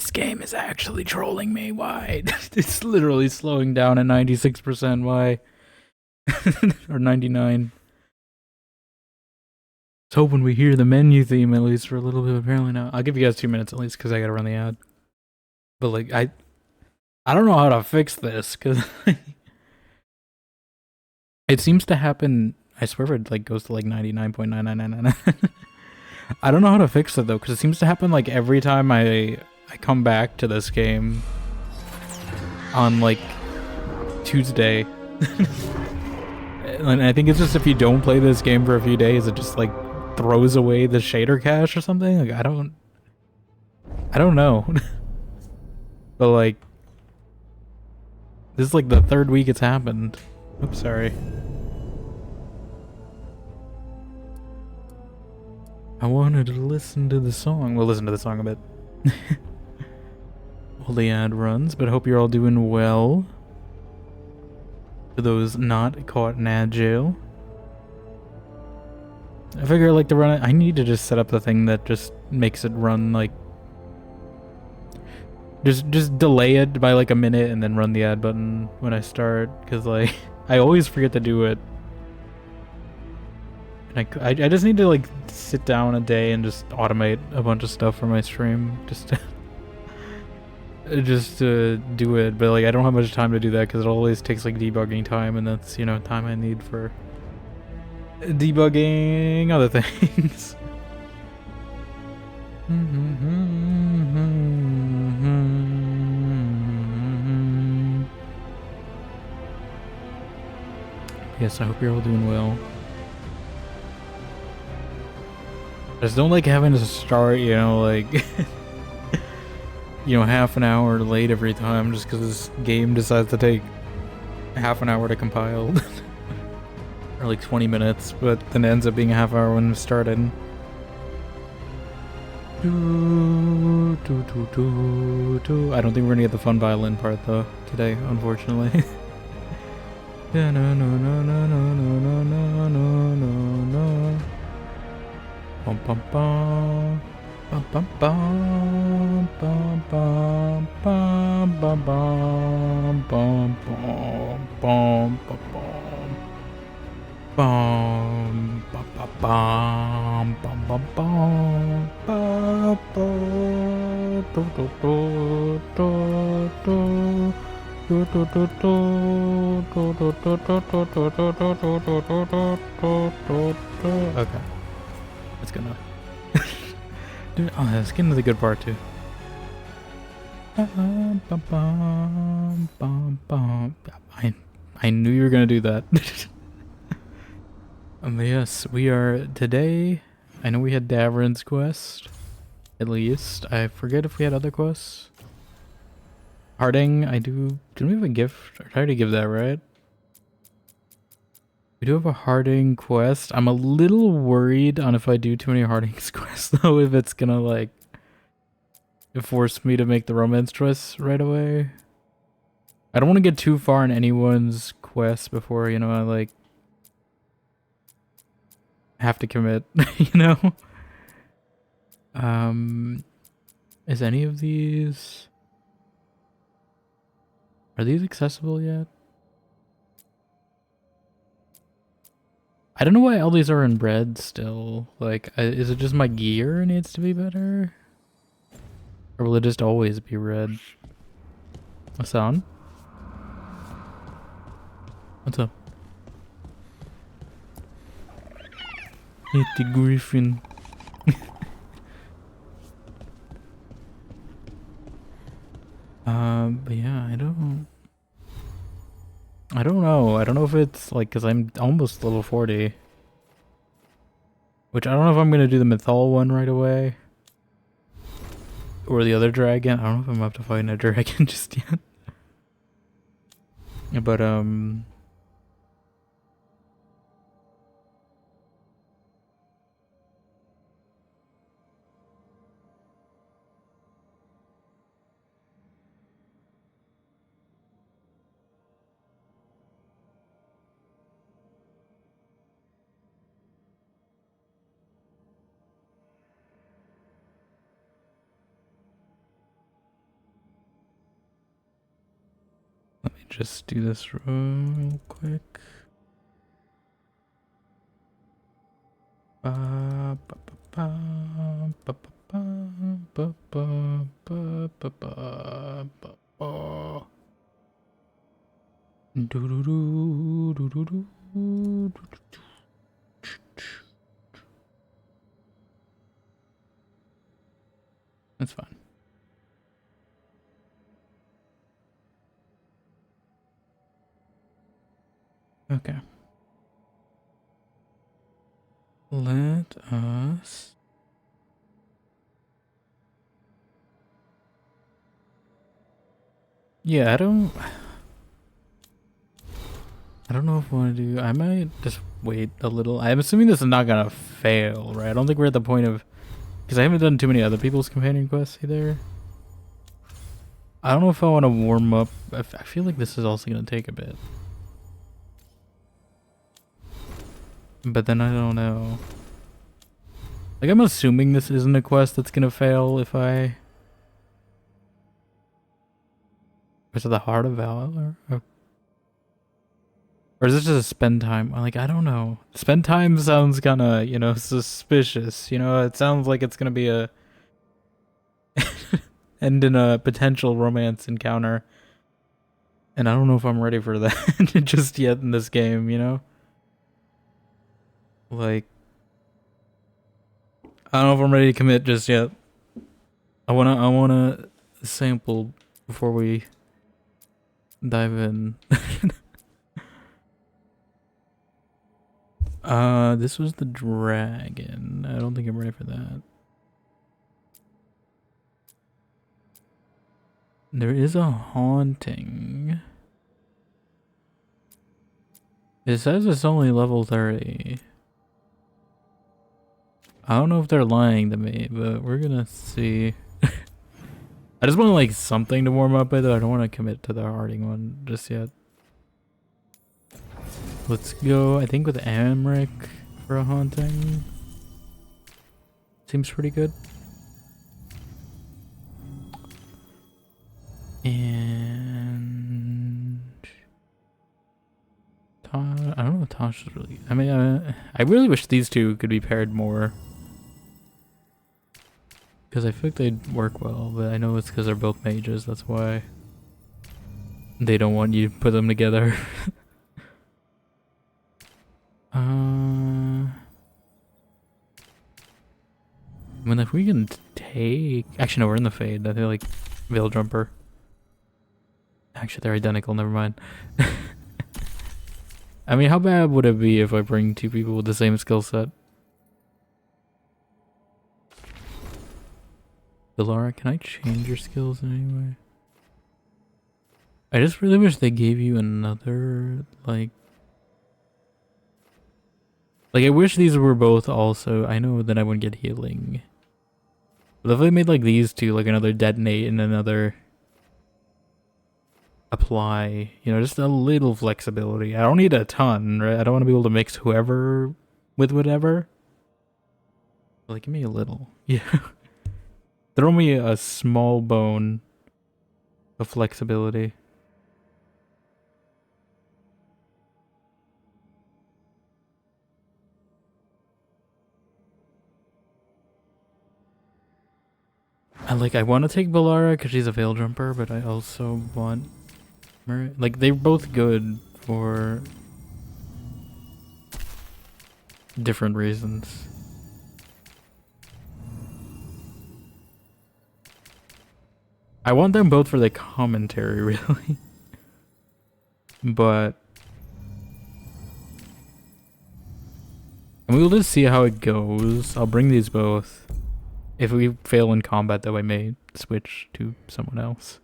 This game is actually trolling me. Why? It's literally slowing down at 96%. Why? Or 99. I was hoping we hear the menu theme at least for a little bit. Apparently not. I'll give you guys 2 minutes at least because I gotta run the ad. But like I don't know how to fix this because it seems to happen. I swear it like goes to like 99.9999. I don't know how to fix it though because it seems to happen like every time I come back to this game on like Tuesday. And I think it's just if you don't play this game for a few days, it just like throws away the shader cache or something. Like I don't know. But like this is like the third week it's happened. Oops, sorry. I wanted to listen to the song. We'll listen to the song a bit. While the ad runs, but I hope you're all doing well. For those not caught in ad jail. I figure I like to run it. I need to just set up the thing that just makes it run like just delay it by like a minute and then run the ad button when I start, because like I always forget to do it. And I just need to like sit down a day and just automate a bunch of stuff for my stream just to do it, but like I don't have much time to do that because it always takes like debugging time, and that's, you know, time I need for debugging other things. Yes, I hope you're all doing well. I just don't like having to start, you know, like you know, half an hour late every time just because this game decides to take half an hour to compile. Or like 20 minutes, but then it ends up being a half hour when it started. I don't think we're gonna get the fun violin part though today, unfortunately. No, no, no, no, no, no, no, no, no, no, no. Bum bum bum. Bum bum bum bum bum bum bum bum bum bum bum bum. Bum bum bum bum bum bum bum bum do do do do do do do do do do do do do do do do do. Okay, that's good enough. Dude, oh, let's get into the good part too. I knew you were gonna do that. Yes, we are today. I know we had Davrin's quest, at least. I forget if we had other quests. Harding, didn't we have a gift? I tried to give that, right? We do have a Harding quest. I'm a little worried on if I do too many Harding's quests though, if it's gonna like force me to make the romance choice right away. I don't want to get too far in anyone's quest before, you know, I like have to commit, you know? Is any of these... Are these accessible yet? I don't know why all these are in red still. Like, is it just my gear needs to be better? Or will it just always be red? What's on? What's up? Hit the griffin. But yeah, I don't know. I don't know if it's like, cause I'm almost level 40. Which I don't know if I'm gonna do the Mythal one right away. Or the other dragon. I don't know if I'm up to fighting a dragon just yet. But just do this real quick. That's fine. Okay. Let us I don't know if I want to do. I might just wait a little. I'm assuming this is not gonna fail, right? I don't think we're at the point of, because I haven't done too many other people's companion quests either. I don't know if I want to warm up. I feel like this is also gonna take a bit, but then I don't know. Like, I'm assuming this isn't a quest that's gonna fail if I. Is it the Heart of Valor? Oh. Or is this just a spend time? Like, I don't know. Spend time sounds kind of, you know, suspicious. You know, it sounds like it's gonna be a end in a potential romance encounter. And I don't know if I'm ready for that just yet in this game, you know? Like, I don't know if I'm ready to commit just yet. I wanna sample before we dive in. This was the dragon. I don't think I'm ready for that. There is a haunting. It says it's only level 30. I don't know if they're lying to me, but we're gonna see. I just want like something to warm up with. I don't want to commit to the harding one just yet. Let's go, I think, with Amric for a haunting. Seems pretty good. And I don't know if Tosh is really. I mean, I really wish these two could be paired more, because I feel like they'd work well. But I know it's because they're both mages. That's why they don't want you to put them together. I mean, if we can take. Actually, no, we're in the Fade. I feel like Veil Jumper. Actually, they're identical. Never mind. I mean, how bad would it be if I bring two people with the same skill set? Delara, can I change your skills in any way? I just really wish they gave you another, like I wish these were both also. I know that I wouldn't get healing. But if they made like these two, like another detonate and another apply, you know, just a little flexibility. I don't need a ton, right? I don't want to be able to mix whoever with whatever. But like, give me a little. Yeah. Throw me a small bone of flexibility. I want to take Balara because she's a Veil Jumper, but I also want like, they're both good for different reasons. I want them both for the commentary, really. But we'll just see how it goes. I'll bring these both. If we fail in combat, though, I may switch to someone else.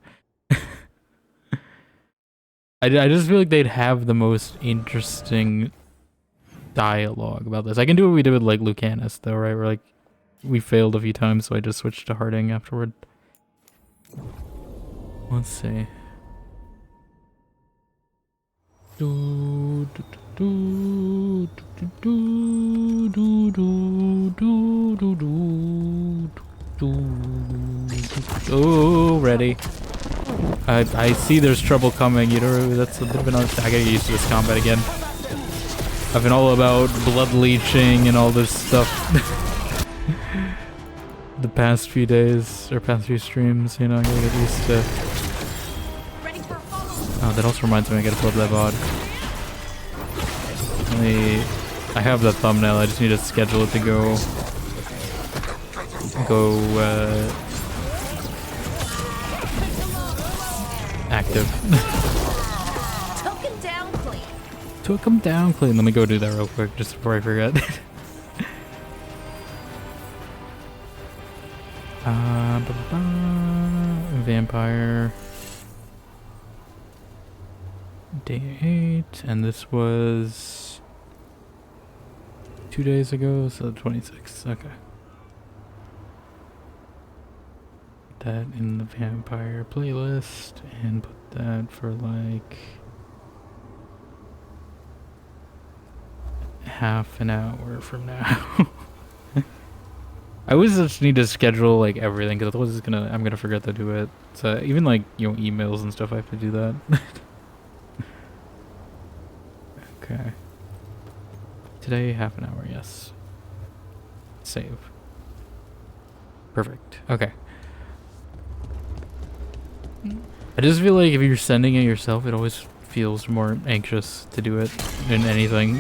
I just feel like they'd have the most interesting dialogue about this. I can do what we did with, like, Lucanus, though, right? Where, like, we failed a few times, so I just switched to Harding afterward. Let's see. Oh, ready. I see there's trouble coming, you know, that's a bit of an I gotta get used to this combat again. I've been all about blood leeching and all this stuff the past few days, or past few streams, you know, I gotta get used to. Oh, that also reminds me I gotta pull up that VOD. I have the thumbnail, I just need to schedule it to go active. Took him down clean. Let me go do that real quick just before I forget. Vampire. Day 8, and this was 2 days ago, so the 26th. Okay. Put that in the vampire playlist and put that for like half an hour from now. I always just need to schedule like everything because otherwise I'm gonna forget to do it. So even like, you know, emails and stuff, I have to do that. Okay. Today, half an hour, yes. Save. Perfect. Okay. I just feel like if you're sending it yourself, it always feels more anxious to do it than anything.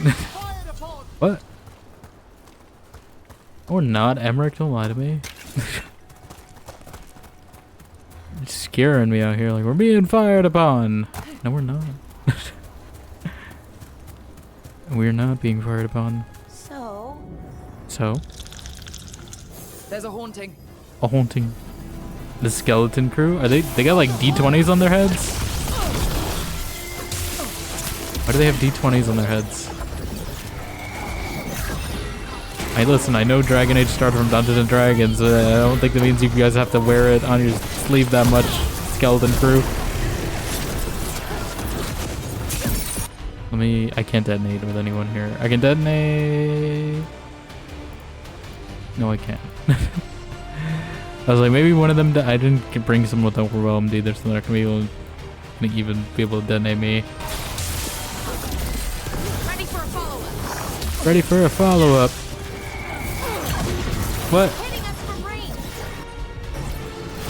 What? Or not, Emmerich, don't lie to me. It's scaring me out here, like, we're being fired upon. No, we're not. We're not being fired upon. So? There's a haunting. A haunting. The skeleton crew? They got like D20s on their heads? Why do they have D20s on their heads? Hey, listen, I know Dragon Age started from Dungeons and Dragons. I don't think that means you guys have to wear it on your sleeve that much, skeleton crew. I can't detonate with anyone here. I can detonate... No, I can't. I was like, maybe one of them... I didn't bring someone with Overwhelmed either, so they're not gonna even be able to detonate me. Ready for a follow-up. Ready for a follow-up. What?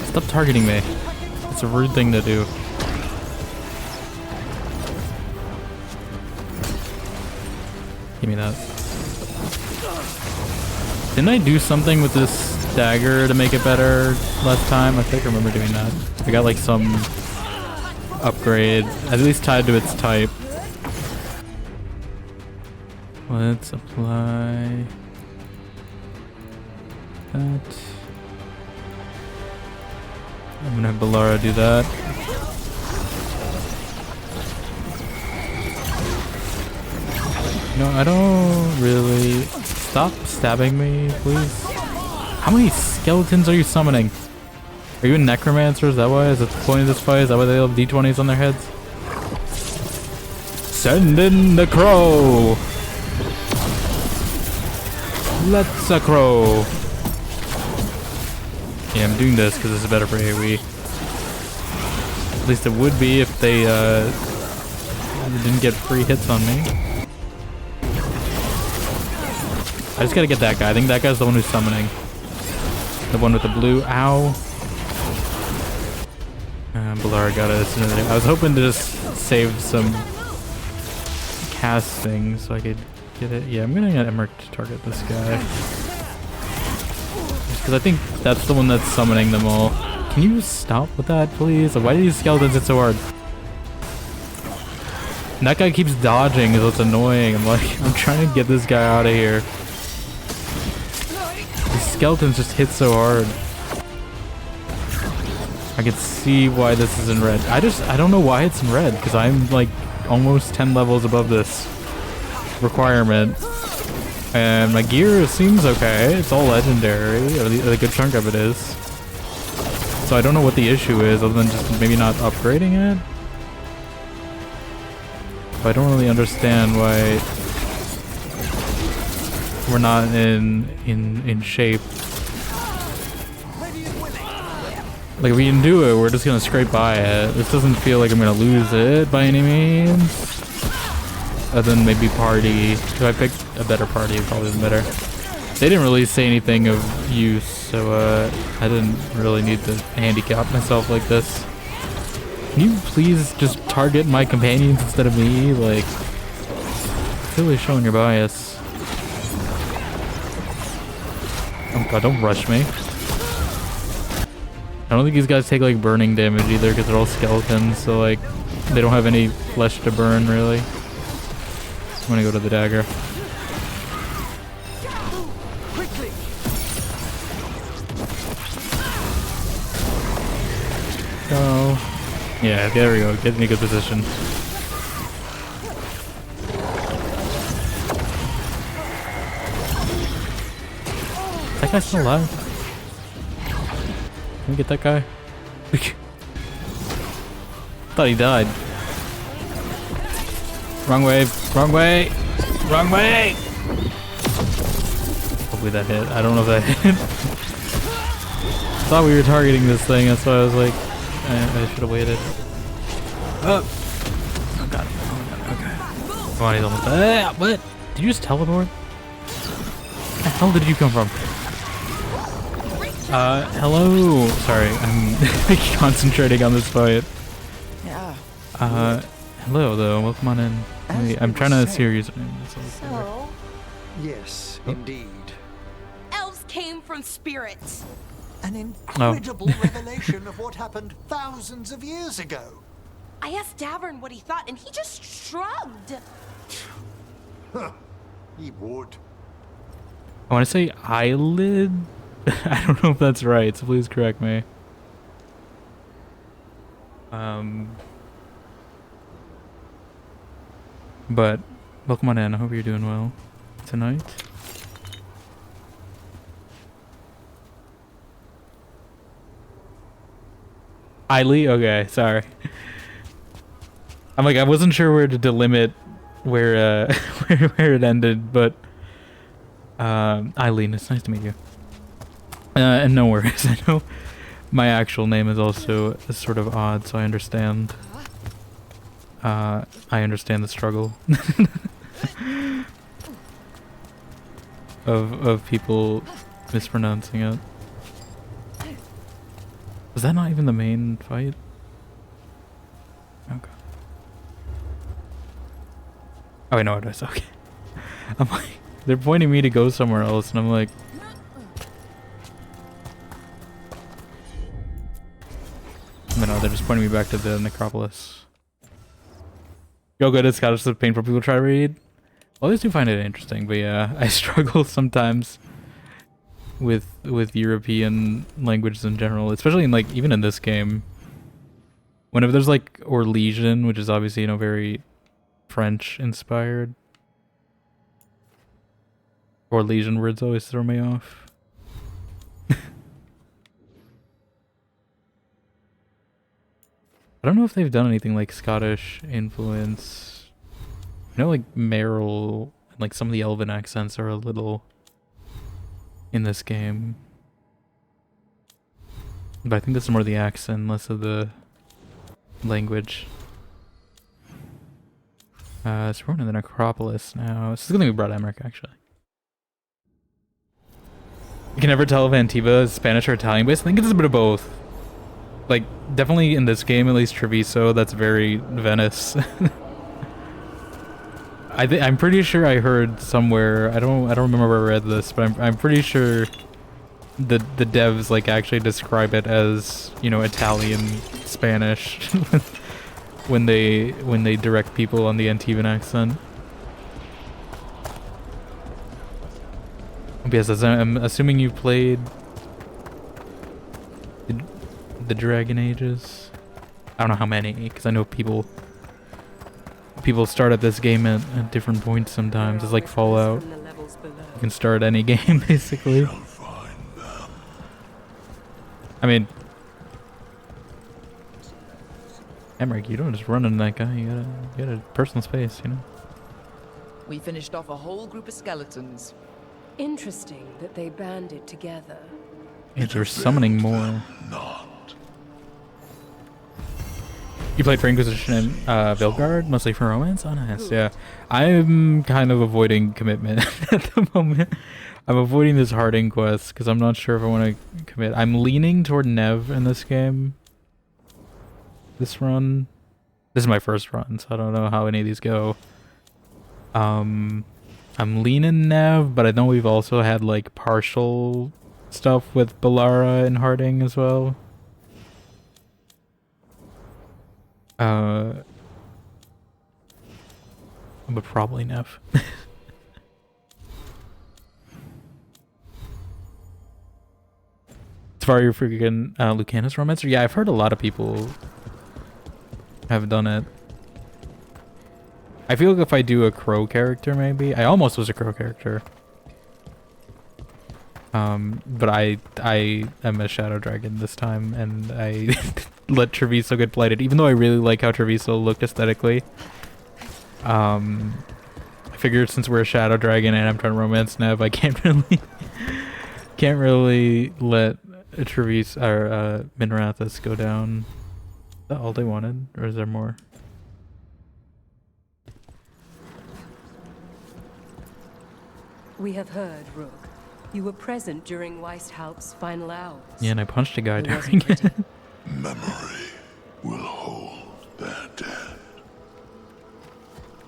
Stop targeting me. It's a rude thing to do. Give me that. Didn't I do something with this dagger to make it better last time? I think I remember doing that. I got like some upgrade, at least tied to its type. Let's apply that. I'm gonna have Ballara do that. No, I don't really... Stop stabbing me, please. How many skeletons are you summoning? Are you a necromancer? Is that why? Is that the point of this fight? Is that why they have D20s on their heads? Send in the crow! Let's a crow! Yeah, I'm doing this because it's better for AoE. At least it would be if they didn't get free hits on me. I just gotta get that guy. I think that guy's the one who's summoning. The one with the blue. Ow. Ballara got us. I was hoping to just save some casting so I could get it. Yeah, I'm gonna get Emmerich to target this guy. Just because I think that's the one that's summoning them all. Can you stop with that, please? Why do these skeletons hit so hard? And that guy keeps dodging, is what's annoying. I'm trying to get this guy out of here. The skeletons just hit so hard. I can see why this is in red. I don't know why it's in red, because I'm like almost 10 levels above this requirement. And my gear seems okay. It's all legendary, or a good chunk of it is. So I don't know what the issue is, other than just maybe not upgrading it. But I don't really understand why we're not in shape. Like, if we can do it, we're just gonna scrape by it. This doesn't feel like I'm gonna lose it by any means. Other than maybe party. If I picked a better party, it'd probably be better. They didn't really say anything of use, so I didn't really need to handicap myself like this. Can you please just target my companions instead of me? Like, it's really showing your bias. Oh god, don't rush me. I don't think these guys take like burning damage either because they're all skeletons, so like they don't have any flesh to burn really. I'm gonna go to the dagger. Go. Yeah, there we go. Get in a good position. That guy's still alive. Can we get that guy? Thought he died. Wrong way, wrong way, wrong way! Hopefully that hit. I don't know if that hit. Thought we were targeting this thing, that's why I was like, I should have waited. Oh! Oh god, okay. Come on, he's almost dead. What? Did you just teleport? Where the hell did you come from? Hello. Sorry, I'm concentrating on this fight. Yeah. Hello though, welcome on in. I'm trying to serious. So, Yes, indeed. elves came from spirits. An incredible revelation of what happened thousands of years ago. I asked Davern what he thought, and he just shrugged. He would. I want to say eyelid. I don't know if that's right, so please correct me. But welcome on in. I hope you're doing well tonight. Eiley? Okay, sorry. I'm like, I wasn't sure where to delimit where where it ended, but Eileen, it's nice to meet you. And no worries, I know my actual name is also sort of odd, so I understand. I understand the struggle of people mispronouncing it. Was that not even the main fight? Okay. Oh, I know it is. Okay. I'm like, they're pointing me to go somewhere else, and I'm like, no, they're just pointing me back to the necropolis. Yo, good at Scottish is painful people try to read. Well, I always do find it interesting, but yeah, I struggle sometimes with European languages in general, especially in like even in this game. Whenever there's like Orlesian, which is obviously, you know, very French inspired. Orlesian words always throw me off. I don't know if they've done anything like Scottish influence. I know like Merrill and like some of the Elven accents are a little in this game. But I think this is more the accent, less of the language. So we're going to the necropolis now. This is going to be Broad Emmerich, actually. You can never tell if Antiva is Spanish or Italian based. I think it's a bit of both. Like, definitely in this game, at least Treviso, that's very Venice. I'm pretty sure I heard somewhere, I don't remember where I read this, but I'm pretty sure the devs like actually describe it as, you know, Italian Spanish when they direct people on the Antivan accent. Yes, I'm assuming you played the Dragon Ages. I don't know how many, because I know people start at this game at different points sometimes. It's like Fallout. You can start any game, basically. I mean, Emmerich, you don't just run into that guy. You gotta personal space, you know? We finished off a whole group of skeletons. Interesting that they banded together. Yeah, they're summoning more. Not You played for Inquisition and VEILGUARD, mostly for romance? Oh, nice, yeah. I'm kind of avoiding commitment at the moment. I'm avoiding this Harding quest because I'm not sure if I want to commit. I'm leaning toward Nev in this game. This run. This is my first run, so I don't know how any of these go. I'm leaning Nev, but I know we've also had like partial stuff with Balara and Harding as well. But probably Nev. As far as your freaking Lucanus romancer, yeah, I've heard a lot of people have done it. I feel like if I do a crow character, maybe I almost was a crow character. But I am a shadow dragon this time, and I let Treviso get blighted, even though I really like how Treviso looked aesthetically. I figured since we're a shadow dragon and I'm trying to romance Nev, I can't really let Treviso or Minrathus go down. Is that all they wanted, or is there more? We have heard, Rook. You were present during Weishaupt's final hours. Yeah, and I punched a guy It during wasn't it. Memory will hold their dead.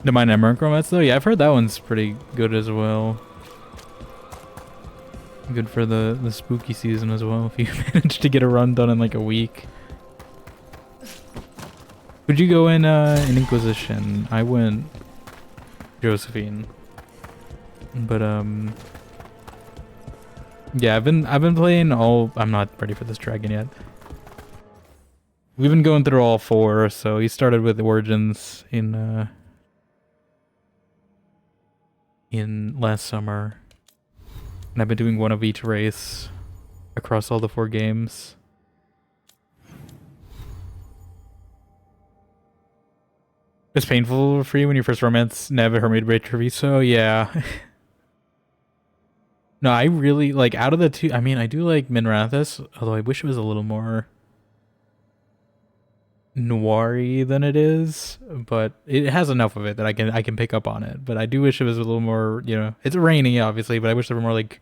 The Mine Emerald romance though? Yeah, I've heard that one's pretty good as well. Good for the spooky season as well, if you manage to get a run done in like a week. Would you go in Inquisition? I went Josephine. But yeah, I've been playing all. I'm not ready for this dragon yet. We've been going through all four, so he started with Origins in last summer. And I've been doing one of each race across all the 4 games. It's painful for you when you first romance Nev or Hermit Ray Treviso? Yeah. No, I really, like, out of the two, I mean, I do like Minrathus, although I wish it was a little more noir-y than it is, but it has enough of it that I can pick up on it. But I do wish it was a little more, you know, it's rainy, obviously, but I wish there were more, like,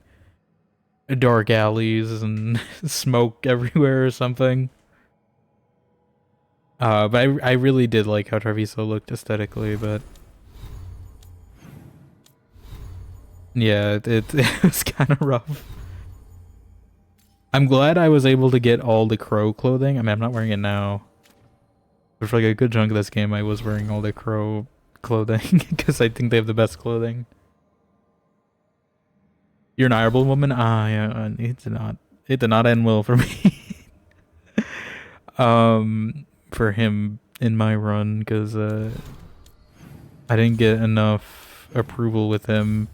dark alleys and smoke everywhere or something. But I really did like how Treviso looked aesthetically, but yeah, it was kind of rough. I'm glad I was able to get all the crow clothing. I mean, I'm not wearing it now, but for like a good chunk of this game, I was wearing all the crow clothing because I think they have the best clothing. You're an honorable woman? Ah, yeah, it did not end well for me. For him in my run, because I didn't get enough approval with him,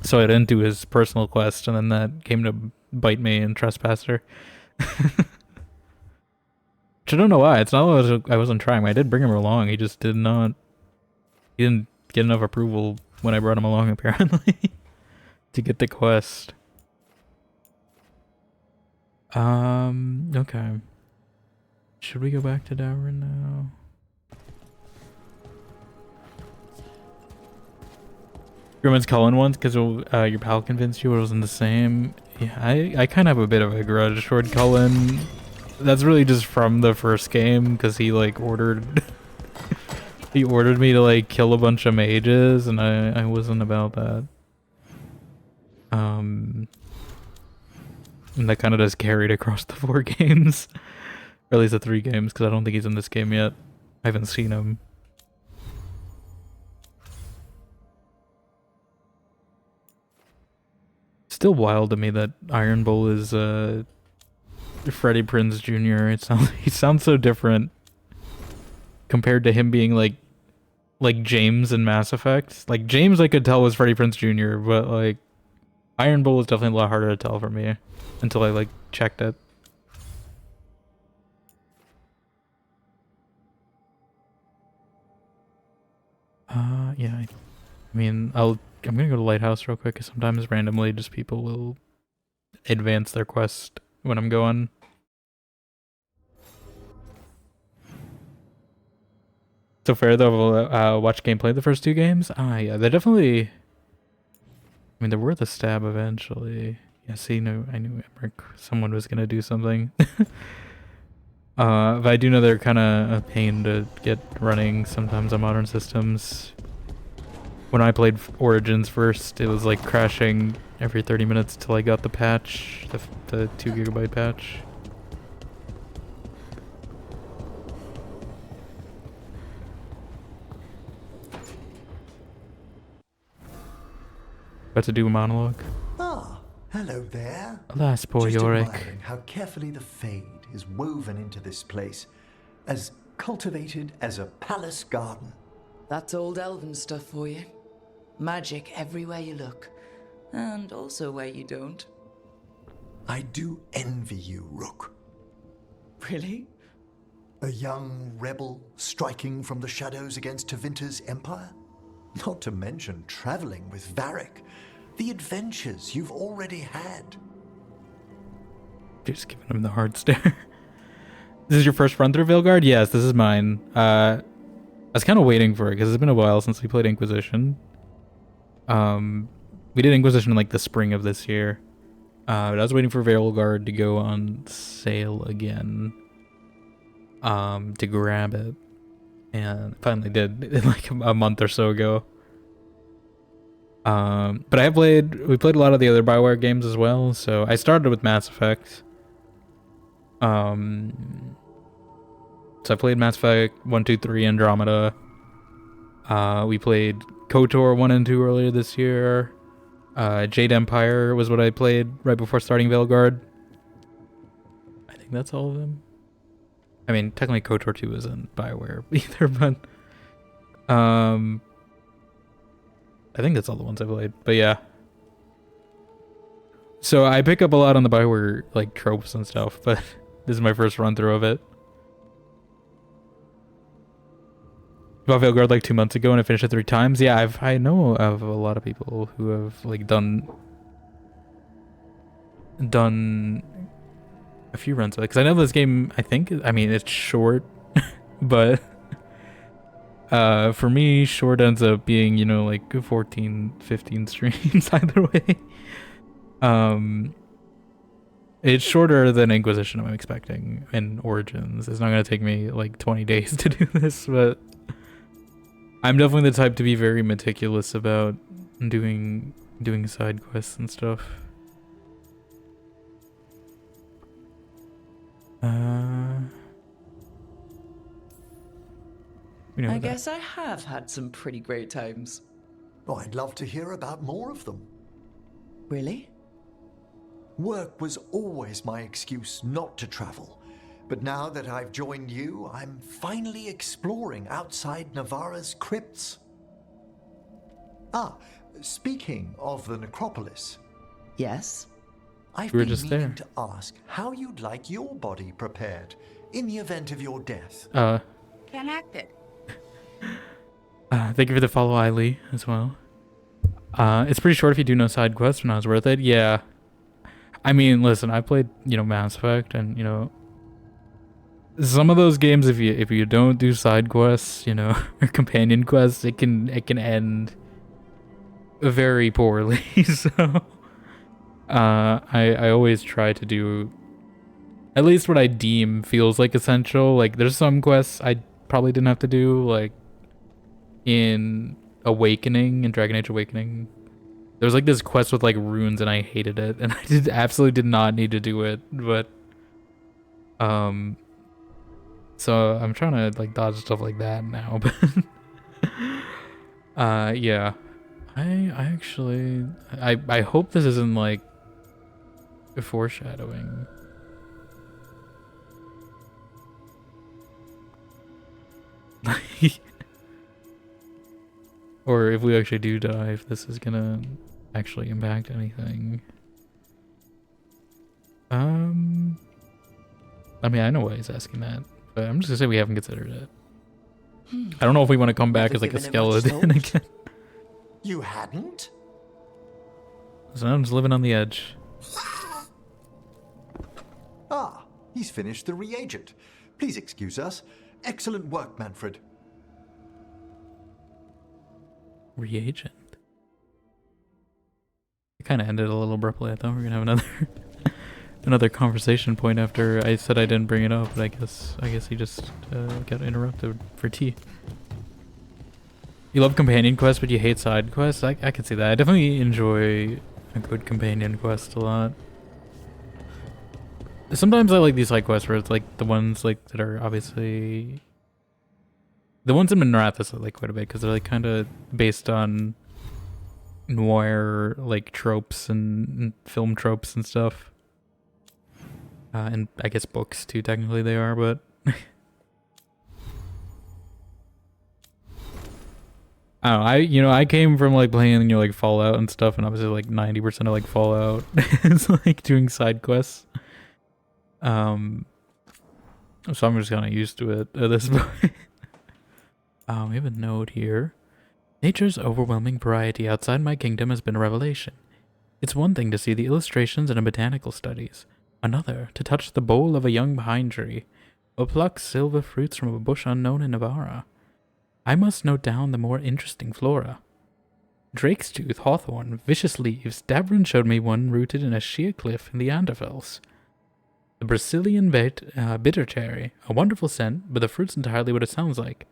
so I didn't do his personal quest, and then that came to bite me in Trespasser. Which I don't know why. It's not like I wasn't trying. I did bring him along. He just didn't get enough approval when I brought him along, apparently, to get the quest. Okay. Should we go back to Dowrin now? Grumman's Cullen once because your pal convinced you it wasn't the same. Yeah, I kind of have a bit of a grudge toward Cullen. That's really just from the first game because he like ordered he ordered me to like kill a bunch of mages, and I wasn't about that. And that kind of just carried across the 4 games. Or at least the 3 games, because I don't think he's in this game yet. I haven't seen him. Still wild to me that Iron Bull is Freddie Prinze Jr. He sounds so different compared to him being like James in Mass Effect. Like James I could tell was Freddie Prinze Jr., but like Iron Bull was definitely a lot harder to tell for me until I like checked it. Yeah, I mean, I'm gonna go to Lighthouse real quick, because sometimes randomly just people will advance their quest when I'm going. So fair though, watch gameplay of the first two games. Ah, yeah, they definitely. I mean, they're worth a stab eventually. Yeah, see, no, I knew someone was gonna do something. But I do know they're kind of a pain to get running sometimes on modern systems. When I played Origins first, it was like crashing every 30 minutes till I got the patch, the 2 GB patch. About to do a monologue. Ah, hello there. Alas, poor Just Yorick. admiring how carefully the Fade is woven into this place, as cultivated as a palace garden. That's old elven stuff for you. Magic everywhere you look. And also where you don't. I do envy you, Rook. Really? A young rebel striking from the shadows against Tevinter's empire? Not to mention traveling with Varric. The adventures you've already had. Just giving him the hard stare. This is your first run through VEILGUARD? Yes, this is mine. I was kind of waiting for it because it's been a while since we played Inquisition. We did Inquisition in like the spring of this year. But I was waiting for VEILGUARD to go on sale again. To grab it. And finally did like a month or so ago. But we played a lot of the other BioWare games as well. So I started with Mass Effect. So I played Mass Effect 1, 2, 3, Andromeda. We played KOTOR 1 and 2 earlier this year. Jade Empire was what I played right before starting VEILGUARD. I think that's all of them. I mean, technically KOTOR 2 isn't BioWare either, but I think that's all the ones I played. But yeah. So I pick up a lot on the BioWare like tropes and stuff, but this is my first run through of it. Bought VEILGUARD like 2 months ago and I finished it 3 times. Yeah, I know of a lot of people who have like done a few runs of it. Because I know this game, I mean, it's short, but for me, short ends up being, you know, like 14, 15 streams either way. It's shorter than Inquisition I'm expecting in Origins. It's not going to take me like 20 days to do this, but I'm definitely the type to be very meticulous about doing side quests and stuff. I guess I have had some pretty great times. Oh, I'd love to hear about more of them. Really? Work was always my excuse not to travel. But now that I've joined you, I'm finally exploring outside Navarra's crypts. Ah, speaking of the necropolis. Yes? I've We were been just meaning there. to ask how you'd like your body prepared in the event of your death. Can't act it. Thank you for the follow, Eiley, as well. It's pretty short if you do no side quests, and I was worth it. Yeah. I mean, listen, I played, you know, Mass Effect, and, you know, some of those games, if you don't do side quests, you know, or companion quests, it can end very poorly. So I always try to do at least what I deem feels like essential. Like there's some quests I probably didn't have to do, like in Dragon Age Awakening. There was like this quest with like runes and I hated it, and I absolutely did not need to do it, but so I'm trying to like dodge stuff like that now. But yeah, I hope this isn't like foreshadowing. Or if we actually do die, if this is gonna actually impact anything. I mean, I know why he's asking that, but I'm just gonna say we haven't considered it. I don't know if we want to come back as like a skeleton again. You hadn't? So I'm just living on the edge. Ah, he's finished the reagent. Please excuse us. Excellent work, Manfred. Reagent. It kind of ended a little abruptly. I thought we were gonna have another another conversation point after I said I didn't bring it up, but I guess he just got interrupted for tea. You love companion quests, but you hate side quests? I can see that. I definitely enjoy a good companion quest a lot. Sometimes I like these side quests where it's like the ones like that are obviously... The ones in Minrathous I like quite a bit because they're like kind of based on noir like tropes and film tropes and stuff. And I guess books too, technically they are, but... I don't know, I came from like playing, like Fallout and stuff, and obviously like 90% of like Fallout is like doing side quests. So I'm just kind of used to it at this point. We have a note here. Nature's overwhelming variety outside my kingdom has been a revelation. It's one thing to see the illustrations in a botanical studies, another to touch the bole of a young pine tree, or pluck silver fruits from a bush unknown in Navarra. I must note down the more interesting flora. Drake's tooth, hawthorn, vicious leaves. Dabrin showed me one rooted in a sheer cliff in the Anderfels. The Brazilian bitter cherry, a wonderful scent, but the fruit's entirely what it sounds like.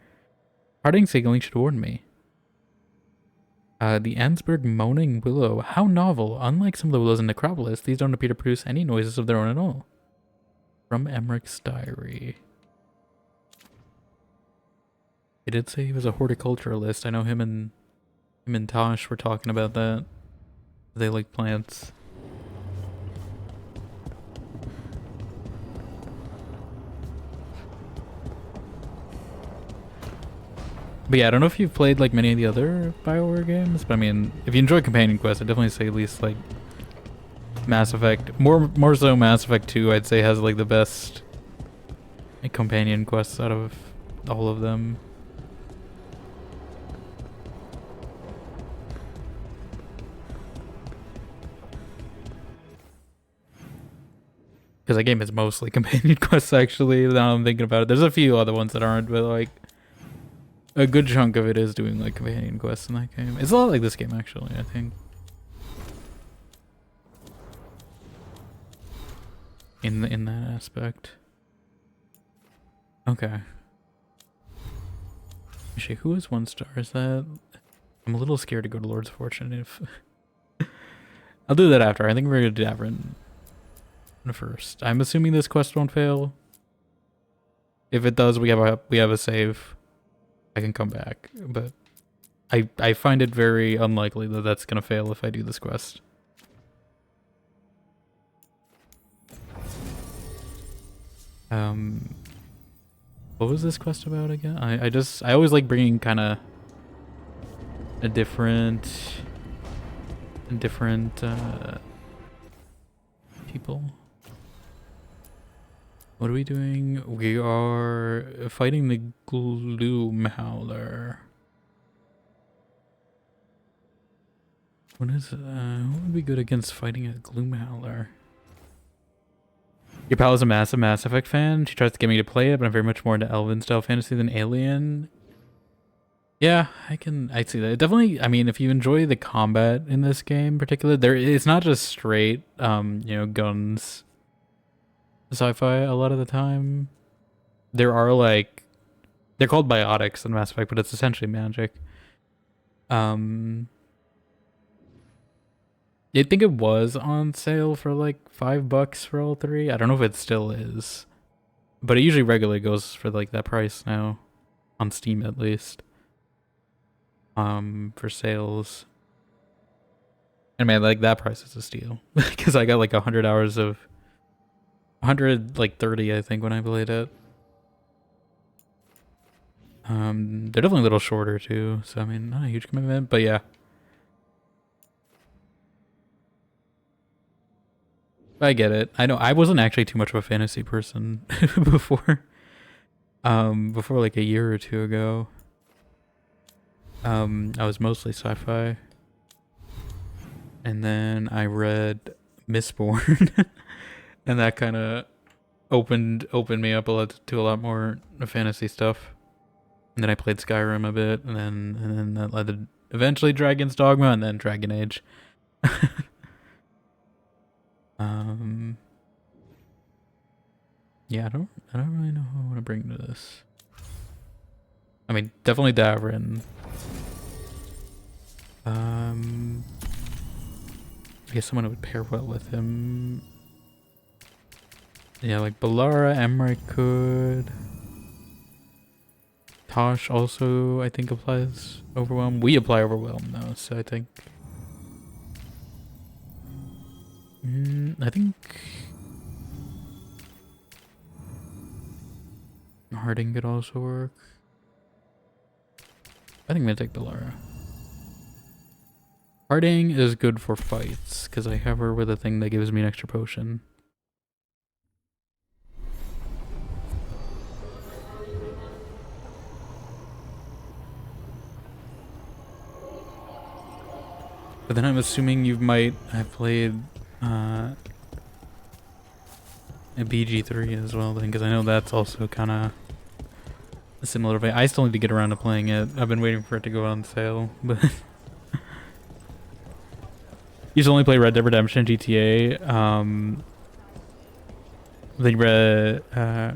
Parting signaling should warn me. The Ansberg moaning willow, how novel. Unlike some of the willows in Necropolis, these don't appear to produce any noises of their own at all. From Emmerich diary. He did say he was a horticulturalist. I know him and Tosh were talking about that. They like plants. But yeah, I don't know if you've played like many of the other BioWare games, but I mean, if you enjoy companion quests, I'd definitely say at least like Mass Effect, more so Mass Effect 2, I'd say has like the best like, companion quests out of all of them. Because that game is mostly companion quests, actually, now I'm thinking about it. There's a few other ones that aren't, but like a good chunk of it is doing like companion quests in that game. It's a lot like this game, actually, I think. In that aspect. Okay. Actually, who is 1 star? Is that... I'm a little scared to go to Lord's Fortune if... I'll do that after. I think we're going to do Davrin first. I'm assuming this quest won't fail. If it does, we have a save. I can come back, but I find it very unlikely that that's gonna fail if I do this quest. What was this quest about again? I always like bringing kind of a different people. What are we doing? We are fighting the Gloom Howler. What would be good against fighting a Gloom Howler? Your pal is a massive Mass Effect fan. She tries to get me to play it, but I'm very much more into Elven style fantasy than Alien. Yeah, I see that. Definitely, I mean, if you enjoy the combat in this game in particular, it's not just straight, guns. Sci-fi a lot of the time. There are like, they're called biotics in Mass Effect, but it's essentially magic. I think it was on sale for like $5 for all 3. I don't know if it still is, but it usually regularly goes for like that price now, on Steam at least. For sales. And man, like that price is a steal because I got like 100 hours of 130, I think, when I played it. They're definitely a little shorter too, so I mean, not a huge commitment, but yeah. I get it. I know I wasn't actually too much of a fantasy person before. Before like a year or 2 ago. I was mostly sci-fi. And then I read Mistborn. And that kind of opened me up to a lot more fantasy stuff. And then I played Skyrim a bit, and then that led eventually Dragon's Dogma, and then Dragon Age. Yeah, I don't really know who I want to bring to this. I mean, definitely Davrin. I guess someone who would pair well with him. Yeah, like Balara, Emmerich could. Tosh also, I think, applies Overwhelm. We apply Overwhelm though, so I think. I think Harding could also work. I think I'm gonna take Balara. Harding is good for fights because I have her with a thing that gives me an extra potion. But then I'm assuming you might have played a BG3 as well, then, because I know that's also kind of a similar vein. I still need to get around to playing it. I've been waiting for it to go on sale, but used to only play Red Dead Redemption, GTA. Then read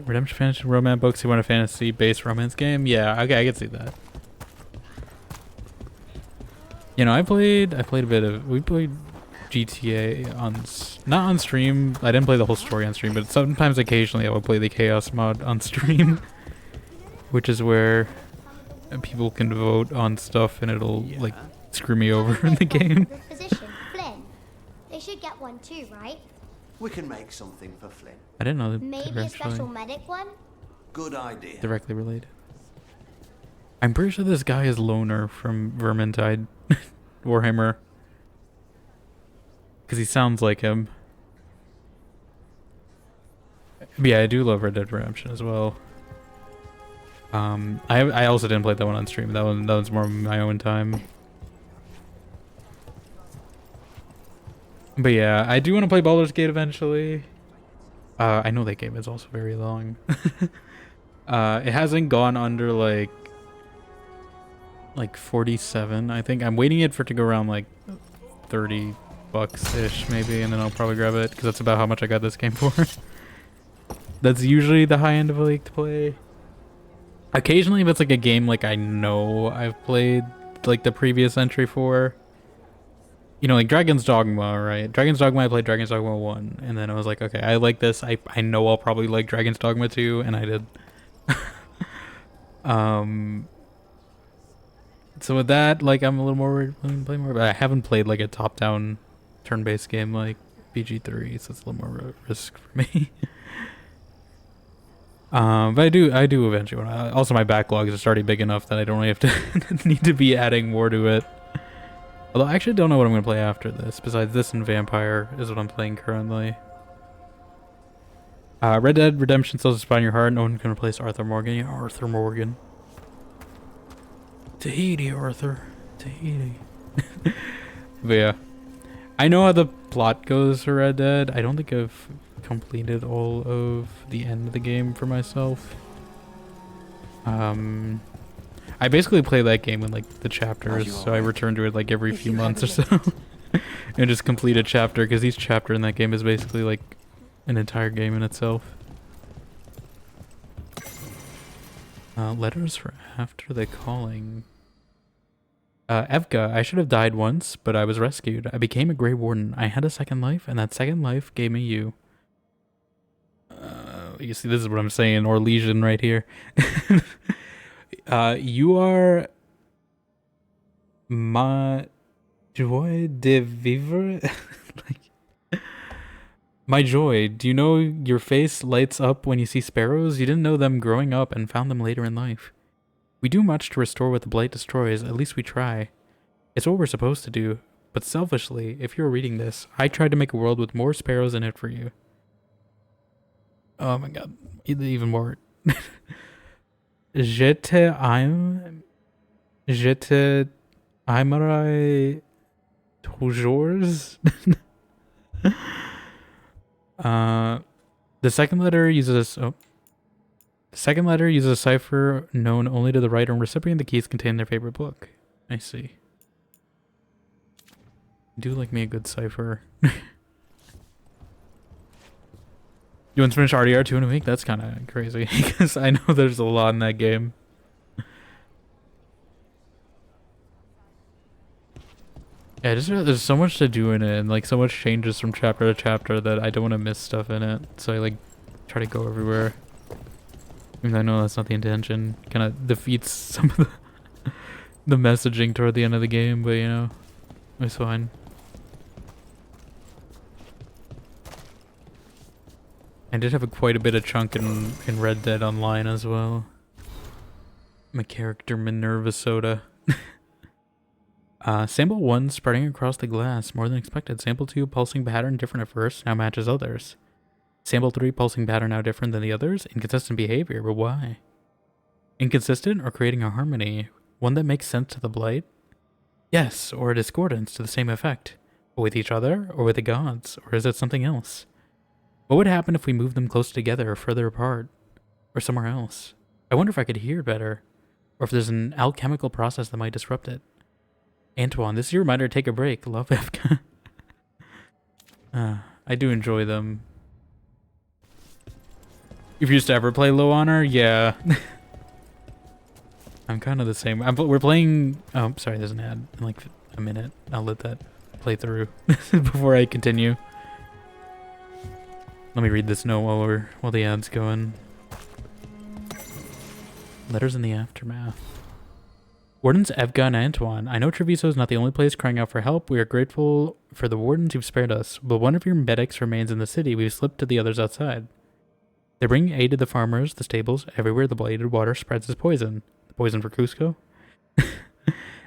Redemption Fantasy Romance books. You want a fantasy-based romance game? Yeah, okay, I can see that. You know, I played a bit of. We played GTA on not on stream. I didn't play the whole story on stream, but sometimes, occasionally, I would play the Chaos mod on stream, which is where people can vote on stuff and it'll like screw me over in the game. The physician, Flynn. They should get one too, right? We can make something for Flynn. I didn't know that Maybe they're a special actually medic one? Good idea. directly related. I'm pretty sure this guy is Loner from Vermintide Warhammer. Because he sounds like him. But yeah, I do love Red Dead Redemption as well. I also didn't play that one on stream. That one's more my own time. But yeah, I do want to play Baldur's Gate eventually. I know that game is also very long. It hasn't gone under like 47. I think I'm waiting it for it to go around like $30 ish maybe, and then I'll probably grab it because that's about how much I got this game for. That's usually the high end of a league to play. Occasionally, if it's like a game like I know I've played like the previous entry for, you know, like Dragon's Dogma, right? Dragon's Dogma, I played Dragon's Dogma 1, and then I was like, okay, I like this. I know I'll probably like Dragon's Dogma 2, and I did. So with that, like, I'm a little more willing to play more, but I haven't played like a top-down turn-based game like BG3, so it's a little more risk for me. But I do eventually want to. Also, my backlog is just already big enough that I don't really have to need to be adding more to it. Although I actually don't know what I'm going to play after this. Besides this and Vampire is what I'm playing currently. Red Dead Redemption still just in your heart. No one can replace Arthur Morgan. Yeah, Arthur Morgan. Tahiti, Arthur. Tahiti. But yeah. I know how the plot goes for Red Dead. I don't think I've completed all of the end of the game for myself. I basically play that game in like the chapters, so I return to it like every few months or so. And just complete a chapter, because each chapter in that game is basically like an entire game in itself. Letters for after the calling. Evka, I should have died once, but I was rescued. I became a Grey Warden. I had a second life, and that second life gave me you. You see, this is what I'm saying, or Legion right here. You are my joie de vivre. Like, my joy. Do you know your face lights up when you see sparrows? You didn't know them growing up and found them later in life. We do much to restore what the blight destroys. At least we try. It's what we're supposed to do. But selfishly, if you're reading this, I tried to make a world with more sparrows in it for you. Oh my god. Even more. Je te aimerai toujours. The second letter uses a cipher known only to the writer and recipient. The keys contain their favorite book. I see. Do like me a good cipher. You want to finish RDR 2 in a week? That's kind of crazy because I know there's a lot in that game. Yeah, just there's so much to do in it, and like so much changes from chapter to chapter that I don't want to miss stuff in it. So I like try to go everywhere. Even though I know that's not the intention. Kind of defeats some of the messaging toward the end of the game, but you know, it's fine. I did have quite a bit of chunk in Red Dead Online as well. My character Minerva Soda. Sample 1 spreading across the glass, more than expected. Sample 2 pulsing pattern different at first, now matches others. Sample 3 pulsing pattern now different than the others, inconsistent behavior, but why? Inconsistent or creating a harmony? One that makes sense to the Blight? Yes, or a discordance to the same effect. But with each other, or with the gods, or is it something else? What would happen if we moved them closer together or further apart? Or somewhere else? I wonder if I could hear better. Or if there's an alchemical process that might disrupt it. Antoine, this is your reminder to take a break. Love Evka. I do enjoy them. If you used to ever play Low Honor, yeah. I'm kind of the same. We're playing... Oh, sorry, there's an ad in like a minute. I'll let that play through before I continue. Let me read this note while the ad's going. Letters in the aftermath. Wardens Evga and Antoine. I know Treviso is not the only place crying out for help. We are grateful for the wardens who've spared us. But one of your medics remains in the city. We've slipped to the others outside. They bring aid to the farmers, the stables, everywhere the blighted water spreads its poison. The poison for Cusco?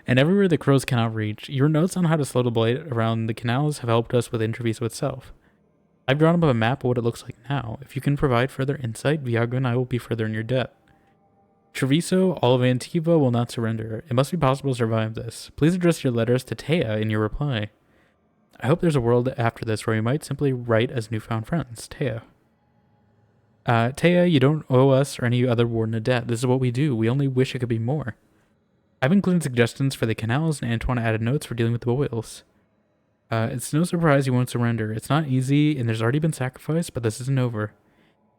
And everywhere the crows cannot reach. Your notes on how to slow the blight around the canals have helped us within Treviso itself. I've drawn up a map of what it looks like now. If you can provide further insight, Viago and I will be further in your debt. Treviso, all of Antiva will not surrender. It must be possible to survive this. Please address your letters to Taya in your reply. I hope there's a world after this where we might simply write as newfound friends. Taya. Taya, you don't owe us or any other warden a debt. This is what we do. We only wish it could be more. I've included suggestions for the canals, and Antoine added notes for dealing with the boils. It's no surprise you won't surrender. It's not easy, and there's already been sacrifice, but this isn't over.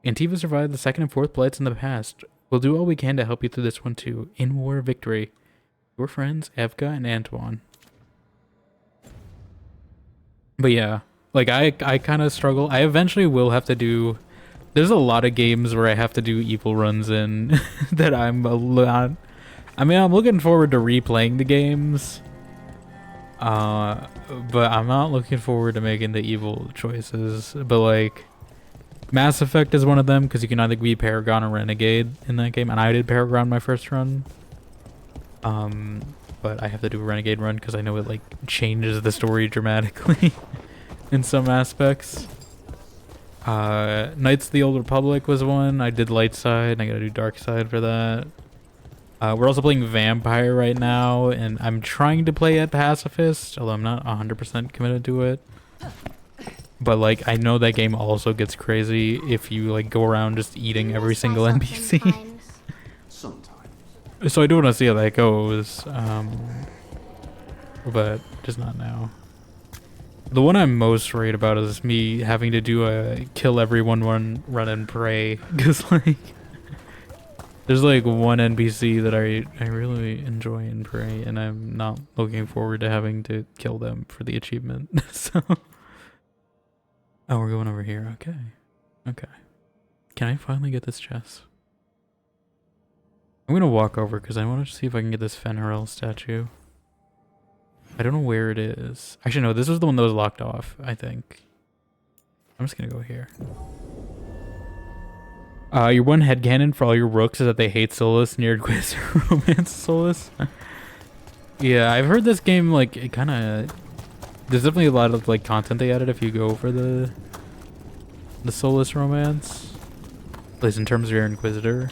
Antiva survived the 2nd and 4th blights in the past. We'll do all we can to help you through this one too. In war, victory. Your friends, Evga and Antoine. But yeah, like I kind of struggle. I eventually will have to do... There's a lot of games where I have to do evil runs in that I'm a lot... I mean, I'm looking forward to replaying the games. But I'm not looking forward to making the evil choices. But like, Mass Effect is one of them because you can either be Paragon or Renegade in that game, and I did Paragon my first run. But I have to do a Renegade run because I know it like changes the story dramatically in some aspects. Knights of the Old Republic was one. I did Light Side, and I gotta do Dark Side for that. We're also playing Vampire right now, and I'm trying to play at Pacifist, although I'm not 100% committed to it. But like, I know that game also gets crazy if you like go around just eating every single NPC. Sometimes. So I do want to see how that goes, but just not now. The one I'm most worried about is me having to do a kill everyone run and pray, because like there's like one NPC that I really enjoy in Prey, and I'm not looking forward to having to kill them for the achievement. So, oh, we're going over here. Okay, okay. Can I finally get this chest? I'm gonna walk over because I want to see if I can get this Fenrirel statue. I don't know where it is. Actually, no, this was the one that was locked off, I think. I'm just gonna go here. Your one headcanon for all your rooks is that they hate Solus, near quiz romance Solus. Yeah, I've heard this game, like, it kind of... There's definitely a lot of, like, content they added if you go for the Solus romance. At least in terms of your Inquisitor.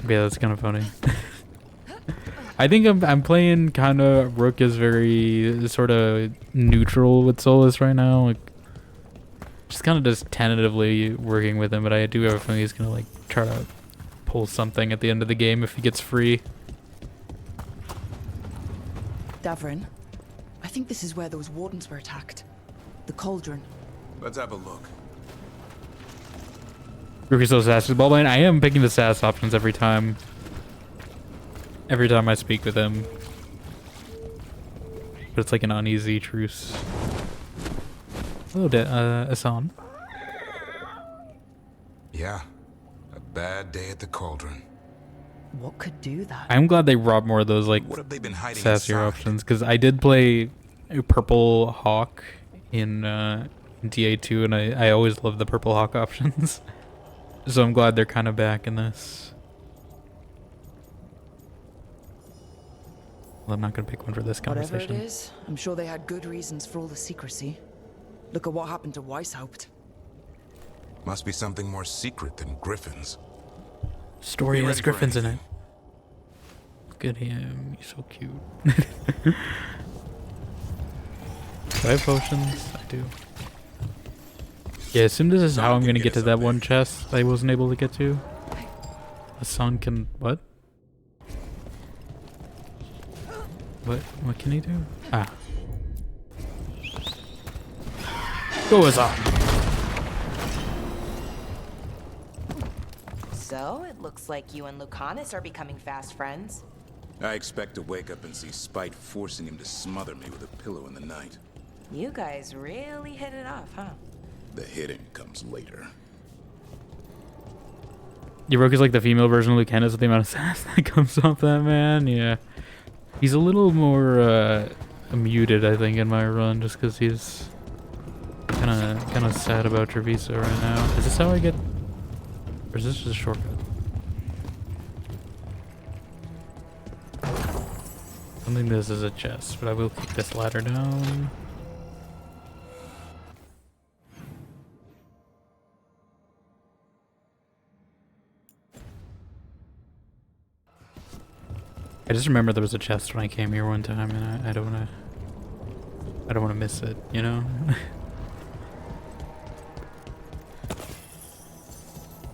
Yeah, that's kind of funny. I think I'm playing kind of Rook is very sort of neutral with Solus right now. Like, just kind of just tentatively working with him, but I do have a feeling he's gonna like try to pull something at the end of the game if he gets free. Davrin, I think this is where those wardens were attacked. The cauldron. Let's have a look. Rookie so sassy. Ballman, I am picking the sass options every time. Every time I speak with him. But it's like an uneasy truce. Hello, Asan. Yeah, a bad day at the cauldron. What could do that? I'm glad they robbed more of those like What have they been hiding sassier inside? options, because I did play a Purple Hawk in DA2, and I always loved the Purple Hawk options. So I'm glad they're kind of back in this. Well, I'm not going to pick one for this conversation. Whatever it is, I'm sure they had good reasons for all the secrecy. Look at what happened to Weishaupt. Must be something more secret than griffins. Story Be has ready for griffins in it. anything. Look at him. He's so cute. Do I have potions? I do. Yeah, assume this is how I'm going to get to that one chest I wasn't able to get to. The sun can... What? What can he do? Ah. Go as on. So, it looks like you and Lucanus are becoming fast friends. I expect to wake up and see Spite forcing him to smother me with a pillow in the night. You guys really hit it off, huh? The hitting comes later. Yorok is like the female version of Lucanus with the amount of sass that comes off that man. Yeah. He's a little more muted, I think, in my run, just because he's kind of sad about Trevisa right now. Is this how I get... Or is this just a shortcut? I don't think this is a chest, but I will kick this ladder down. I just remember there was a chest when I came here one time, and I don't wanna miss it, you know?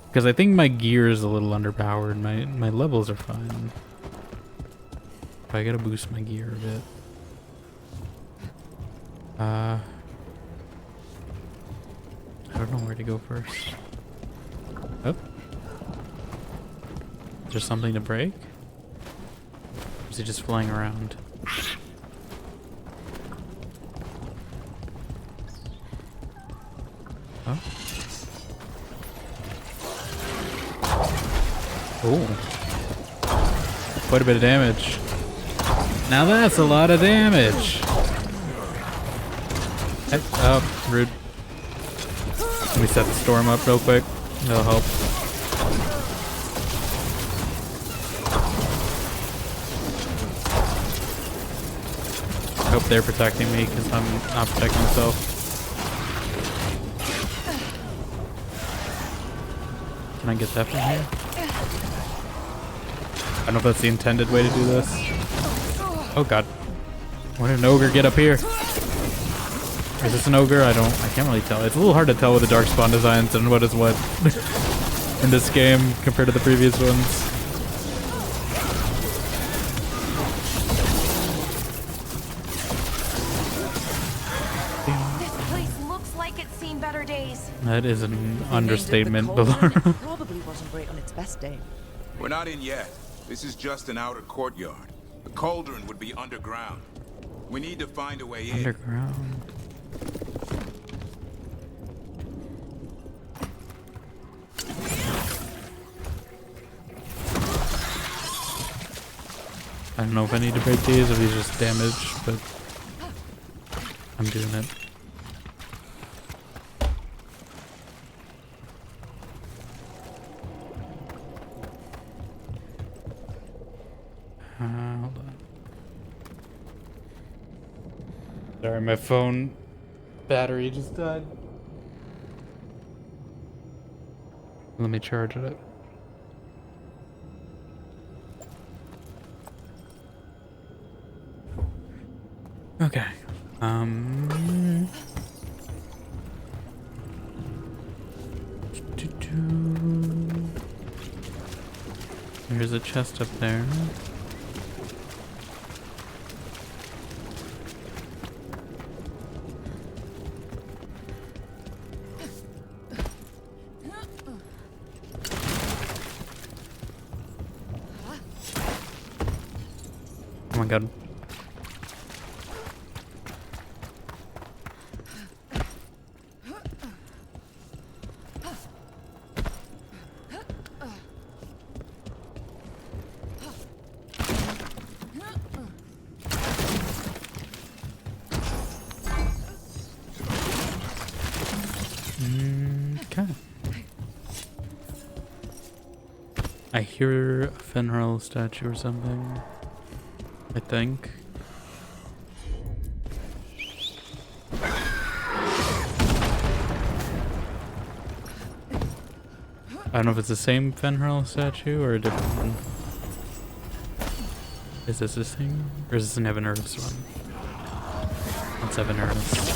Because I think my gear is a little underpowered. My levels are fine. But I gotta boost my gear a bit. I don't know where to go first. Oh. Is there something to break? Or is he just flying around? Oh. Oh. Quite a bit of damage. Now that's a lot of damage. Hey, oh, rude. Let me set the storm up real quick. That'll help. I hope they're protecting me because I'm not protecting myself. Can I get that from here? I don't know if that's the intended way to do this. Oh god. Why did an ogre get up here? Is this an ogre? I can't really tell. It's a little hard to tell with the darkspawn designs and what is what in this game compared to the previous ones. This place looks like it's seen better days. That is an understatement, It Valora. probably wasn't great on its best day. We're not in yet. This is just an outer courtyard. The cauldron would be underground. We need to find a way in. Underground. I don't know if I need to break these or these just damage, but I'm doing it. Hold on. Sorry, my phone battery just died. Let me charge it. Okay. There's a chest up there. Oh my god. Okay. I hear a Fenrir statue or something. I think. I don't know if it's the same Fenrir statue or a different one. Is this the same? Or is this an Evan Earth's one? Let's Evan Earth's.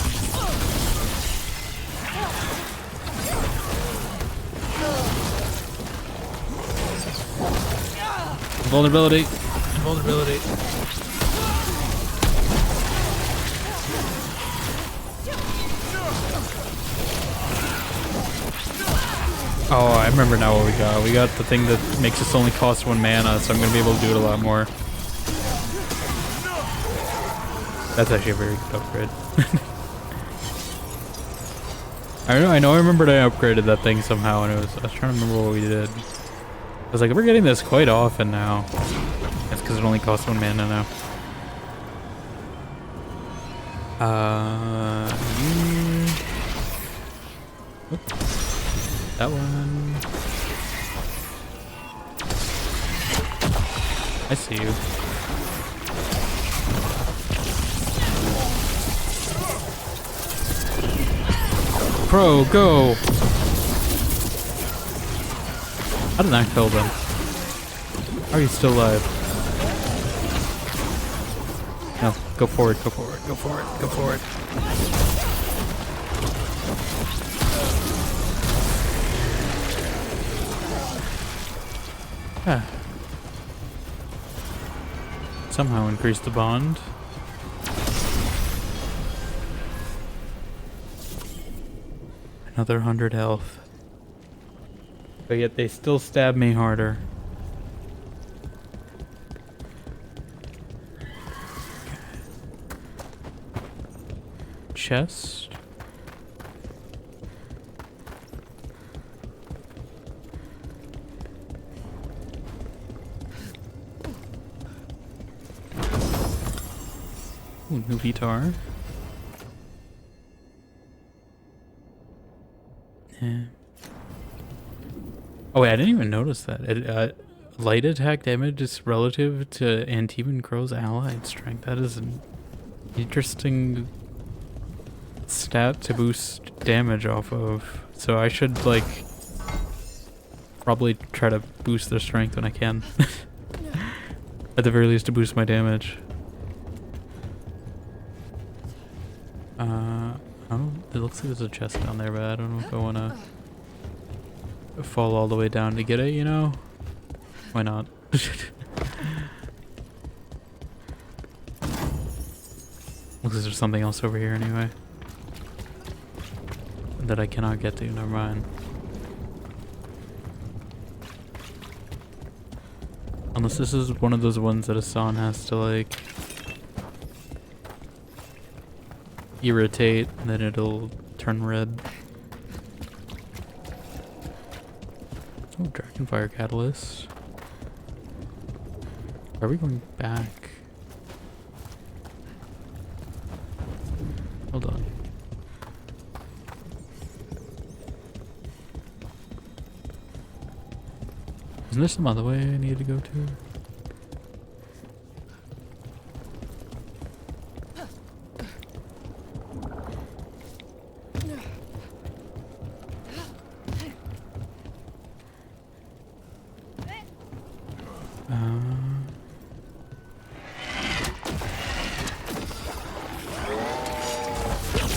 Vulnerability. Vulnerability. Oh, I remember now what we got. We got the thing that makes us only cost 1 mana, so I'm going to be able to do it a lot more. That's actually a very good upgrade. I know I remembered I upgraded that thing somehow, and I was trying to remember what we did. I was like, we're getting this quite often now. That's because it only costs 1 mana now. That one. I see you. Pro, go! How did I kill them? How are you still alive? No, go forward, go forward, go forward, go forward. Ah. Somehow increase the bond. Another 100 health. But yet they still stab me harder. Chest. Ooh, new guitar. Yeah. Oh wait, I didn't even notice that. Light attack damage is relative to Antivan Crow's allied strength. That is an interesting stat to boost damage off of. So I should, like, probably try to boost their strength when I can. At the very least to boost my damage. It looks like there's a chest down there, but I don't know if I want to fall all the way down to get it, you know? Why not? Looks like there's something else over here anyway. That I cannot get to, never mind. Unless this is one of those ones that Hassan has to, like, irritate, and then it'll turn red. Oh, Dragonfire Catalyst. Are we going back? Hold on. Isn't there some other way I need to go to?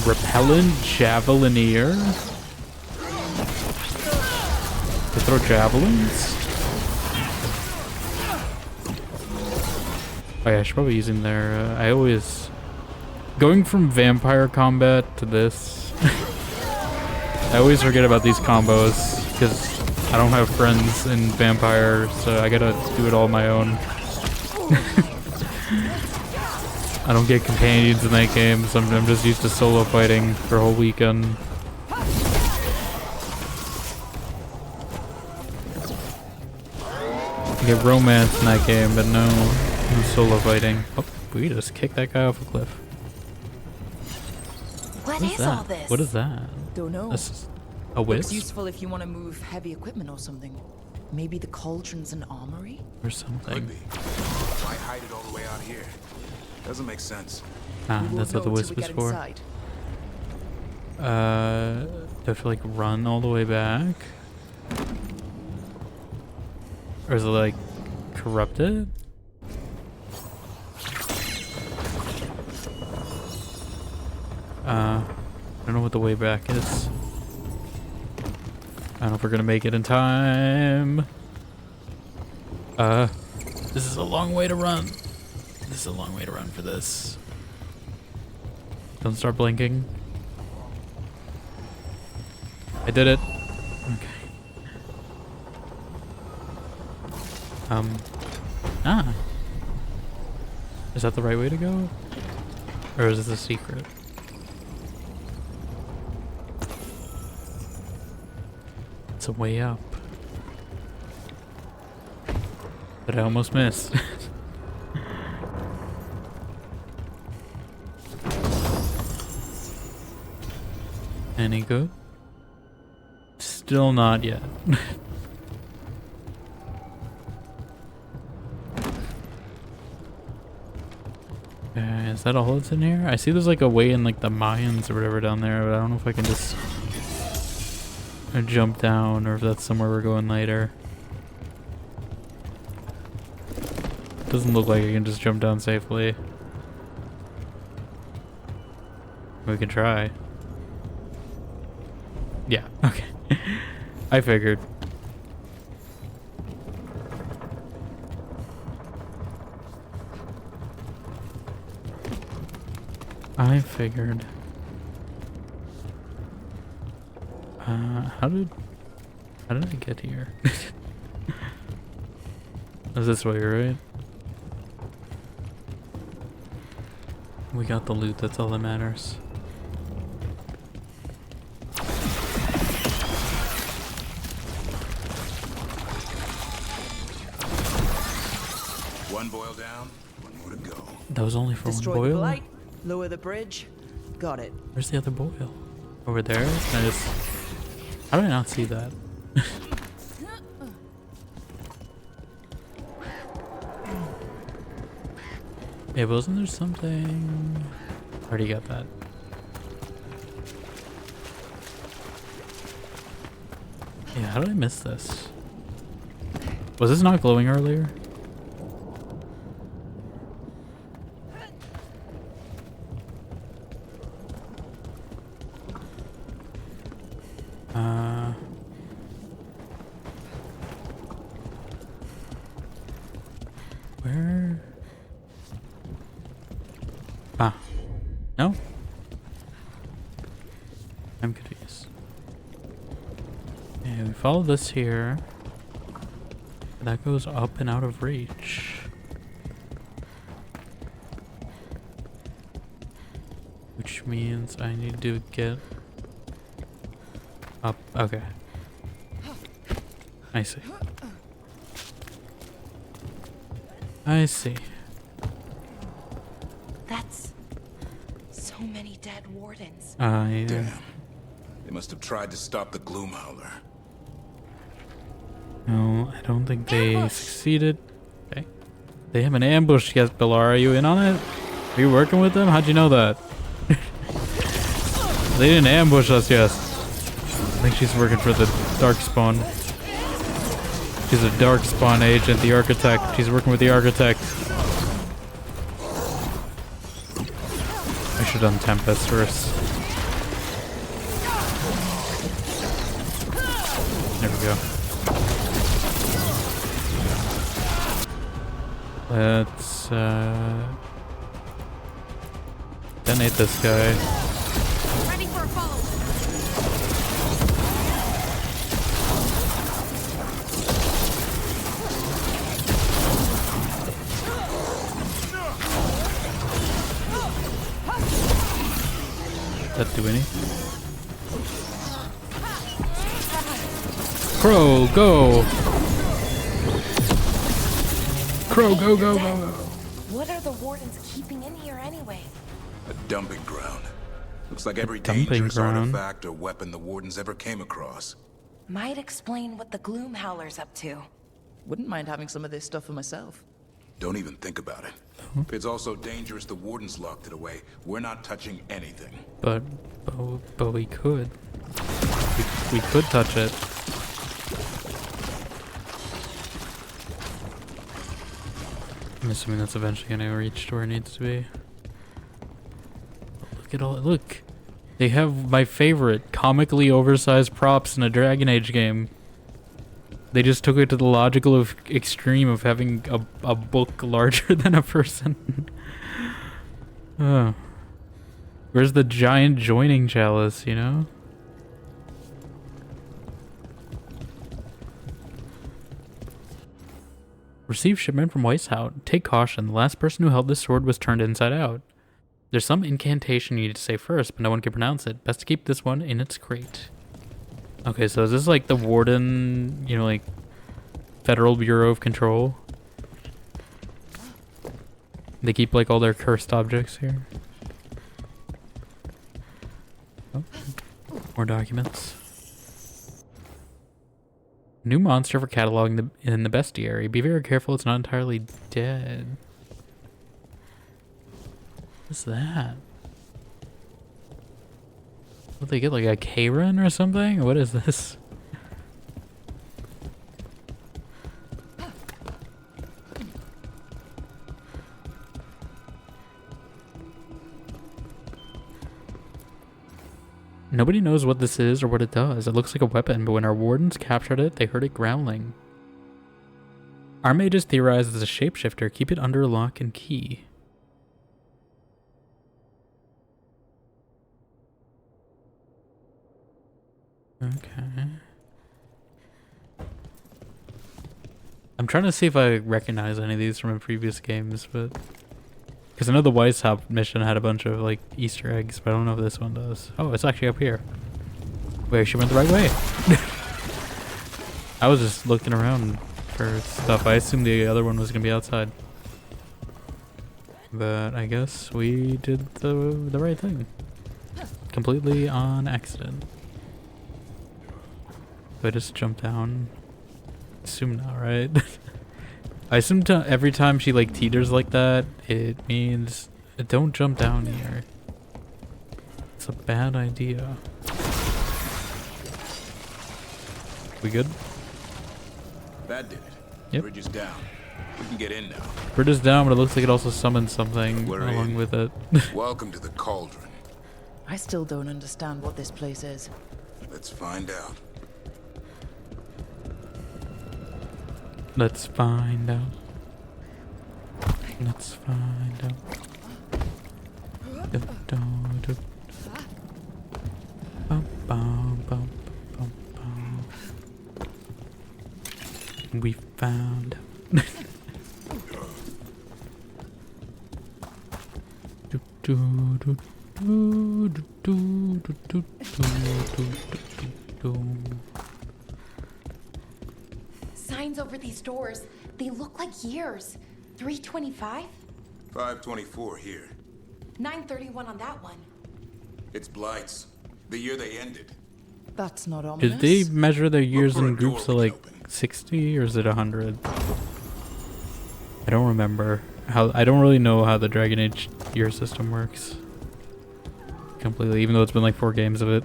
Repellent Javelineer? To throw javelins? Oh yeah, I should probably use him there. I always... Going from vampire combat to this... I always forget about these combos, because I don't have friends in vampire, so I gotta do it all on my own. I don't get companions in that game, so I'm just used to solo fighting for a whole weekend. I get romance in that game, but no solo fighting. Oh, we just kicked that guy off a cliff. What What is that? all this? What is that? Don't know. This is a Looks wisp useful if you want to move heavy equipment or something. Maybe the cauldron's an armory? or something. Could be. Why hide it all the way out here? Doesn't make sense. Ah, We that's won't what the know till wisp we is get for. inside. Do I have to like run all the way back? Or is it like corrupted? I don't know what the way back is. I don't know if we're gonna make it in time. This is a long way to run. This is a long way to run for this. Don't start blinking. I did it. Okay. Ah. Is that the right way to go? Or is this a secret? It's a way up. That I almost missed. Any good? Still not yet. Is that all that's in here? I see there's like a way in like the Mayans or whatever down there, but I don't know if I can just jump down or if that's somewhere we're going later. Doesn't look like I can just jump down safely. We can try. Yeah, okay. I figured. How did I get here? Is this way, right? We got the loot, that's all that matters. One boil down, one more to go. That was only for Destroy one the boil? blight, lower the bridge. Got it. Where's the other boil? Over there? Can I just... How did I not see that? Yeah, wasn't there something... Already got that. Yeah, how did I miss this? Was this not glowing earlier? Where? Ah. No? I'm confused. Okay, we follow this here. That goes up and out of reach. Which means I need to get up. Okay. I see. I see. That's so many dead wardens. Yeah. Damn. They must have tried to stop the Gloom Howler. No, I don't think they succeeded. Okay. They have an ambush, yes, Bilar. Are you in on it? Are you working with them? How'd you know that? They didn't ambush us yet. I think she's working for the Darkspawn. She's a Darkspawn agent, the Architect. She's working with the Architect. I should have done Tempest first. There we go. Let's detonate this guy. Ready for a follow. Does that do any? Crow, go! Crow, go, go, go, go! What are the wardens keeping in here anyway? A dumping ground. Looks like every dumping dangerous ground? artifact or weapon the wardens ever came across. Might explain what the Gloom Howler's up to. Wouldn't mind having some of this stuff for myself. Don't even think about it. If it's also dangerous the wardens locked it away, we're not touching anything. But we could. We could touch it. I'm assuming that's eventually gonna reach to where it needs to be. Look at all, look! They have my favorite, comically oversized props in a Dragon Age game. They just took it to the logical extreme of having a book larger than a person. Oh. Where's the giant joining chalice, you know? Receive shipment from Weishaupt. Take caution. The last person who held this sword was turned inside out. There's some incantation you need to say first, but no one can pronounce it. Best to keep this one in its crate. Okay, so is this like the warden, you know, like Federal Bureau of Control? They keep like all their cursed objects here. Oh, more documents. New monster for cataloging in the bestiary. Be very careful it's not entirely dead. What's that? What, they get like a K-run or something? What is this? Nobody knows what this is or what it does. It looks like a weapon, but when our wardens captured it, they heard it growling. Our mages theorized it's a shapeshifter. Keep it under lock and key. Okay. I'm trying to see if I recognize any of these from previous games, but... Because I know the Weishaupt mission had a bunch of, like, Easter eggs, but I don't know if this one does. Oh, it's actually up here. Wait, she went the right way. I was just looking around for stuff. I assumed the other one was going to be outside. But I guess we did the right thing. Completely on accident. Do I just jump down? Assume not, right? I assume every time she like teeters like that, it means don't jump down here. It's a bad idea. We good? That did it. Yep. Bridge is down. We can get in now. Bridge is down, but it looks like it also summoned something We're along in. with it. Welcome to the Cauldron. I still don't understand what this place is. Let's find out. Let's find out. Let's find out. Bum, bum, bum, bum, bum. We found out. Signs over these doors. They look like years. 325? 524 here. 931 on that one. It's Blight's. The year they ended. That's not ominous. Did they measure their years for a in groups door of we like can open. 60 or is it 100? I don't remember. I don't really know how the Dragon Age year system works. Completely, even though it's been like 4 games of it.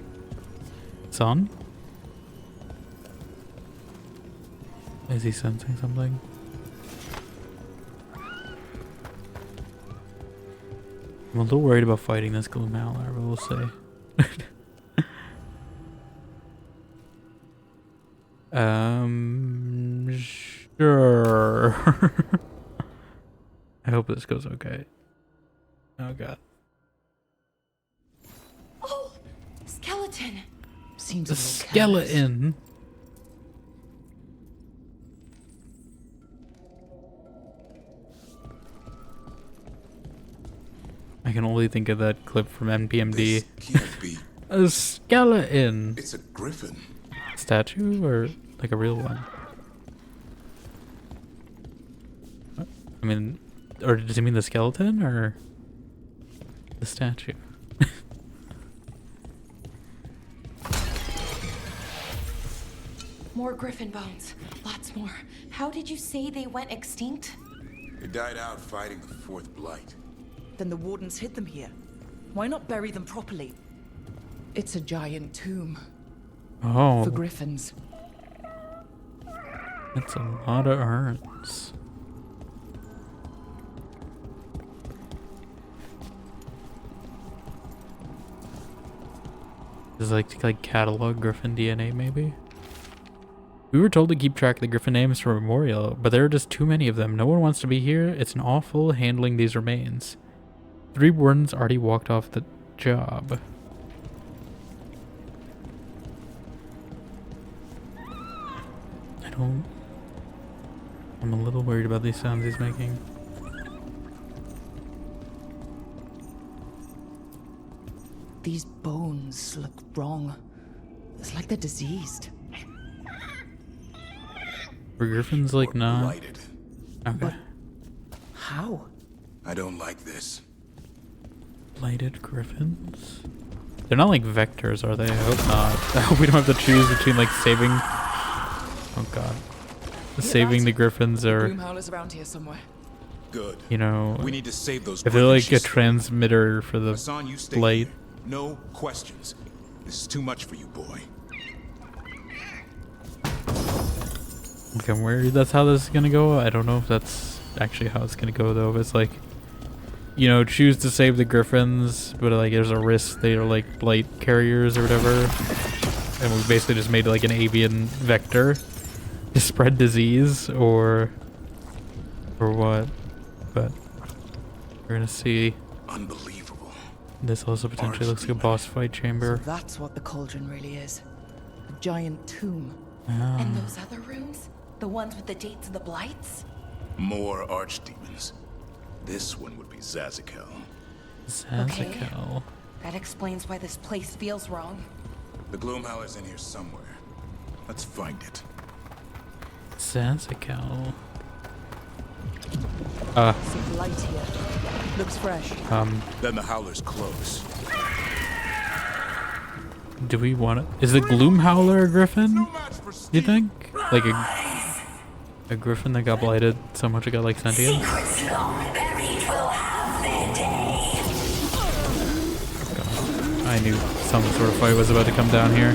It's on? Is he sensing something? I'm a little worried about fighting this Gloom Howler, but we'll see. Sure. hope this goes okay. Oh god. Oh, skeleton. Seems The a little careless. skeleton. I can only think of that clip from NPMD. This can't be. A skeleton. It's a griffin. Statue or like a real one? I mean, or does he mean the skeleton or the statue? More griffin bones. Lots more. How did you say they went extinct? They died out fighting the fourth blight. Then the wardens hid them here. Why not bury them properly? It's a giant tomb Oh, for griffins. that's a lot of urns. Is like catalog Griffin DNA maybe? We were told to keep track of the Griffin names for memorial, but there are just too many of them. No one wants to be here. It's an awful handling these remains. 3 wardens already walked off the job. I'm a little worried about these sounds he's making. These bones look wrong. It's like they're diseased. Were griffins like not? Blighted. Okay. How? I don't like this. Blighted griffins? They're not like vectors, are they? I hope not. I hope we don't have to choose between like saving. Oh god. Saving the griffins or, Gloomhowler's around here somewhere. Good. you know, We need to save those. if they're like a griffins. transmitter for the Hassan, you stay blight. here. No questions. This is too much for you, boy. Like, I'm worried that's how this is gonna go. I don't know if that's actually how it's gonna go though. If it's like, you know, choose to save the griffins, but like there's a risk they are like blight carriers or whatever, and we basically just made like an avian vector to spread disease, or what? But we're gonna see. Unbelievable. This also potentially looks like a boss fight chamber. That's what the cauldron really is. A giant tomb. Ah. And those other rooms? The ones with the dates and the blights? More archdemons. This one would be Zazakel. Zazakel. That explains why this place feels wrong. The Gloomhowler's in here somewhere. Let's find it. Zazakel. Some light here. Looks fresh. Then the Howler's close. Do we want to? Is the Gloomhowler a griffin? No match for You Steve. think? Like a griffin that got blighted so much it got like sentient? I knew some sort of fight was about to come down here.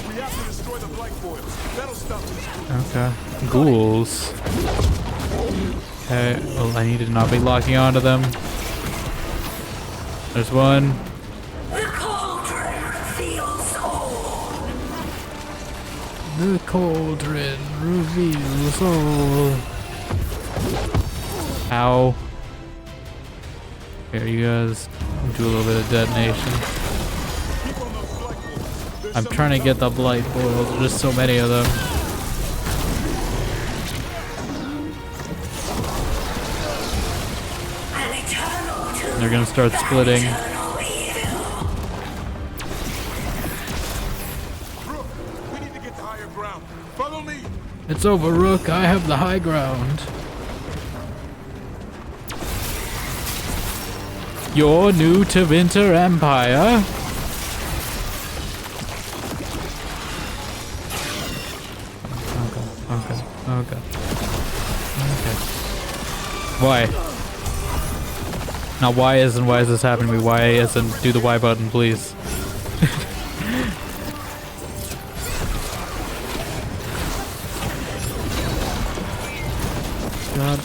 We have to destroy the blight boils. That'll stop this. Okay. Ghouls. Okay, well I need to not be locking onto them. There's one. The cauldron feels old. The cauldron reveals all. Ow. Here, you guys do a little bit of detonation. Keep on those blight boils. There's I'm some trying to get the blight boils. There's so many of them. An eternal tomb. They're gonna start splitting. Eternal evil. Rook, we need to get to higher ground. Follow me. It's over, Rook. I have the high ground. You're new to Winter Empire. Okay. Why? Not why isn't why is this happening to me? Why isn't do the Y button, please? God.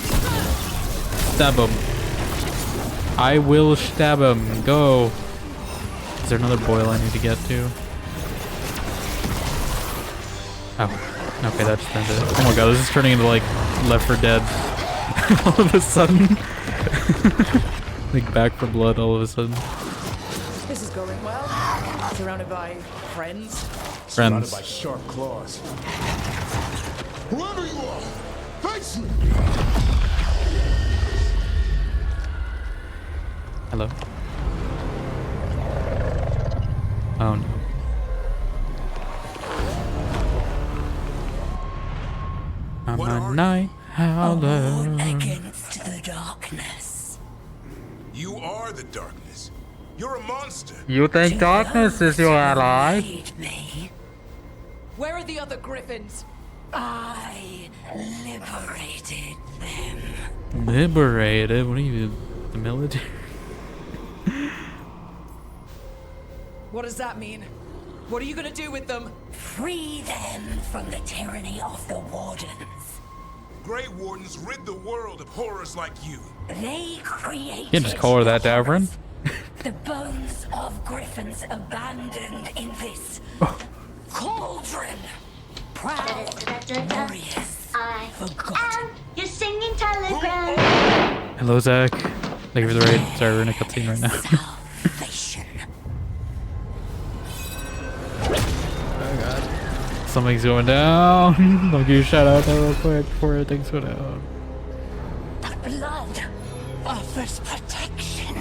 Stab him. I will stab him. Go. Is there another boil I need to get to? Oh. Okay, that's turned it. Oh my god, this is turning into like Left 4 Dead all of a sudden. Like Back 4 Blood all of a sudden. This is going well. Surrounded by friends. Friends. By sharp claws. Whoever you are, face me! Hello? Oh no. I'm a night howler. Against the darkness. You are the darkness. You're a monster. You think darkness is your ally? Lead me. Where are the other griffins? I liberated them. Liberated? What are you, the military? What does that mean? What are you gonna do with them? Free them from the tyranny of the Wardens. Grey Wardens rid the world of horrors like you. They created. You can't just call her that, Davrin. The bones of griffins abandoned in this cauldron. Proud warriors. Forgotten. You're singing telegram. Hello, Zach. Thank you for the raid. Sorry, we're in a cutscene right now. Salvation. Oh god. Something's going down. I'll give you a shout out there real quick before things go down. The blood offers protection.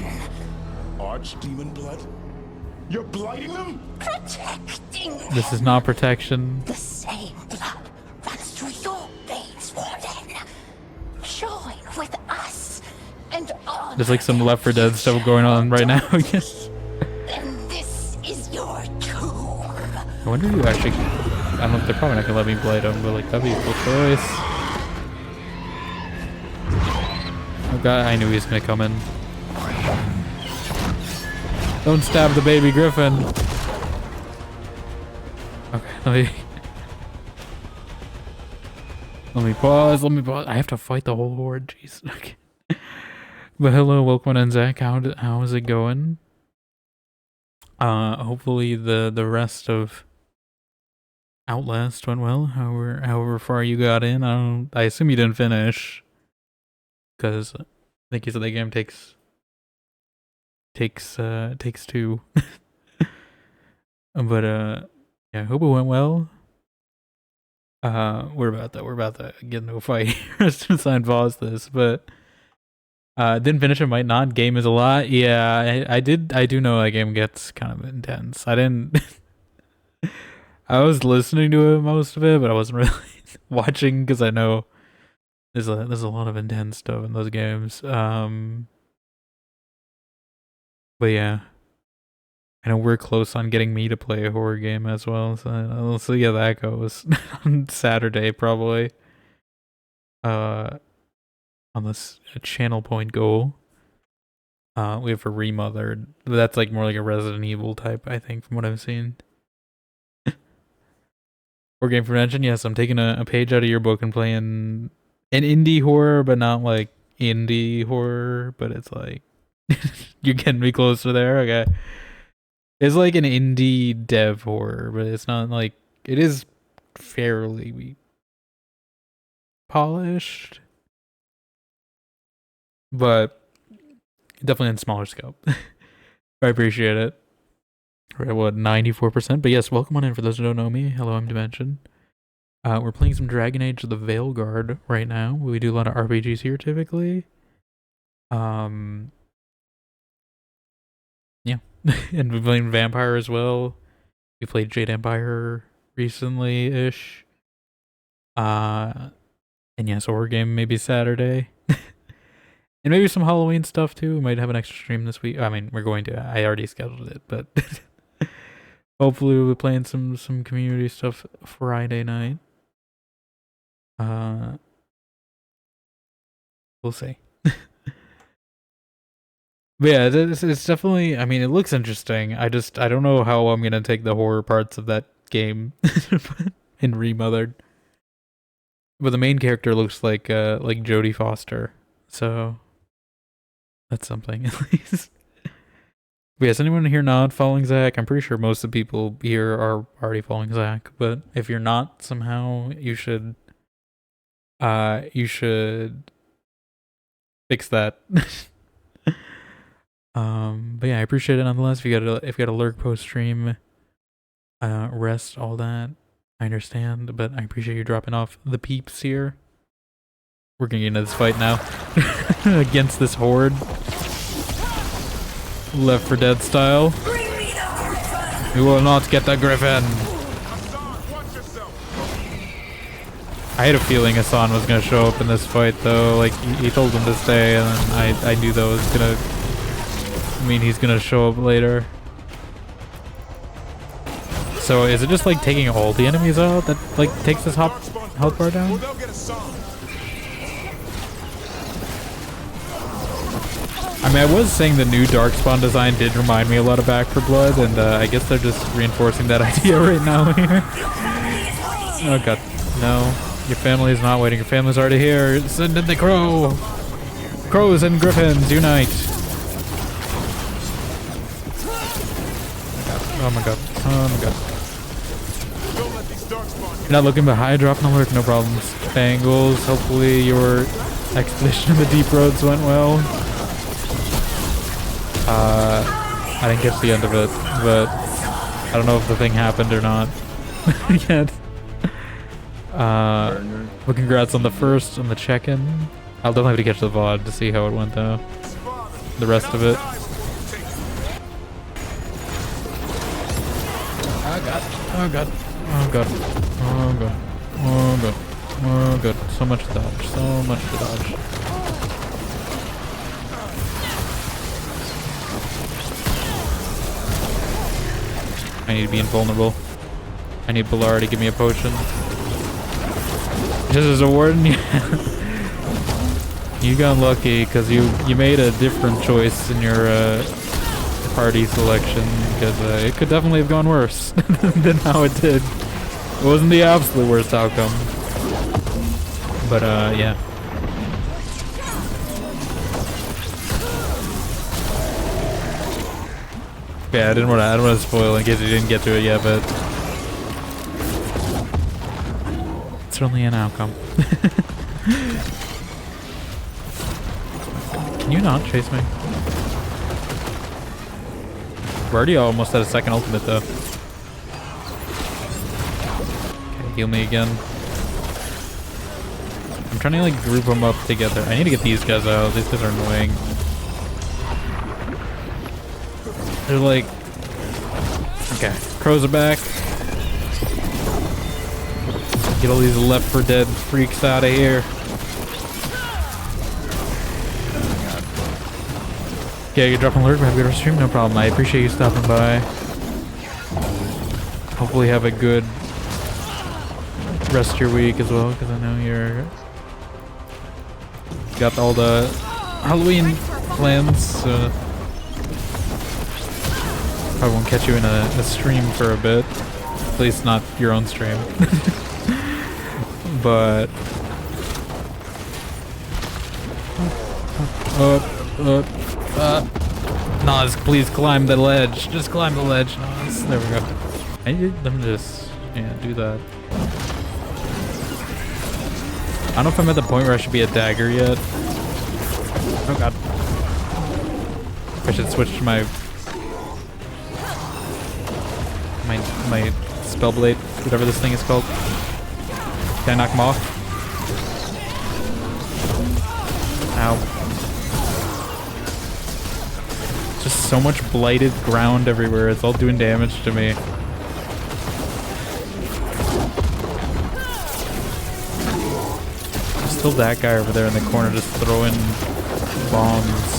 Archdemon blood? You're blighting them? Protecting. This is not protection. The same blood runs through your veins, Warden. Join with us and honor. There's like some Left 4 Dead stuff going on right now. Yes. And this is your tomb. I wonder if you actually. I don't know if they're probably not gonna let me blade them, but like that'd be a cool choice. Oh god, I knew he was gonna come in. Don't stab the baby griffin. Okay, let me pause. I have to fight the whole horde. Jeez. Okay. But hello, welcome in, Zach. How is it going? Hopefully the rest of Outlast went well. However far you got in. I assume you didn't finish, because I think you said the game takes two. But yeah, I hope it went well. We're about to get into a fight here since I paused this, but didn't finish it, might not. Game is a lot. Yeah, I do know that game gets kind of intense. I didn't I was listening to it, most of it, but I wasn't really watching because I know there's a lot of intense stuff in those games. But yeah, I know we're close on getting me to play a horror game as well, so I'll see how that goes on Saturday probably. On this channel point goal. We have a Remothered. That's like more like a Resident Evil type, I think, from what I've seen. Horror game prevention. Yes, I'm taking a page out of your book and playing an indie horror, but not like indie horror, but it's like you're getting me closer there. Okay. It's like an indie dev horror, but it's not like, it is fairly polished, but definitely in smaller scope. I appreciate it. We're at what, 94%? But yes, welcome on in for those who don't know me. Hello, I'm Dimension. We're playing some Dragon Age of the VEILGUARD right now. We do a lot of RPGs here typically. Yeah. And we're playing Vampire as well. We played Jade Empire recently-ish. And yes, horror game maybe Saturday. And maybe some Halloween stuff too. We might have an extra stream this week. I mean, we're going to. I already scheduled it, but hopefully we'll be playing some community stuff Friday night. We'll see. But yeah, it's definitely, I mean, it looks interesting. I don't know how I'm gonna take the horror parts of that game in Remothered. But the main character looks like Jodie Foster, so that's something at least. But yeah, is anyone here not following Zach? I'm pretty sure most of the people here are already following Zach, but if you're not somehow, you should fix that. But yeah, I appreciate it nonetheless. If you got a lurk post stream, rest, all that, I understand, but I appreciate you dropping off the peeps here. We're gonna get into this fight now against this horde, Left 4 Dead style. We will not get the griffin. I had a feeling Hassan was gonna show up in this fight, though. Like he told him to stay, and then I knew that was gonna mean he's gonna show up later. So is it just like taking all the enemies out that like takes this health bar down? I mean, I was saying the new Darkspawn design did remind me a lot of Back 4 Blood, and I guess they're just reinforcing that idea right now here. Oh god, no. Your family is not waiting. Your family's already here. Send in the crow! Crows and griffins, unite! Oh my god. Oh my god. You're not looking behind, drop an alert, no problems. Bangles, hopefully your expedition in the deep roads went well. I didn't catch the end of it, but I don't know if the thing happened or not yet. But congrats on the first, on the check-in. I'll definitely have to catch the VOD to see how it went though. The rest of it. Oh god. Oh god. Oh god. Oh god. Oh god. Oh god. So much to dodge. So much to dodge. I need to be invulnerable. I need Balar to give me a potion. Just as a warden, you got lucky because you made a different choice in your party selection, because it could definitely have gone worse than how it did. It wasn't the absolute worst outcome, but yeah. Yeah, I don't want to spoil in case you didn't get to it yet, but it's certainly an outcome. Can you not chase me? We're already almost at a second ultimate though. Okay, heal me again. I'm trying to like group them up together. I need to get these guys out. These guys are annoying. They're like... Okay, crows are back. Get all these Left 4 Dead freaks out of here. Okay, you drop an alert, have a good stream, no problem. I appreciate you stopping by. Hopefully have a good rest of your week as well, because I know you're... got all the Halloween plans, so... I won't catch you in a stream for a bit. At least not your own stream. But... Nas, please climb the ledge. Just climb the ledge, Nas. There we go. I need them to just, yeah, do that. I don't know if I'm at the point where I should be a dagger yet. Oh god. I should switch to my spell blade, whatever this thing is called. Can I knock him off? Ow. Just so much blighted ground everywhere. It's all doing damage to me. There's still that guy over there in the corner just throwing bombs.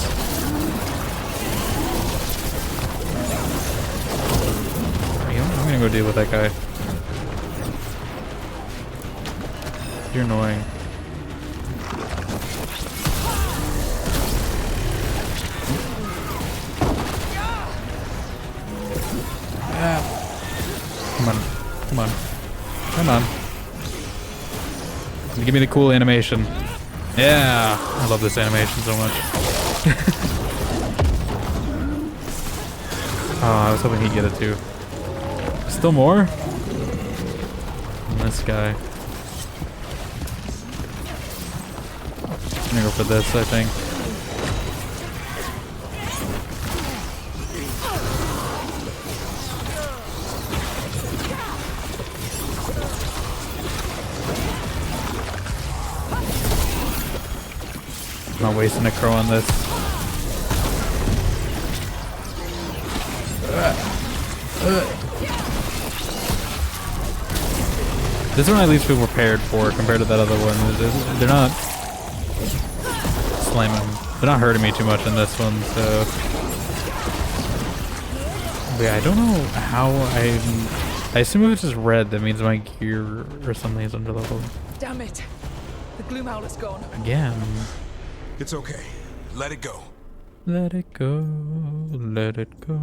I'm gonna go deal with that guy. You're annoying. Come on. Come on. Come on. Give me the cool animation. Yeah! I love this animation so much. I was hoping he'd get it too. Still more? And this guy. I'm gonna go for this, I think. I'm not wasting a crow on this. This one I at least feel prepared for compared to that other one. They're not slamming. They're not hurting me too much in this one, so. But yeah, I don't know how I assume if it's just red, that means my gear or something is under level. Damn it! The gloom owlet's gone. Again. It's okay. Let it go. Let it go. Let it go.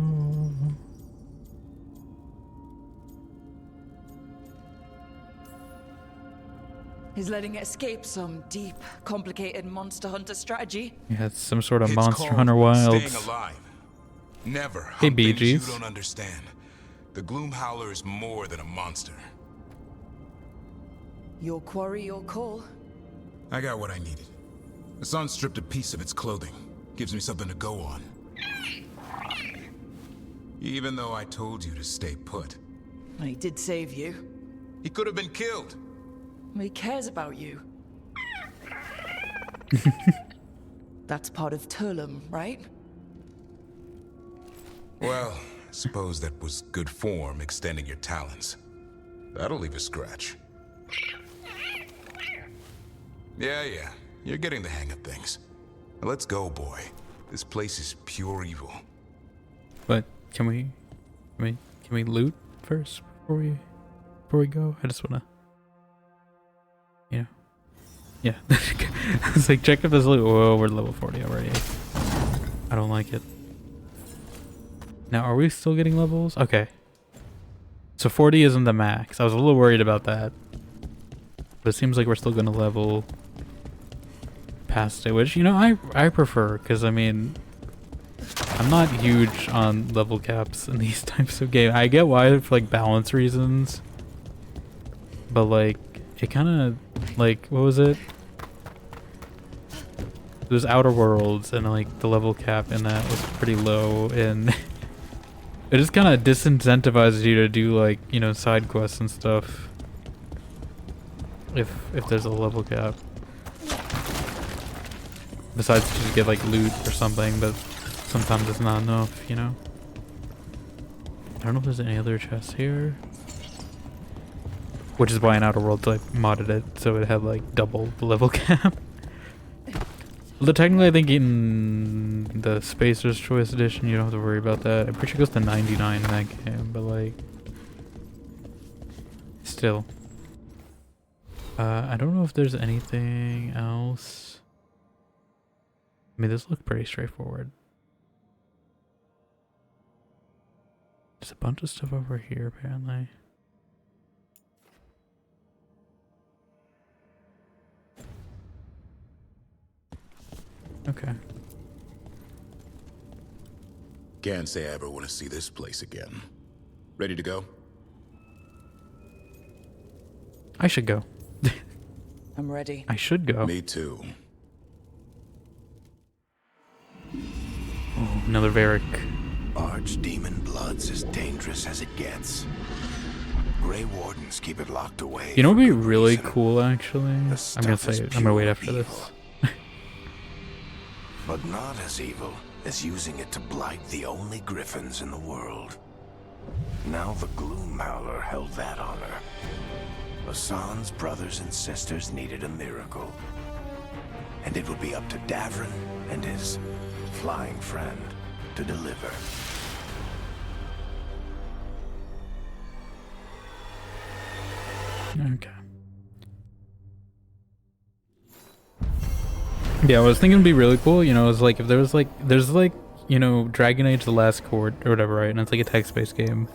Is letting it escape some deep, complicated monster hunter strategy? Yeah, it's some sort of It's Monster called Hunter Wilds. Staying alive. Never Hey, hunt things you BGs. don't understand. The Gloom Howler is more than a monster. Your quarry, your call. I got what I needed. The sun stripped a piece of its clothing. Gives me something to go on. Even though I told you to stay put. I did save you. He could have been killed. He cares about you. That's part of Turlum, right? Well, I suppose that was good form, extending your talons. That'll leave a scratch. Yeah, you're getting the hang of things. Now let's go, boy. This place is pure evil. But can we loot first before we go? I just wanna, you know, yeah. It's like check if there's loot. Whoa, we're level 40 already. I don't like it. Now, are we still getting levels? Okay. So 40 isn't the max. I was a little worried about that, but it seems like we're still gonna level past it, which, you know, I prefer, because I mean, I'm not huge on level caps in these types of games. I get why for like balance reasons, but like it kind of like, what was it? It was Outer Worlds, and like the level cap in that was pretty low, and it just kind of disincentivizes you to do like, you know, side quests and stuff if there's a level cap. Besides just get like loot or something, but sometimes it's not enough, you know? I don't know if there's any other chests here. Which is why in Outer Worlds I modded it so it had like double the level cap. Although technically I think in the Spacer's Choice Edition you don't have to worry about that. I'm pretty sure it goes to 99 in that game, but like... Still. I don't know if there's anything else. I mean, this looks pretty straightforward. There's a bunch of stuff over here, apparently. Okay. Can't say I ever want to see this place again. Ready to go? I should go. I'm ready. I should go. Me too. Oh, another Varric. Archdemon blood's as dangerous as it gets. Grey Wardens keep it locked away. You know what would be for good really reason. cool, actually? I'm gonna stuff is say it. I'm gonna wait pure after evil. this. But not as evil as using it to blight the only griffins in the world. Now the Gloom Howler held that honor. Hassan's brothers and sisters needed a miracle. And it would be up to Davrin and his flying friend to deliver. Okay. Yeah, I was thinking it'd be really cool, you know, it's like if there was like, there's like, you know, Dragon Age The Last Court or whatever, right? And it's like a text-based game.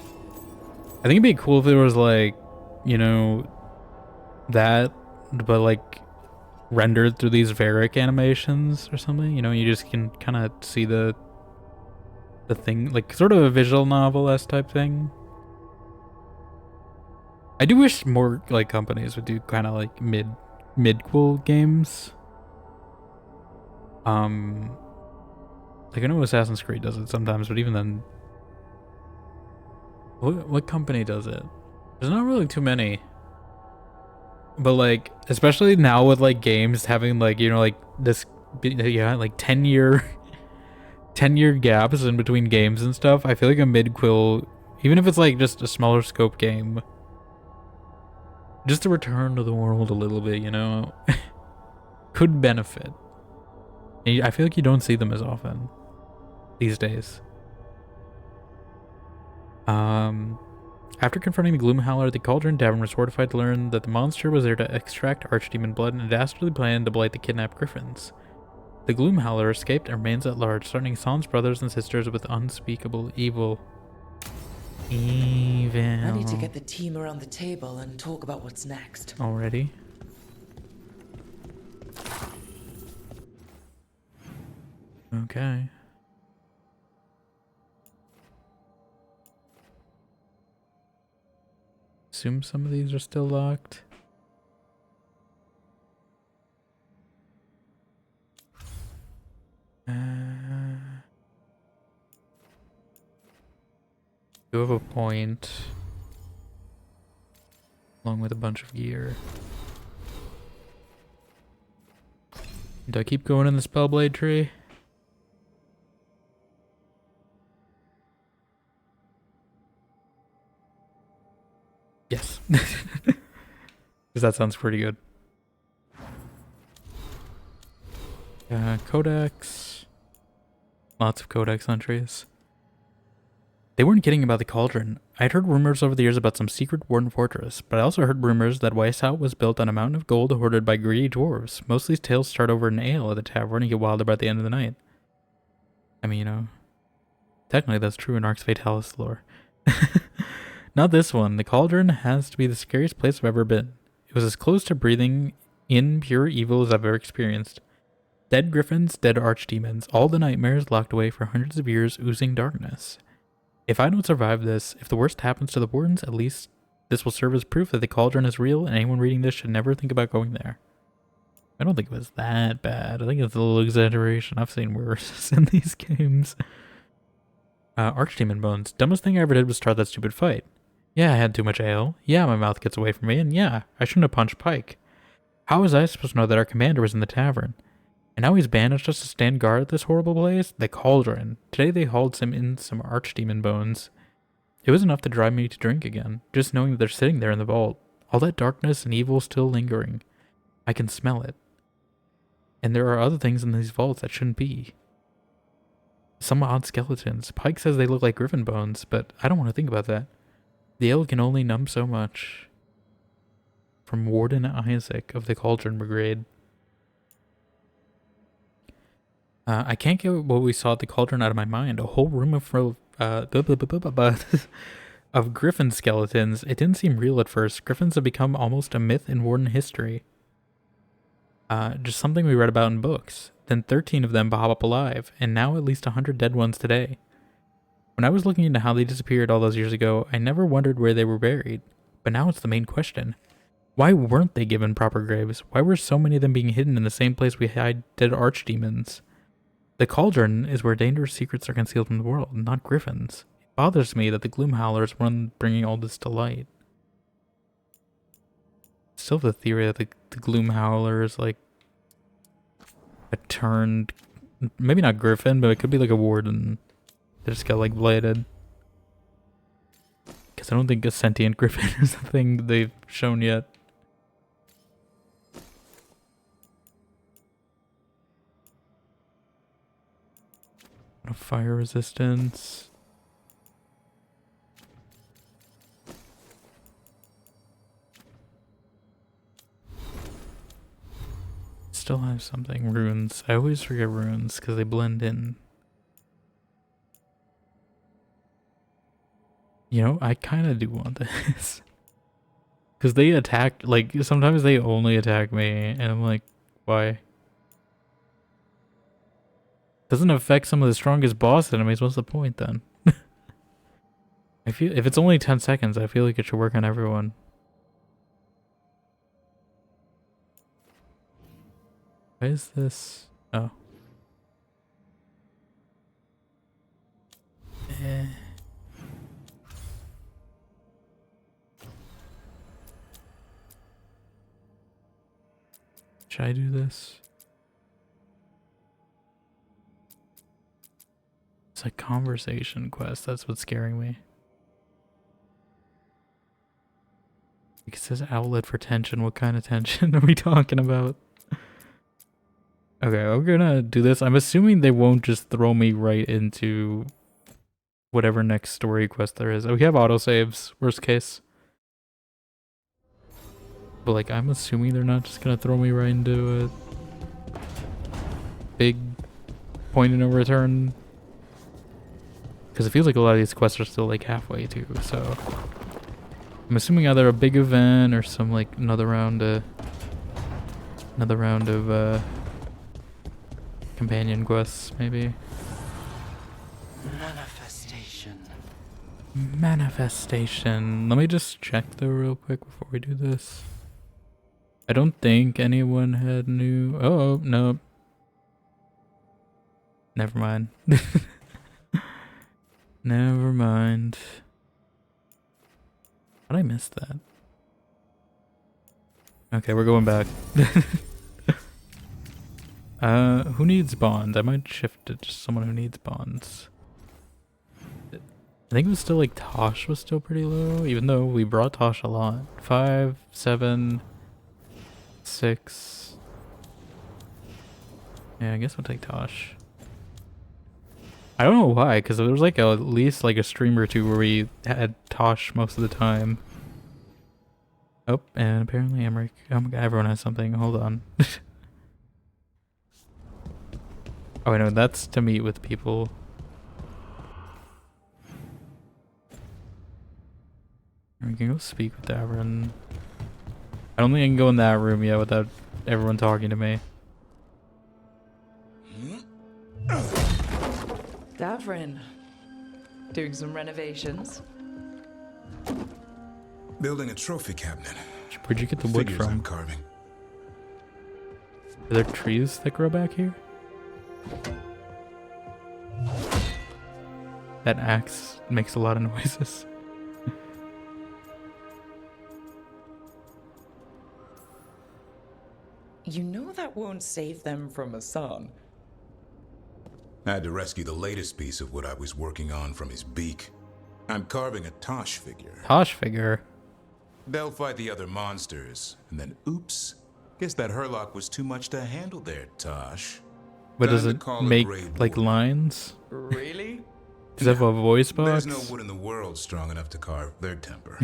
I think it'd be cool if there was like, you know, that, but like rendered through these Varric animations or something, you know, you just can kind of see the the thing, like sort of a visual novel-esque type thing. I do wish more like companies would do kind of like mid-cool games. Like I know Assassin's Creed does it sometimes, but even then, what company does it? There's not really too many. But like, especially now with like games having like, you know, like this, yeah, like 10-year gaps in between games and stuff, I feel like a mid-quill, even if it's like just a smaller scope game, just to return to the world a little bit, you know, could benefit. And I feel like you don't see them as often these days. After confronting the Gloomhowler, the Cauldron Tavern was horrified to learn that the monster was there to extract Archdemon blood and dastardly planned to blight the kidnapped griffins. The Gloomhowler escaped and remains at large, threatening Sans brothers and sisters with unspeakable evil. Evil. I need to get the team around the table and talk about what's next. Already? Okay. Assume some of these are still locked. You have a point. Along with a bunch of gear. Do I keep going in the Spellblade tree? Yes. Because that sounds pretty good. Codex. Lots of codex entries. They weren't kidding about the Cauldron. I'd heard rumors over the years about some secret warden fortress, but I also heard rumors that Weishout was built on a mountain of gold hoarded by greedy dwarves. Most of these tales start over an ale at the tavern and get wilder by the end of the night. I mean, you know, technically that's true in Arx Fatalis lore. Not this one. The Cauldron has to be the scariest place I've ever been. It was as close to breathing in pure evil as I've ever experienced. Dead griffins, dead archdemons, all the nightmares locked away for hundreds of years, oozing darkness. If I don't survive this, if the worst happens to the wardens, at least this will serve as proof that the Cauldron is real, and anyone reading this should never think about going there. I don't think it was that bad. I think it's a little exaggeration. I've seen worse in these games. Archdemon bones. Dumbest thing I ever did was start that stupid fight. Yeah, I had too much ale. Yeah, my mouth gets away from me, and yeah, I shouldn't have punched Pike. How was I supposed to know that our commander was in the tavern? And now he's banished us to stand guard at this horrible place? The Cauldron. Today they hauled him in some archdemon bones. It was enough to drive me to drink again, just knowing that they're sitting there in the vault. All that darkness and evil still lingering. I can smell it. And there are other things in these vaults that shouldn't be. Some odd skeletons. Pike says they look like griffin bones, but I don't want to think about that. The ale can only numb so much. From Warden Isaac of the Cauldron Brigade. I can't get what we saw at the Cauldron out of my mind. A whole room of of griffin skeletons. It didn't seem real at first. Griffins have become almost a myth in Warden history. Just something we read about in books. Then 13 of them bob up alive, and now at least 100 dead ones today. When I was looking into how they disappeared all those years ago, I never wondered where they were buried. But now it's the main question. Why weren't they given proper graves? Why were so many of them being hidden in the same place we hide dead archdemons? The Cauldron is where dangerous secrets are concealed from the world, not griffins. It bothers me that the Gloomhowler is one bringing all this to light. Still have the theory that the Gloomhowler is like a turned, maybe not griffin, but it could be like a warden that just got like bladed. Because I don't think a sentient griffin is the thing that they've shown yet. No fire resistance. Still have something. Runes. I always forget runes because they blend in. You know, I kind of do want this. Because they attack, like, sometimes they only attack me, and I'm like, why? Doesn't affect some of the strongest boss enemies. What's the point then? I feel if it's only 10 seconds, I feel like it should work on everyone. Why is this? Oh. Should I do this? It's a conversation quest. That's what's scaring me. It says outlet for tension. What kind of tension are we talking about? Okay, we're gonna do this. I'm assuming they won't just throw me right into whatever next story quest there is. Oh, we have autosaves, worst case. But like, I'm assuming they're not just gonna throw me right into a big point of no return. Because it feels like a lot of these quests are still like halfway too, so I'm assuming either a big event or some like another round of companion quests, maybe. Manifestation. Let me just check though real quick before we do this. I don't think anyone had new... Oh, no. Never mind. Never mind. How did I miss that? Okay, we're going back. Who needs bonds? I might shift it to someone who needs bonds. I think it was still like Tosh was still pretty low, even though we brought Tosh a lot. 5, 7, 6. Yeah, I guess we'll take Tosh. I don't know why, because there was like at least like a stream or two where we had Tosh most of the time. Oh, and apparently Emmerich. Oh my god, everyone has something. Hold on. Oh, I know, that's to meet with people. We can go speak with Davrin. I don't think I can go in that room yet without everyone talking to me. Davrin, doing some renovations. Building a trophy cabinet. Where'd you get the wood Figures from? I'm carving. Are there trees that grow back here? That axe makes a lot of noises. You know that won't save them from a son. I had to rescue the latest piece of what I was working on from his beak. I'm carving a Tosh figure. Tosh figure? They'll fight the other monsters, and then oops. Guess that Herlock was too much to handle there, Tosh. But does Time to it call a make grade like war. lines? Really? Does it have a voice box? There's no wood in the world strong enough to carve their temper.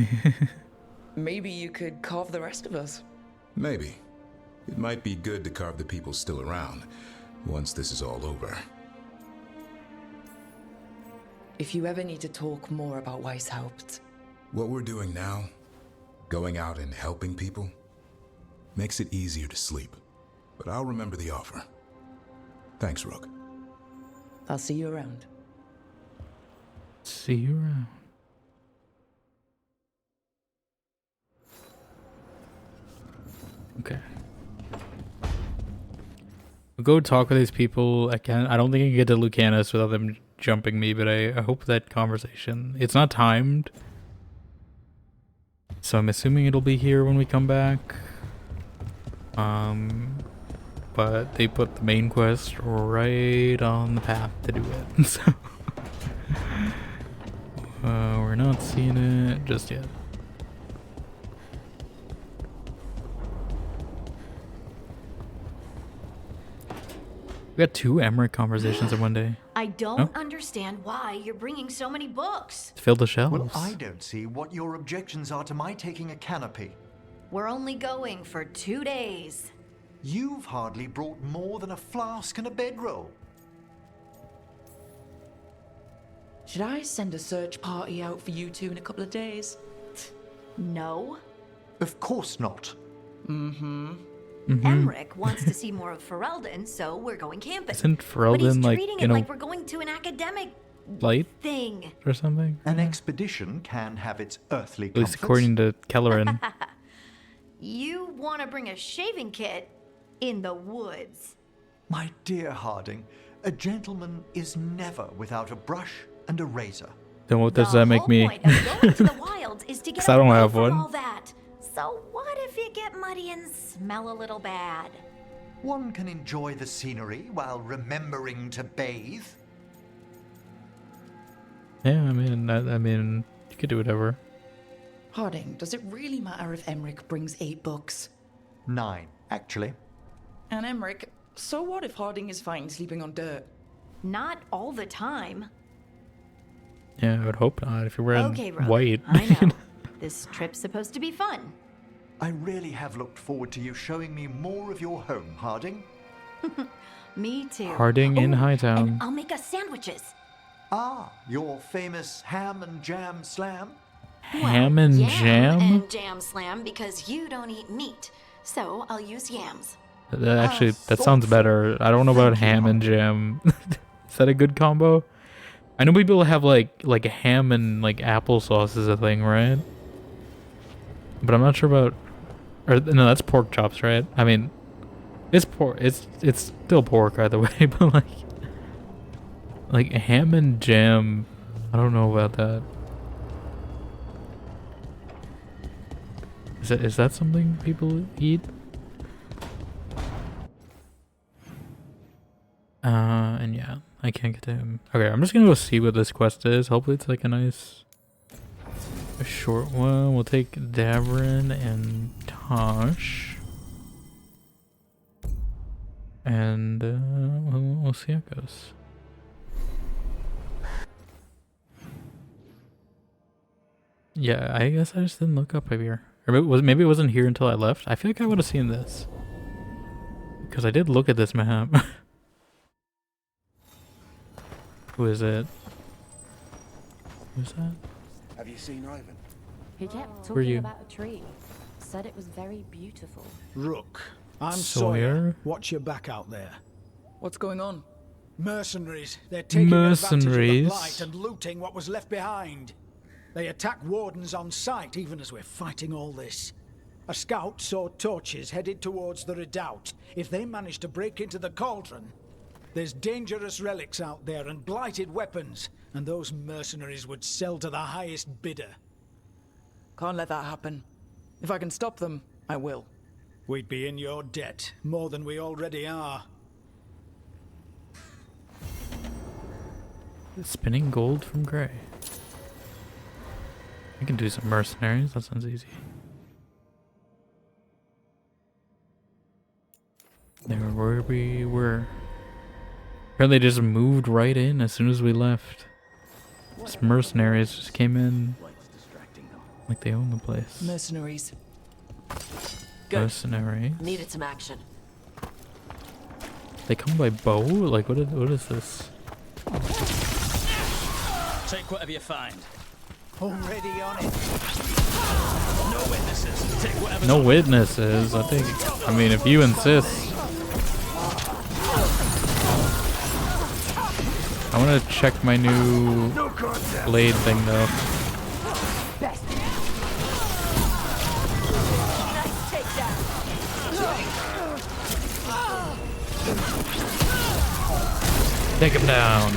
Maybe you could carve the rest of us. Maybe. It might be good to carve the people still around, once this is all over. If you ever need to talk more about Weishaupt. What we're doing now, going out and helping people, makes it easier to sleep. But I'll remember the offer. Thanks, Rook. I'll see you around. See you around. Okay. We'll go talk with these people again. I don't think I can get to Lucanus without them jumping me, but I hope that conversation... It's not timed. So I'm assuming it'll be here when we come back. But they put the main quest right on the path to do it. So we're not seeing it just yet. We got 2 Emmerich conversations in one day. I don't understand why you're bringing so many books. To fill the shelves. Well, I don't see what your objections are to my taking a canopy. We're only going for 2 days. You've hardly brought more than a flask and a bedroll. Should I send a search party out for you two in a couple of days? No. Of course not. Mm-hmm. Emmerich wants to see more of Ferelden, so we're going camping. Isn't But he's Ferelden like, treating you it know, like we're going to an academic light thing. or something? An expedition can have its earthly At least comforts. according to Kelleran. You want to bring a shaving kit in the woods. My dear Harding, a gentleman is never without a brush and a razor. Then what does that make me? The whole point of going to the wilds is to get 'Cause I don't away have from one. all that. So what if you get muddy and smell a little bad? One can enjoy the scenery while remembering to bathe. Yeah, I mean, you could do whatever. Harding, does it really matter if Emmerich brings 8 books? 9, actually. And Emmerich, so what if Harding is fine sleeping on dirt? Not all the time. Yeah, I would hope not. If you're wearing Okay, Rook, white. I know. This trip's supposed to be fun. I really have looked forward to you showing me more of your home, Harding. Me too. Harding in Oh, Hightown. And I'll make us sandwiches. Ah, your famous ham and jam slam? Ham and jam? And jam slam because you don't eat meat. So I'll use yams. Actually, that sounds better. I don't know about ham and jam. Is that a good combo? I know people have like ham and like applesauce is a thing, right? But I'm not sure about. Or no, that's pork chops, right? I mean, it's pork. It's still pork either way, but like ham and jam. I don't know about that. Is that something people eat? And yeah, I can't get to him. Okay, I'm just gonna go see what this quest is. Hopefully it's like a short one. We'll take Davrin and Tosh. And we'll see how it goes. Yeah, I guess I just didn't look up here. Or maybe it wasn't here until I left. I feel like I would have seen this. Because I did look at this map. Who is it? Who's that? Have you seen Ivan? He kept Who are you? talking about a tree. Said it was very beautiful. Rook, I'm Sawyer. Watch your back out there. What's going on? Mercenaries. They're taking advantage of the Mercenaries. blight and looting what was left behind. They attack wardens on sight even as we're fighting all this. A scout saw torches headed towards the redoubt. If they manage to break into the cauldron, there's dangerous relics out there and blighted weapons, and those mercenaries would sell to the highest bidder. Can't let that happen. If I can stop them, I will. We'd be in your debt, more than we already are. Spinning gold from Gray. I can do some mercenaries. That sounds easy. There where we were. Apparently they just moved right in as soon as we left. Just mercenaries just came in like they own the place. Mercenaries. Mercenaries. Needed some action. They come by bow? Like what is this? Take whatever you find. Already on it. No witnesses. Take whatever. No witnesses. I mean if you insist. I want to check my new blade thing though. Take him down.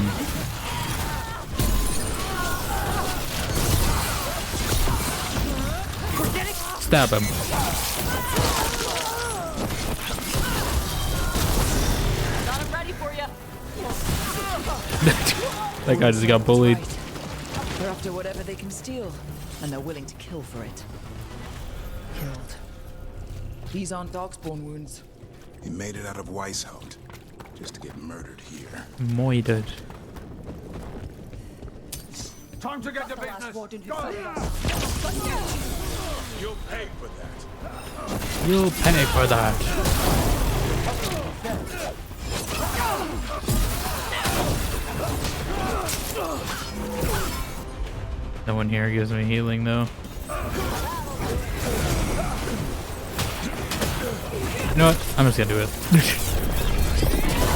Stab him. Got him ready for you. That guy just got bullied. They're after whatever they can steal, and they're willing to kill for it. Killed. These aren't darkspawn wounds. He made it out of Weishaupt, just to get murdered here. Moided. Time to get to business. You'll pay for that. You'll pay for that. No one here gives me healing though. You know what? I'm just gonna do it.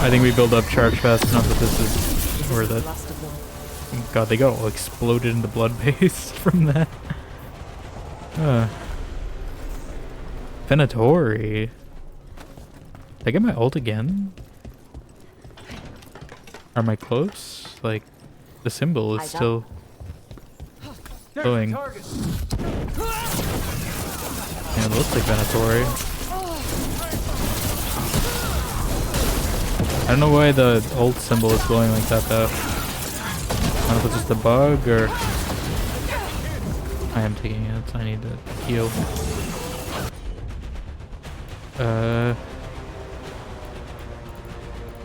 I think we build up charge fast enough that this is worth it. God, they got all exploded into blood paste from that. Venatori. Did I get my ult again? Am I close? Like, the symbol is still glowing. Yeah, it looks like Venatori. I don't know why the ult symbol is glowing like that though. I don't know if it's just a bug or... I am taking it, so I need to heal.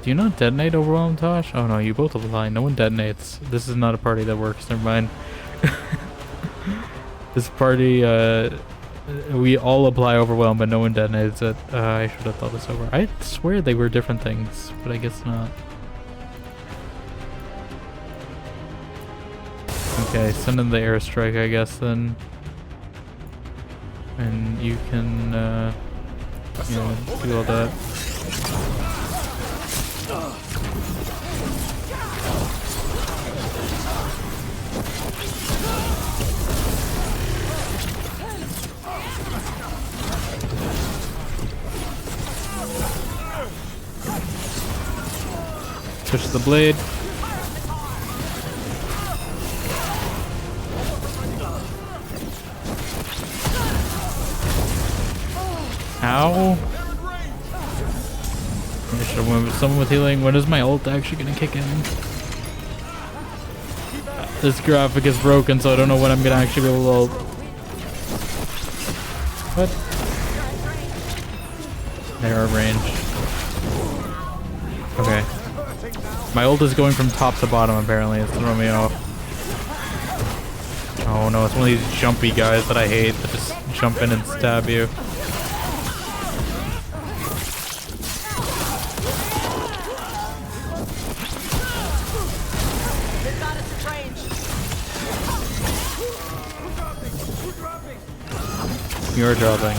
Do you not detonate Overwhelm, Tosh? Oh no, you both apply. No one detonates. This is not a party that works. Never mind. This party, we all apply Overwhelm, but no one detonates it. I should have thought this over. I swear they were different things, but I guess not. Okay, send in the airstrike, I guess, then. And you can, you know, do all that. Push the blade. Ow. I should have went with someone with healing. When is my ult actually gonna kick in? This graphic is broken, so I don't know when I'm gonna actually be able to ult. What? They are range. Okay. My ult is going from top to bottom apparently. It's throwing me off. Oh no, it's one of these jumpy guys that I hate that just jump in and stab you. You're dropping.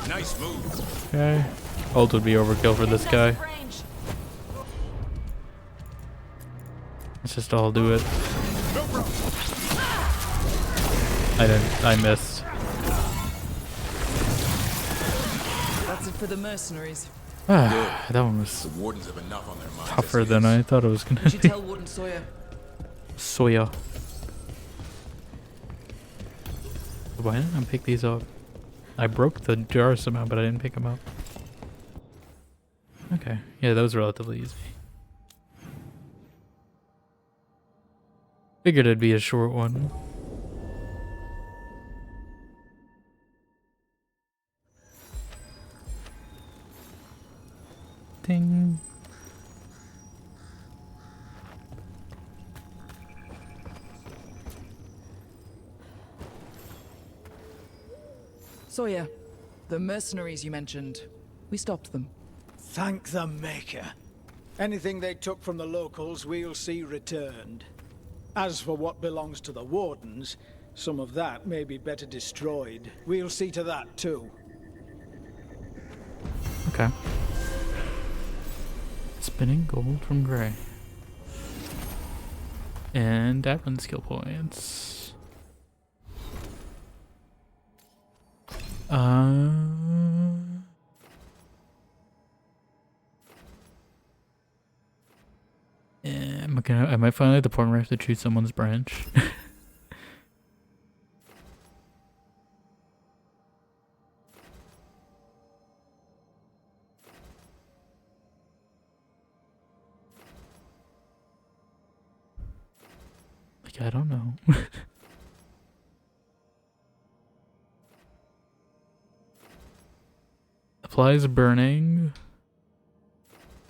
Nice move. Okay. Ult would be overkill for this guy. Let's just all do it. I missed. That's it for the mercenaries. Ah, that one was The wardens have enough on their minds. tougher than I thought it was gonna You should be. tell Warden Sawyer. Soya. Why didn't I pick these up? I broke the jar somehow, but I didn't pick them up. Okay, yeah, that was relatively easy. Figured it'd be a short one. Ding. Sawyer, the mercenaries you mentioned, we stopped them. Thank the Maker. Anything they took from the locals, we'll see returned. As for what belongs to the Wardens, some of that may be better destroyed. We'll see to that too. Okay. Spinning gold from gray. And Davin skill points. Am I finally at the point where I have to choose someone's branch? Like, I don't know. Applies burning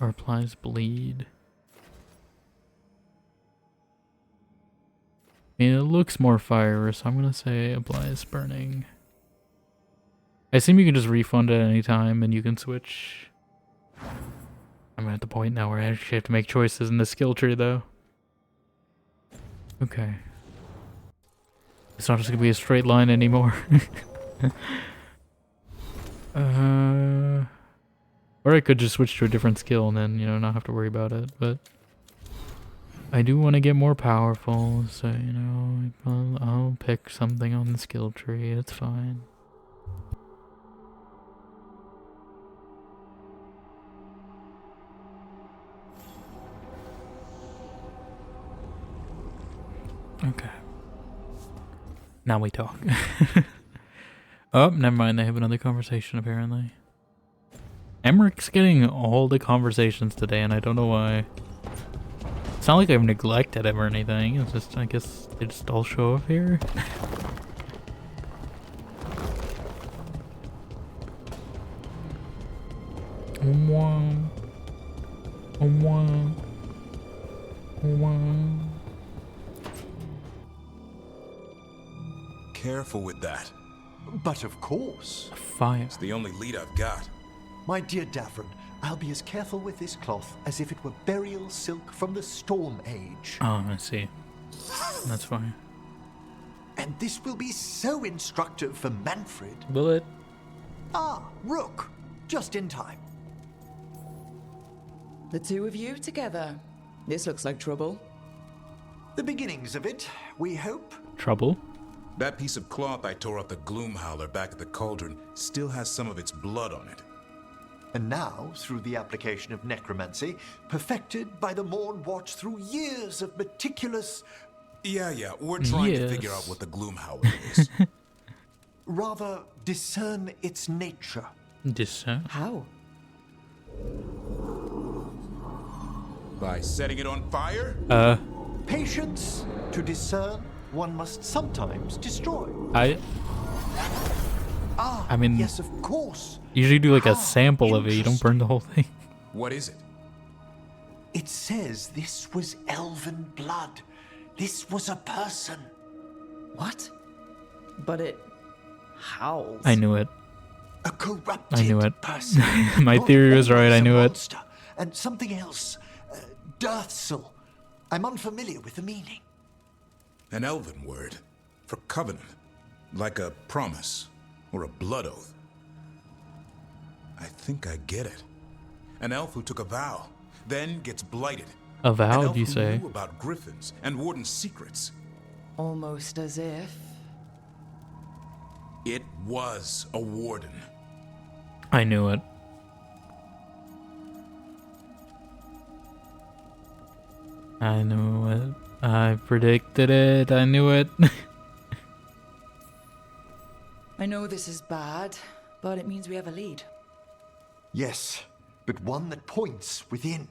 or applies bleed. I mean, it looks more fire, so I'm gonna say applies burning. I assume you can just refund at any time and you can switch. I'm at the point now where I actually have to make choices in the skill tree though. Okay. It's not just gonna be a straight line anymore. Or I could just switch to a different skill and then, you know, not have to worry about it, but I do want to get more powerful, so, you know, I'll pick something on the skill tree, it's fine. Okay. Now we talk. Oh, never mind, they have another conversation apparently. Emmerich's getting all the conversations today and I don't know why. It's not like I've neglected him or anything, it's just, I guess, they just all show up here. Careful with that. But of course. Fire. It's the only lead I've got. My dear Davron, I'll be as careful with this cloth as if it were burial silk from the Storm Age. Oh, I see. That's fine. And this will be so instructive for Manfred. Will it? Ah, Rook. Just in time. The two of you together. This looks like trouble. The beginnings of it, we hope. Trouble? That piece of cloth I tore off the Gloom Howler back at the cauldron still has some of its blood on it. And now, through the application of necromancy, perfected by the Morn Watch through years of meticulous... Yeah, we're trying to figure out what the Gloom Howler is. Rather, discern its nature. Discern? How? By setting it on fire? Patience. To discern, one must sometimes destroy. I mean, yes, of course. Usually do like a sample of it, you don't burn the whole thing. What is it? It says this was elven blood. This was a person. What? But it howls. I knew it. A corrupted I knew it. person. My theory was right, I knew it. And something else. Dirthsel. I'm unfamiliar with the meaning. An elven word for covenant, like a promise or a blood oath. I think I get it. An elf who took a vow, then gets blighted. A vow, An elf you who say? knew about griffins and warden's secrets. Almost as if... It was a warden. I knew it. I knew it. I predicted it. I knew it. I know this is bad, but it means we have a lead. Yes, but one that points within.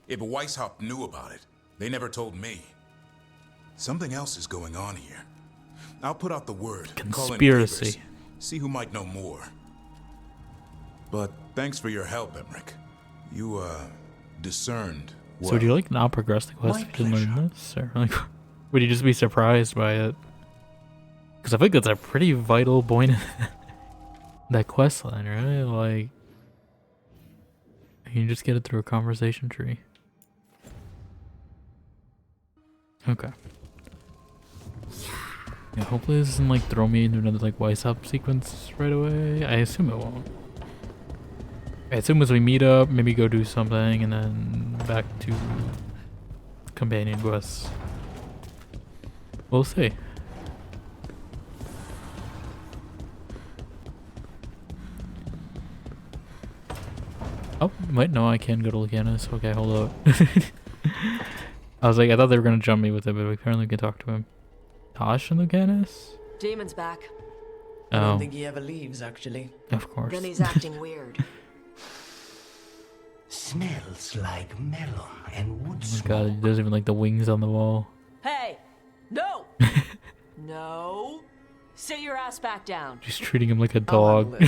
If Weishaupt knew about it, they never told me. Something else is going on here. I'll put out the word. Conspiracy. Call in neighbors, see who might know more. But thanks for your help, Emmerich. You, discerned well. So would you like not progress the quest if you didn't learn this? Or like, would you just be surprised by it? Because I think that's a pretty vital point of that quest line, right? Like, you just get it through a conversation tree. Okay. Yeah, hopefully this doesn't like throw me into another like Weishaupt sequence right away. I assume it won't. I assume as we meet up, maybe go do something, and then back to companion quests. We'll see. Oh, wait, no, I can go to Lucanus. Okay, hold up. I was like, I thought they were going to jump me with it, but apparently we can talk to him. Tosh and Lucanus? Demon's back. I don't think he ever leaves, actually. Of course. Then he's acting weird. Smells like melon and wood Oh my smoke. god, he doesn't even like the wings on the wall. Hey! No! No! Sit your ass back down. She's treating him like a dog.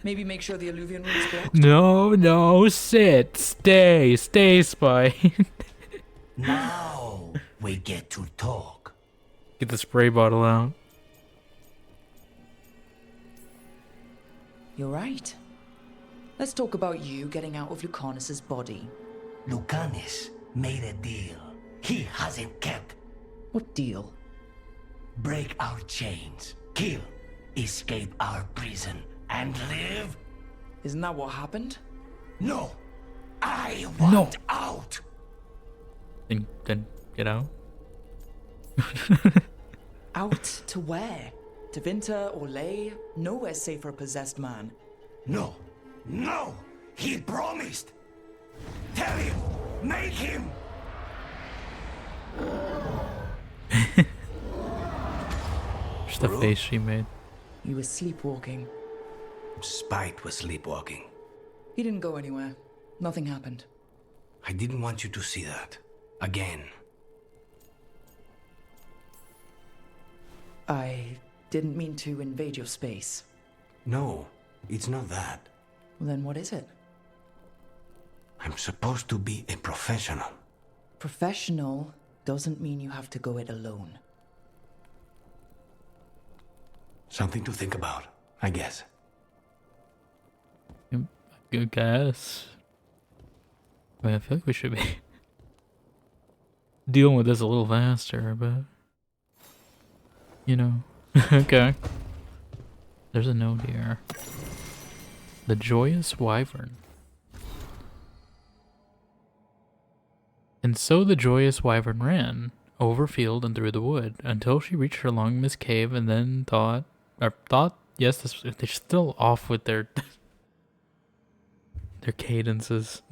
Maybe make sure the alluvian room's blocked. No, sit, stay, Spy. Now we get to talk. Get the spray bottle out. You're right. Let's talk about you getting out of Lucanus's body. Lucanus made a deal he hasn't kept. What deal? break our chains, kill, escape our prison, and live? Isn't that what happened? No. I want out. Then get out. Out to where? To Vinter or Lay? Nowhere safe for a possessed man. No. No! He promised! Tell him! Make him! Just the face she made. He was sleepwalking. Spite was sleepwalking. He didn't go anywhere. Nothing happened. I didn't want you to see that. Again. I didn't mean to invade your space. No, it's not that. Well, then what is it? I'm supposed to be a professional. Professional doesn't mean you have to go it alone. Something to think about, I guess. Good guess. I mean, I feel like we should be dealing with this a little faster, but you know. Okay. There's a note here. The Joyous Wyvern. And so the Joyous Wyvern ran, over field and through the wood, until she reached her long missed cave, and then thought, yes, they're still off with their cadences.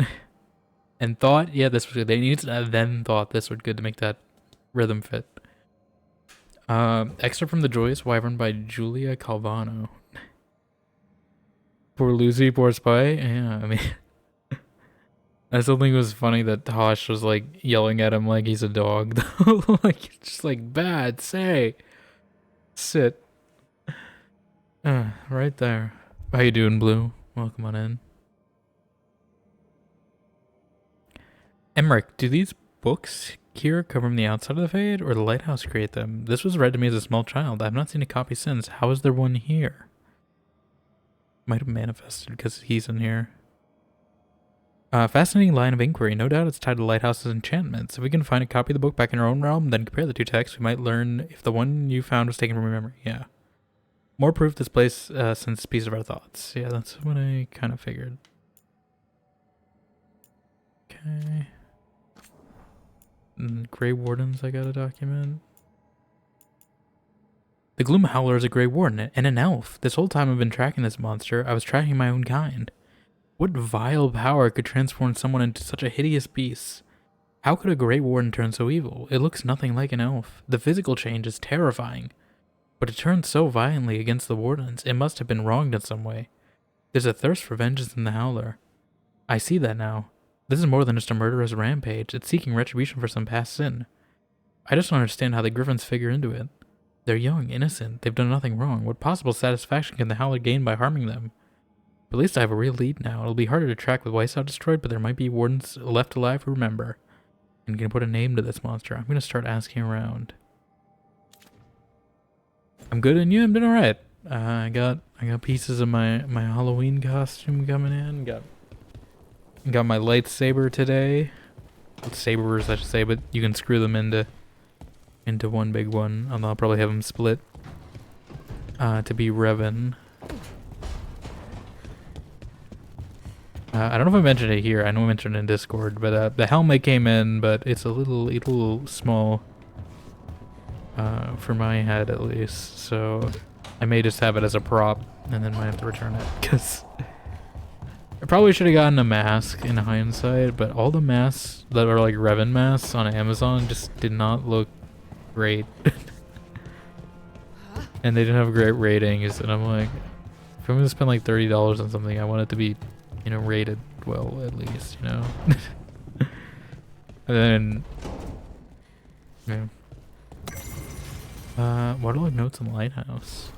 And thought, yeah, this was good. They needed to then thought this was good to make that rhythm fit. Excerpt from The Joyous Wyvern by Julia Calvano. Poor Lucy, poor Spy. Yeah, I mean, I still think it was funny that Tosh was like yelling at him like he's a dog. Like, just like, bad, say, sit. Right there. How you doing, Blue? Welcome on in. Emmerich, do these books here come from the outside of the Fade, or the Lighthouse create them? This was read to me as a small child. I have not seen a copy since. How is there one here? Might have manifested because he's in here. Fascinating line of inquiry. No doubt it's tied to Lighthouse's enchantments. If we can find a copy of the book back in our own realm, then compare the two texts, we might learn if the one you found was taken from your memory. Yeah. More proof this place since piece of our thoughts. Yeah, that's what I kind of figured. Okay. Grey Wardens, I got a document. The Gloom Howler is a Grey Warden and an elf. This whole time I've been tracking this monster, I was tracking my own kind. What vile power could transform someone into such a hideous beast? How could a Grey Warden turn so evil? It looks nothing like an elf. The physical change is terrifying. But it turned so violently against the Wardens, it must have been wronged in some way. There's a thirst for vengeance in the Howler. I see that now. This is more than just a murderous rampage. It's seeking retribution for some past sin. I just don't understand how the Griffins figure into it. They're young, innocent. They've done nothing wrong. What possible satisfaction can the Howler gain by harming them? But at least I have a real lead now. It'll be harder to track with Weishaupt destroyed, but there might be Wardens left alive who remember. And can put a name to this monster. I'm going to start asking around. I'm good, and you? I'm doing alright. I got pieces of my Halloween costume coming in. Got my lightsaber today. Sabers, I should say, but you can screw them into one big one. And I'll probably have them split to be Revan. I don't know if I mentioned it here. I know I mentioned it in Discord, but the helmet came in, but it's a little small for my head at least. So I may just have it as a prop and then might have to return it because I probably should have gotten a mask in hindsight, but all the masks that are like Revan masks on Amazon just did not look great. And they didn't have great ratings, and I'm like, if I'm gonna spend like $30 on something, I want it to be, you know, rated well at least, you know. And then, yeah. What are like notes on Lighthouse?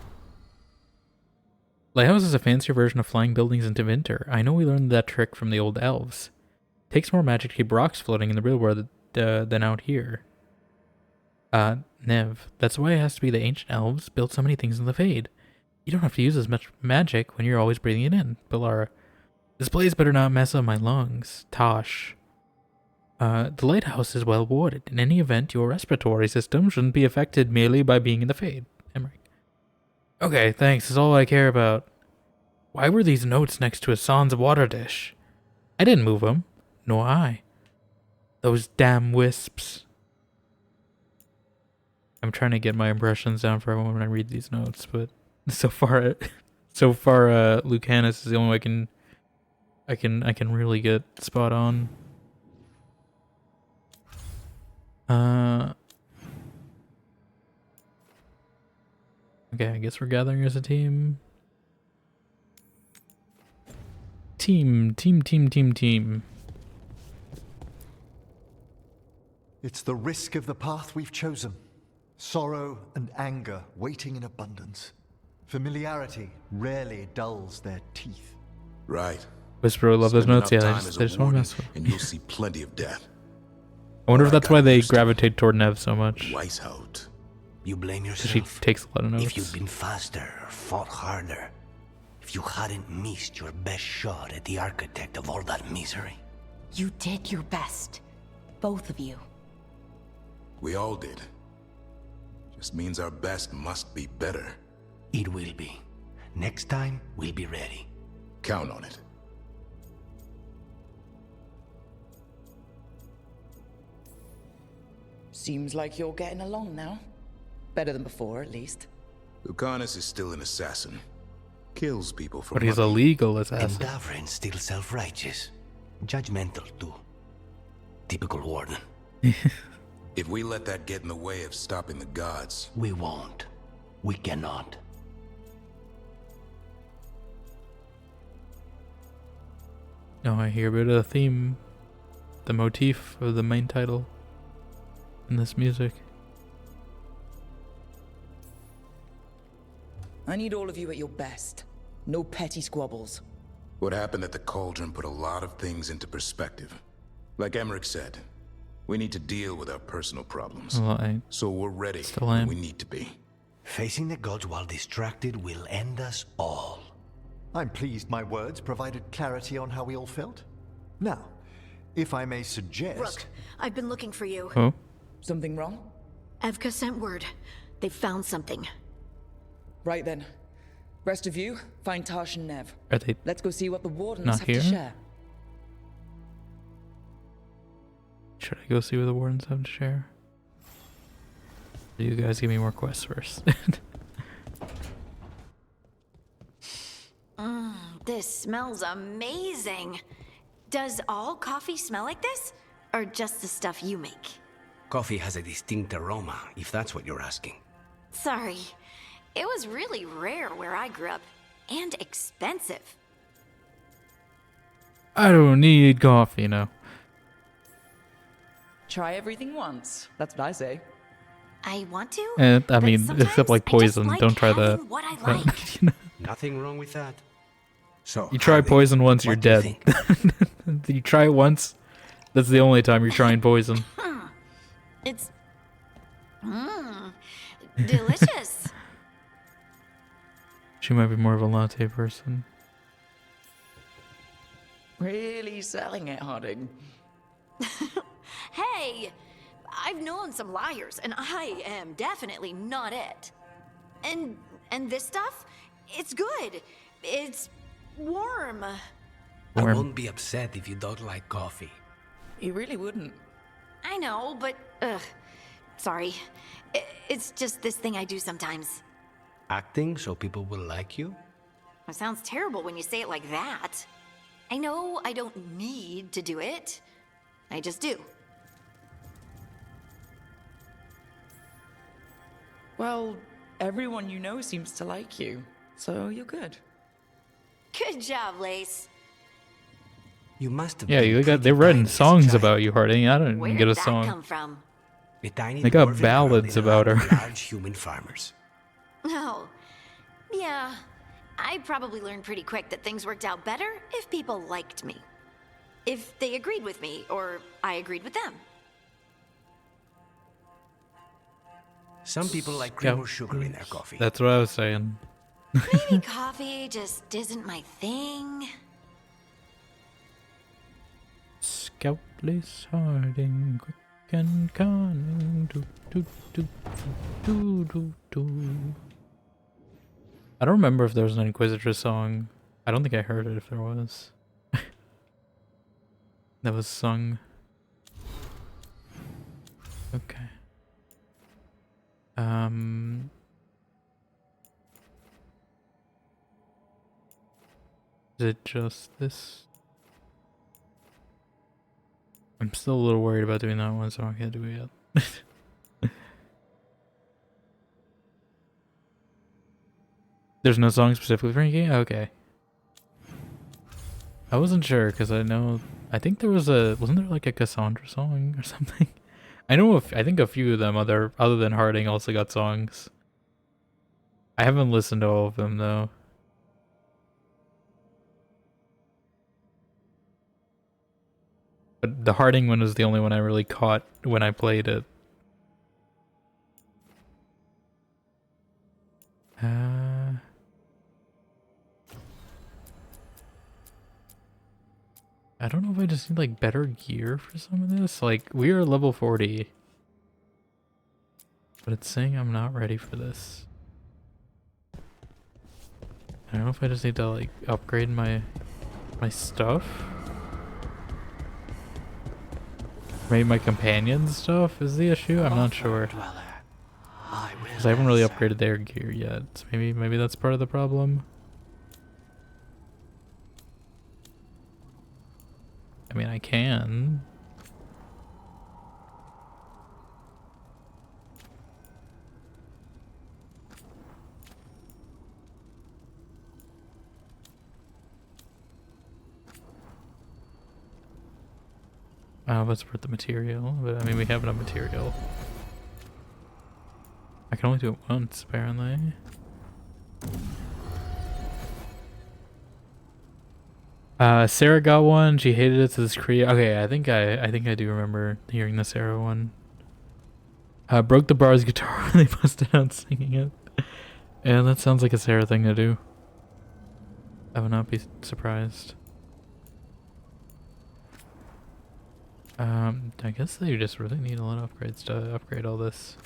Lighthouse is a fancier version of flying buildings into winter. I know we learned that trick from the old elves. Takes more magic to keep rocks floating in the real world than out here. Nev, that's why it has to be the ancient elves built so many things in the Fade. You don't have to use as much magic when you're always breathing it in. But Lara, this place better not mess up my lungs. Tosh. The lighthouse is well warded. In any event, your respiratory system shouldn't be affected merely by being in the Fade. Emmerich. Okay, thanks. That's all I care about. Why were these notes next to Hassan's water dish? I didn't move them. Nor I. Those damn wisps. I'm trying to get my impressions down for everyone when I read these notes, but so far, Lucanus is the only way I can really get spot on. Okay, I guess we're gathering as a team. Team. It's the risk of the path we've chosen. Sorrow and anger waiting in abundance. Familiarity rarely dulls their teeth. Right. Whisper will love those Spend notes. Yeah, enough they time as just a want to warden, mess with. and you'll see plenty of death. I wonder if Or I that's got why they used to it. gravitate toward Nev so much. Weishaupt. You blame Because she yourself. takes a lot of notes. If you'd been faster or fought harder, if you hadn't missed your best shot at the architect of all that misery. You did your best. Both of you. We all did. Just means our best must be better. It will be. Next time, we'll be ready. Count on it. Seems like you're getting along now. Better than before, at least. Lucanus is still an assassin. Kills people for But he's a money. legal And assassin. Davrin's still self-righteous. Judgmental, too. Typical warden. If we let that get in the way of stopping the gods... We won't. We cannot. No, I hear a bit of the theme, the motif of the main title in this music. I need all of you at your best. No petty squabbles. What happened at the Cauldron put a lot of things into perspective. Like Emmerich said, we need to deal with our personal problems. Well, I So we're ready still when am. we need to be. Facing the gods while distracted will end us all. I'm pleased my words provided clarity on how we all felt. Now, if I may suggest... Rook, I've been looking for you. Oh? Something wrong? Evka sent word. They found something. Right then. Rest of you, find Tash and Nev. Are they Let's go see what the wardens not have here? to share. Should I go see what the wardens have to share? You guys give me more quests first. This smells amazing. Does all coffee smell like this? Or just the stuff you make? Coffee has a distinct aroma, if that's what you're asking. Sorry. It was really rare where I grew up. And expensive. I don't need coffee now. Try everything once. That's what I say. I want to. I but mean, sometimes except like I just poison. like Don't try that. having what I But, like. you know, Nothing wrong with that. So, you try poison once, you're what do you dead. You try it once, that's the only time you're trying poison. It's delicious. She might be more of a latte person. Really selling it, Harding. Hey, I've known some liars, and I am definitely not it. And this stuff, it's good. It's warm. I won't be upset if you don't like coffee. You really wouldn't. I know, but sorry. It's just this thing I do sometimes. Acting so people will like you? It sounds terrible when you say it like that. I know I don't need to do it. I just do. Well, everyone you know seems to like you, so you're good. Good job, Lace. You must have Yeah, been you got pretty they've written tiny as a songs child. about you, Harding. I don't Where even get a did that song. come from? A tiny They got dwarven ballads girl in a about land her. of large human farmers. Oh, yeah. I probably learned pretty quick that things worked out better if people liked me. If they agreed with me, or I agreed with them. Some people like cream Yeah. or sugar in their coffee. That's what I was saying. Maybe coffee just isn't my thing. Scoutless Harding, quick and cunning. Do, do, do, do, do, do. I don't remember if there was an Inquisitor song. I don't think I heard it if there was. That was sung. Okay. Is it just this? I'm still a little worried about doing that one, so I can't do it yet. There's no song specifically for Frankie? Okay. I wasn't sure because I think there was wasn't there like a Cassandra song or something? I think a few of them other than Harding also got songs. I haven't listened to all of them though. But the Harding one was the only one I really caught when I played it. I don't know if I just need like better gear for some of this. Like we are level 40. But it's saying I'm not ready for this. I don't know if I just need to like upgrade my stuff. Maybe my companion stuff is the issue? I'm not sure. Because I haven't really upgraded their gear yet. So maybe that's part of the problem. I mean, I can. Let's worth the material, but I mean, we have enough material. I can only do it once, apparently. Sarah got one. She hated it to this Korea. Okay, I think I do remember hearing the Sarah one. Broke the bar's guitar when they busted out singing it. And that sounds like a Sarah thing to do. I would not be surprised. I guess they just really need a lot of upgrades to upgrade all this.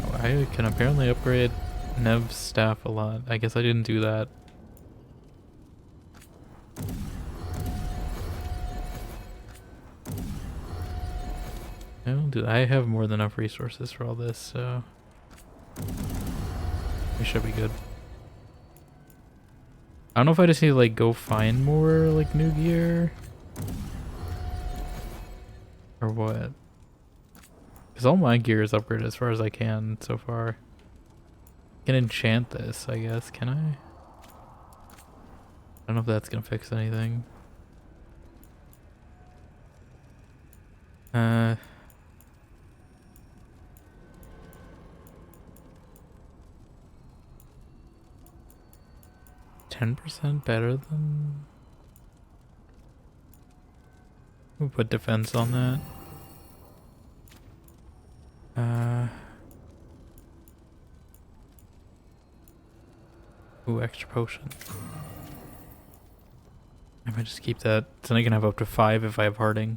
Oh, I can apparently upgrade Nev's staff a lot. I guess I didn't do that. I don't do that. I have more than enough resources for all this, so we should be good. I don't know if I just need to like go find more like new gear or what. Because all my gear is upgraded as far as I can so far. I can enchant this, I guess. Can I? I don't know if that's gonna fix anything. 10% better than... We'll put defense on that. Ooh, extra potion. I might just keep that. So I can have up to 5 if I have Harding.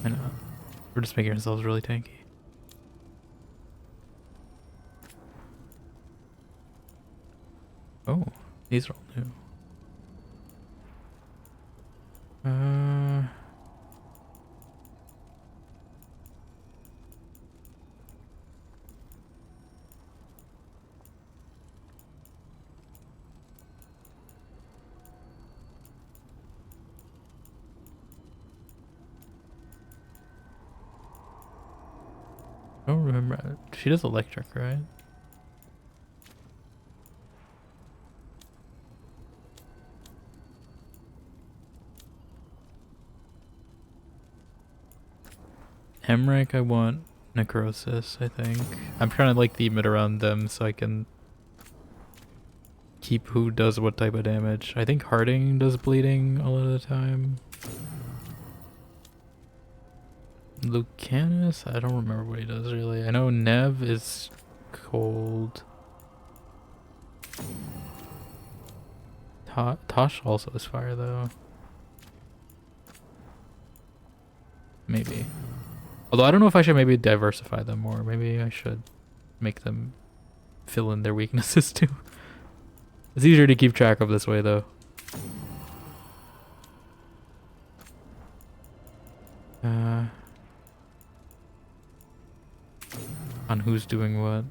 I know. We're just making ourselves really tanky. Oh, these are all new. I don't remember. She does electric, right? Emmerich, I want necrosis, I think. I'm trying to like theme it around them so I can keep who does what type of damage. I think Harding does bleeding a lot of the time. Lucanus, I don't remember what he does really. I know Nev is cold. Tosh also is fire though. Maybe. Although I don't know if I should maybe diversify them more. Maybe I should make them fill in their weaknesses too. It's easier to keep track of this way though. On who's doing what.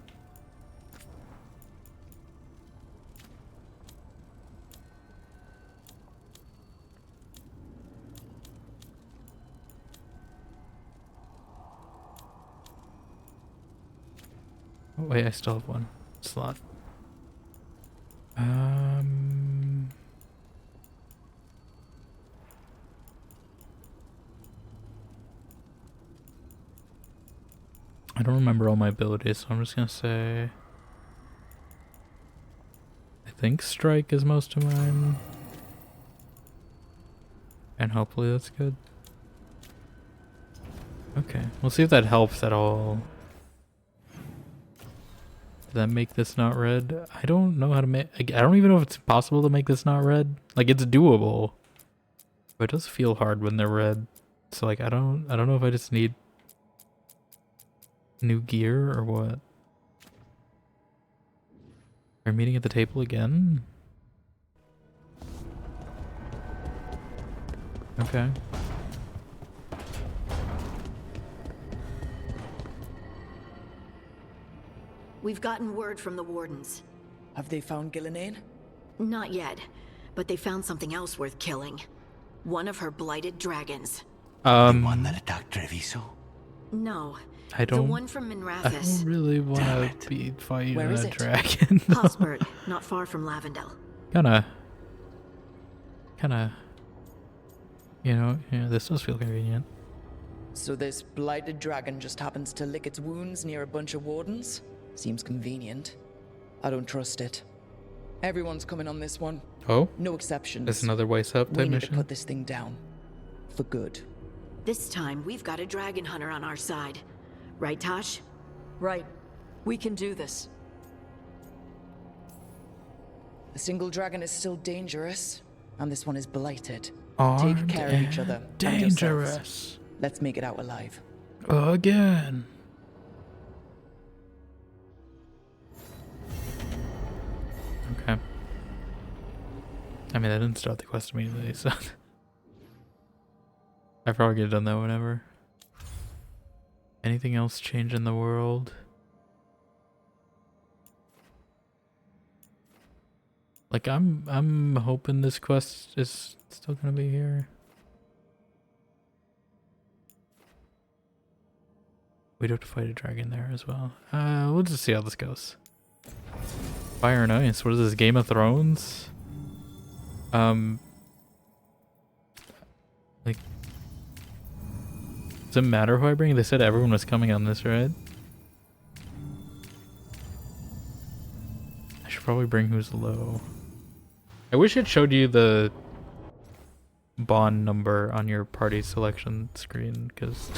Oh, wait, I still have one slot. I don't remember all my abilities, so I'm just gonna say I think strike is most of mine. And hopefully that's good. Okay, we'll see if that helps at all. Did that make this not red? I don't know how to make. I don't even know if it's possible to make this not red. Like, it's doable, but it does feel hard when they're red. So like, I don't know if I just need new gear or what. Are we meeting at the table again? Okay. We've gotten word from the wardens. Have they found Gillenane? Not yet, but they found something else worth killing. One of her blighted dragons. The one that attacked Treviso? No. I don't. The one from I Minrathis. don't really want to be fighting Where is a it? dragon. Hosbert, not far from Lavendel. Kinda. You know, yeah, this does feel convenient. So this blighted dragon just happens to lick its wounds near a bunch of wardens? Seems convenient. I don't trust it. Everyone's coming on this one. Oh? No exceptions. That's another Wise Up We type need mission. to put this thing down. For good. This time, we've got a dragon hunter on our side. Right, Tosh? Right. We can do this. A single dragon is still dangerous, and this one is blighted. Armed Take care of each other. and and yourselves. dangerous. Let's make it out alive. Again. Okay. I mean, I didn't start the quest immediately, so I probably could have done that whenever. Anything else change in the world? Like, I'm hoping this quest is still gonna be here. We'd have to fight a dragon there as well. We'll just see how this goes. Fire and Ice. What is this? Game of Thrones? Like, does it matter who I bring? They said everyone was coming on this, right? I should probably bring who's low. I wish it showed you the bond number on your party selection screen, because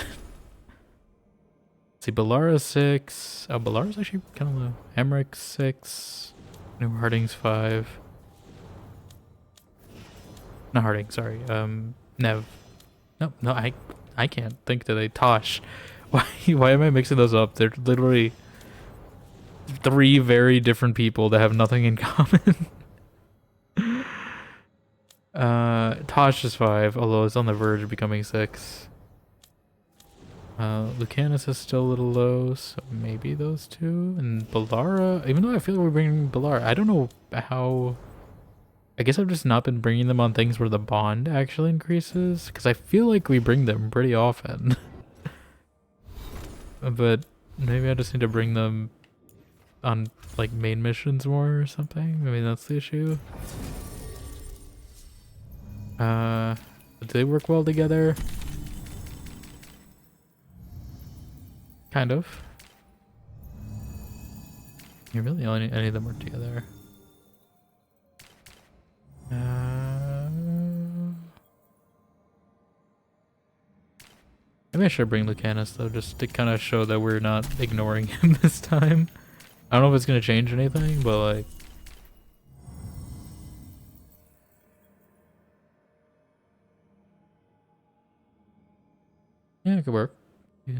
see, Balara's 6. Oh, Balara's actually kind of low. Emmerich 6. New Harding's 5. Not Harding, sorry. Nev. No, I can't think today. Tosh. Why am I mixing those up? They're literally 3 very different people that have nothing in common. Tosh is 5, although it's on the verge of becoming 6. Lucanus is still a little low, so maybe those 2. And Balara, even though I feel like we're bringing Balara, I don't know how. I guess I've just not been bringing them on things where the bond actually increases, because I feel like we bring them pretty often. But maybe I just need to bring them on like main missions more or something. Maybe that's the issue. Do they work well together? Kind of. You really only any of them work together. Maybe I should bring Lucanus though, just to kind of show that we're not ignoring him this time. I don't know if it's gonna change anything, but like. Yeah, it could work. Yeah.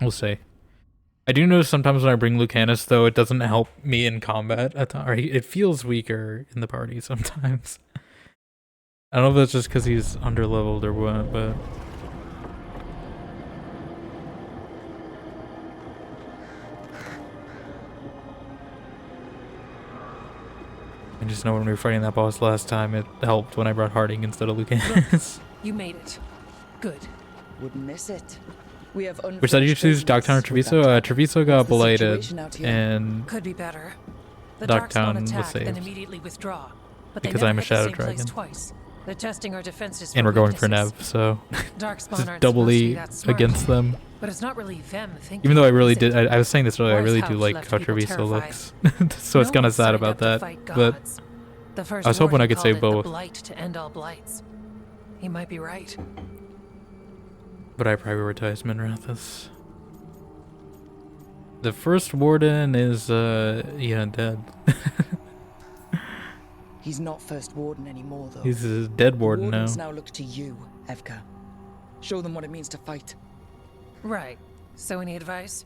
We'll see. I do notice sometimes when I bring Lucanus, though, it doesn't help me in combat. Or it feels weaker in the party sometimes. I don't know if that's just because he's underleveled or what, but... I just know when we were fighting that boss last time, it helped when I brought Harding instead of Lucanus. You made it. Good. Wouldn't miss it. We have Which side did you choose, Dogtown or Treviso? Treviso got blighted, and could be better. The Dogtown was attack, saved. Then immediately withdraw. But Because they I'm a never hit the Shadow same place Dragon. Twice. They're testing our defenses And for we're going for weaknesses. Nev, so Darkspawn just aren't doubly supposed to be that smart. against them. But it's not really them thinking. Even though I really is it? did, I was saying this earlier, I Wise really House do like left how people Treviso terrified. looks. So it's No kind of one sad signed about up to that, fight but gods. The first I was hoping I warden could called save it both. The blight to end all blights. He might be right. But I prioritize Minrathus. The first warden is, yeah, dead. He's not first warden anymore, though. He's a dead warden now. Wardens now look to you, Evka. Show them what it means to fight. Right. So any advice?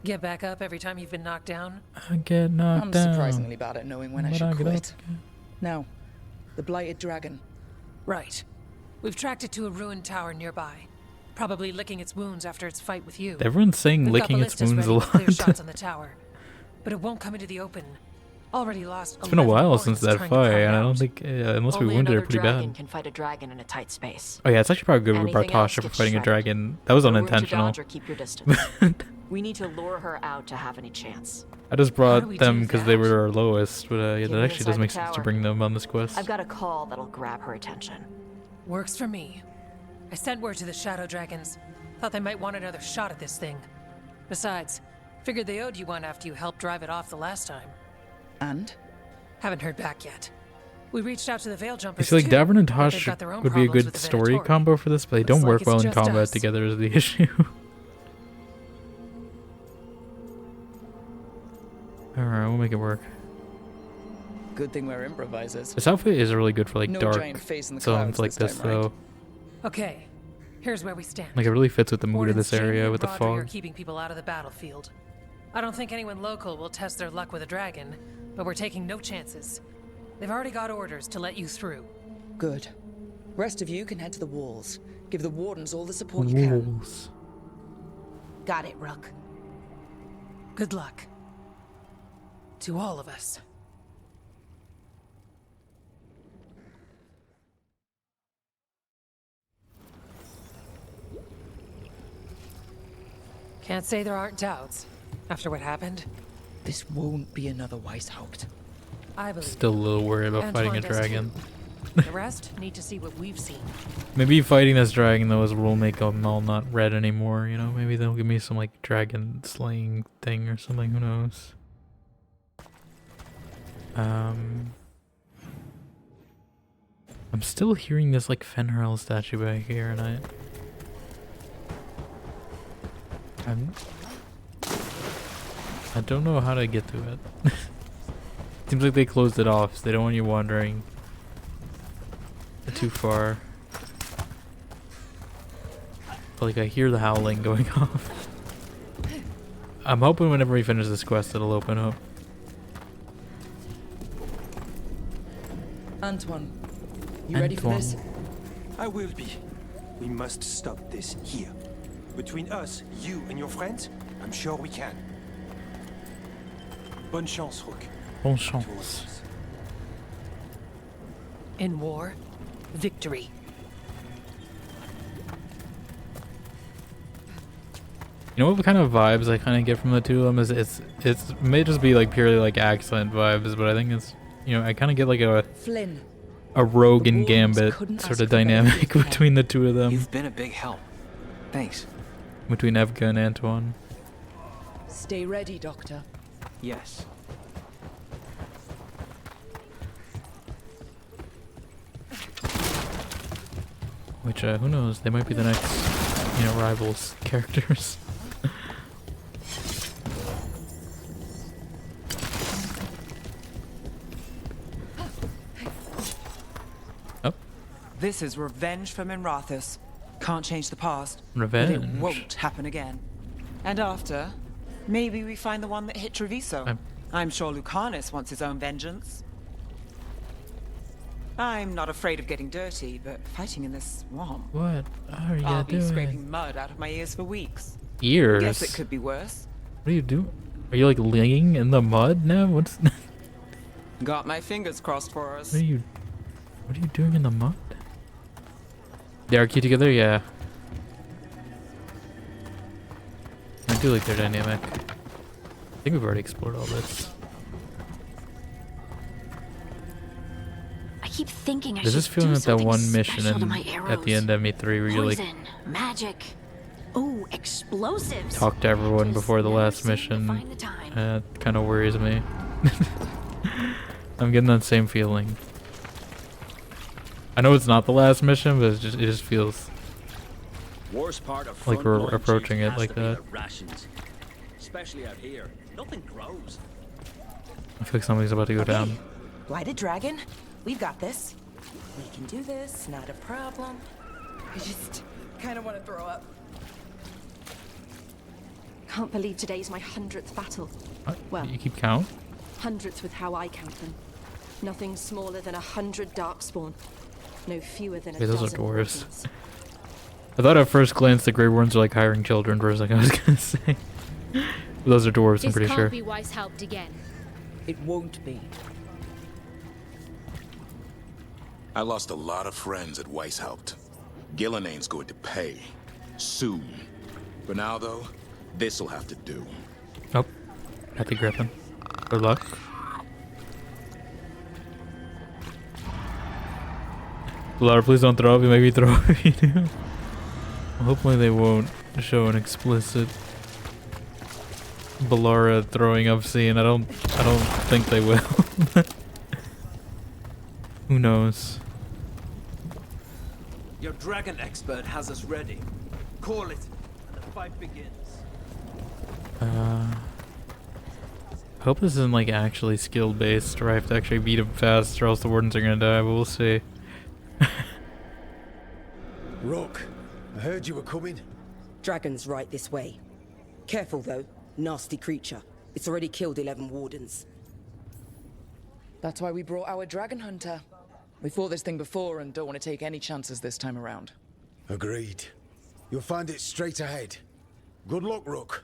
Get back up every time you've been knocked down? I get knocked I'm down. surprisingly bad at knowing when I But should get quit. up again. Now, the Blighted Dragon. Right. We've tracked it to a ruined tower nearby. Probably licking its wounds after its fight with you. Everyone's saying We've licking got its ballistas wounds a ready with clear lot. shots on the tower, but it won't come into the open. Already lost. It's been a 11 while wardens since that trying to pry fight, it and I out. don't think, unless we Only wounded her another pretty dragon bad. can fight a dragon in a tight space. Oh yeah, it's actually probably good we brought Anything else Tasha for gets fighting a shredded. dragon. That was No room to unintentional. dodge or keep your distance. We need to lure her out to have any chance. I just How do brought we them do because that? they were our lowest, but yeah, Get that me actually inside does the make sense to tower. bring them on this quest. I've got a call that'll grab her attention. Works for me. I sent word to the Shadow Dragons. Thought they might want another shot at this thing. Besides, figured they owed you one after you helped drive it off the last time. And? Haven't heard back yet. We reached out to the Veil I Jumpers feel like too, Davern and but Tosh they've got their own would be a problems good with the story Venatori. combo for this, but they don't Looks like work it's well in just combat us. together is the issue. Alright, we'll make it work. Good thing we're improvisers. This outfit is really good for like No dark giant face in the zones clouds like this this time, right? though. Okay, here's where we stand. Like it really fits with the mood of this Wardens Jamie area and with the Broderick are fog. keeping people out of the battlefield. I don't think anyone local will test their luck with a dragon, but we're taking no chances. They've already got orders to let you through. Good. Rest of you can head to the walls. Give the wardens all the support you can. Wolves. Got it, Rook. Good luck. To all of us. Can't say there aren't doubts. After what happened, This won't be another Weishaupt. I believe. Still a little worried about fighting a Antoine does dragon. too. The rest need to see what we've seen. Maybe fighting this dragon though will make them all not red anymore, you know? Maybe they'll give me some like dragon slaying thing or something, who knows? I'm still hearing this like Fenrir statue back here and I don't know how to get to it. Seems like they closed it off, so they don't want you wandering too far. But like I hear the howling going off. I'm hoping whenever we finish this quest it'll open up. Antoine, you ready for this? I will be. We must stop this here. Between us, you and your friends, I'm sure we can. Bonne chance, Rook. Bonne chance. In war, victory. You know what kind of vibes I kind of get from the two of them is it may just be like purely like accent vibes, but I think it's, you know, I kind of get like Flynn. a rogue and The Wardens gambit couldn't sort ask of for better dynamic gift, man. between the two of them. You've been a big help. Thanks. Between Evka and Antoine. Stay ready, Doctor. Yes. Which, who knows? They might be the next, you know, Rivals characters. Oh. This is revenge for Minrathous. Can't change the past. Revenge. But it won't happen again. And after, maybe we find the one that hit Treviso. I'm sure Lucanus wants his own vengeance. I'm not afraid of getting dirty, but fighting in this swamp. What are you I'll be doing? scraping mud out of my ears for weeks. Ears? Guess it could be worse. What are you doing? Are you like laying in the mud now? What's Got my fingers crossed for us. What are you doing in the mud? They are cute together, yeah. I do like their dynamic. I think we've already explored all this. I keep thinking I There's should this feeling do like that something one mission special to in, my at the arrows. end of ME3 where you like Poison, magic, oh, explosives. talk to everyone before the last mission. Kind of worries me. I'm getting that same feeling. I know it's not the last mission, but it just feels Worst part of like we're front-line approaching shooting it has like to be that. the rations. Especially out here. Nothing grows. I feel like something's about to go down. Blighted Dragon, we've got this. We can do this, not a problem. I just kind of want to throw up. Can't believe today's my 100th battle. Well, You keep count? 100th with how I count them. Nothing smaller than 100 darkspawn. No fewer than a Wait, those are dozen dwarves. wardens. I thought at first glance the Grey Warrens are like hiring children for a second. I was gonna say. Those are dwarves, I'm This pretty can't sure. be Weishaupt again. It won't be. I lost a lot of friends at Weishaupt. Gillenane's going to pay. Soon. For now, though, this'll have to do. Oh. Happy Griffin. Good luck. Laura, please don't throw up. You make me throw up if you do. Hopefully they won't show an explicit Balara throwing up scene. I don't think they will. Who knows? Your dragon expert has us ready. Call it, and the fight begins. I hope this isn't like actually skill based, or I have to actually beat him fast, or else the wardens are gonna die, but we'll see. Rook, I heard you were coming. Dragon's right this way. Careful though, nasty creature. It's already killed 11 wardens. That's why we brought our dragon hunter. We fought this thing before and don't want to take any chances this time around. Agreed. You'll find it straight ahead. Good luck, Rook.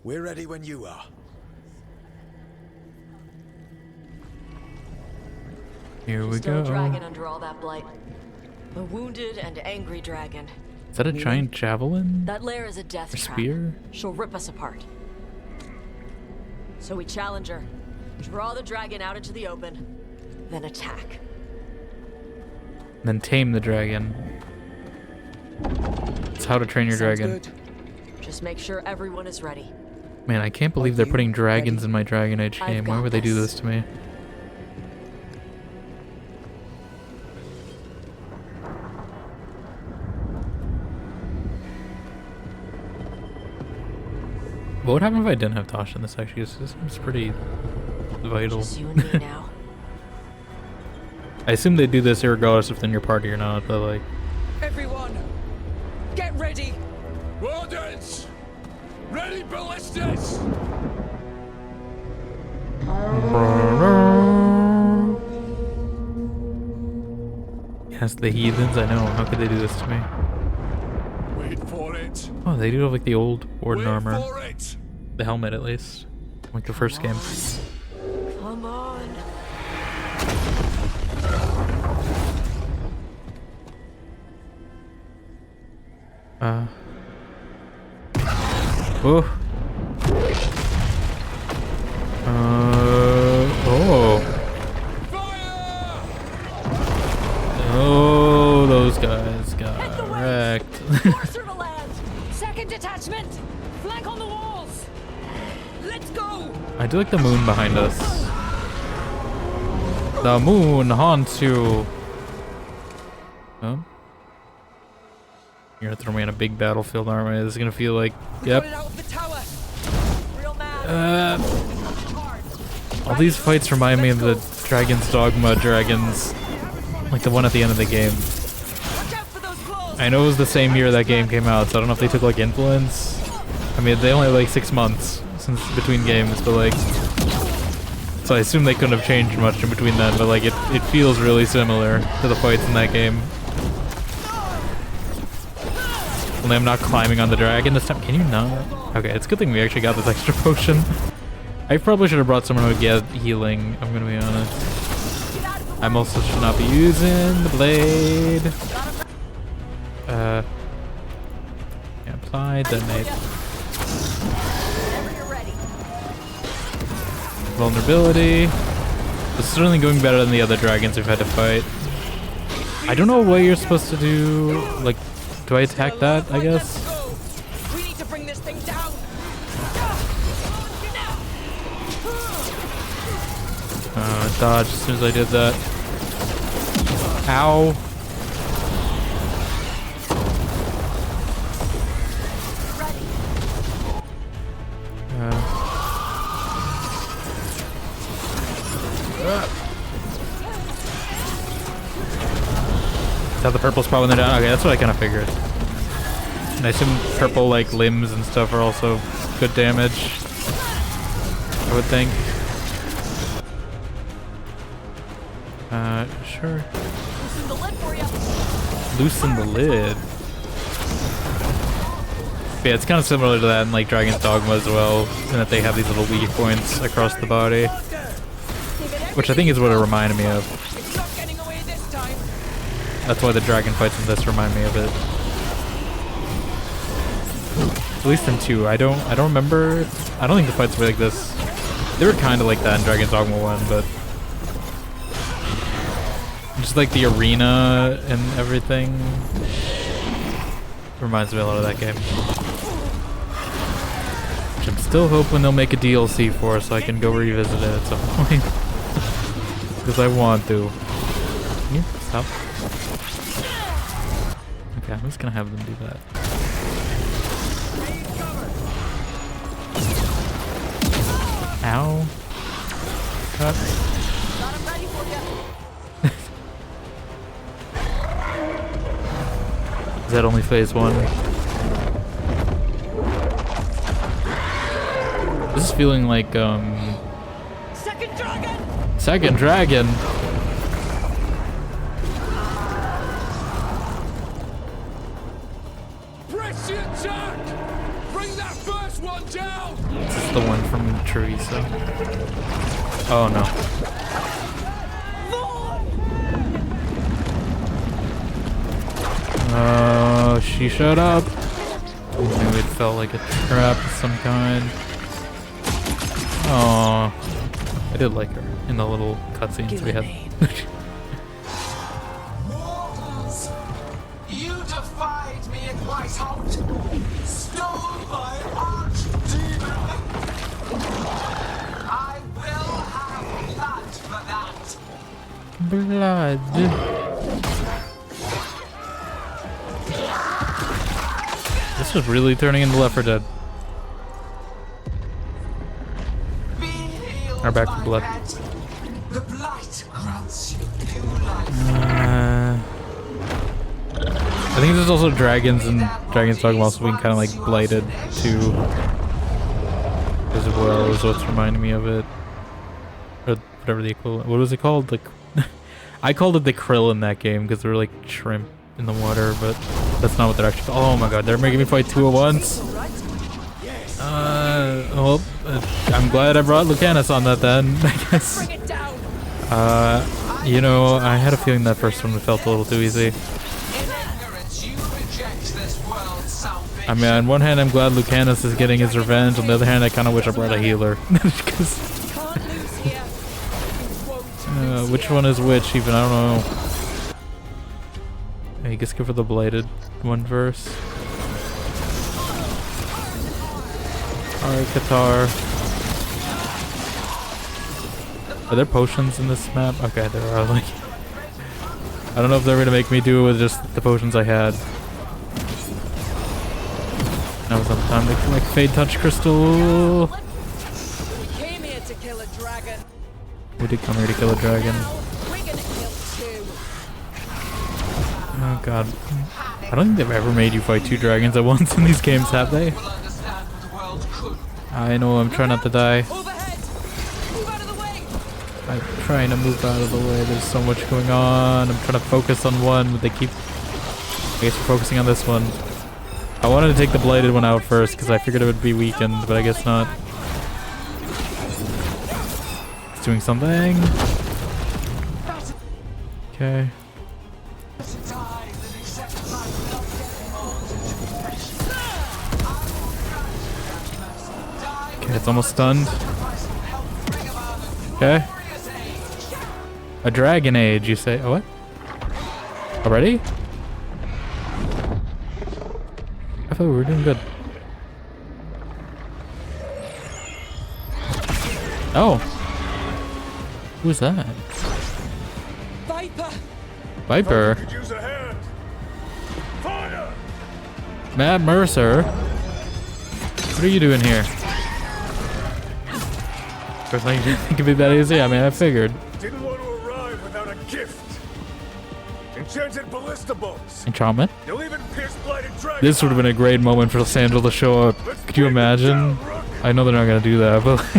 We're ready when you are. Here we Still go. a dragon under all that blight. A wounded and angry dragon. Is that a giant javelin? That lair is a death Or trap. spear? She'll rip us apart. So we challenge her, draw the dragon out into the open, then attack. Then tame the dragon. It's how to train your Sounds dragon. good. Just make sure everyone is ready. Man, I can't believe they're putting dragons in my Dragon Age I've game. Why got would they do this. this to me? What would happen if I didn't have Tasha in this actually? This seems pretty vital. Just you and me now. I assume they do this regardless if they're in your party or not, but like... Everyone, get ready! Wardens! Ready ballistas! Yes, the heathens, I know. How could they do this to me? Wait for it. Oh, they do have like the old Warden Wait armor. for it. The helmet at least. Like the first game. Come on. Oh. Oh. Oh, those guys got wrecked. Force her to land. Second detachment, flank on the walls. Let's go. I do like the moon behind us. The moon haunts you. Oh. You're gonna throw me in a big battlefield, aren't we? This is gonna feel like, yep. All these fights remind me of the Dragon's Dogma dragons, like the one at the end of the game. I know it was the same year that game came out, so I don't know if they took like influence. I mean, they only had like 6 months since between games, but like, so I assume they couldn't have changed much in between then, but like it feels really similar to the fights in that game. Only I'm not climbing on the dragon this time. Can you not? Okay, it's a good thing we actually got this extra potion. I probably should have brought someone who would get healing, I'm gonna be honest. I also should not be using the blade. Apply, detonate. Vulnerability. It's certainly going better than the other dragons we've had to fight. I don't know what you're supposed to do. Like, do I attack that, I guess? We need to bring this thing down. Dodge as soon as I did that. Ow. Is that the purple spot when they're down? Okay, that's what I kind of figured. And I assume purple like limbs and stuff are also good damage, I would think. Sure. Loosen the lid for you. Loosen the lid. Yeah, it's kind of similar to that in like Dragon's Dogma as well, in that they have these little weak points across the body, which I think is what it reminded me of. That's why the dragon fights in this remind me of it. At least in 2. I don't remember. I don't think the fights were like this. They were kind of like that in Dragon's Dogma 1, but just like the arena and everything reminds me a lot of that game. Which I'm still hoping they'll make a DLC for, so I can go revisit it at some point. Because I want to. Can you stop? Okay, I'm just gonna have them do that. Ow. Cut. Is that only phase 1? This is feeling like, Second dragon! Second dragon! Press the attack! Bring that first one down! This is the one from Teresa. Oh no. Oh, she showed up. Maybe it felt like a trap of some kind. Oh, I did like her in the little cutscenes we had. Mortals, you defied me at Lighthouse, stole my archdemon. I will have blood for that. Blood. This is really turning into Left 4 Dead. Or Back 4 Blood. The blight grants you I think there's also dragons and Dragon's Dogma also being kind of like blighted too, as well as what's reminding me of it, or whatever the equivalent. What was it called? Like, I called it the krill in that game because they were like shrimp in the water, but that's not what they're actually called. Oh my god, they're making me fight 2 at once. Well, I'm glad I brought Lucanus on that then, I guess. You know, I had a feeling that first one felt a little too easy. I mean, on one hand, I'm glad Lucanus is getting his revenge. On the other hand, I kind of wish I brought a healer. Which one is which, even? I don't know. I guess go for the blighted one first. Alright, Qatar. Are there potions in this map? Okay, there are. Like, I don't know if they're gonna make me do it with just the potions I had. Now was the time to collect Fade Touch Crystal. We came here to kill a dragon. We did come here to kill a dragon. We're gonna kill two. Oh god. I don't think they've ever made you fight 2 dragons at once in these games, have they? I know, I'm trying not to die. I'm trying to move out of the way. There's so much going on. I'm trying to focus on one, but they keep... I guess we're focusing on this one. I wanted to take the blighted one out first because I figured it would be weakened, but I guess not. It's doing something. Okay. Okay, it's almost stunned. Okay. A dragon age, you say? Oh, what? Already? I thought we were doing good. Oh. Who's that? Viper! Viper? Mad Mercer? What are you doing here? Of course, I didn't think it'd be that easy. I mean, I figured. Didn't want to arrive without a gift. Enchanted ballista bolts. Enchantment? You'll even pierce blighted dragon. This would have been a great moment for Sandal to show up. Could you imagine? I know they're not gonna do that, but like,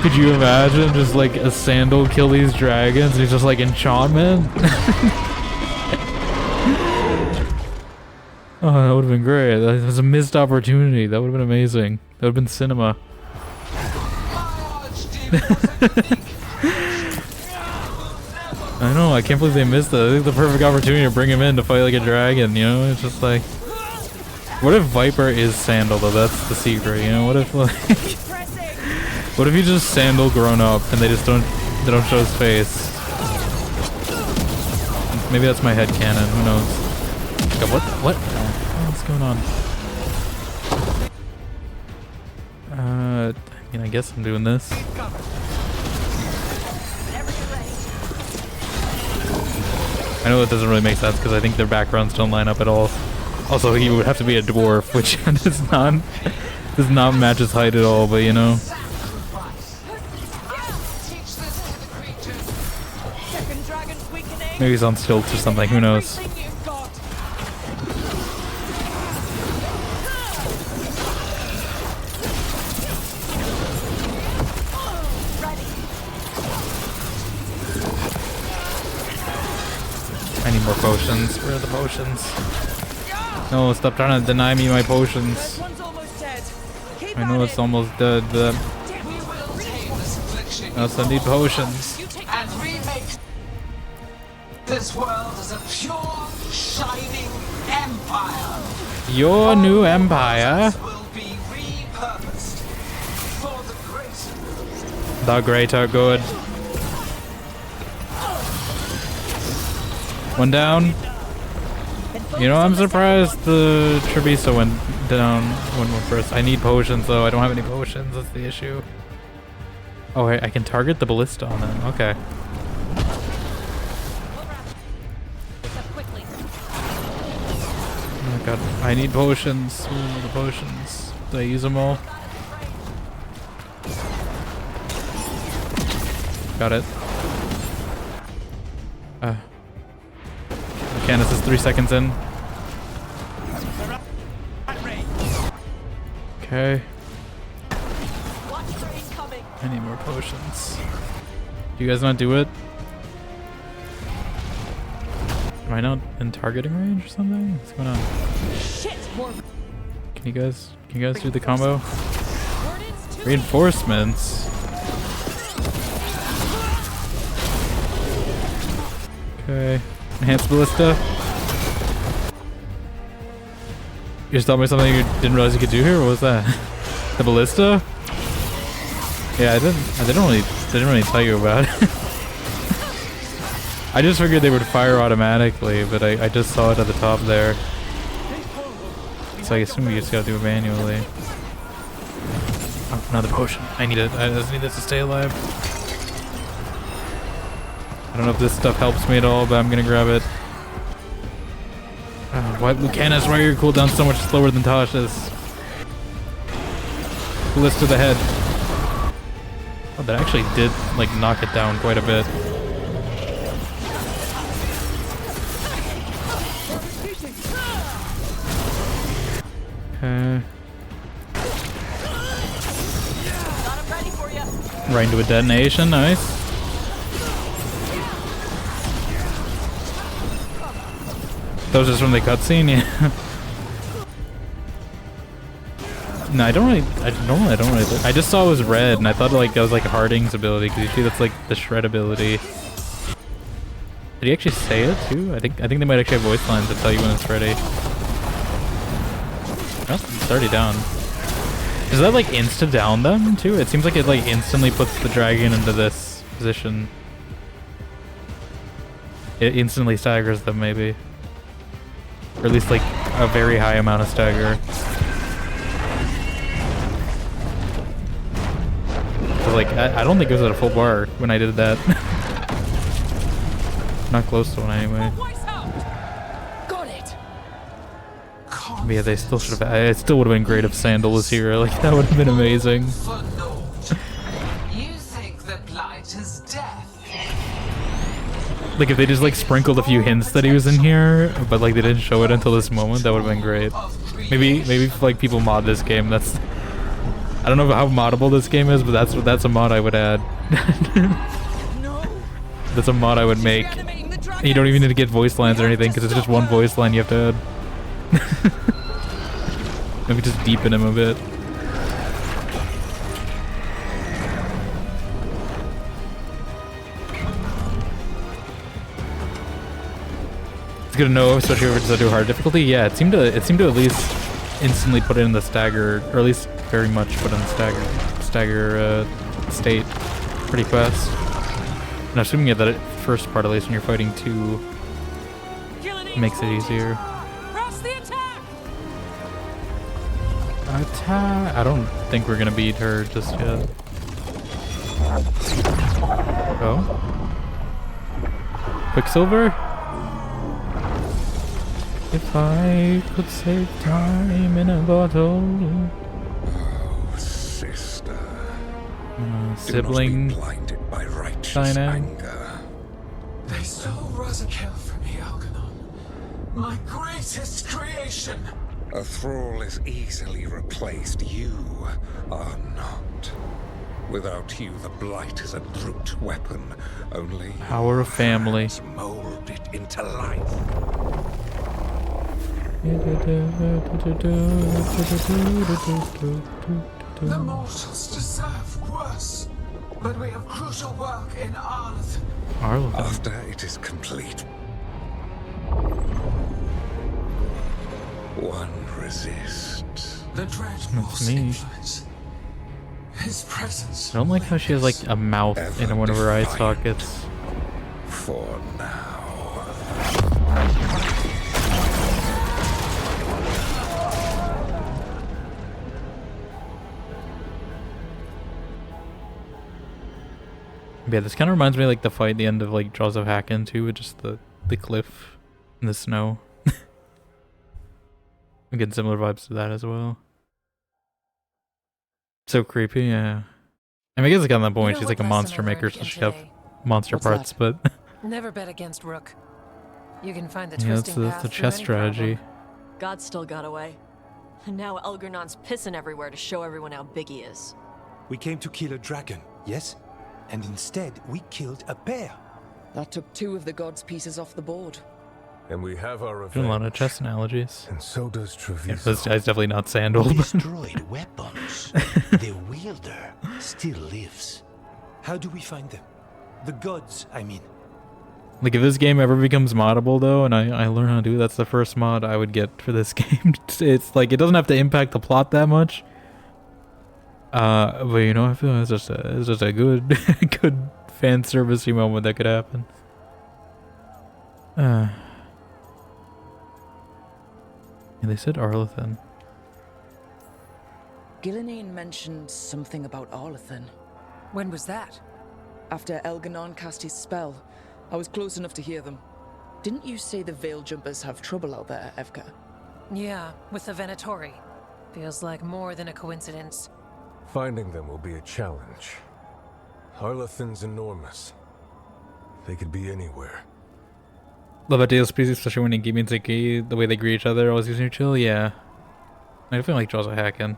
could you imagine just like a Sandal kill these dragons and he's just like enchantment? Oh, that would have been great. That was a missed opportunity. That would have been amazing. That would have been cinema. I know, I can't believe they missed it. I think the perfect opportunity to bring him in to fight like a dragon, you know? It's just like... What if Viper is Sandal though? That's the secret, you know? What if like... What if he's just Sandal grown up and they don't show his face? Maybe that's my headcanon, who knows? What? What's going on? I mean, I guess I'm doing this. I know that doesn't really make sense because I think their backgrounds don't line up at all. Also, he would have to be a dwarf, which does not match his height at all, but you know. Maybe he's on stilts or something, who knows. I need more potions. Where are the potions? No, stop trying to deny me my potions. I know it's almost dead, but I also need potions. And remake this world as a pure, shining empire. Your new empire? Will be repurposed for the greater. The greater good. One down. You know, I'm surprised the Treviso went down one first. I need potions though. I don't have any potions. That's the issue. Oh, I can target the ballista on them. Okay. Oh my god. I need potions. Ooh, the potions. Did I use them all? Got it. Candace is 3 seconds in. Okay. I need more potions. Do you guys not do it? Am I not in targeting range or something? What's going on? Can you guys do the combo? Reinforcements. Okay. Enhanced ballista. You just told me something you didn't realize you could do here? What was that? The ballista? Yeah, I didn't really tell you about it. I just figured they would fire automatically, but I just saw it at the top there. So I assume you just gotta do it manually. Oh, another potion. I need it. I just need it to stay alive. I don't know if this stuff helps me at all, but I'm gonna grab it. Why, Lucanus, why are your cooldowns so much slower than Tasha's? List to the head. Oh, that actually did, like, knock it down quite a bit. Okay. Right into a detonation, nice. That was just from the cutscene, yeah. No, I don't really. I just saw it was red, and I thought like that was like Harding's ability, because usually that's like the shred ability. Did he actually say it too? I think they might actually have voice lines that tell you when it's ready. Oh, it's already down. Does that like insta down them too? It seems like it like instantly puts the dragon into this position. It instantly staggers them, maybe, or at least like a very high amount of stagger. Like, I don't think it was at a full bar when I did that. Not close to one anyway. Got it. But yeah, they still should have. It still would have been great if Sandal was here. Like, that would have been amazing. You think the blight is death? Like, if they just like sprinkled a few hints that he was in here, but like they didn't show it until this moment, that would have been great. Maybe if like people mod this game, that's. I don't know how moddable this game is, but that's a mod I would add. That's a mod I would make. You don't even need to get voice lines or anything, because it's just one voice line you have to add. Maybe just deepen him a bit. It's good to know, especially if it's such a hard difficulty. Yeah, it seemed to at least instantly put it in the stagger, or at least very much put in the stagger state pretty fast. And I'm assuming that first part, at least when you're fighting two, makes it easier. Attack! I don't think we're gonna beat her just yet. Oh? Quicksilver? If I could save time in a bottle. Oh, sister. Sibling. Do not be blinded by righteous dynamic. anger. They stole Rosakel from me, Algernon. My greatest creation. A thrall is easily replaced. You are not. Without you, the blight is a brute weapon. Only Power of family. mold it into life. The mortals deserve worse. But we have crucial work in Arleth. After it is complete, one resists. The dread That's me. His presence. I don't like how she has like a mouth in one of her eye sockets. For now. Yeah, this kind of reminds me of like the fight at the end of like Jaws of Hakken too, with just the cliff and the snow. I'm getting similar vibes to that as well. So creepy, yeah. I mean, I guess like on that point, she's like a monster maker, so she have monster parts, but Never bet against Rook. You can find the yeah, twisting that's path the through chess any strategy. problem. God still got away. And now Elgernon's pissing everywhere to show everyone how big he is. We came to kill a dragon, yes? And instead, we killed a bear. That took 2 of the god's pieces off the board. And we have our revenge. Doing a lot of chess analogies. And so does Treviso. Yeah, this guy's definitely not Sandal. Destroyed weapons. The wielder still lives. How do we find them? The gods, I mean. Like, if this game ever becomes moddable, though, and I learn how to do it, that's the first mod I would get for this game. It's like, it doesn't have to impact the plot that much. But you know, I feel it's just a good, good fan servicey moment that could happen. And they said Arlethan. Gillenane mentioned something about Arlethan. When was that? After Elgernon cast his spell. I was close enough to hear them. Didn't you say the Veil Jumpers have trouble out there, Evka? Yeah, with the Venatori. Feels like more than a coincidence. Finding them will be a challenge. Harlethan's enormous. They could be anywhere. Love that DLCs, especially when in gaming's like the way they greet each other, always using chill. Yeah, I definitely like Jaws of Hacken.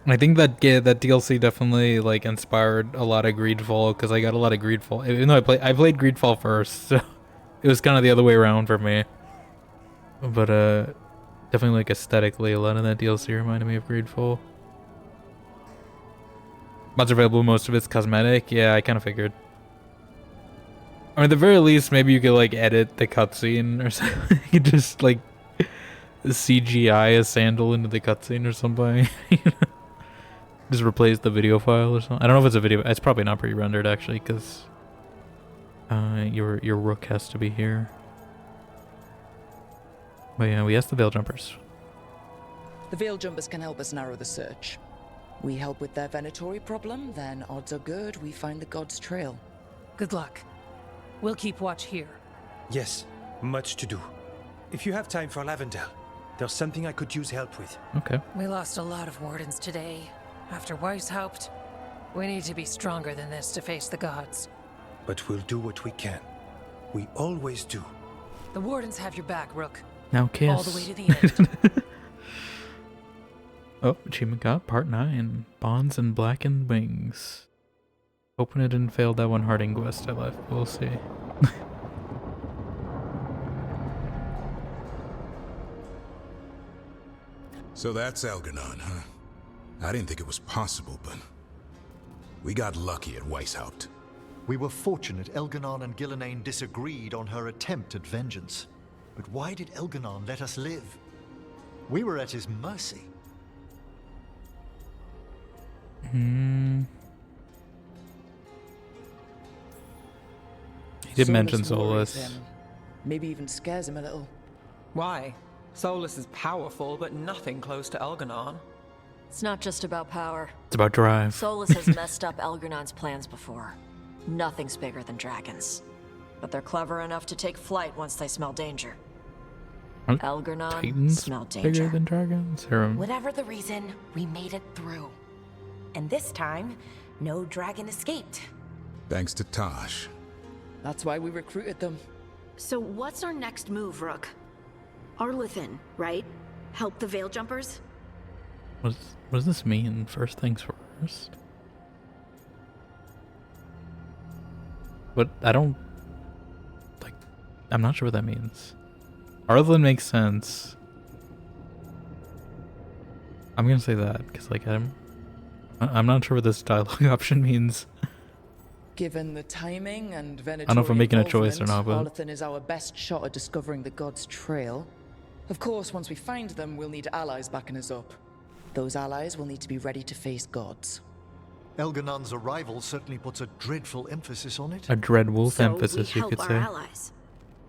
I think that that DLC definitely like inspired a lot of Greedfall because I got a lot of Greedfall. Even though I played Greedfall first, so it was kind of the other way around for me. But definitely like aesthetically, a lot of that DLC reminded me of Greedfall. Mods are available, most of it's cosmetic. Yeah, I kind of figured. I mean, at the very least, maybe you could like edit the cutscene or something. You could just like CGI a sandal into the cutscene or something. You know? Just replace the video file or something. I don't know if it's a video. It's probably not pre-rendered actually, because your rook has to be here. But yeah, we asked the Veil Jumpers. The Veil Jumpers can help us narrow the search. We help with their Venatori problem, then odds are good we find the God's Trail. Good luck. We'll keep watch here. Yes, much to do. If you have time for Lavendel, there's something I could use help with. Okay. We lost a lot of wardens today. After Weishaupt, we need to be stronger than this to face the gods. But we'll do what we can. We always do. The wardens have your back, Rook. Now kiss. All the way to the end. Oh, achievement got part 9. Bonds and Blackened Wings. Hoping it didn't fail that one Harding quest I left. We'll see. So that's Elganon, huh? I didn't think it was possible, but we got lucky at Weishaupt. We were fortunate Elganon and Gillenane disagreed on her attempt at vengeance. But why did Elganon let us live? We were at his mercy. He did mention worries Solus. him. Maybe even scares him a little. Why? Solus is powerful, but nothing close to Elganon. It's not just about power. It's about drive. Solus has messed up Elgernon's plans before. Nothing's bigger than dragons. But they're clever enough to take flight once they smell danger. Aren't Elgernon Titans smelled bigger danger. than dragons? Or, Whatever the reason, we made it through. And this time, no dragon escaped. Thanks to Tosh. That's why we recruited them. So what's our next move, Rook? Arlethan, right? Help the Veil Jumpers? what does this mean? First things first? But I don't... like, I'm not sure what that means. Arlen makes sense. I'm gonna say that, because like, I'm not sure what this dialogue option means. Given the timing and Venatori I don't know if I'm making a choice or not, but... Arlethan is our best shot at discovering the God's Trail. Of course, once we find them, we'll need allies backing us up. Those allies will need to be ready to face gods. Elganon's arrival certainly puts a dreadful emphasis on it. A dread wolf So emphasis, we you help could our say. allies.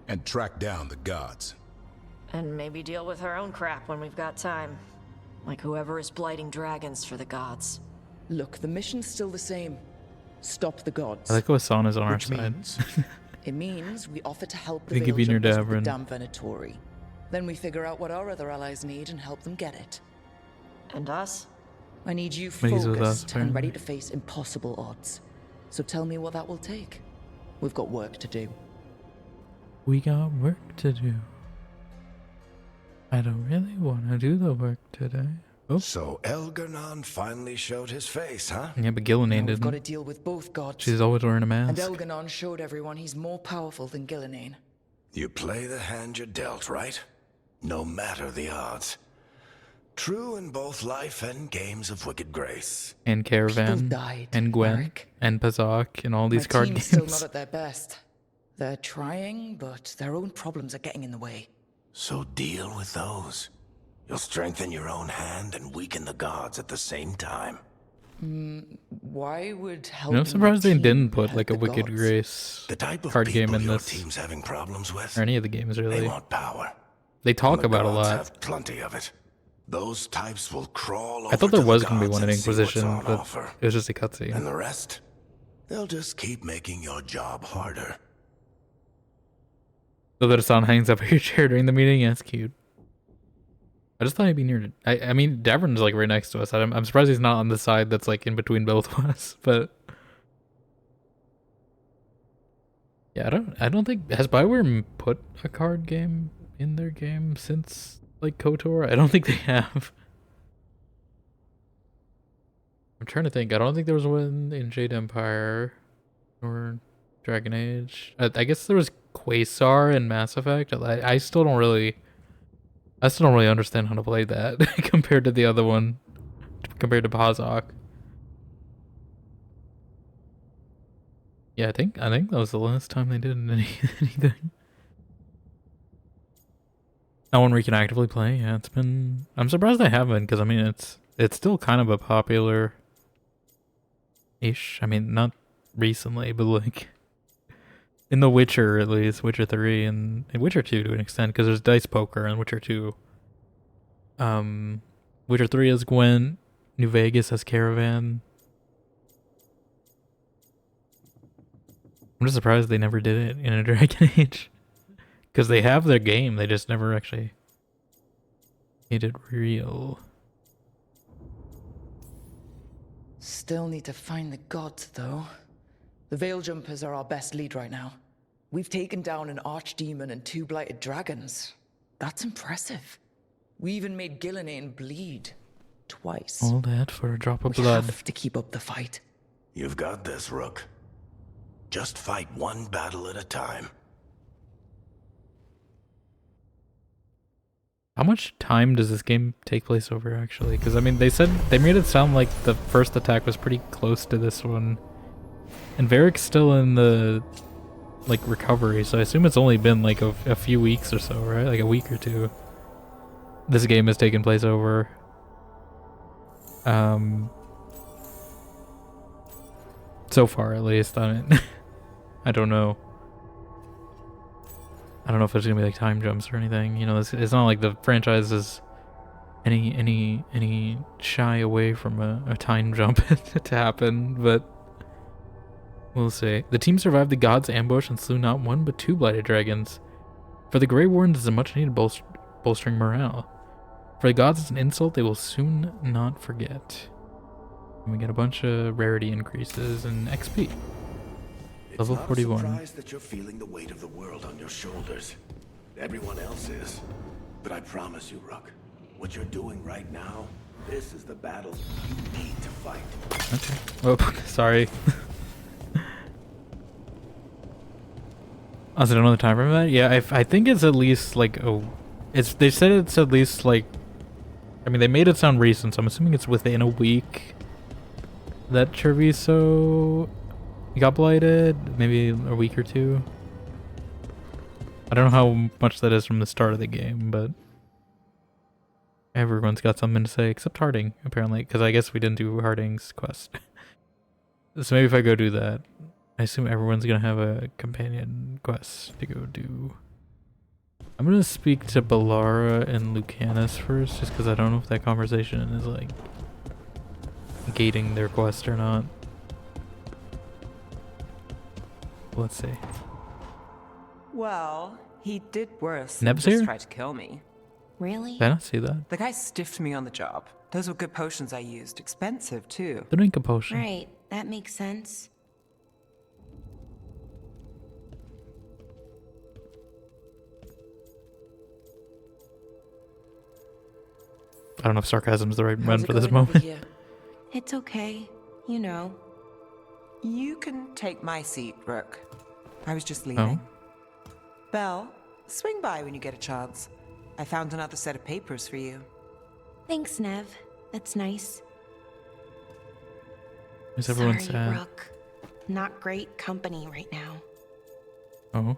And track down the gods. And maybe deal with our own crap when we've got time. Like whoever is blighting dragons for the gods. Look, the mission's still the same. Stop the gods. I like how Hassan is on our Which side. means- It means we offer to help the Think Veil of being your Jumpers with the Davrin. damn Venatori. Then we figure out what our other allies need and help them get it. And us? I need you But he's with us, focused and ready apparently. to face impossible odds. So tell me what that will take. We've got work to do. We got work to do. I don't really want to do the work today. Oh. So Elgernon finally showed his face, huh? Yeah, but Gillenane We've got to didn't. deal with both gods. She's always wearing a And mask. Elganon showed everyone he's more powerful than Gillenane. You play the hand you're dealt, right? No matter the odds. True in both life and games of wicked grace. And Caravan. People died, And Gwen. Eric. And Pazak. And all these My card team's games. still not at their best. They're trying, but their own problems are getting in the way. So deal with those. You'll strengthen your own hand and weaken the gods at the same time. Why would You helping know, I'm surprised they my team didn't put help like a the Wicked gods? Grace The type of card game people in your this. team's having problems with, Or any of the games, they really. want power. They talk And the about a gods lot. have plenty of it. Those types will crawl I thought over there to was the going to be gods one in and see what's Inquisition, on but offer. it was just a cutscene. And the rest, they'll just keep making your job harder. So that Hassan hangs up at your chair during the meeting? Yeah, it's cute. I just thought he'd be near to... I mean, Davern's like right next to us. I'm surprised he's not on the side that's like in between both of us, but... Yeah, I don't think... Has BioWare put a card game in their game since, like, KOTOR? I don't think they have. I'm trying to think. I don't think there was one in Jade Empire or Dragon Age. I guess there was Quasar in Mass Effect. I still don't really understand how to play that compared to the other one, compared to Pazok. Yeah, I think that was the last time they did anything. Not one we can actively play. Yeah, it's been. I'm surprised they haven't, because I mean it's still kind of a popular ish. I mean, not recently, but like in The Witcher, at least Witcher 3 and Witcher 2 to an extent, because there's dice poker in Witcher 2. Witcher 3 has Gwent, New Vegas has Caravan. I'm just surprised they never did it in a Dragon Age, because they have their game, they just never actually made it real. Still need to find the gods, though. The Veil Jumpers are our best lead right now. We've taken down an archdemon and 2 blighted dragons. That's impressive. We even made Gillenane bleed. Twice. All that for a drop of blood. We have to keep up the fight. You've got this, Rook. Just fight one battle at a time. How much time does this game take place over, actually? Because, I mean, they made it sound like the first attack was pretty close to this one. And Varric's still in the, like, recovery, so I assume it's only been, like, a few weeks or so, right? Like, a week or two. This game has taken place over. So far, at least. I mean, I don't know. I don't know if there's gonna be like time jumps or anything. You know, it's not like the franchise is any shy away from a time jump to happen, but we'll see. The team survived the gods' ambush and slew not one but 2 blighted dragons. For the Grey Wardens is a much needed bolstering morale. For the gods, it's an insult they will soon not forget. And we get a bunch of rarity increases and XP. Level 41. It's not a surprise that you're feeling the weight of the world on your shoulders. Everyone else is. But I promise you, Rook, what you're doing right now, this is the battle you need to fight. Okay. Oh, sorry. Oh, is it another timer for that? Yeah, I think it's at least like they said it's at least like, I mean, they made it sound recent, so I'm assuming it's within a week that Treviso got blighted, maybe a week or 2. I don't know how much that is from the start of the game, but everyone's got something to say except Harding, apparently, because I guess we didn't do Harding's quest. So maybe if I go do that, I assume everyone's gonna have a companion quest to go do. I'm gonna speak to Balara and Lucanus first, just because I don't know if that conversation is like gating their quest or not. Let's see. Well, he did worse than Neb's just here? try to kill me. Really? Did I not see that? The guy stiffed me on the job. Those were good potions I used. Expensive, too. The drink a potion. Right, that makes sense. I don't know if sarcasm is the right one for this moment. It's okay. You know. You can take my seat, Rook. I was just leaving. Belle, swing by when you get a chance. I found another set of papers for you. Thanks, Nev. That's nice. Is everyone Sorry, sad? Rook. Not great company right now. Oh.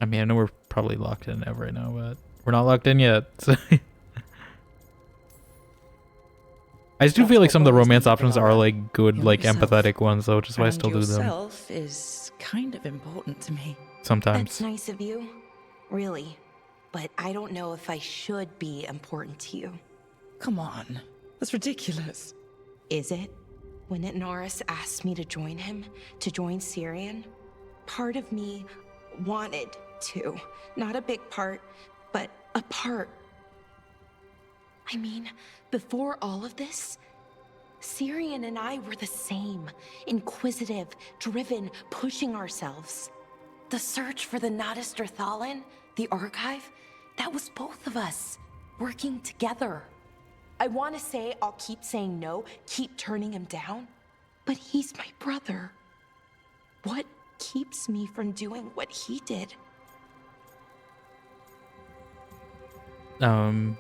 I mean, I know we're probably locked in right now, but we're not locked in yet. So I do feel like some of the romance options are like good, like empathetic ones, though, which is why I still do them. Yourself is kind of important to me. Sometimes. That's nice of you. Really. But I don't know if I should be important to you. Come on. That's ridiculous. Is it? When Norris asked me to join him, to join Syrian, part of me wanted to. Not a big part, but a part. I mean, before all of this, Syrian and I were the same. Inquisitive, driven, pushing ourselves. The search for the Natus Drathalin, the archive, that was both of us, working together. I want to say I'll keep saying no, keep turning him down, but he's my brother. What keeps me from doing what he did? I'm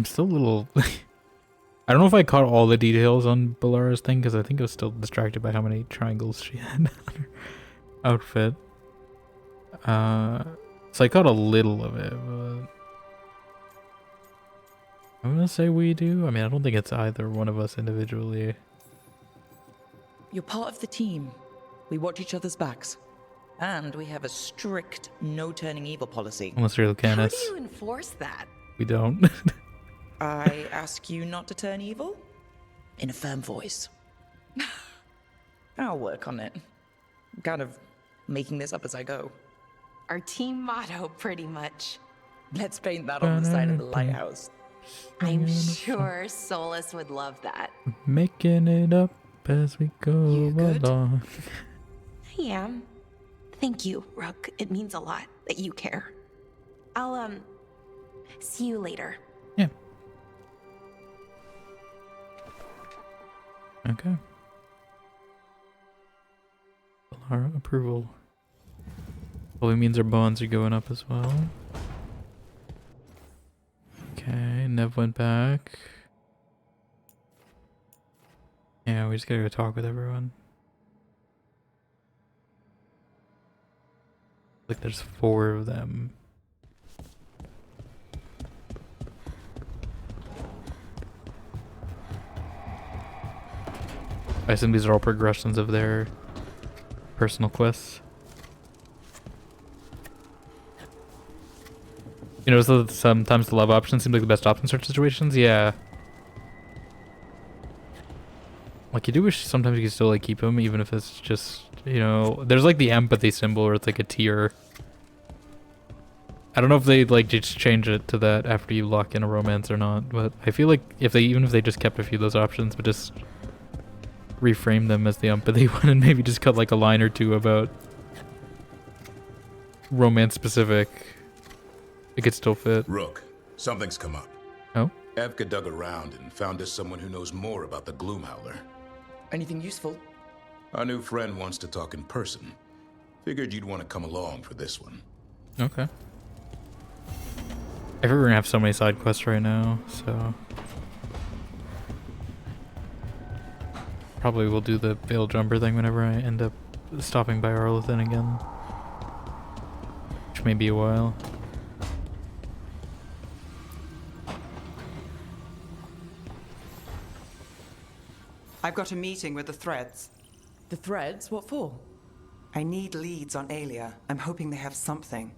still a little... I don't know if I caught all the details on Balara's thing, because I think I was still distracted by how many triangles she had on her outfit. So I caught a little of it, but... I'm gonna say we do. I mean, I don't think it's either one of us individually. You're part of the team. We watch each other's backs. And we have a strict no turning evil policy. Unless you're Lucanus. How do you enforce that? We don't. I ask you not to turn evil? In a firm voice. I'll work on it. I'm kind of making this up as I go. Our team motto, pretty much. Let's paint that on the side of the lighthouse. I'm sure Solus would love that. Making it up as we go along. I am. Thank you, Rook. It means a lot that you care. I'll, see you later. Yeah. Okay. Balara approval. Probably means our bonds are going up as well. Okay, Nev went back. Yeah, we just gotta go talk with everyone. Like there's 4 of them. I assume these are all progressions of their personal quests. You notice that sometimes the love option seems like the best option in certain situations? Yeah. Like, you do wish sometimes you can still, like, keep them, even if it's just, you know... There's, like, the empathy symbol where it's, like, a tier. I don't know if they, like, just change it to that after you lock in a romance or not, but I feel like even if they just kept a few of those options, but just reframe them as the empathy one and maybe just cut, like, a line or two about romance-specific... It could still fit. Rook, something's come up. Oh? Evka dug around and found us someone who knows more about the Gloomhowler. Anything useful? Our new friend wants to talk in person. Figured you'd want to come along for this one. Okay. I figure we're gonna have so many side quests right now, so... Probably we'll do the Veil Jumper thing whenever I end up stopping by Arlethan again. Which may be a while. I've got a meeting with the Threads. The Threads? What for? I need leads on Aelia. I'm hoping they have something.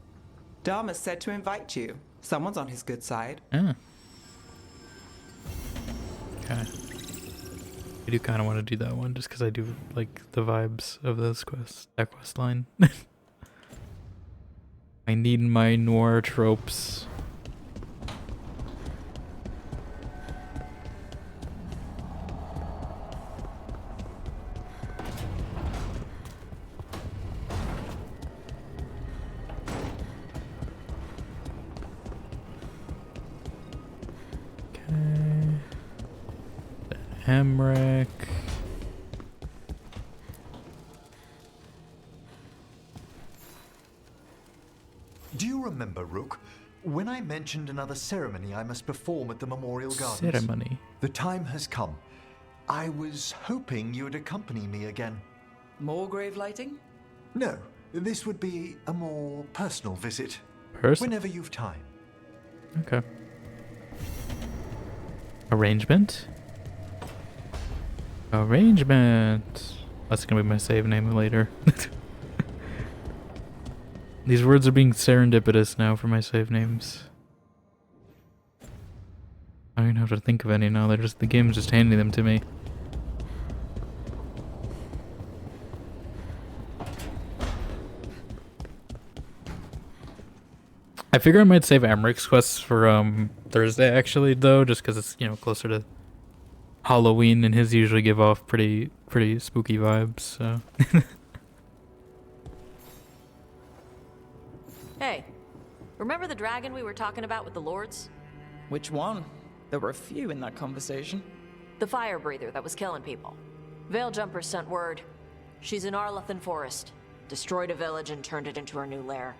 Dharma said to invite you. Someone's on his good side. Ah. Okay. I do kind of want to do that one just because I do like the vibes of those quests, that quest line. I need my noir tropes. Emmerich. Do you remember, Rook, when I mentioned another ceremony I must perform at the Memorial Gardens? Ceremony? The time has come. I was hoping you would accompany me again. More grave lighting? No, this would be a more personal visit. Whenever you've time. Okay. Arrangement? Arrangement. That's gonna be my save name later. These words are being serendipitous now for my save names. I don't even have to think of any now. The game's just handing them to me. I figure I might save Amric's quests for Thursday actually though, just because it's, you know, closer to Halloween and his usually give off pretty spooky vibes, so. Hey, remember the dragon we were talking about with the lords? Which one? There were a few in that conversation. The fire breather that was killing people. Veil Jumper sent word. She's in Arlethan Forest. Destroyed a village and turned it into her new lair.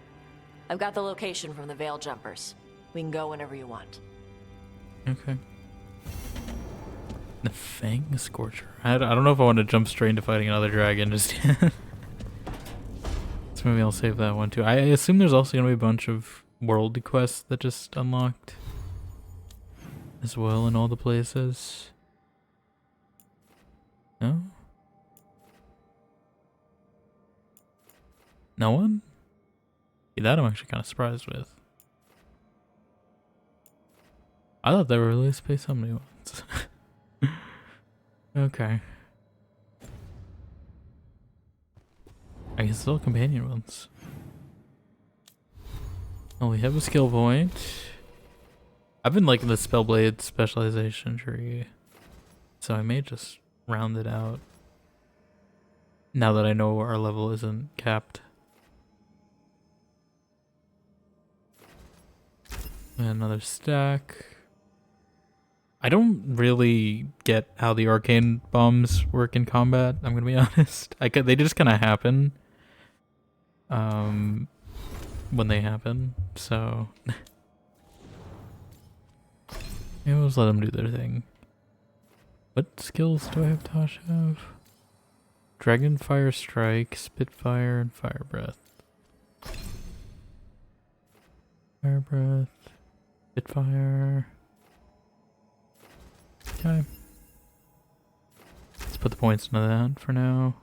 I've got the location from the Veil Jumpers. We can go whenever you want. Okay. The Fang Scorcher. I don't know if I want to jump straight into fighting another dragon just yet. So maybe I'll save that one too. I assume there's also going to be a bunch of world quests that just unlocked as well in all the places. No? No one? Yeah, that I'm actually kind of surprised with. I thought they were released by so many ones. Okay. I guess it's all companion ones. Oh, we have a skill point. I've been liking the Spellblade specialization tree, so I may just round it out now that I know our level isn't capped. And another stack. I don't really get how the arcane bombs work in combat, I'm gonna be honest. They just kind of happen when they happen, so maybe we'll just let them do their thing. What skills do I have Tosh have? Dragon Fire Strike, Spitfire, and Fire Breath. Fire Breath, Spitfire. Okay. Let's put the points into that for now.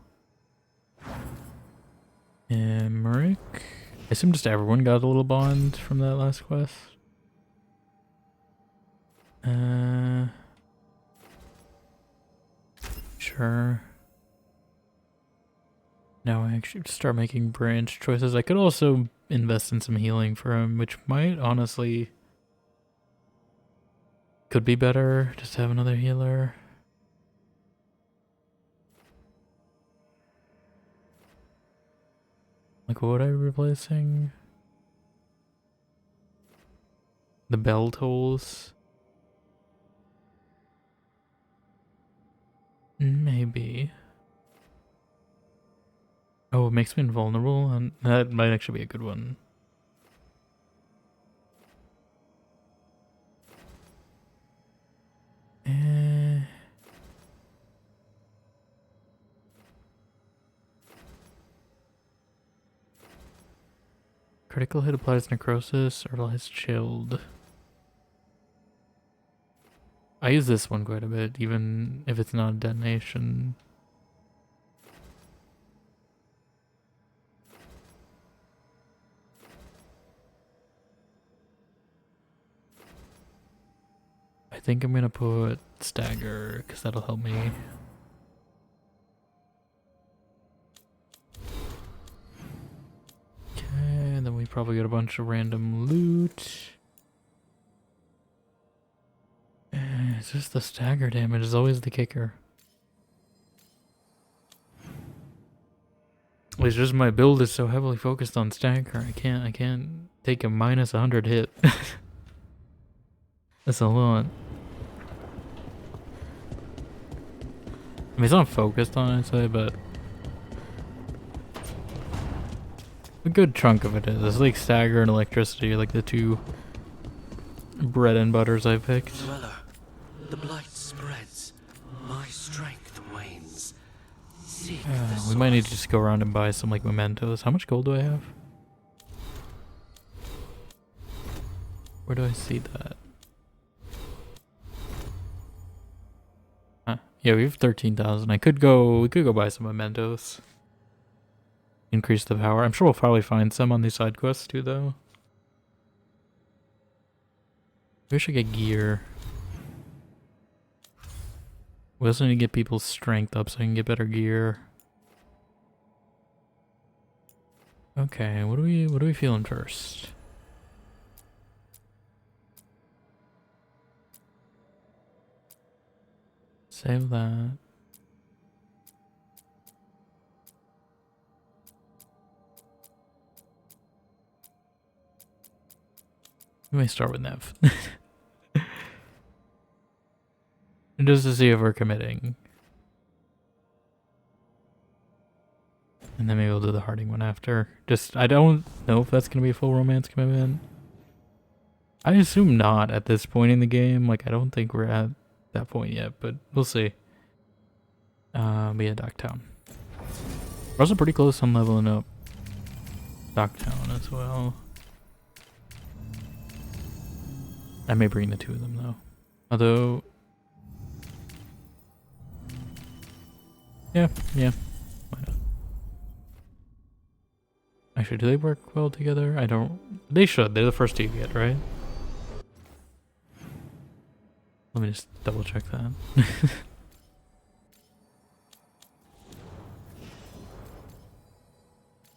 Emmerich. I assume just everyone got a little bond from that last quest. Sure. Now I actually start making branch choices. I could also invest in some healing for him, which might honestly could be better just to have another healer. Like, what would I be replacing? The bell tolls? Maybe. Oh, it makes me invulnerable, and that might actually be a good one. Critical hit applies necrosis or lies chilled. I use this one quite a bit, even if it's not a detonation. I think I'm gonna put stagger, because that'll help me. Okay, and then we probably get a bunch of random loot. It's just the stagger damage is always the kicker. It's just my build is so heavily focused on stagger. I can't take a minus 100 hit. That's a lot. I mean, it's not focused on, I'd say, but a good chunk of it is. It's like stagger and electricity, like the two bread and butters I picked. Dweller, the blight spreads. My strength wanes. Seek We might need to just go around and buy some like mementos. How much gold do I have? Where do I see that? Yeah, we have 13,000. We could go buy some mementos. Increase the power. I'm sure we'll probably find some on these side quests too, though. Maybe I should get gear. We also need to get people's strength up so I can get better gear. Okay, what are we feeling first? Save that. We may start with Nev. Just to see if we're committing. And then maybe we'll do the Harding one after. Just, I don't know if that's going to be a full romance commitment. I assume not at this point in the game. Like, I don't think we're at that point yet, but we'll see. But yeah, Docktown. We're also pretty close on leveling up Docktown as well. I may bring the two of them though. Although, yeah. Why not? Actually, do they work well together? I don't. They should. They're the first two you get, right? Let me just double check that.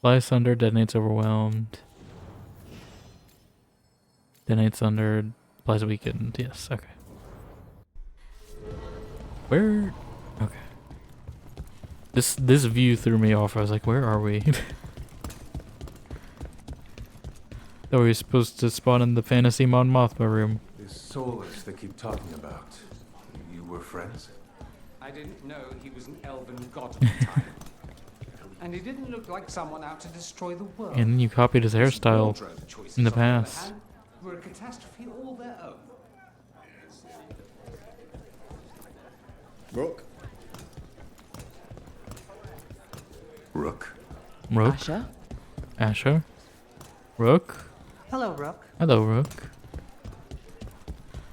Flies Thunder, detonates overwhelmed. Detonates Thunder, applies weakened. Yes, okay. Where? Okay. This view threw me off. I was like, where are we? Thought we were supposed to spawn in the fantasy Mon Mothma room. This Solus they keep talking about. You were friends? I didn't know he was an elven god at the time. And he didn't look like someone out to destroy the world. And you copied his hairstyle in the past. Were a catastrophe all their own. Rook? Rook? Rook? Asher? Asher? Rook? Hello, Rook. Hello, Rook.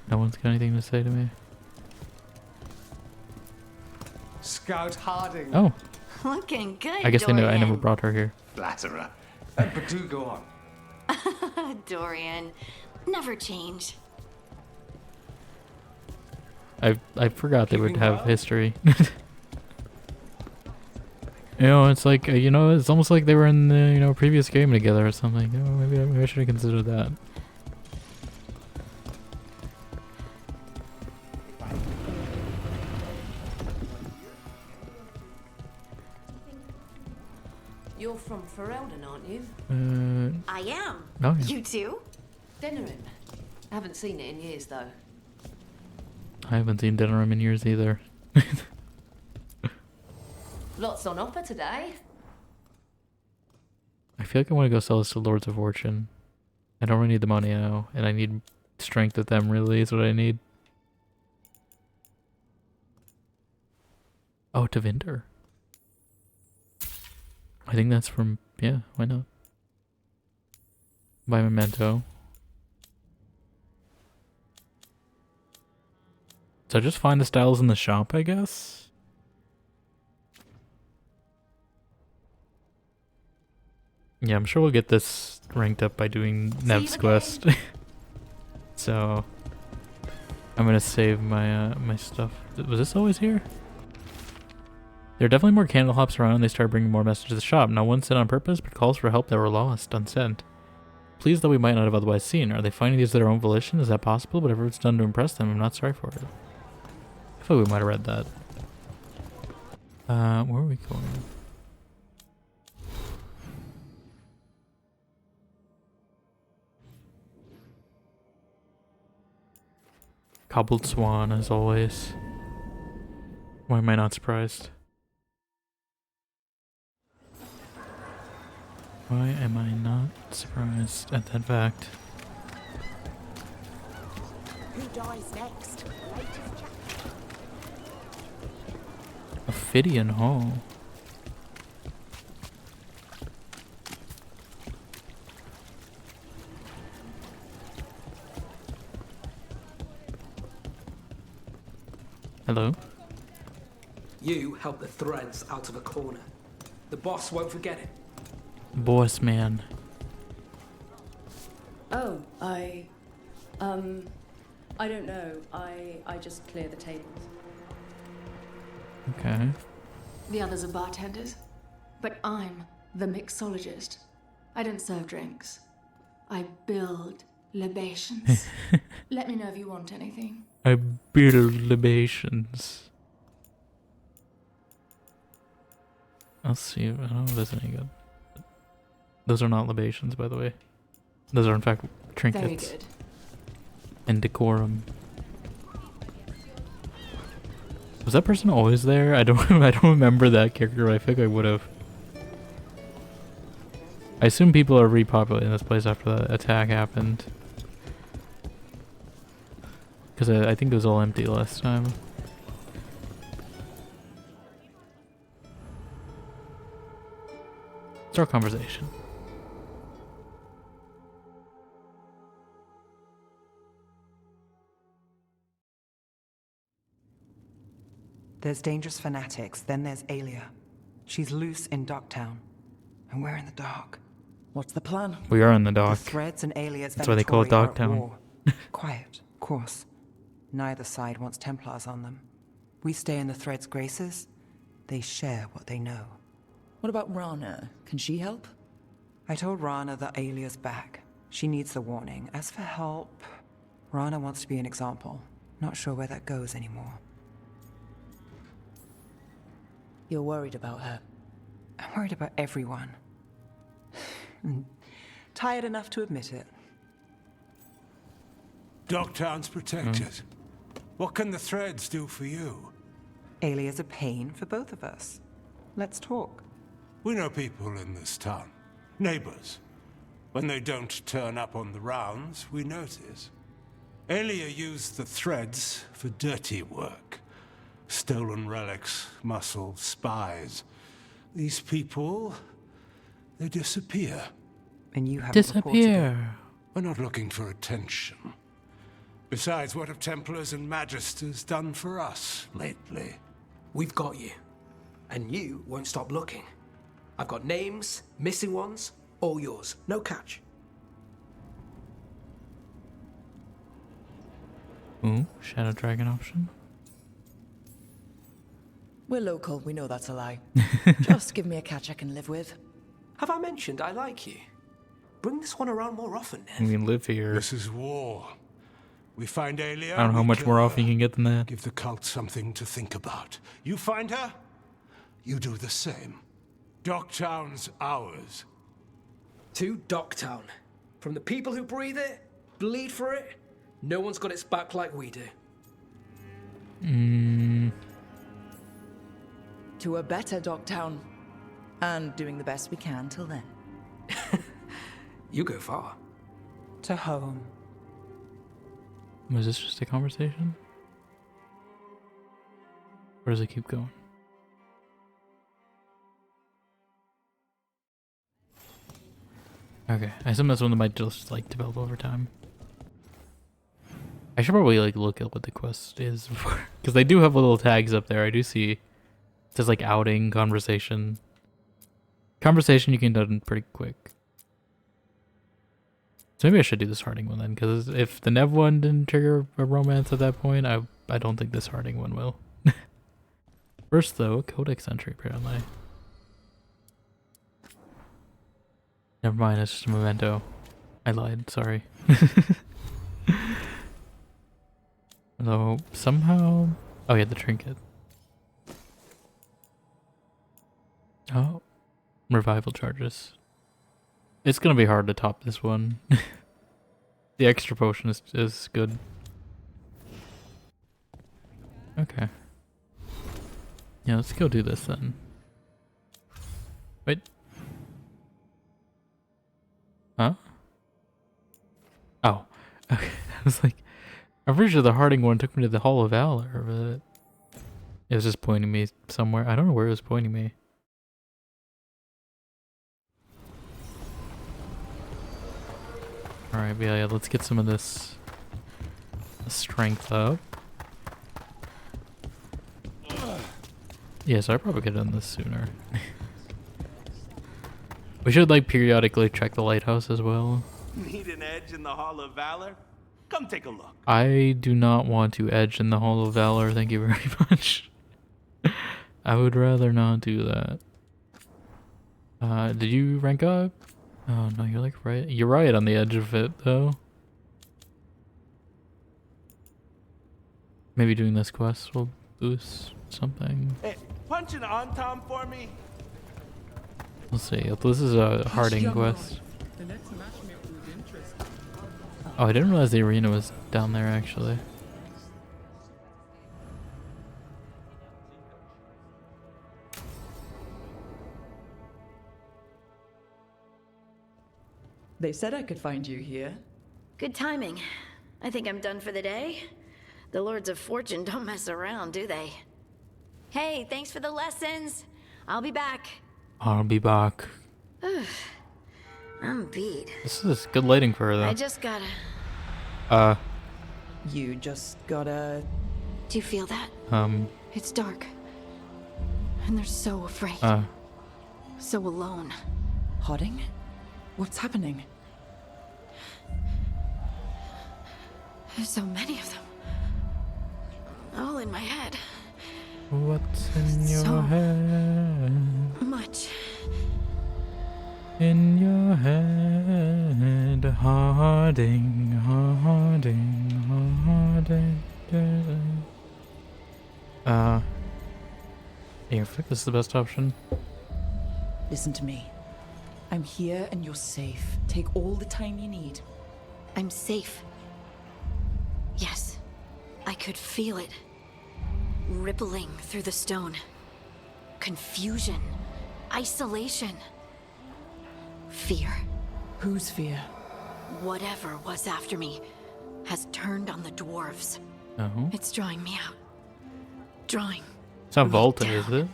No one's got anything to say to me. Scout Harding. Oh. Looking good, I guess I Dorian. never brought her here. Flatterer. But do go on. Dorian, never change. I forgot they would have history. You know, it's like, you know, it's almost like they were in the, you know, previous game together or something. You know, maybe I should have considered that. You're from Ferelden, aren't you? I am. Oh, yeah. You too? Denerim. Haven't seen it in years, though. I haven't seen Denerim in years either. Lots on offer today. I feel like I want to go sell this to Lords of Fortune. I don't really need the money now, and I need strength with them, really, is what I need. Oh, to Vinder. I think that's from, yeah, why not? Buy Memento. So just find the styles in the shop, I guess? Yeah, I'm sure we'll get this ranked up by doing Nev's quest. So I'm gonna save my my stuff. Was this always here? There are definitely more candle hops around, and they started bringing more messages to the shop. Not one sent on purpose, but calls for help that were lost, unsent. Pleased that we might not have otherwise seen. Are they finding these of their own volition? Is that possible? Whatever it's done to impress them, I'm not sorry for it. I thought we might have read that. Where are we going? Cobbled Swan, as always. Why am I not surprised? Why am I not surprised at that fact? Who dies next? Ophidian Hall. Hello? You helped the threads out of a corner. The boss won't forget it. Boss man. Oh, I don't know. I just clear the tables. Okay. The others are bartenders, but I'm the mixologist. I don't serve drinks. I build libations. Let me know if you want anything. I build libations. Let's see. I don't know if there's any good. Those are not libations, by the way. Those are in fact trinkets. Very good. And decorum. Was that person always there? I don't remember that character, but I think I would have. I assume people are repopulating this place after that attack happened. Because I think it was all empty last time. Start conversation. There's dangerous fanatics, then there's Alia. She's loose in Docktown, and we're in the dark. What's the plan? We are in the dark. The Threads and Alia's That's why they call it Venatori are at Dogtown. war. Quiet, of course. Neither side wants Templars on them. We stay in the Threads' graces. They share what they know. What about Rana? Can she help? I told Rana that Alia's back. She needs the warning. As for help, Rana wants to be an example. Not sure where that goes anymore. You're worried about her. I'm worried about everyone. Tired enough to admit it. Docktown's protected. What can the Threads do for you? Alia's a pain for both of us. Let's talk. We know people in this town. Neighbors. When they don't turn up on the rounds, we notice. Alia used the Threads for dirty work. Stolen relics, muscle, spies. These people, they disappear. And you have disappear. We're not looking for attention. Besides, what have Templars and Magisters done for us lately? We've got you. And you won't stop looking. I've got names, missing ones, all yours. No catch. Ooh, Shadow Dragon option. We're local, we know that's a lie. Just give me a catch I can live with. Have I mentioned I like you? Bring this one around more often, I mean, live here. This is war. We find Alia. I don't know how much more often you can get than that. Give the cult something to think about. You find her, you do the same. Docktown's ours. To Docktown. From the people who breathe it, bleed for it, no one's got its back like we do. To a better Docktown. And doing the best we can till then. You go far. To home. Was this just a conversation? Or does it keep going? Okay, I assume that's one that might just like develop over time. I should probably like look at what the quest is before, because they do have little tags up there. I do see it says like outing, conversation. Conversation you can do pretty quick. So maybe I should do this Harding one then, because if the Nev one didn't trigger a romance at that point, I don't think this Harding one will. First though, Codex entry apparently. Never mind, it's just a memento. I lied, sorry. Though somehow... Oh yeah, the trinket. Oh. Revival charges. It's gonna be hard to top this one. The extra potion is good. Okay. Yeah, let's go do this then. Wait. Huh? Oh. Okay. I was like, I'm pretty sure the Harding one took me to the Hall of Valor, but it was just pointing me somewhere. I don't know where it was pointing me. Alright, yeah, let's get some of this strength up. Yeah, so I probably could have done this sooner. We should like periodically check the lighthouse as well. Need an edge in the Hall of Valor? Come take a look. I do not want to edge in the Hall of Valor, thank you very much. I would rather not do that. Did you rank up? Oh no, you're like right. You're right on the edge of it though. Maybe doing this quest will boost something. Hey, punch an on Tom for me. Let's see. This is a Harding quest. Oh, I didn't realize the arena was down there actually. They said I could find you here. Good timing. I think I'm done for the day. The Lords of Fortune don't mess around, do they? Hey, thanks for the lessons. I'll be back. I'll be back. I'm beat. This is good lighting for her though. I just gotta... You just gotta... Do you feel that? It's dark. And they're so afraid. So alone. Harding? What's happening? There's so many of them. All in my head. What's in your So head? much. In your head, Harding, Harding, Harding. Yeah, I think this is the best option. Listen to me. I'm here and you're safe. Take all the time you need. I'm safe. Yes. I could feel it. Rippling through the stone. Confusion. Isolation. Fear. Whose fear? Whatever was after me has turned on the dwarves. Oh. It's drawing me out. Drawing. It's not Volta, is it?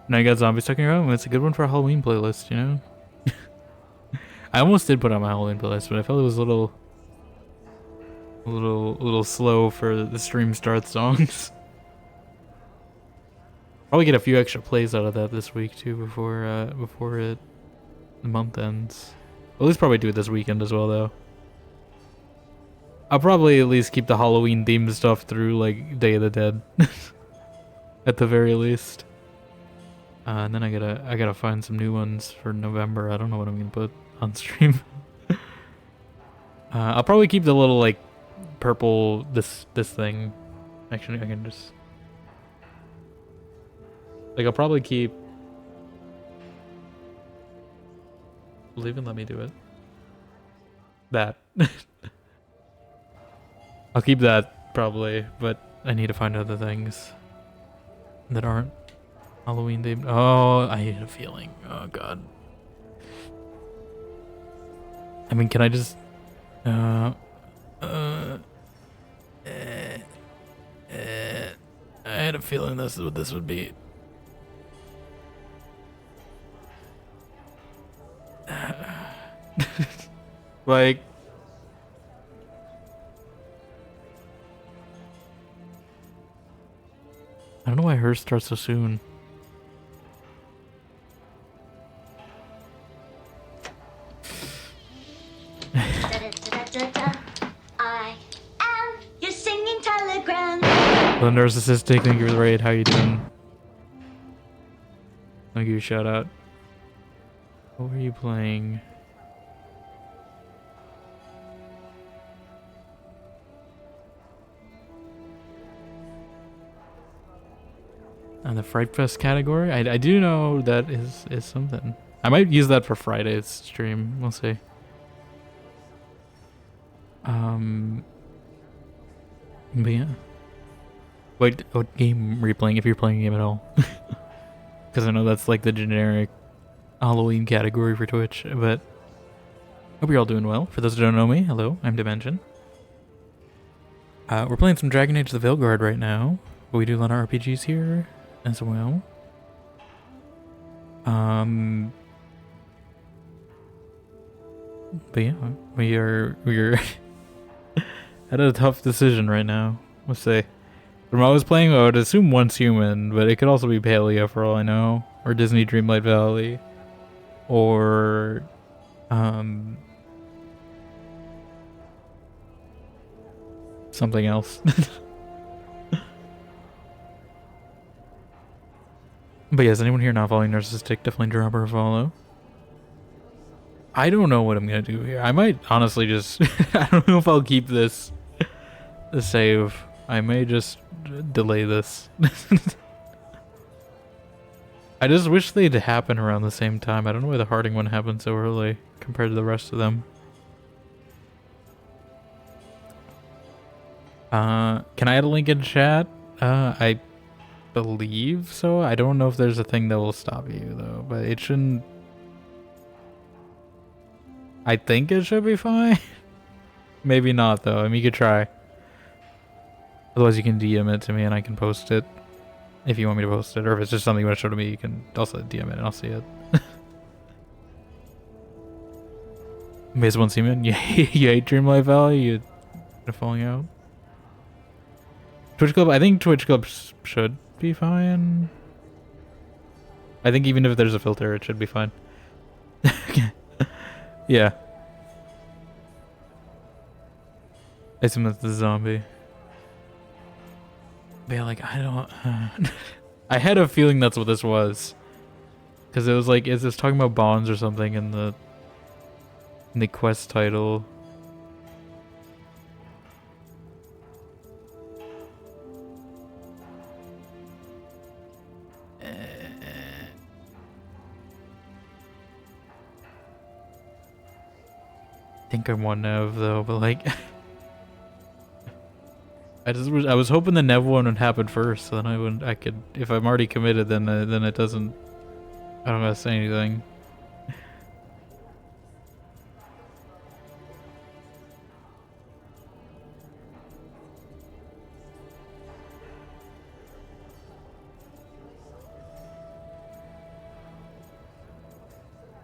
Now you got zombies stuck in your home. It's a good one for a Halloween playlist, you know? I almost did put on my Halloween playlist, but I felt it was a little slow for the stream start songs. Probably get a few extra plays out of that this week too before the month ends. At least probably do it this weekend as well though. I'll probably at least keep the Halloween themed stuff through like Day of the Dead. At the very least. And then I gotta find some new ones for November. I don't know what I'm gonna put on stream. I'll probably keep the little like purple this thing. Actually, I can just like I'll probably keep. Will even let me do it? That. I'll keep that probably, but I need to find other things that aren't Halloween themed. Oh, I hate a feeling. Oh god. I mean, can I just I had a feeling this is what this would be. Like I don't know why hers starts so soon. I am your singing telegram. The narcissistic, thank you for the raid. How you doing? I'll give you a shout out. What were you playing? On the Fright Fest category? I do know that is something. I might use that for Friday's stream. We'll see. But yeah. What game were you playing, if you're playing a game at all? Because I know that's like the generic Halloween category for Twitch, but hope you're all doing well. For those who don't know me, hello, I'm Dimension. We're playing some Dragon Age the Veilguard right now, but we do a lot of RPGs here as well. But yeah, we're at a tough decision right now. Let's say. From what I was playing, I would assume Once Human, but it could also be Palia for all I know, or Disney Dreamlight Valley, or something else. But yes, anyone here not following Narcissistic, definitely drop her a follow. I don't know what I'm gonna do here. I might honestly just I don't know if I'll keep this the save. I may just delay this. I just wish they'd happen around the same time. I don't know why the Harding one happened so early compared to the rest of them. Can I add a link in chat? I believe so. I don't know if there's a thing that will stop you though, but it shouldn't. I think it should be fine. Maybe not though. I mean, you could try. Otherwise, you can DM it to me and I can post it if you want me to post it, or if it's just something you want to show to me, you can also DM it and I'll see it. Maze One Seaman, you hate Dream Life Valley? You're falling out. Twitch Club, I think Twitch Club should be fine. I think even if there's a filter, it should be fine. Yeah. I assume that's the zombie. But yeah, like, I don't... I had a feeling that's what this was. Because it was like, is this talking about bonds or something in the quest title? I think I'm one Nev though, but like I was hoping the Nev one would happen first, so then I could if I'm already committed, then it doesn't. I don't gotta say anything.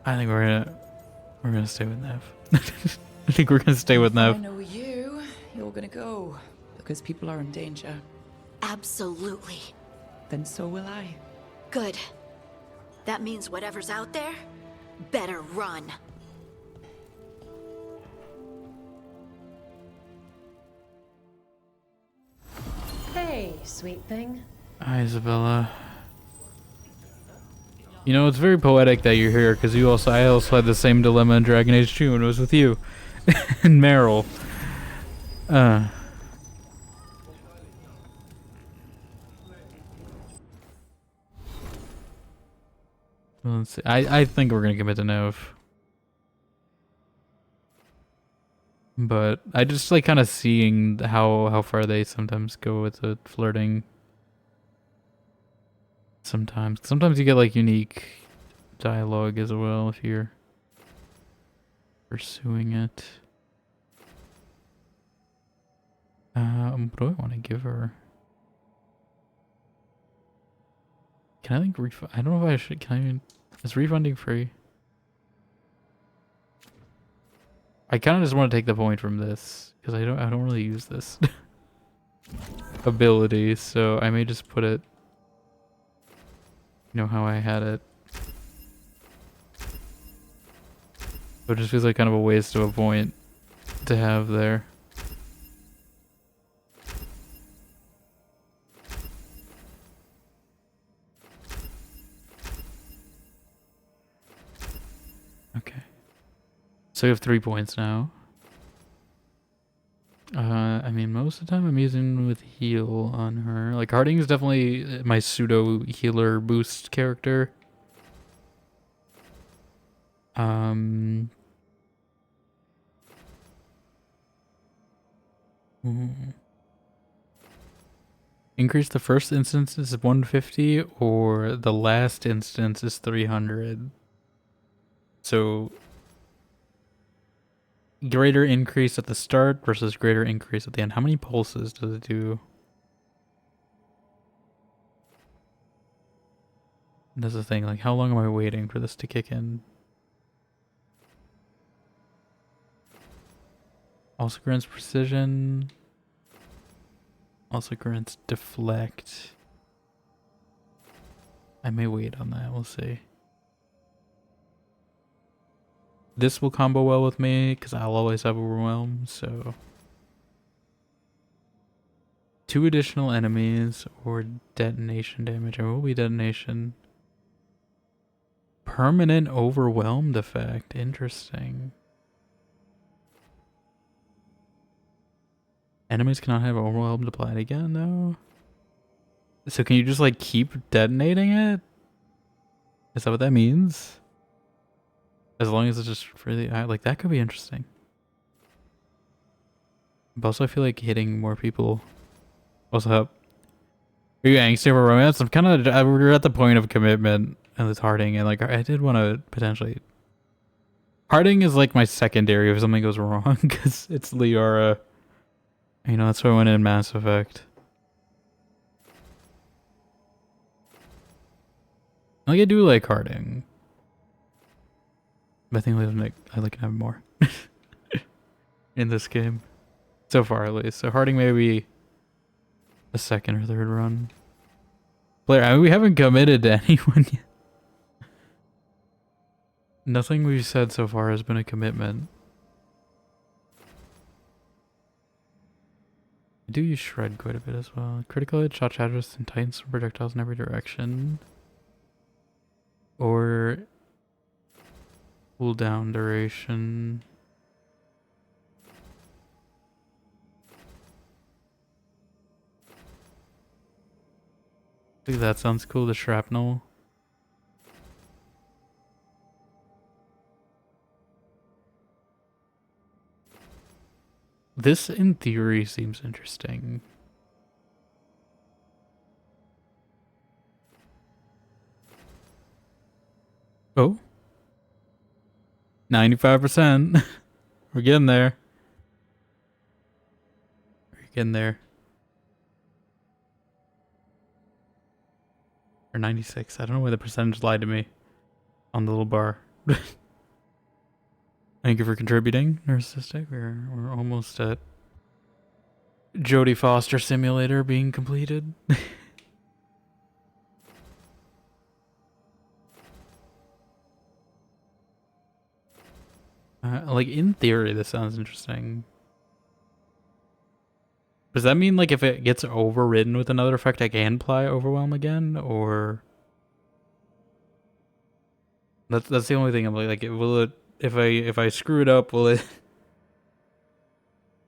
I think we're gonna stay with Nev. I think we're gonna stay with Nev. I know you. You're gonna go because people are in danger. Absolutely. Then so will I. Good. That means whatever's out there better run. Hey, sweet thing. Hi, Isabella. You know, it's very poetic that you're here, because I also had the same dilemma in Dragon Age 2 when it was with you. And Meryl. Let's see. I think we're gonna commit to Nev. But I just like kind of seeing how far they sometimes go with the flirting. Sometimes you get like unique dialogue as well if you're pursuing it. What do I want to give her? Can I like refund? I don't know if I should. Can I? Is refunding free? I kind of just want to take the point from this because I don't really use this ability, so I may just put it. You know how I had it. So it just feels like kind of a waste of a point to have there. Okay. So we have 3 points now. I mean, most of the time I'm using with heal on her. Like, Harding is definitely my pseudo healer boost character. Increase the first instance is 150 or the last instance is 300. So greater increase at the start versus greater increase at the end. How many pulses does it do? That's the thing, like how long am I waiting for this to kick in? Also grants precision. Also grants deflect. I may wait on that, we'll see. This will combo well with me because I'll always have overwhelm, so 2 additional enemies or detonation damage. Or will be detonation. Permanent overwhelmed effect. Interesting. Enemies cannot have overwhelmed applied again though. So can you just like keep detonating it? Is that what that means? As long as it's just for the like, that could be interesting. But also, I feel like hitting more people. What's up? Are you angsty over romance? I'm kind of. We're at the point of commitment and it's Harding, and like I did want to potentially. Harding is like my secondary if something goes wrong, because it's Liara. You know, that's why I went in Mass Effect. Like, I do like Harding. But I think I like him more. In this game. So far, at least. So Harding maybe a second or third run. Blair, I mean, we haven't committed to anyone yet. Nothing we've said so far has been a commitment. I do use Shred quite a bit as well. Critical hit, shot shatters, and Titans from projectiles in every direction. Or cooldown duration. I think that sounds cool, the shrapnel. This, in theory, seems interesting. Oh. 95%. We're getting there. We're getting there. Or 96. I don't know why the percentage lied to me on the little bar. Thank you for contributing, Narcissistic. We're almost at Jodie Foster Simulator being completed. Like, in theory, this sounds interesting. Does that mean, like, if it gets overridden with another effect, I can apply Overwhelm again, or... That's the only thing I'm like, will it... If I screw it up, will it...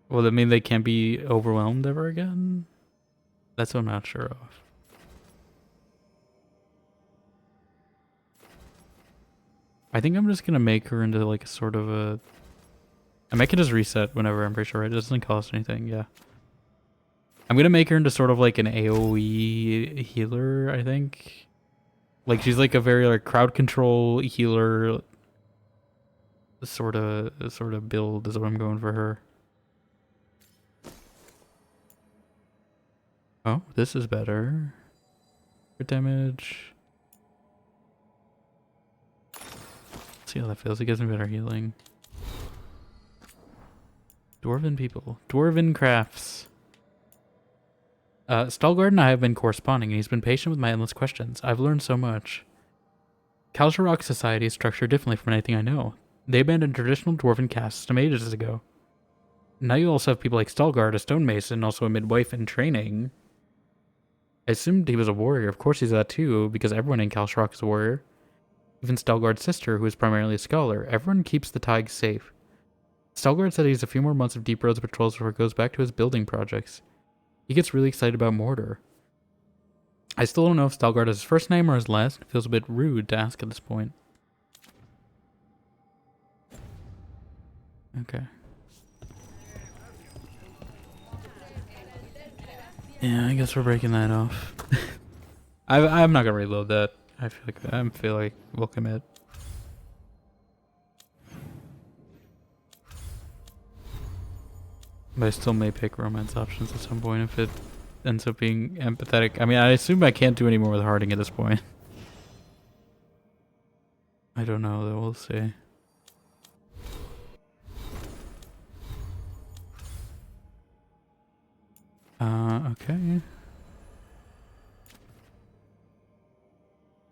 Will it mean they can't be overwhelmed ever again? That's what I'm not sure of. I think I'm just gonna make her into like a sort of a... I make it just reset whenever, I'm pretty sure, right? It doesn't cost anything, yeah. I'm gonna make her into sort of like an AoE healer, I think. Like, she's like a very like crowd control healer sort of build is what I'm going for her. Oh, this is better. Crit damage. Let's see how that feels. It gives me better healing. Dwarven people. Dwarven crafts. Stalgard and I have been corresponding, and he's been patient with my endless questions. I've learned so much. Kalsharok society is structured differently from anything I know. They abandoned traditional dwarven caste system ages ago. Now you also have people like Stalgard, a stonemason, also a midwife in training. I assumed he was a warrior. Of course he's that too, because everyone in Kalsharok is a warrior. Even Stalgard's sister, who is primarily a scholar. Everyone keeps the Tig safe. Stalgard said he has a few more months of deep roads patrols before he goes back to his building projects. He gets really excited about mortar. I still don't know if Stalgard is his first name or his last. It feels a bit rude to ask at this point. Okay. Yeah, I guess we're breaking that off. I'm not gonna reload that. I feel like we'll commit. But I still may pick romance options at some point if it ends up being empathetic. I mean, I assume I can't do any more with Harding at this point. I don't know, though. We'll see. Okay.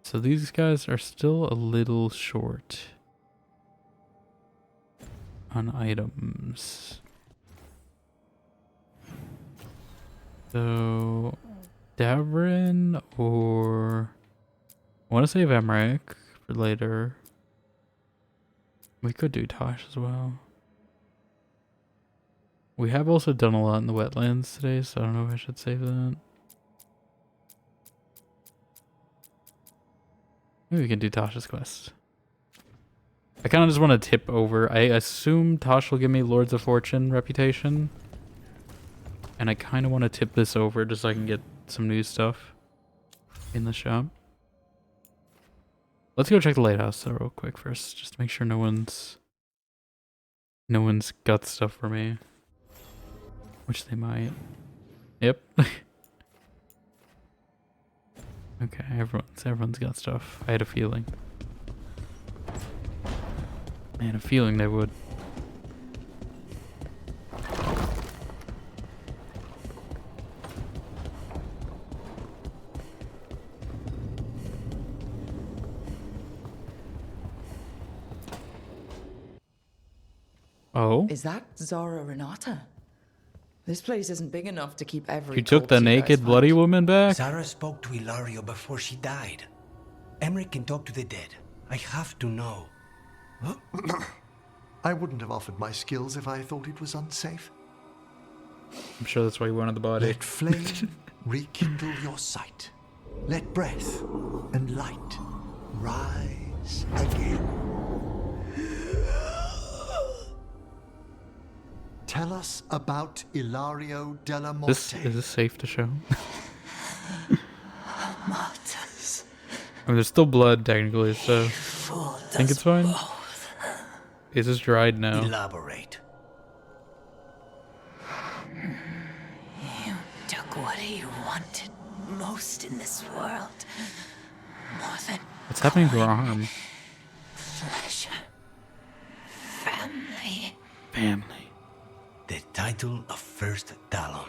So these guys are still a little short on items. So, Davrin or... I want to save Emmerich for later. We could do Tosh as well. We have also done a lot in the wetlands today, so I don't know if I should save that. Maybe we can do Tasha's quest. I kind of just want to tip over. I assume Tosh will give me Lords of Fortune reputation. And I kind of want to tip this over just so I can get some new stuff in the shop. Let's go check the lighthouse though real quick first, just to make sure no one's got stuff for me. Which they might. Yep. Okay, everyone's got stuff. I had a feeling. I had a feeling they would. Oh? Is that Zara Renata? This place isn't big enough to keep every. You took the corpse you guys naked, bloody find. woman back? Zara spoke to Ilario before she died. Emmerich can talk to the dead. I have to know. I wouldn't have offered my skills if I thought it was unsafe. I'm sure that's why you wanted the body. Let flame rekindle your sight. Let breath and light rise again. Tell us about Ilario della Morte. Is this safe to show? Martyrs. I mean, there's still blood technically, so I think it's fine. Is this dried now? Elaborate. You took what you wanted most in this world. More than What's happening to her arm? pleasure. Family. Family. The title of First Talon.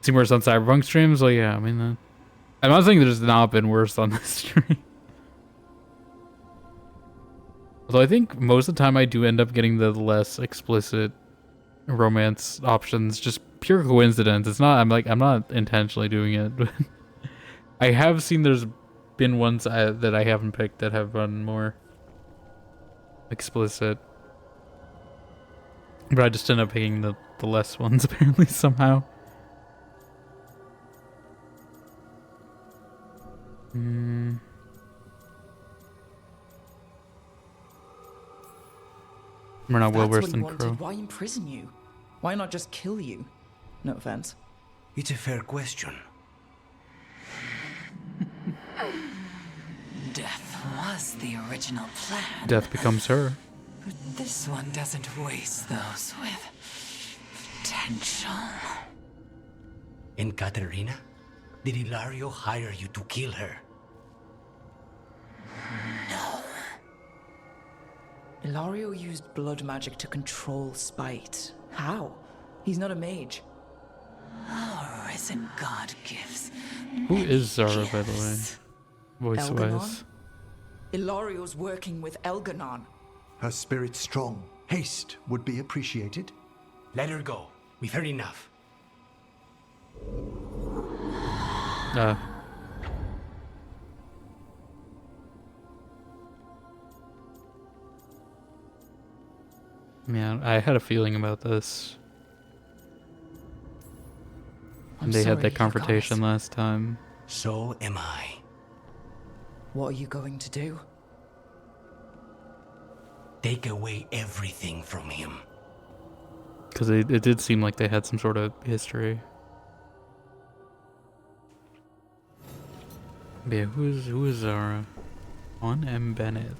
Seen worse on Cyberpunk streams? Well, yeah, I mean, I'm not saying there's not been worse on this stream. Although I think most of the time I do end up getting the less explicit romance options, just pure coincidence. It's not, I'm not intentionally doing it. But I have seen there's been ones that I haven't picked that have run more explicit. But I just end up picking the less ones apparently somehow. We're not well versed in Crow. Why imprison you? Why not just kill you? No offense. It's a fair question. Death was the original plan. Death becomes her. But this one doesn't waste those with potential. And Katerina? Did Ilario hire you to kill her? No. Ilario used blood magic to control spite. How? He's not a mage. Our risen god gives. Who is Zara, by the way? Voice-wise. Ilario's working with Elganon. Her spirit strong. Haste would be appreciated. Let her go. We've heard enough. Man, I had a feeling about this. I'm They had sorry, that you confrontation guys. last time. So am I. What are you going to do? Take away everything from him. Because it did seem like they had some sort of history. But yeah, who is Zara? On M. Bennett.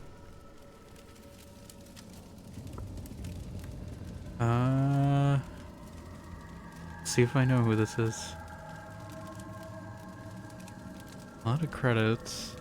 See if I know who this is. A lot of credits.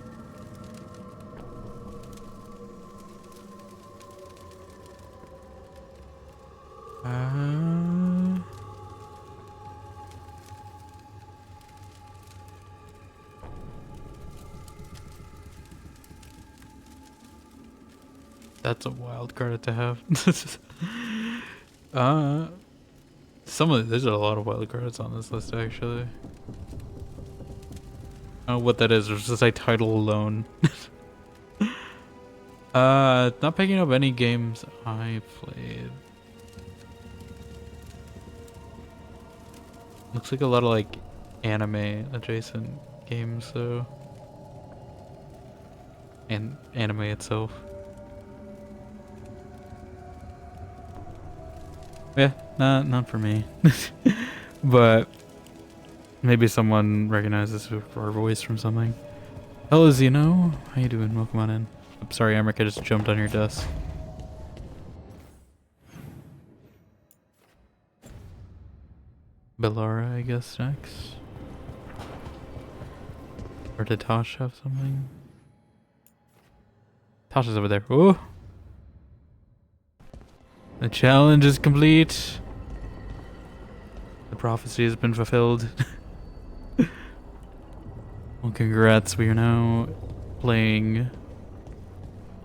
That's a wild credit to have. There's a lot of wild credits on this list actually. I don't know what that is, there's just a title alone. Not picking up any games I played. Looks like a lot of like anime adjacent games though. And anime itself. Yeah, not for me. But maybe someone recognizes our voice from something. Hello, Zeno. How you doing? Welcome on in. I'm sorry, Emric, I just jumped on your desk. Bellara, I guess, next. Or did Tosh have something? Tosh is over there. Ooh! The challenge is complete. The prophecy has been fulfilled. Well, congrats. We are now playing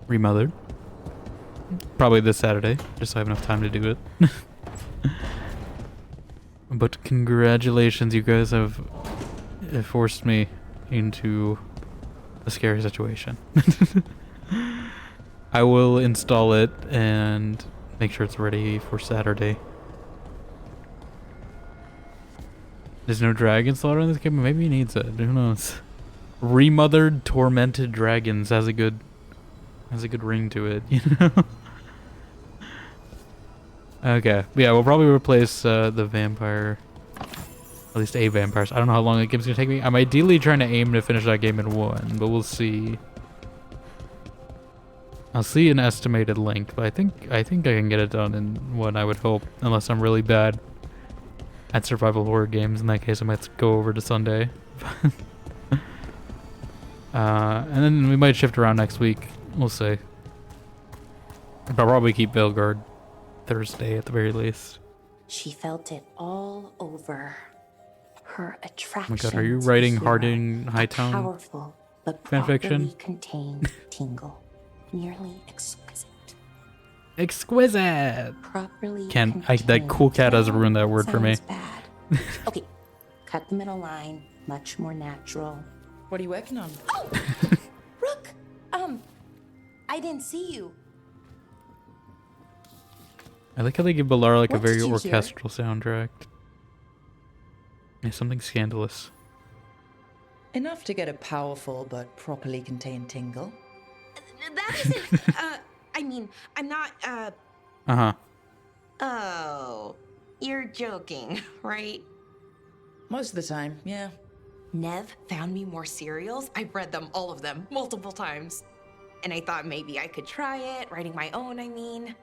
Remothered. Probably this Saturday, just so I have enough time to do it. But congratulations, you guys have forced me into a scary situation. I will install it and make sure it's ready for Saturday. There's no dragon slaughter in this game? Maybe he needs it. Who knows? Remothered Tormented Dragons has a good ring to it, you know? Okay. Yeah, we'll probably replace the vampire. At least a vampire. I don't know how long the game's gonna take me. I'm ideally trying to aim to finish that game in 1, but we'll see. I'll see an estimated length, but I think I can get it done in 1, I would hope. Unless I'm really bad at survival horror games. In that case, I might go over to Sunday. And then we might shift around next week. We'll see. I'll probably keep VEILGUARD Thursday at the very least. She felt it all over. Her attraction. Oh my god, are you writing to Harding a Hightown powerful but fanfiction? properly contained tingle, nearly exquisite. Exquisite. Properly That cool cat has ruined that word for me. Bad. Okay, cut the middle line. Much more natural. What are you working on? Oh, Rook. I didn't see you. I like how they give Bellara like a What very did you orchestral soundtrack. Yeah, something scandalous. Enough to get a powerful but properly contained tingle. That isn't, I mean, I'm not, Uh-huh. Oh, you're joking, right? Most of the time, yeah. Nev found me more cereals. I've read them, all of them, multiple times. And I thought maybe I could try it, writing my own, I mean.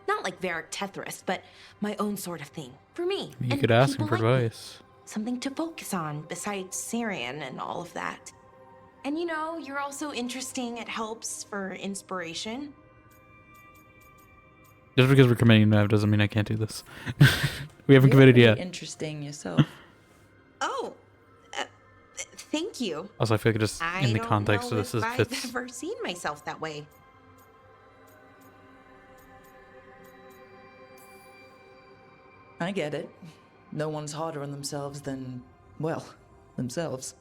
Not like Varric Tethrist, but my own sort of thing. For me. You and could ask him people for like me. advice. Something to focus on besides Syrian and all of that. And you know, you're also interesting. It helps for inspiration. Just because we're committing Nev doesn't mean I can't do this. We haven't You're committed pretty yet. Interesting yourself. Oh, thank you. Also, I feel like just in the context of this, it I've fits. ever seen myself that way. I get it. No one's harder on themselves than, well, themselves.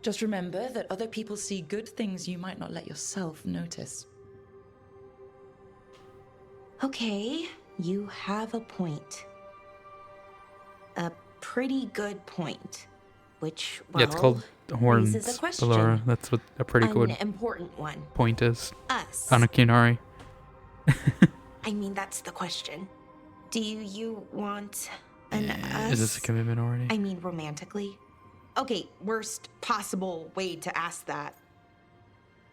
Just remember that other people see good things you might not let yourself notice. Okay, you have a point. A pretty good point. Which, well, Yeah, it's called horns, raises a question. Bellara. That's what a pretty good An important one. point is. Us. Anakinari. I mean, that's the question. Do you want an us? Is this a commitment already? I mean, romantically? Okay, worst possible way to ask that.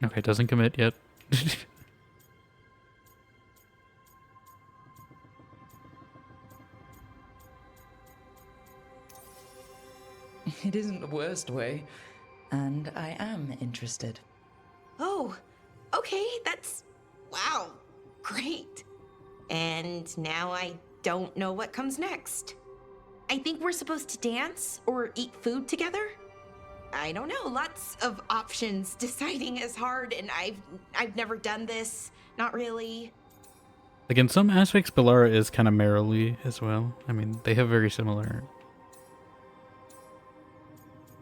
Okay, doesn't commit yet. It isn't the worst way, and I am interested. Oh, okay, that's... wow, great. And now I don't know what comes next. I think we're supposed to dance or eat food together? I don't know, lots of options. Deciding is hard, and I've never done this. Not really. Like in some aspects, Bellara is kind of merrily as well. I mean, they have very similar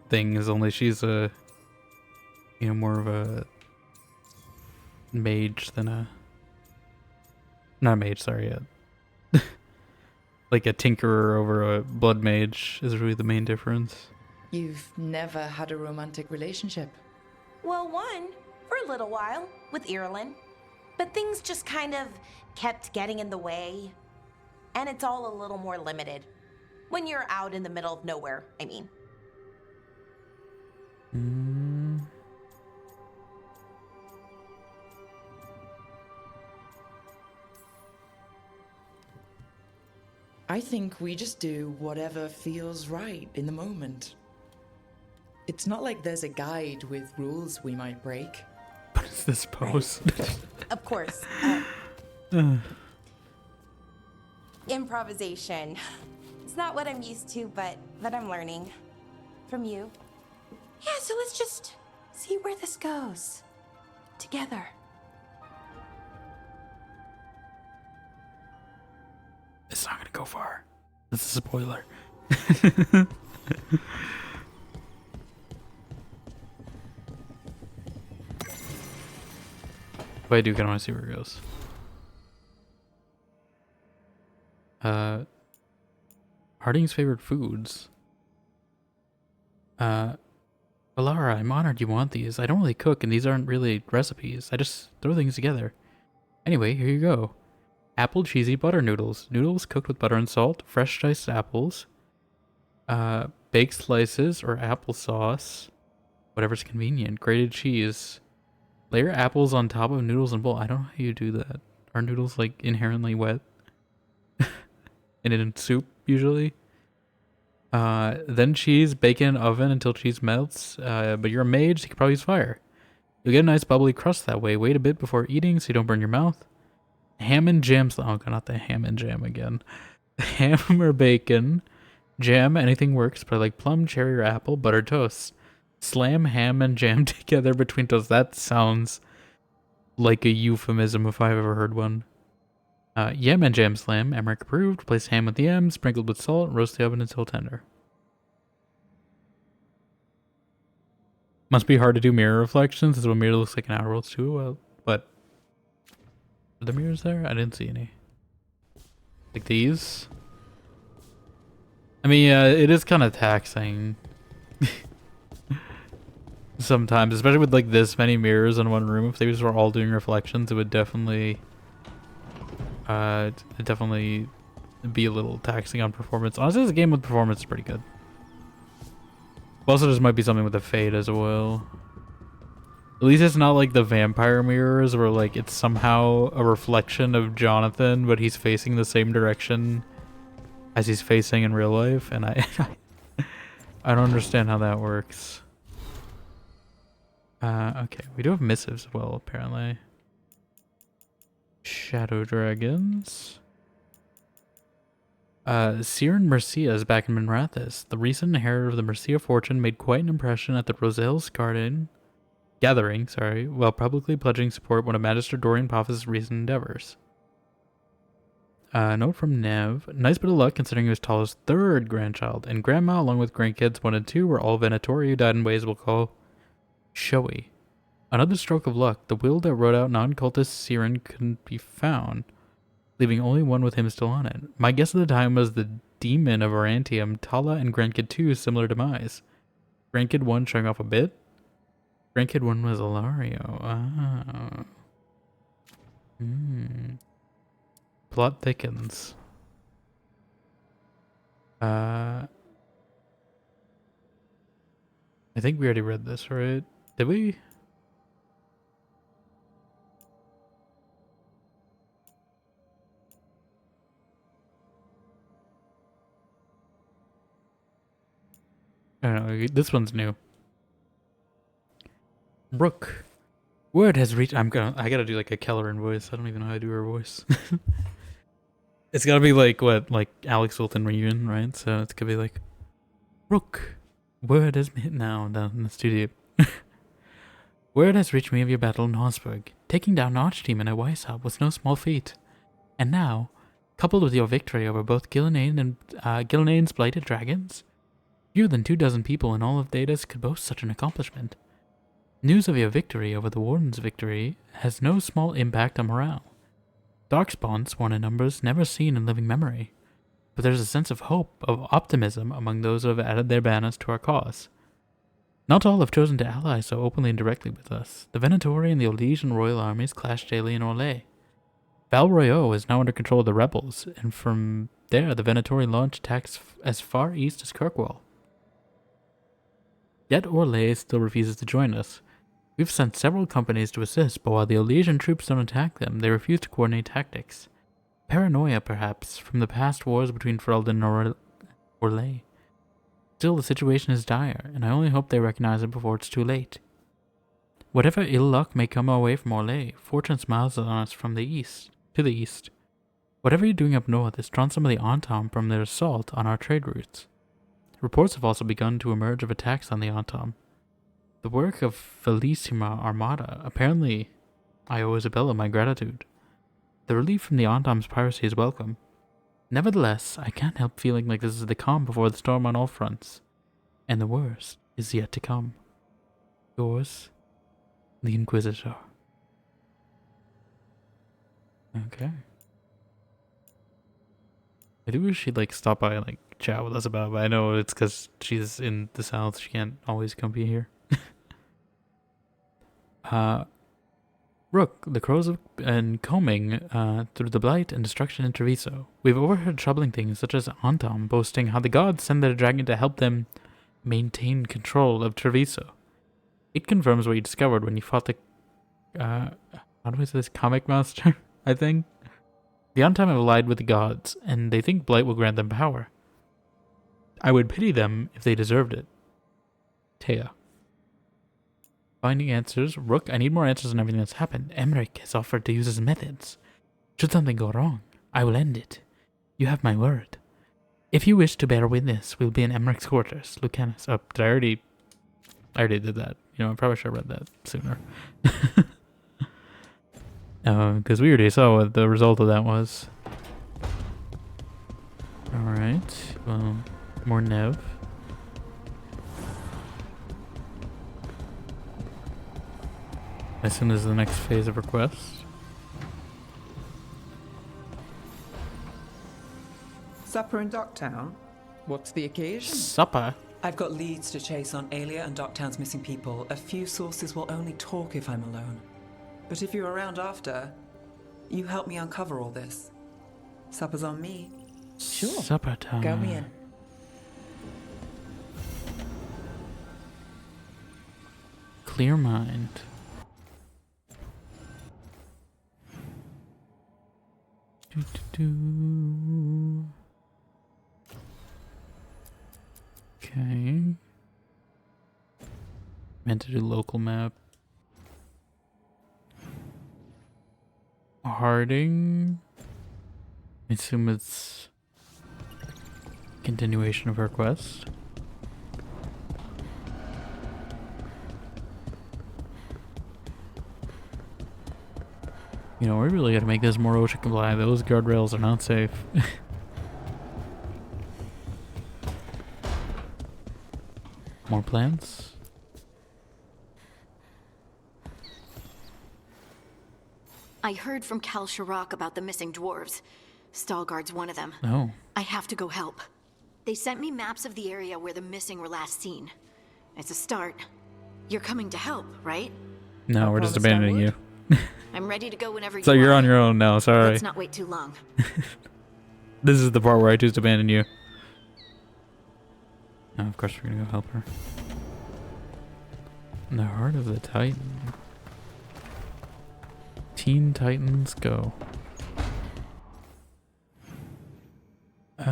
things, only she's a, you know, more of a mage than a, not a mage, sorry, like a tinkerer over a blood mage is really the main difference. You've never had a romantic relationship? Well, one, for a little while, with Irulan. But things just kind of kept getting in the way. And it's all a little more limited. When you're out in the middle of nowhere, I mean. I think we just do whatever feels right in the moment. It's not like there's a guide with rules we might break. What is this pose? Of course. Improvisation. It's not what I'm used to, but I'm learning. From you. Yeah, so let's just see where this goes. Together. It's not gonna go far. This is a spoiler. But I do kind of want to see where it goes. Harding's favorite foods. Alara, I'm honored you want these. I don't really cook, and these aren't really recipes. I just throw things together. Anyway, here you go. Apple cheesy butter noodles. Noodles cooked with butter and salt, fresh diced apples, baked slices or applesauce, whatever's convenient, grated cheese. Layer apples on top of noodles and bowl. I don't know how you do that. Are noodles like inherently wet? And in soup usually? Then cheese, bacon, oven until cheese melts. But you're a mage, so you can probably use fire. You'll get a nice bubbly crust that way. Wait a bit before eating so you don't burn your mouth. Ham and jam. Oh god, not the ham and jam again. Ham or bacon. Jam, anything works, but I like plum, cherry, or apple, buttered toast. Slam ham and jam together between toast. That sounds like a euphemism if I've ever heard one. Yam and jam slam. Emmerich approved. Place ham with the yam, sprinkled with salt, roast the oven until tender. Must be hard to do mirror reflections, as well mirror looks like an Outer Worlds 2. Well, but are the mirrors there? I didn't see any. Like these? I mean, yeah, it is kind of taxing. Sometimes, especially with like this many mirrors in one room. If they just were all doing reflections, it would definitely be a little taxing on performance. Honestly, this game with performance is pretty good. Also, there might be something with the fade as well. At least it's not like the vampire mirrors where like it's somehow a reflection of Jonathan, but he's facing the same direction as he's facing in real life, and I don't understand how that works. Okay, we do have missives as well, apparently. Shadow dragons. Siren Mercia is back in Minrathous. The recent inheritor of the Mercia fortune made quite an impression at the Roselle's gathering, while publicly pledging support one of Magister Dorian Paphos' recent endeavors. Note from Nev. Nice bit of luck considering he was Tala's third grandchild, and Grandma, along with grandkids 1 and 2, were all Venatori who died in ways we'll call showy. Another stroke of luck. The will that wrote out non-cultist Siren couldn't be found, leaving only one with him still on it. My guess at the time was the demon of Orantium, Tala, and Grandkid 2 similar demise. Grandkid 1 showing off a bit. Grandkid 1 was Alario. Ah. Plot thickens. I think we already read this, right? Did we? I don't know, this one's new. Brooke. Word has reached. I gotta do like a Kelleran voice. I don't even know how to do her voice. It's gotta be like what, like Alex Wilton reunion, right? So it's gonna be like, Brooke. Word has been now down in the studio. Word has reached me of your battle in Horsburg. Taking down Archdemon at Weishaupt was no small feat. And now, coupled with your victory over both Gillenane and Gillenane's blighted dragons, fewer than 24 people in all of Daedalus could boast such an accomplishment. News of your victory over the Warden's victory has no small impact on morale. Darkspawns sworn in numbers never seen in living memory. but there's a sense of hope, of optimism among those who have added their banners to our cause. Not all have chosen to ally so openly and directly with us. The Venatori and the Elysian royal armies clash daily in Orlais. Val Royeaux is now under control of the rebels, and from there the Venatori launch attacks as far east as Kirkwall. Yet Orlais still refuses to join us. We've sent several companies to assist, but while the Elysian troops don't attack them, they refuse to coordinate tactics. Paranoia, perhaps, from the past wars between Ferelden and Orlais. Still, the situation is dire, and I only hope they recognize it before it's too late. Whatever ill luck may come our way from Orlais, fortune smiles on us from the east. To the east. Whatever you're doing up north has drawn some of the Antam from their assault on our trade routes. Reports have also begun to emerge of attacks on the Antam. The work of Felicima Armada, apparently I owe Isabella my gratitude. The relief from the Antam's piracy is welcome. Nevertheless, I can't help feeling like this is the calm before the storm on all fronts. And the worst is yet to come. Yours, the Inquisitor. Okay. I do wish she'd like stop by and like chat with us about it, but I know it's because she's in the south. She can't always come be here. Rook, the crows and combing through the blight and destruction in Treviso. We've overheard troubling things such as Antam boasting how the gods send their dragon to help them maintain control of Treviso. It confirms what you discovered when you fought the how do I say this, comic master, I think. The Antam have allied with the gods, and they think blight will grant them power. I would pity them if they deserved it. Taya. Finding answers. Rook, I need more answers on everything that's happened. Emmerich has offered to use his methods. Should something go wrong, I will end it. You have my word. If you wish to bear witness, we'll be in Emmerich's quarters. Lucanus. Oh, did I already did that. You know, I probably should have read that sooner. Because we already saw what the result of that was. Alright. Well, more Nev. As soon as the next phase of requests. Supper in Docktown? What's the occasion? Supper? I've got leads to chase on Alia and Docktown's missing people. A few sources will only talk if I'm alone. But if you're around after, you help me uncover all this. Supper's on me. Sure. Supper time. Go me in. Clear mind. Okay. Meant to do local map. Harding. I assume it's continuation of her quest. You know, we really gotta make this more OSHA compliant. Those guardrails are not safe. More plants? I heard from Cal Chirac about the missing dwarves. Stalgard's one of them. Oh. I have to go help. They sent me maps of the area where the missing were last seen. It's a start. You're coming to help, right? No, we're just abandoning you. I'm ready to go whenever you So you're are. on your own now, sorry. Let's not wait too long. This is the part where I choose to abandon you. Now, of course, we're gonna go help her. In the heart of the Titan. Teen Titans, go. I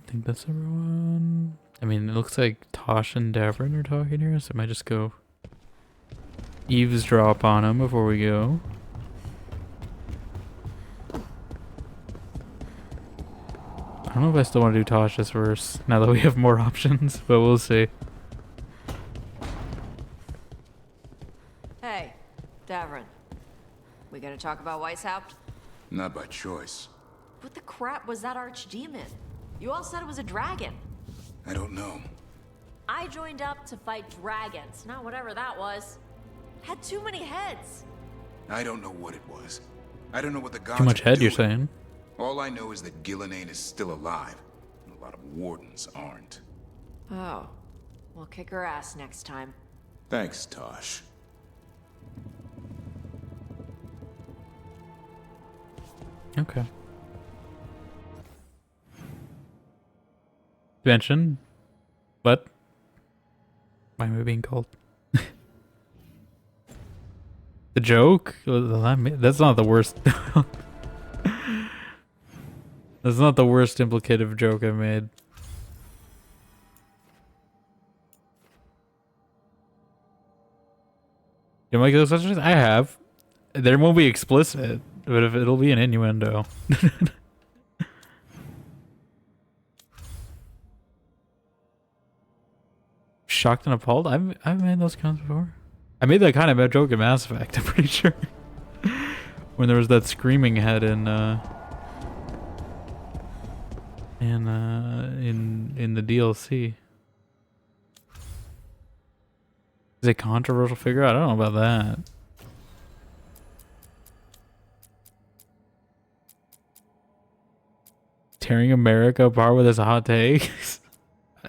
think that's everyone. I mean, it looks like Tosh and Davrin are talking here, so I might just go eavesdrop on them before we go. I don't know if I still want to do Tasha's first, now that we have more options, but we'll see. Hey, Davrin. We gonna talk about Weishaupt? Not by choice. What the crap was that archdemon? You all said it was a dragon. I don't know. I joined up to fight dragons, not whatever that was. Had too many heads. I don't know what it was. I don't know what the gods Too much are head, you're doing. saying? All I know is that Gillenane is still alive, and a lot of wardens aren't. Oh. We'll kick her ass next time. Thanks, Tosh. Okay. Mention. What? Why am I being called? The joke? That's not the worst. That's not the worst implicative joke I've made. You like those such? I have. There won't be explicit, but if it'll be an innuendo. Shocked and appalled. I've made those comments before. I made that kind of a joke in Mass Effect. I'm pretty sure. When there was that screaming head in the DLC. Is it a controversial figure? I don't know about that. Tearing America apart with his hot take?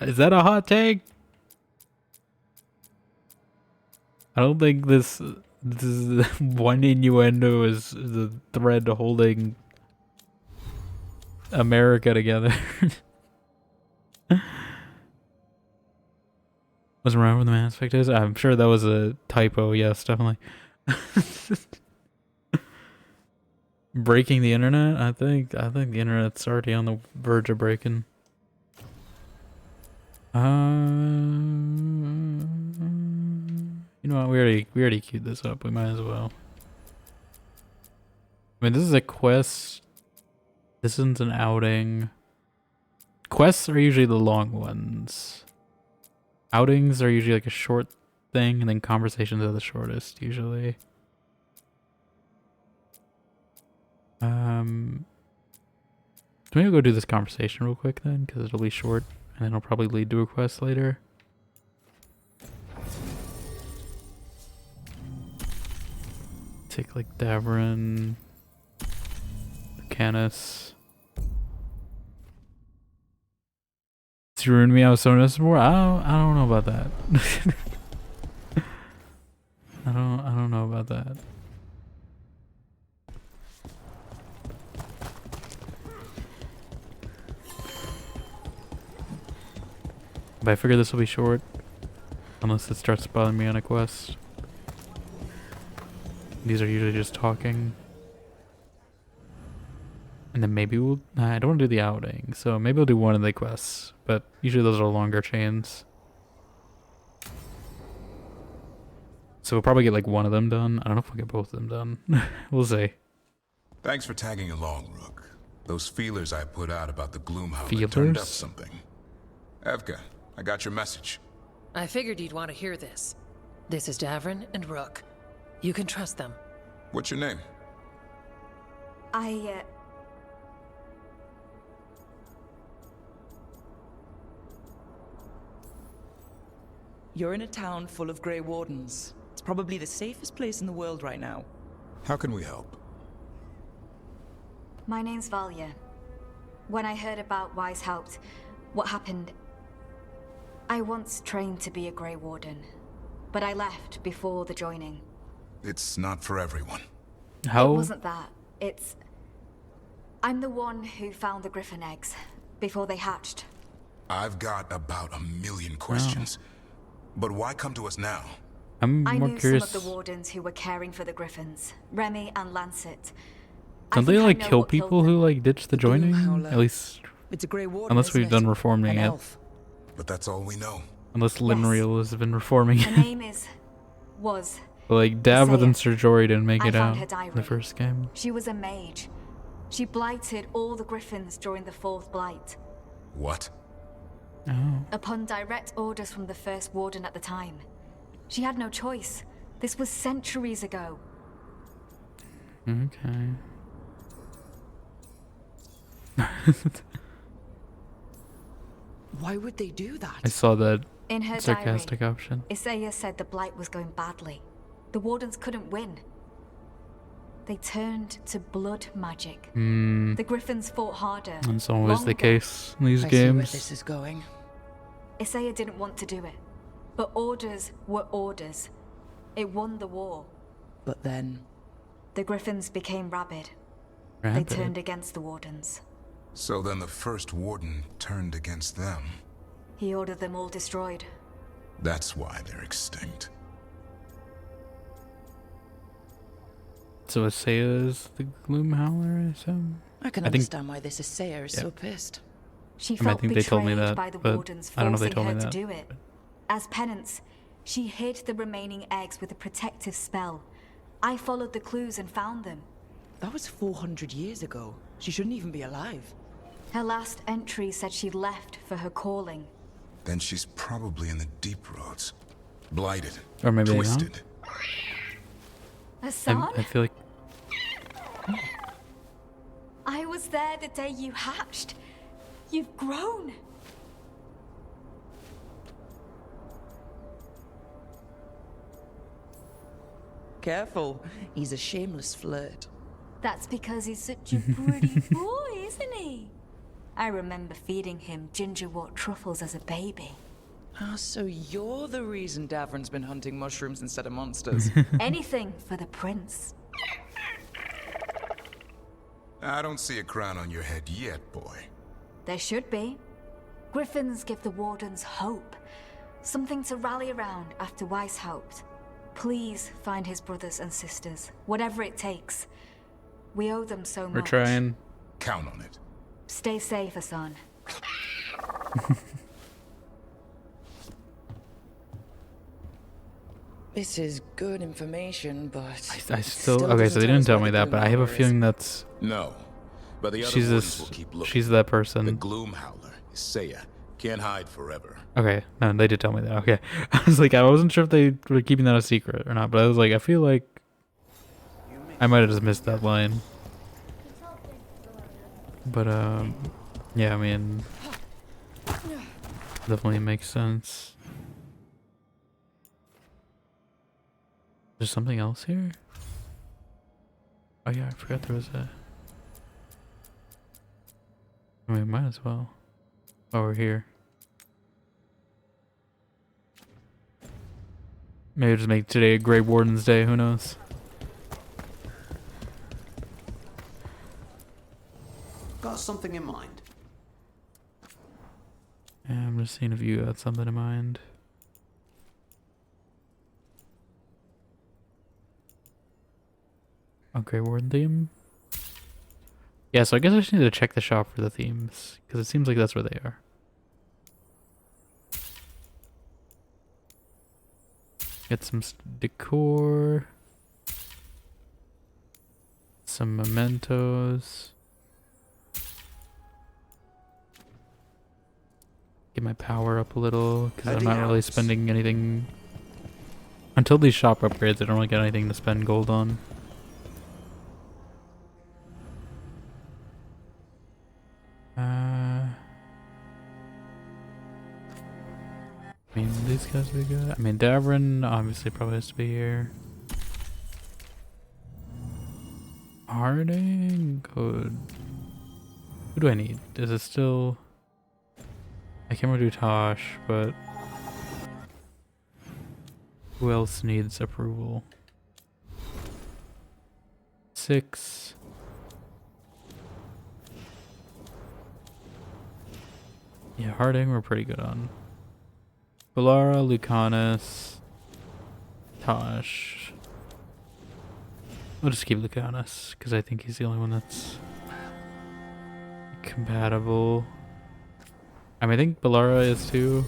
Is that a hot take? I don't think this is one innuendo is the thread holding America together. Wasn't around when the Mass Effect is. I'm sure that was a typo. Yes, definitely. Breaking the internet. I think the internet's already on the verge of breaking. You know what? We already queued this up. We might as well. I mean, this is a quest. This isn't an outing. Quests are usually the long ones. Outings are usually like a short thing, and then conversations are the shortest, usually. Maybe we'll go do this conversation real quick then, because it'll be short, and then it'll probably lead to a quest later. Take like Davrin, Canis. To ruin me, I was so necessary. I don't know about that. I don't know about that. But I figure this will be short, unless it starts bothering me on a quest. These are usually just talking. And then maybe we'll... Nah, I don't want to do the outing, so maybe we'll do one of the quests. But usually those are longer chains. So we'll probably get like one of them done. I don't know if we'll get both of them done. We'll see. Thanks for tagging along, Rook. Those feelers I put out about the Gloomhowler turned up something. Evka, I got your message. I figured you'd want to hear this. This is Davrin and Rook. You can trust them. What's your name? You're in a town full of Grey Wardens. It's probably the safest place in the world right now. How can we help? My name's Valia. When I heard about Wise helped, what happened... I once trained to be a Grey Warden, but I left before the joining. It's not for everyone. How? It wasn't that. It's... I'm the one who found the Griffin eggs, before they hatched. I've got about 1,000,000 questions. But why come to us now? I knew some of the Wardens who were caring for the Griffins. Remy and Lancet. Don't they like kill people who like ditch the joining? At least... It's a Grey Warden, unless we've done reforming it. But that's all we know. Unless Linreal has been reforming Her it. name was... But like Davith and Sir Jory didn't make it found out her diary. in the first game. She was a mage. She blighted all the Griffins during the 4th Blight. What? Oh. Upon direct orders from the First Warden at the time. She had no choice. This was centuries ago. Okay. Why would they do that? I saw that In her sarcastic diary, option. Isaiah said the Blight was going badly. The Wardens couldn't win. they turned to blood magic. Hmm. The Griffins fought harder. That's always the case in these I see where games. this is going. Isaiah didn't want to do it, but orders were orders. It won the war. But then... The Griffins became rabid. Rabid? They turned against the Wardens. So then the first warden turned against them. He ordered them all destroyed. That's why they're extinct. So Isaiah is the Gloomhowler, I assume? I can understand why this Isaiah is so pissed. She I mean, I felt think they told me betrayed that, by the but Wardens I don't know if they forcing told me her that. to do it. As penance, she hid the remaining eggs with a protective spell. I followed the clues and found them. That was 400 years ago. She shouldn't even be alive. Her last entry said she'd left for her calling. Then she's probably in the deep roads. Blighted. Or maybe not. twisted. Hassan? I feel like... I was there the day you hatched. You've grown. Careful. He's a shameless flirt. That's because he's such a pretty boy, isn't he? I remember feeding him gingerwort truffles as a baby. Ah, so you're the reason Davron's been hunting mushrooms instead of monsters. Anything for the prince. I don't see a crown on your head yet, boy. There should be. Griffins give the Wardens hope. Something to rally around after Weishaupt. Please find his brothers and sisters, whatever it takes. We owe them so much. We're trying. Count on it. Stay safe, Hassan. This is good information, but... I still... Okay, so they didn't tell me that, but I have a feeling that's... No, but the other she's wardens will keep looking. She's that person. The Gloomhowler, Isaiah, can't hide forever. Okay, no, they did tell me that. Okay. I was like, I wasn't sure if they were keeping that a secret or not, but I was like, I feel like I might have just missed that line. But, yeah, I mean, definitely makes sense. There's something else here? Oh yeah, I forgot there was a... I mean, might as well. Oh, we're here. Maybe just make today a Grey Warden's Day, who knows? Got something in mind? Yeah, I'm just seeing if you got something in mind. A Grey Warden theme? Yeah, so I guess I just need to check the shop for the themes, because it seems like that's where they are. Get some decor. Some mementos. Get my power up a little, because I'm not really spending anything... Until these shop upgrades, I don't really get anything to spend gold on. I mean, these guys would be good. I mean, Davron obviously probably has to be here. Harding? Good. Who do I need? Is it still... I can't really do Tosh, but... Who else needs approval? 6. Yeah, Harding we're pretty good on. Balara, Lucanus, Tosh. We'll just keep Lucanus, because I think he's the only one that's compatible. I mean, I think Balara is too.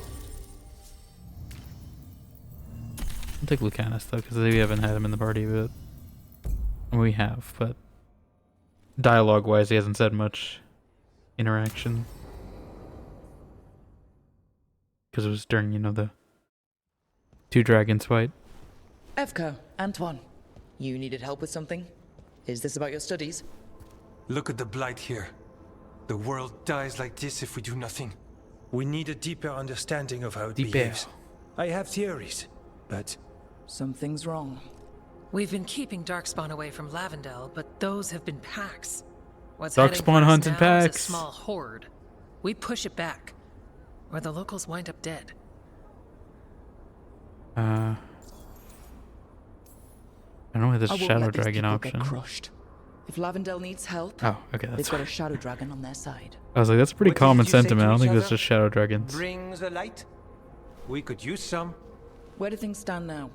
I'll take Lucanus though, because we haven't had him in the party, but we have, but dialogue-wise, he hasn't said much interaction. Because it was during, you know, the 2 dragons fight. Evka, Antoine, you needed help with something? Is this about your studies? Look at the blight here. The world dies like this if we do nothing. We need a deeper understanding of how it behaves. I have theories, but... Something's wrong. We've been keeping Darkspawn away from Lavendel, but those have been packs. What's Darkspawn heading for us hunting now packs. is a small horde. We push it back, or the locals wind up dead. I don't know why there's I a won't shadow let these dragon people option. Get crushed. If Lavendel needs help, Oh, okay, that's they've got a fine. shadow dragon on their side. I was like, that's a pretty What common did you say to sentiment. I don't each think there's other? just shadow dragons. Bring the light. We could use some. Where do things stand now?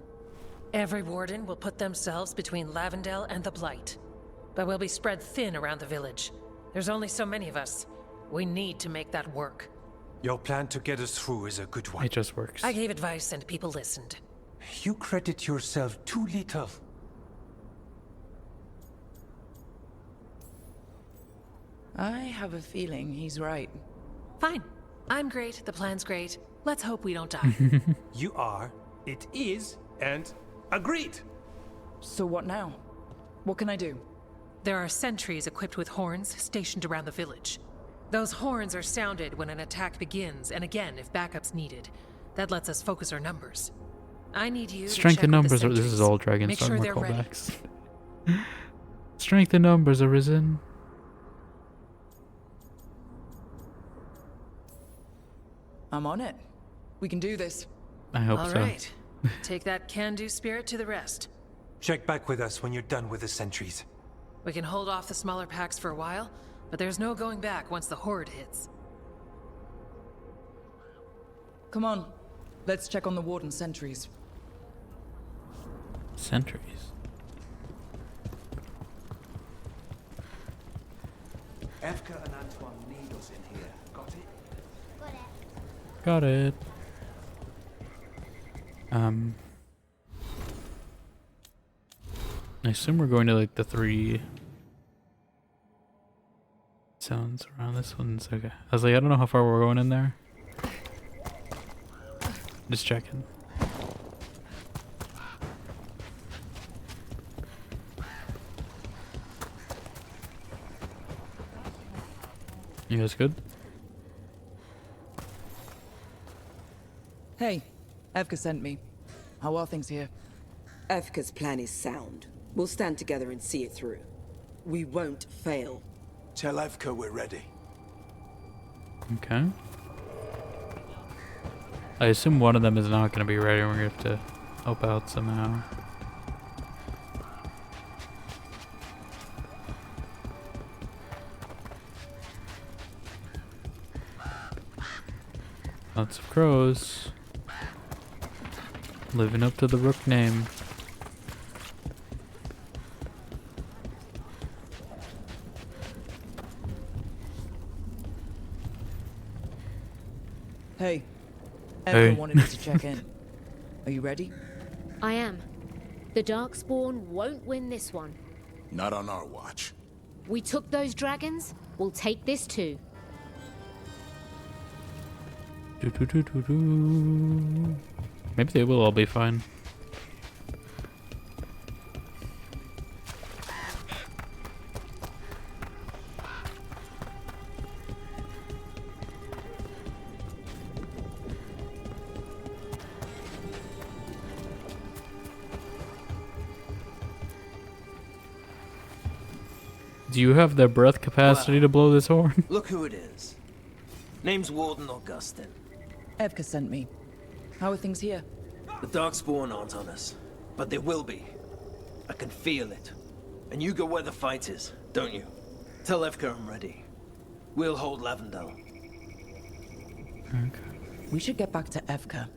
Every warden will put themselves between Lavendel and the Blight. But we'll be spread thin around the village. There's only so many of us. We need to make that work. Your plan to get us through is a good one. It just works. I gave advice and people listened. You credit yourself too little. I have a feeling he's right. Fine. I'm great, the plan's great. Let's hope we don't die. You are, it is, and agreed. So what now? What can I do? There are sentries equipped with horns stationed around the village. Those horns are sounded when an attack begins, and again if backup's needed. That lets us focus our numbers. I need you Strength to check in with the numbers. This is sentries. all Dragon's Make sure Dogma they're ready. callbacks. Strength in numbers arisen. I'm on it. We can do this. I hope All so. right. Take that can-do spirit to the rest. Check back with us when you're done with the sentries. We can hold off the smaller packs for a while, but there's no going back once the horde hits. Come on. Let's check on the warden sentries. Sentries. Evka and Antoine need us in here. Got it? Got it. I assume we're going to like the 3 zones around this one's okay. I was like, I don't know how far we're going in there. Just checking. You guys good? Hey, Evka sent me. How are things here? Evka's plan is sound. We'll stand together and see it through. We won't fail. Tell Evka we're ready. Okay. I assume one of them is not going to be ready and we're going to have to help out somehow. Lots of crows. Living up to the Rook name. Hey. Hey. Everyone wanted me to check in. Are you ready? I am. The Darkspawn won't win this one. Not on our watch. We took those dragons, we'll take this too. Maybe they will all be fine. Do you have the breath capacity to blow this horn? Look who it is. Name's Warden Augustin. Evka sent me. How are things here? The Darkspawn aren't on us, but they will be. I can feel it. And you go where the fight is, don't you? Tell Evka I'm ready. We'll hold Lavendel. Okay. We should get back to Evka.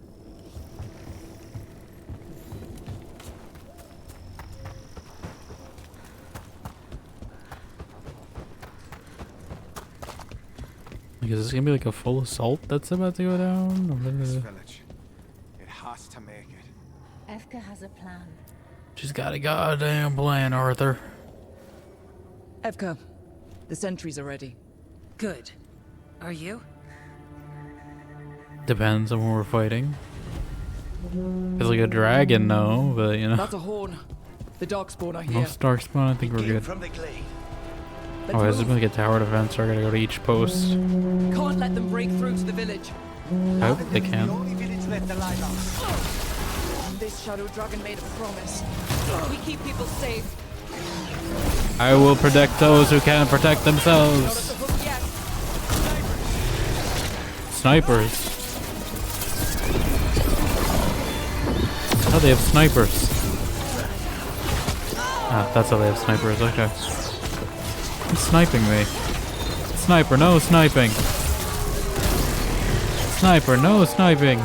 Like, is this gonna be like a full assault that's about to go down? Or This village. It has to make it. Evka has a plan. She's got a goddamn plan, Arthur. Evka, the sentries are ready. Good. Are you? Depends on what we're fighting. It's like a dragon, though, but you know. That's a horn. The Darkspawn are here. Most Darkspawn, I think we're good. From the glade. Oh, this is like a tower defense, so I gotta go to each post. Can't let them break through to the village. I hope they can. The only village left alive. This shadow dragon made a promise. We keep people safe. I will protect those who can't protect themselves. Snipers. Oh, they have snipers. Ah, that's how they have snipers. Okay. Who's sniping me? Sniper, no sniping. Sniper, no sniping.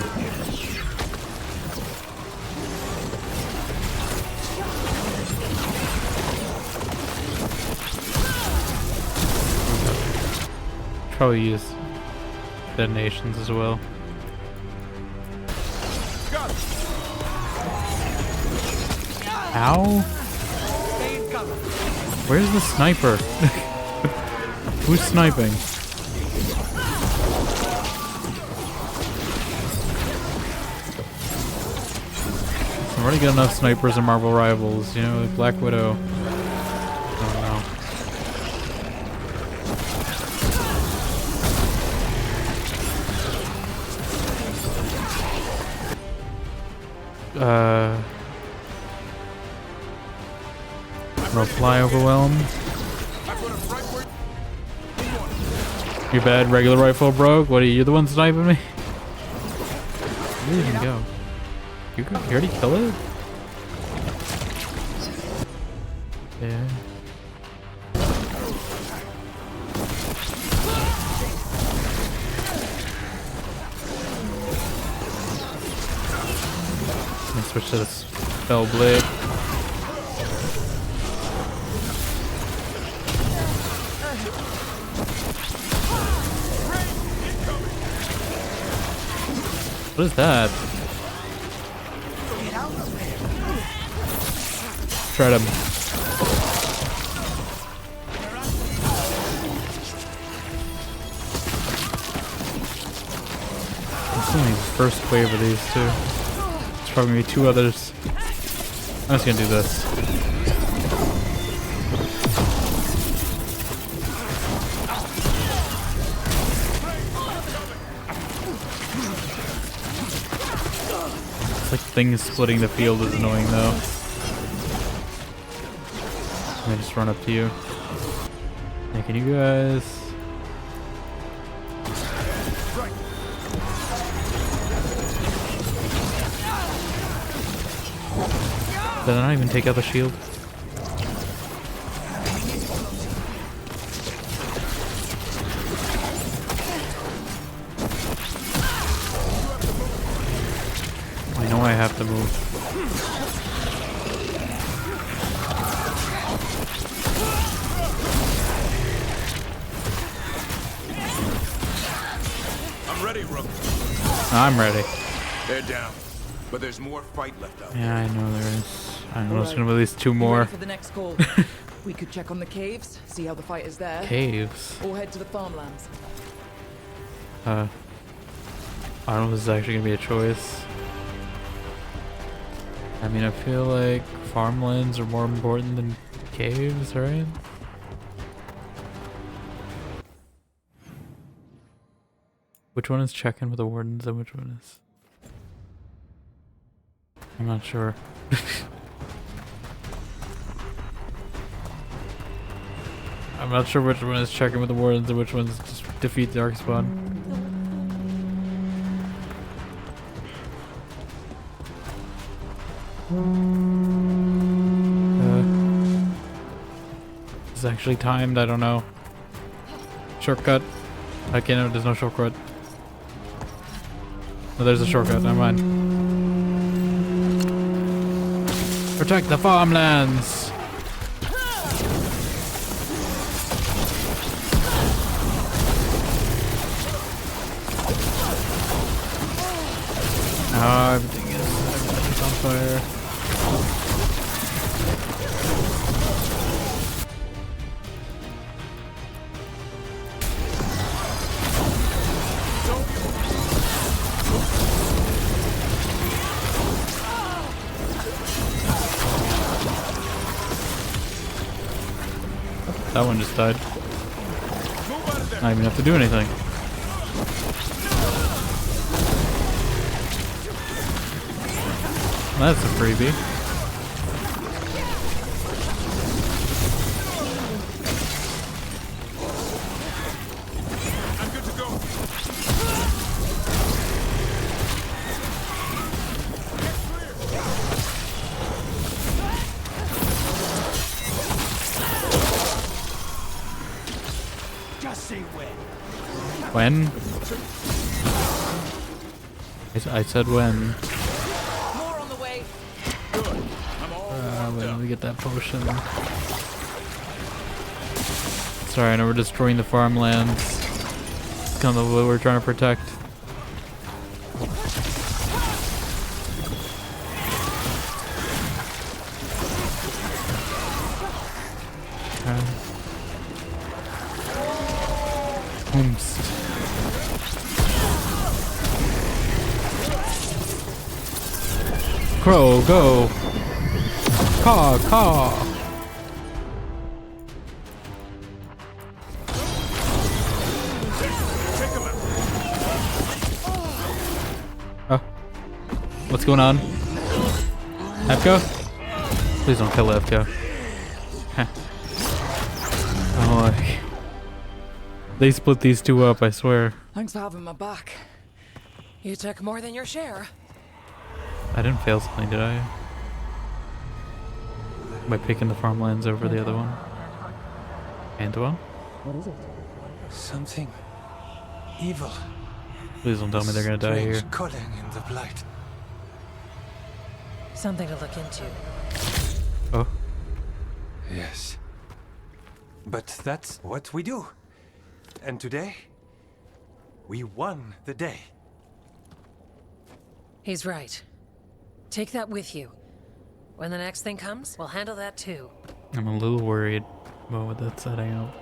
Probably use detonations as well. Ow? Where's the sniper? Who's sniping? I've already got enough snipers and Marvel Rivals, you know, like Black Widow. No fly overwhelmed. Your bad regular rifle broke. What are you the one sniping me? Where did he go? You already killed it? Yeah. Let me switch to this spell blade. What is that? Try to. It's only the first wave of these two. There's probably gonna be two others. I'm just gonna do this. Like things splitting the field is annoying though. Let me just run up to you. Hey, can you guys? Did I not even take out the shield? I know I have to move. I'm ready, Rook. I'm ready. They're down, but there's more fight left out. Yeah, I know there is. I know there's gonna be at least two more. Ready for the next call. We could check on the caves, see how the fight is there. Caves? Or head to the farmlands. I don't know if this is actually gonna be a choice. I mean, I feel like farmlands are more important than caves, right? Which one is checking with the wardens and which one is? I'm not sure. I'm not sure which one is checking with the wardens and which one's just defeat the Darkspawn. It's actually timed, I don't know. Shortcut. Okay, no, there's no shortcut. No, there's a shortcut, never mind. Protect the farmlands! Oh, everything's on fire. That one just died. I don't even have to do anything. That's a freebie. I'm good to go. Just say when. When? I said when. More on the way. When we get that potion. Sorry, I know we're destroying the farmlands. It's kind of what we're trying to protect. Oompst. Crow, go! Caw, caw! Oh. What's going on? Evko? Please don't kill Evko. Oh, they split these two up, I swear. Thanks for having my back. You took more than your share. I didn't fail something, did I? By picking the farmlands over the other one. Antoine? What is it? Something evil. Please don't tell me they're gonna die here. Strange calling in the blight. Something to look into. Oh. Yes. But that's what we do. And today, we won the day. He's right. Take that with you. When the next thing comes, we'll handle that too. I'm a little worried about what that's setting up.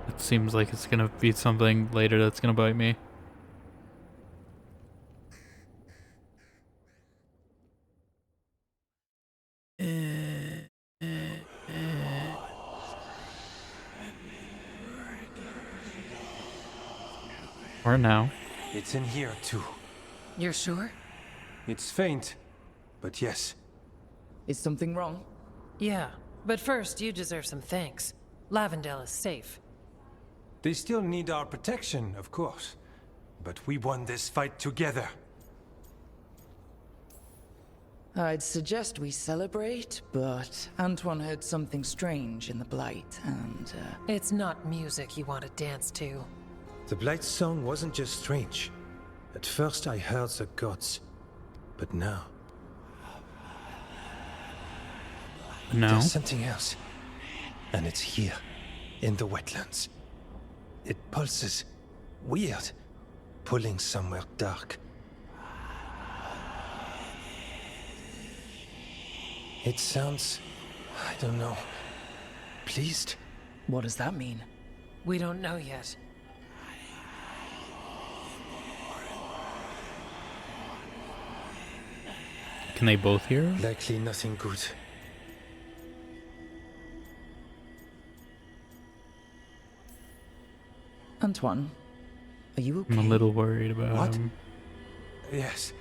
It seems like it's gonna be something later that's gonna bite me. Or now. It's in here too. You're sure? It's faint, but yes. Is something wrong? Yeah, but first you deserve some thanks. Lavendale is safe. They still need our protection, of course. But we won this fight together. I'd suggest we celebrate, but Antoine heard something strange in the Blight, and, It's not music you want to dance to. The Blight's song wasn't just strange. At first I heard the gods. But now... There's something else. And it's here, in the wetlands. It pulses. Weird. Pulling somewhere dark. It sounds... I don't know... pleased? What does that mean? We don't know yet. Can they both hear? Likely nothing good. Antoine, are you okay? I'm a little worried about him. Yes,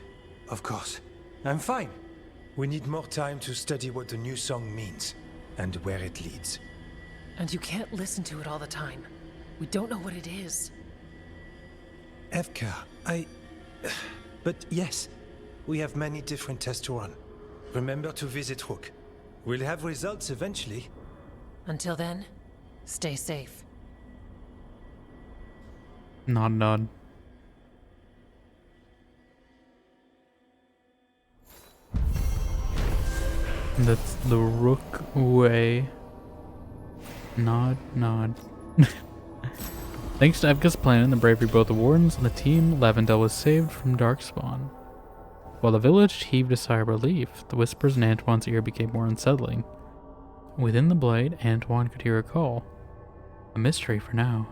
of course. I'm fine. We need more time to study what the new song means, and where it leads. And you can't listen to it all the time. We don't know what it is. Evka, But yes, we have many different tests to run. Remember to visit Rook. We'll have results eventually. Until then, stay safe. Nod, nod. That's the Rook way. Nod, nod. Thanks to Evka's plan and the bravery of both the Wardens and the team, Lavendale was saved from Darkspawn. While the village heaved a sigh of relief, the whispers in Antoine's ear became more unsettling. Within the Blight, Antoine could hear a call. A mystery for now.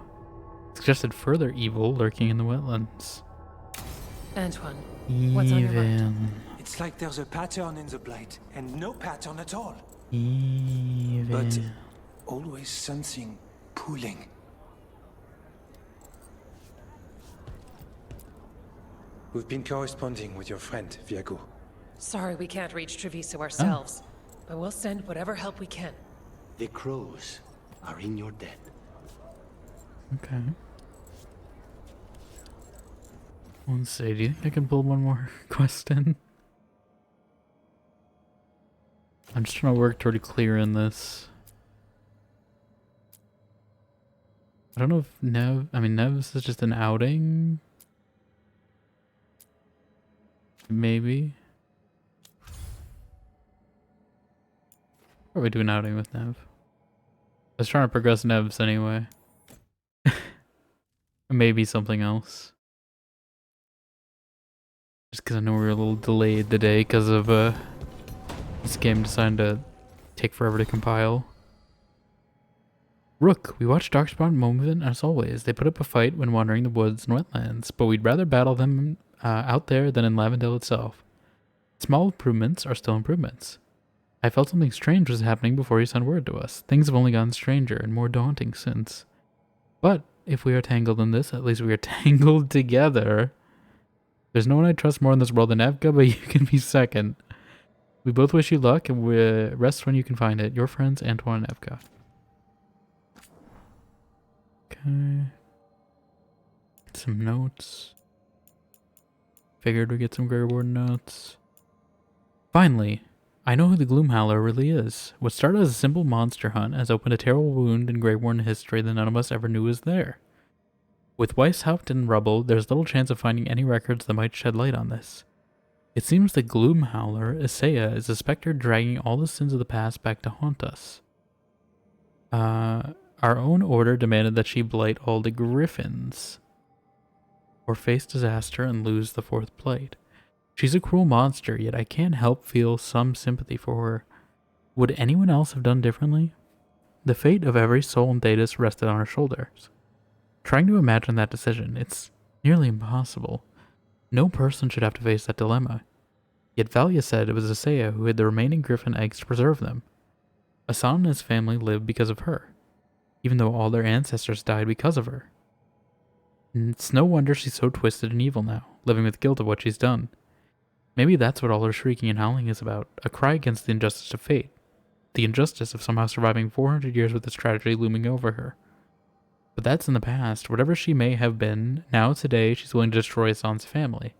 It suggested further evil lurking in the wetlands. Antoine, what's on your mind? It's like there's a pattern in the Blight, and no pattern at all. Even. But always something pulling. We've been corresponding with your friend, Viago. Sorry we can't reach Treviso ourselves, but we'll send whatever help we can. The crows are in your debt. Okay. Let's see, do you think I can pull one more quest in? I'm just trying to work toward clearing this. I don't know if Nev's is just an outing. Maybe. Probably do an outing with Nev. I was trying to progress Nev's anyway. Maybe something else. Just because I know we were a little delayed today because of this game decided to take forever to compile. Rook, we watched Darkspawn movement as always. They put up a fight when wandering the woods and wetlands, but we'd rather battle them out there than in Lavendale itself. Small improvements are still improvements. I felt something strange was happening before you sent word to us. Things have only gotten stranger and more daunting since. But if we are tangled in this, at least we are tangled together. There's no one I trust more in this world than Evka, but you can be second. We both wish you luck, and we rest when you can find it. Your friends, Antoine and Evka. Okay. Some notes. Figured we'd get some Grey Warden notes. Finally, I know who the Gloomhowler really is. What started as a simple monster hunt has opened a terrible wound in Grey Warden history that none of us ever knew was there. With Weishaupt in rubble, there's little chance of finding any records that might shed light on this. It seems the Gloomhowler, Isaiah, is a specter dragging all the sins of the past back to haunt us. Our own order demanded that she blight all the griffins, or face disaster and lose the fourth blight. She's a cruel monster, yet I can't help feel some sympathy for her. Would anyone else have done differently? The fate of every soul in Thedas rested on her shoulders. Trying to imagine that decision, it's nearly impossible. No person should have to face that dilemma. Yet Valia said it was Isaiah who hid the remaining griffin eggs to preserve them. Asan and his family lived because of her, even though all their ancestors died because of her. And it's no wonder she's so twisted and evil now, living with guilt of what she's done. Maybe that's what all her shrieking and howling is about, a cry against the injustice of fate. The injustice of somehow surviving 400 years with this tragedy looming over her. But that's in the past. Whatever she may have been, now today she's willing to destroy Asan's family.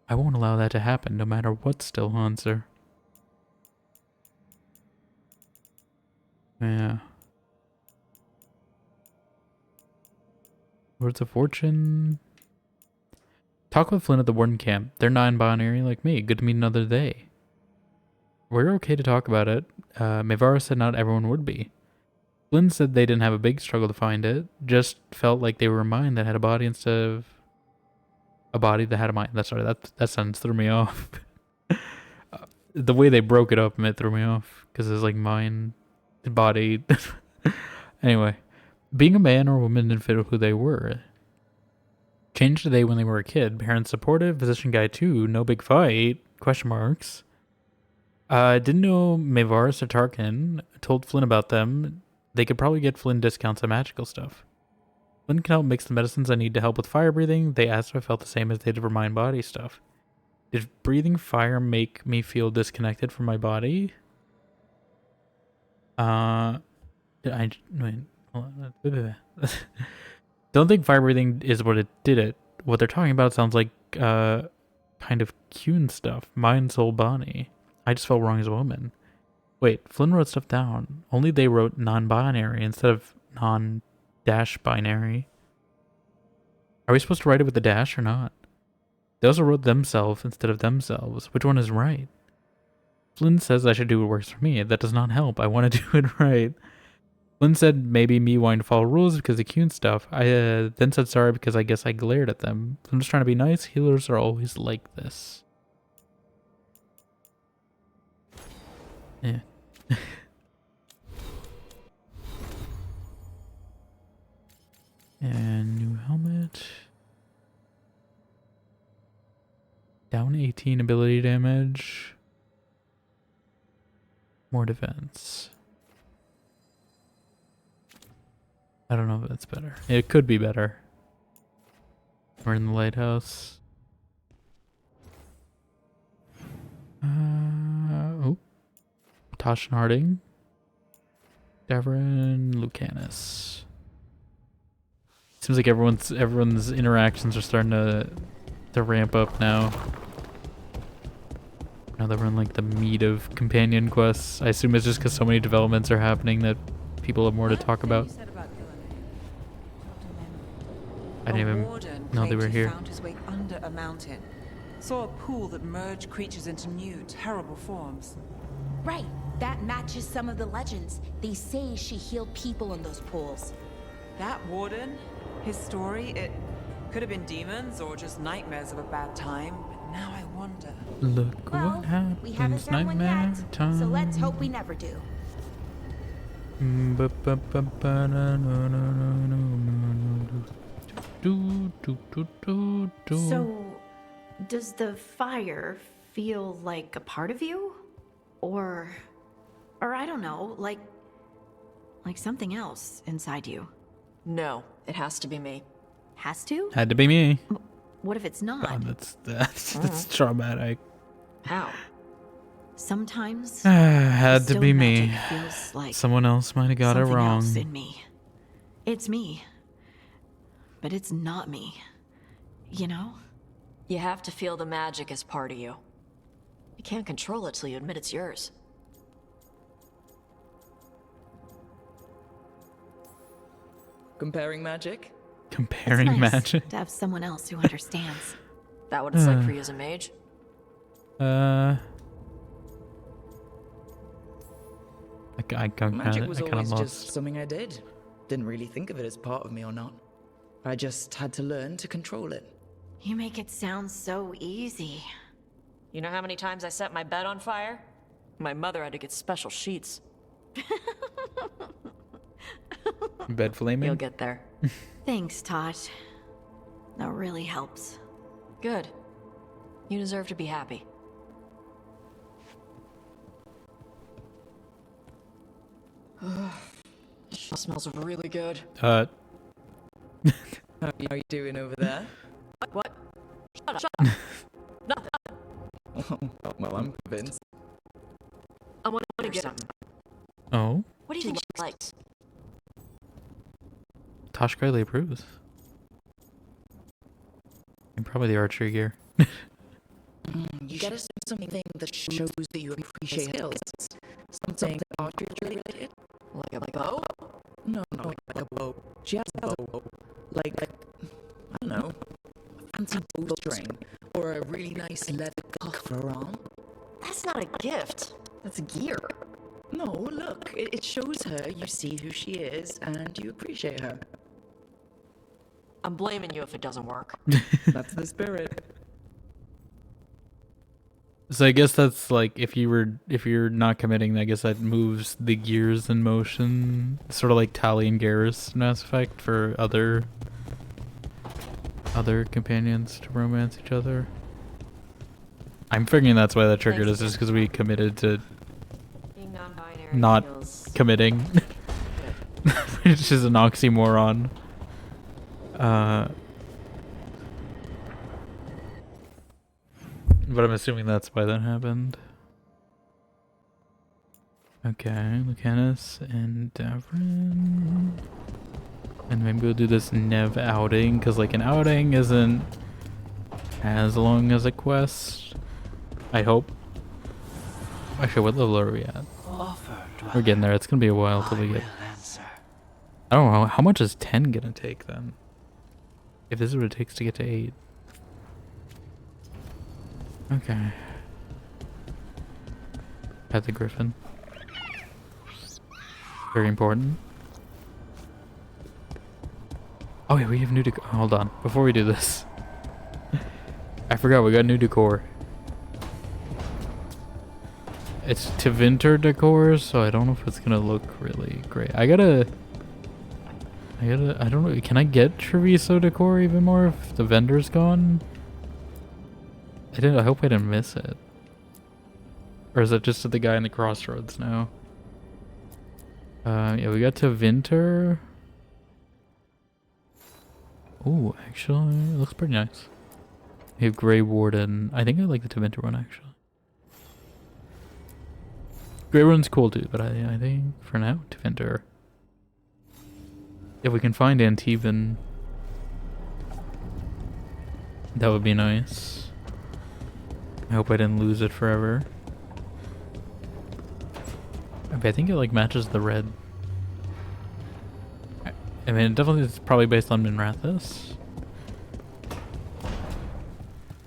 I won't allow that to happen, no matter what still haunts her. Yeah. Words of Fortune. Talk with Flynn at the Warden camp. They're non-binary like me. Good to meet another day. We're okay to talk about it. Mevara said not everyone would be. Flynn said they didn't have a big struggle to find it. Just felt like they were a mind that had a body instead of a body that had a mind. That's right. That sentence threw me off. The way they broke it up, it threw me off because it's like mind, body. Anyway, being a man or a woman didn't fit who they were. Changed today when they were a kid. Parents supportive, physician guy too, no big fight, question marks. Didn't know Mavaris or Tarkin, told Flynn about them. They could probably get Flynn discounts on magical stuff. Flynn can help mix the medicines I need to help with fire breathing. They asked if I felt the same as they did for mind body stuff. Did breathing fire make me feel disconnected from my body? Don't think fire breathing is what it did it. What they're talking about sounds like kind of Kuhn stuff. Mind, soul, body. I just felt wrong as a woman. Wait, Flynn wrote stuff down. Only they wrote non-binary instead of non-binary. Are we supposed to write it with a dash or not? They also wrote themselves instead of themselves. Which one is right? Flynn says I should do what works for me. That does not help. I want to do it right. Flynn said maybe me wanting to follow rules because of Kuhn stuff. I then said sorry because I guess I glared at them. I'm just trying to be nice. Healers are always like this. Yeah. And new helmet. Down 18 ability damage. More defense. I don't know if that's better. It could be better. We're in the lighthouse. Tosh and Harding. Davrin, Lucanus. Seems like everyone's interactions are starting to ramp up now. Now that we're in like the meat of companion quests. I assume it's just because so many developments are happening that people have more to talk about. I didn't even know they were here. Found his way under a mountain. Saw a pool that merged creatures into new, terrible forms. Right. That matches some of the legends. They say she healed people in those pools. That warden, his story, it could have been demons or just nightmares of a bad time, but now I wonder. Look what happens, We haven't done one nightmare yet, time. so let's hope we never do. So, does the fire feel like a part of you? Or I don't know, like something else inside you? No, it has to be me. Has to? Had to be me. What if it's not? God, that's traumatic. How? Sometimes Had to stone be me. magic feels like Someone else might have got it something wrong. else in me. It's me. But it's not me. You know? You have to feel the magic as part of you. You can't control it till you admit it's yours. Comparing magic? Comparing It's nice magic? to have someone else who understands. That what it's like for you as a mage? I kind Magic was of always lost. just something I did. Didn't really think of it as part of me or not. I just had to learn to control it. You make it sound so easy. You know how many times I set my bed on fire? My mother had to get special sheets. Bed flaming? You'll get there. Thanks, Tosh. That really helps. Good. You deserve to be happy. Smells really good. How are you doing over there? What? Shut up. Nothing. Well, I'm convinced. I want to get something. Oh? What do you think she likes? Tosh greatly approves. And probably the archery gear. You gotta say something that shows that you appreciate skills. Something archery related? Like a bow? No, not like a bow. She has a bow. Like, I don't know, a fancy bowstring. Or a really nice leather cuff for her arm. That's not a gift. That's gear. No, look, it shows her you see who she is and you appreciate her. I'm blaming you if it doesn't work. That's the spirit. So I guess that's like if you're not committing, I guess that moves the gears in motion, sort of like Tali and Garrus Mass Effect for other companions to romance each other. I'm figuring that's why that triggered us, just because we committed to not committing, which is an oxymoron. But I'm assuming that's why that happened. Okay, Lucanus and Davrin. And maybe we'll do this Nev outing, because like an outing isn't as long as a quest. I hope. Actually, what level are we at? We're getting there. It's gonna be a while till we get... I don't know, how much is 10 gonna take then? If this is what it takes to get to 8. Okay. Pet the griffin. Very important. Oh yeah, we have new decor. Hold on, before we do this. I forgot we got new decor. It's Tevinter decor, so I don't know if it's gonna look really great. I don't know, can I get Treviso decor even more if the vendor's gone? I hope I didn't miss it. Or is it just the guy in the crossroads now? Yeah, we got Tevinter. Ooh, actually, it looks pretty nice. We have Grey Warden. I think I like the Tevinter one, actually. Grey Run's cool too, but I think for now, Tevinter. If we can find Antivan, that would be nice. I hope I didn't lose it forever. I think it like matches the red. I mean, it definitely is probably based on Minrathous.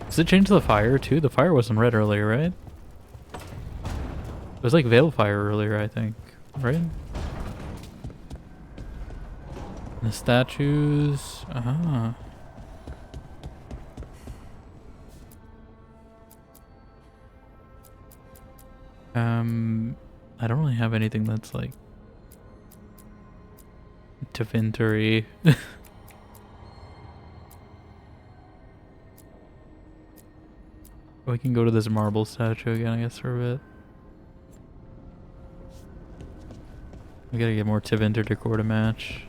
Does it change the fire too? The fire wasn't red earlier, right? It was like Veil Fire earlier, I think, right? The statues. Ah. I don't really have anything that's like Tevinter-y. We can go to this marble statue again, I guess, for a bit. We gotta get more Tevinter decor to match.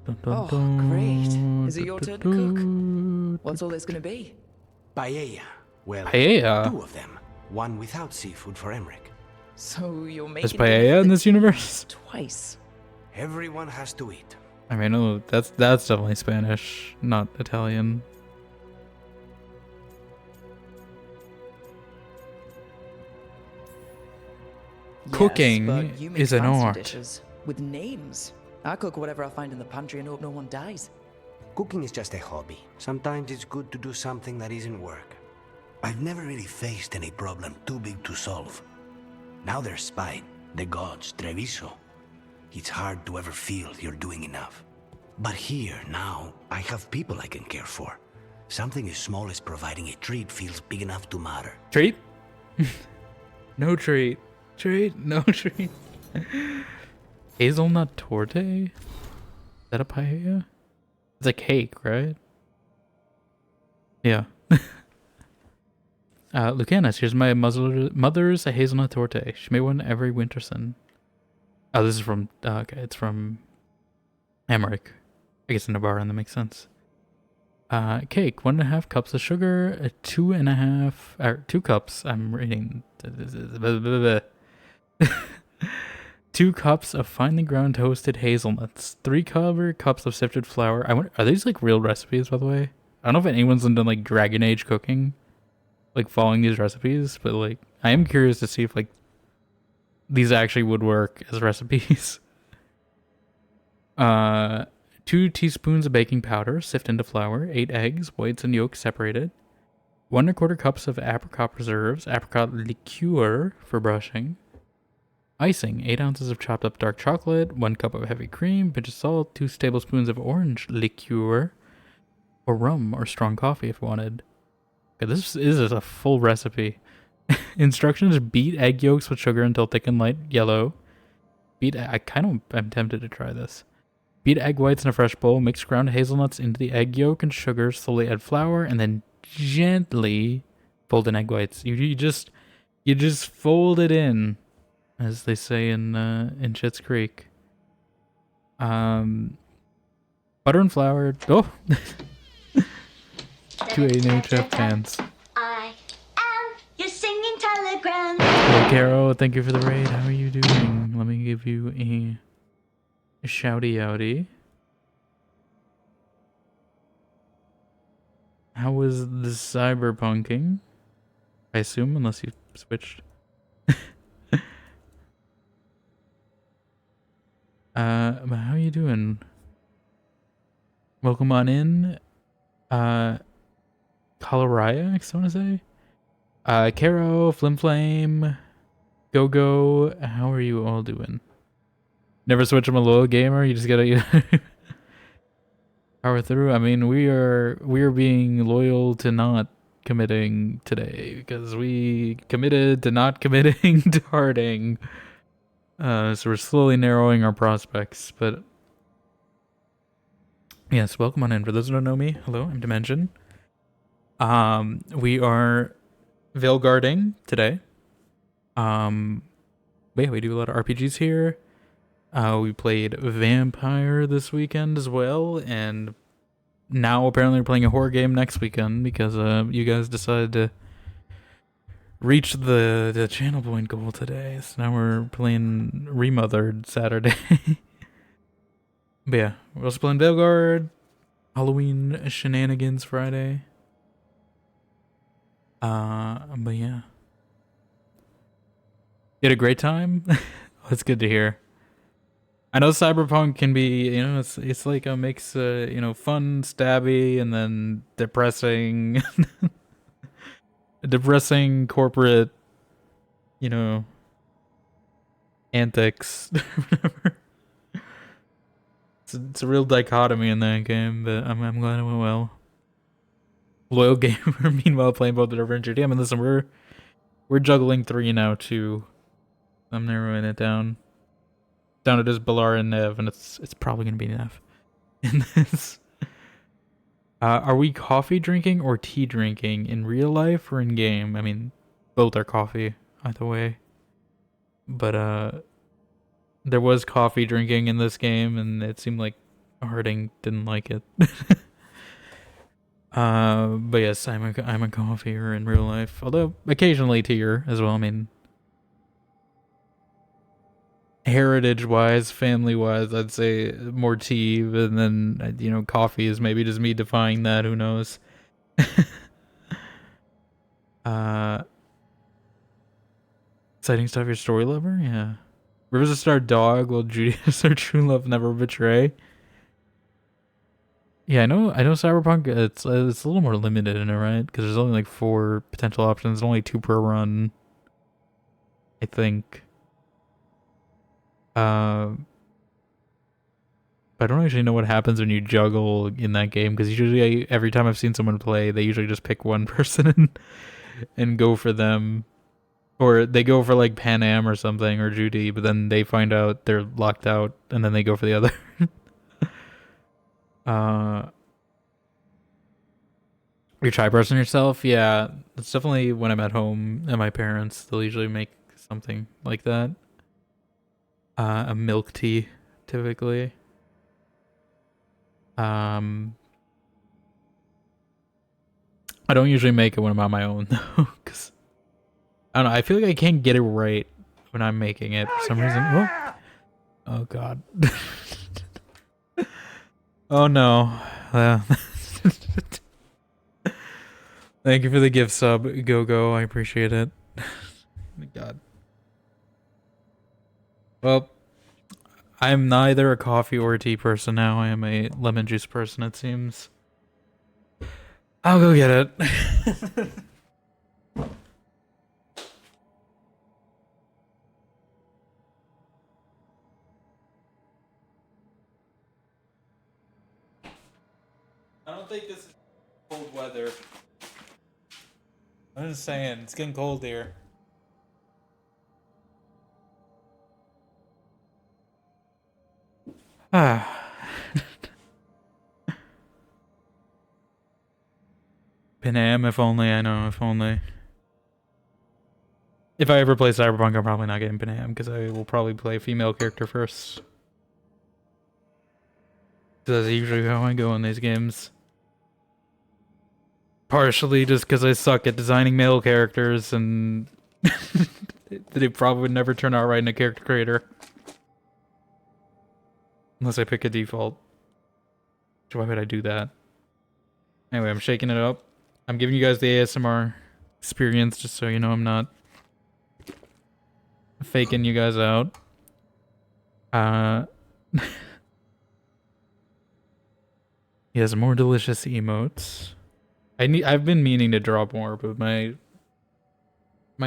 Dun, dun, Oh, dun, great. Is it dun, your dun, turn to cook? dun. What's all this gonna be? Paella. Well, Paella? 2 of them. One without seafood for Emmerich. So you're There's making paella in this universe? twice. Everyone has to eat. I mean, no, that's definitely Spanish, not Italian. Yes, Cooking but you make is an fancy art. dishes with names. I cook whatever I find in the pantry and hope no one dies. Cooking is just a hobby. Sometimes it's good to do something that isn't work. I've never really faced any problem too big to solve. Now there's Spine, the gods, Treviso. It's hard to ever feel you're doing enough. But here, now, I have people I can care for. Something as small as providing a treat feels big enough to matter. Treat? No treat. Treat? No treat. Hazelnut torte? Is that a paella? It's a cake, right? Yeah. Lucanus, here's my mother's hazelnut torte. She made one every winterson. Oh, this is from... okay, it's from Emmerich. I guess in Navarra, that makes sense. Cake, 1.5 cups of sugar, 2 cups, I'm reading... 2 cups of finely ground toasted hazelnuts, 3 cups of sifted flour. I wonder, are these like real recipes, by the way? I don't know if anyone's done like Dragon Age cooking, like following these recipes, but like I am curious to see if like these actually would work as recipes. 2 teaspoons of baking powder, sift into flour, 8 eggs, whites and yolks separated, 1.25 cups of apricot preserves, apricot liqueur for brushing, icing, 8 ounces of chopped up dark chocolate, 1 cup of heavy cream, pinch of salt, 2 tablespoons of orange liqueur, or rum or strong coffee if wanted. Okay, this is a full recipe. Instructions: beat egg yolks with sugar until thick and light yellow. I'm tempted to try this. Beat egg whites in a fresh bowl, mix ground hazelnuts into the egg yolk and sugar, slowly add flour, and then gently fold in egg whites. You just fold it in, as they say in Schitt's Creek. Butter and flour. Oh, 2 ANHF fans. I am your singing telegram. Hello, Caro. Thank you for the raid. How are you doing? Let me give you a shouty outy. How was the cyberpunking? I assume, unless you switched. But how are you doing? Welcome on in. Coloraya, I want to say. Caro, Flimflame, Go, how are you all doing? Never switch from a loyal gamer, you just gotta power through. I mean, we are being loyal to not committing today, because we committed to not committing to harding. So we're slowly narrowing our prospects, but yes, welcome on in. For those who don't know me, hello, I'm Dimension. We are VEILGUARDing today. Yeah, we do a lot of RPGs here. We played Vampire this weekend as well, and now apparently we're playing a horror game next weekend because you guys decided to reached the channel point goal today, so now we're playing Remothered Saturday. But yeah, we're also playing VEILGUARD, Halloween Shenanigans Friday. But yeah. You had a great time? That's good to hear. I know Cyberpunk can be, you know, it's like a mix, you know, fun, stabby, and then depressing, depressing corporate, you know, antics. It's a real dichotomy in that game, but I'm glad it went well. Loyal gamer, meanwhile playing both the different GTA. I mean, listen, we're juggling 3 now too. I'm narrowing it down. Down to just Balar and Nev, and it's probably gonna be Nev in this. Are we coffee drinking or tea drinking in real life or in game? I mean, both are coffee, either way. But there was coffee drinking in this game, and it seemed like Harding didn't like it. But yes, I'm a coffeer in real life, although occasionally teaer as well. I mean, heritage-wise, family-wise, I'd say more tea, and then, you know, coffee is maybe just me defying that, who knows. Exciting stuff, your story lover? Yeah. River's a star dog, while Judy is her true love never betray. Yeah, I know Cyberpunk, it's a little more limited in it, right? Because there's only like 4 potential options, only 2 per run, I think. But I don't actually know what happens when you juggle in that game, because usually every time I've seen someone play, they usually just pick one person and go for them. Or they go for like Pan Am or something, or Judy, but then they find out they're locked out, and then they go for the other. You try person yourself? Yeah, it's definitely when I'm at home at my parents, they'll usually make something like that. A milk tea, typically. I don't usually make it when I'm on my own though, because I don't know, I feel like I can't get it right when I'm making it for some reason. Oh god. Oh no. Thank you for the gift sub, Go. I appreciate it. God. Well, I'm neither a coffee or a tea person now. I am a lemon juice person, it seems. I'll go get it. I don't think this is cold weather. I'm just saying, it's getting cold here. Ah. Pan Am, if only, I know, if only. If I ever play Cyberpunk, I'm probably not getting Pan Am, because I will probably play a female character first. That's usually how I go in these games. Partially just because I suck at designing male characters, and they probably would never turn out right in a character creator. Unless I pick a default. So why would I do that? Anyway, I'm shaking it up. I'm giving you guys the ASMR experience just so you know I'm not faking you guys out. He has more delicious emotes. I've been meaning to drop more, but my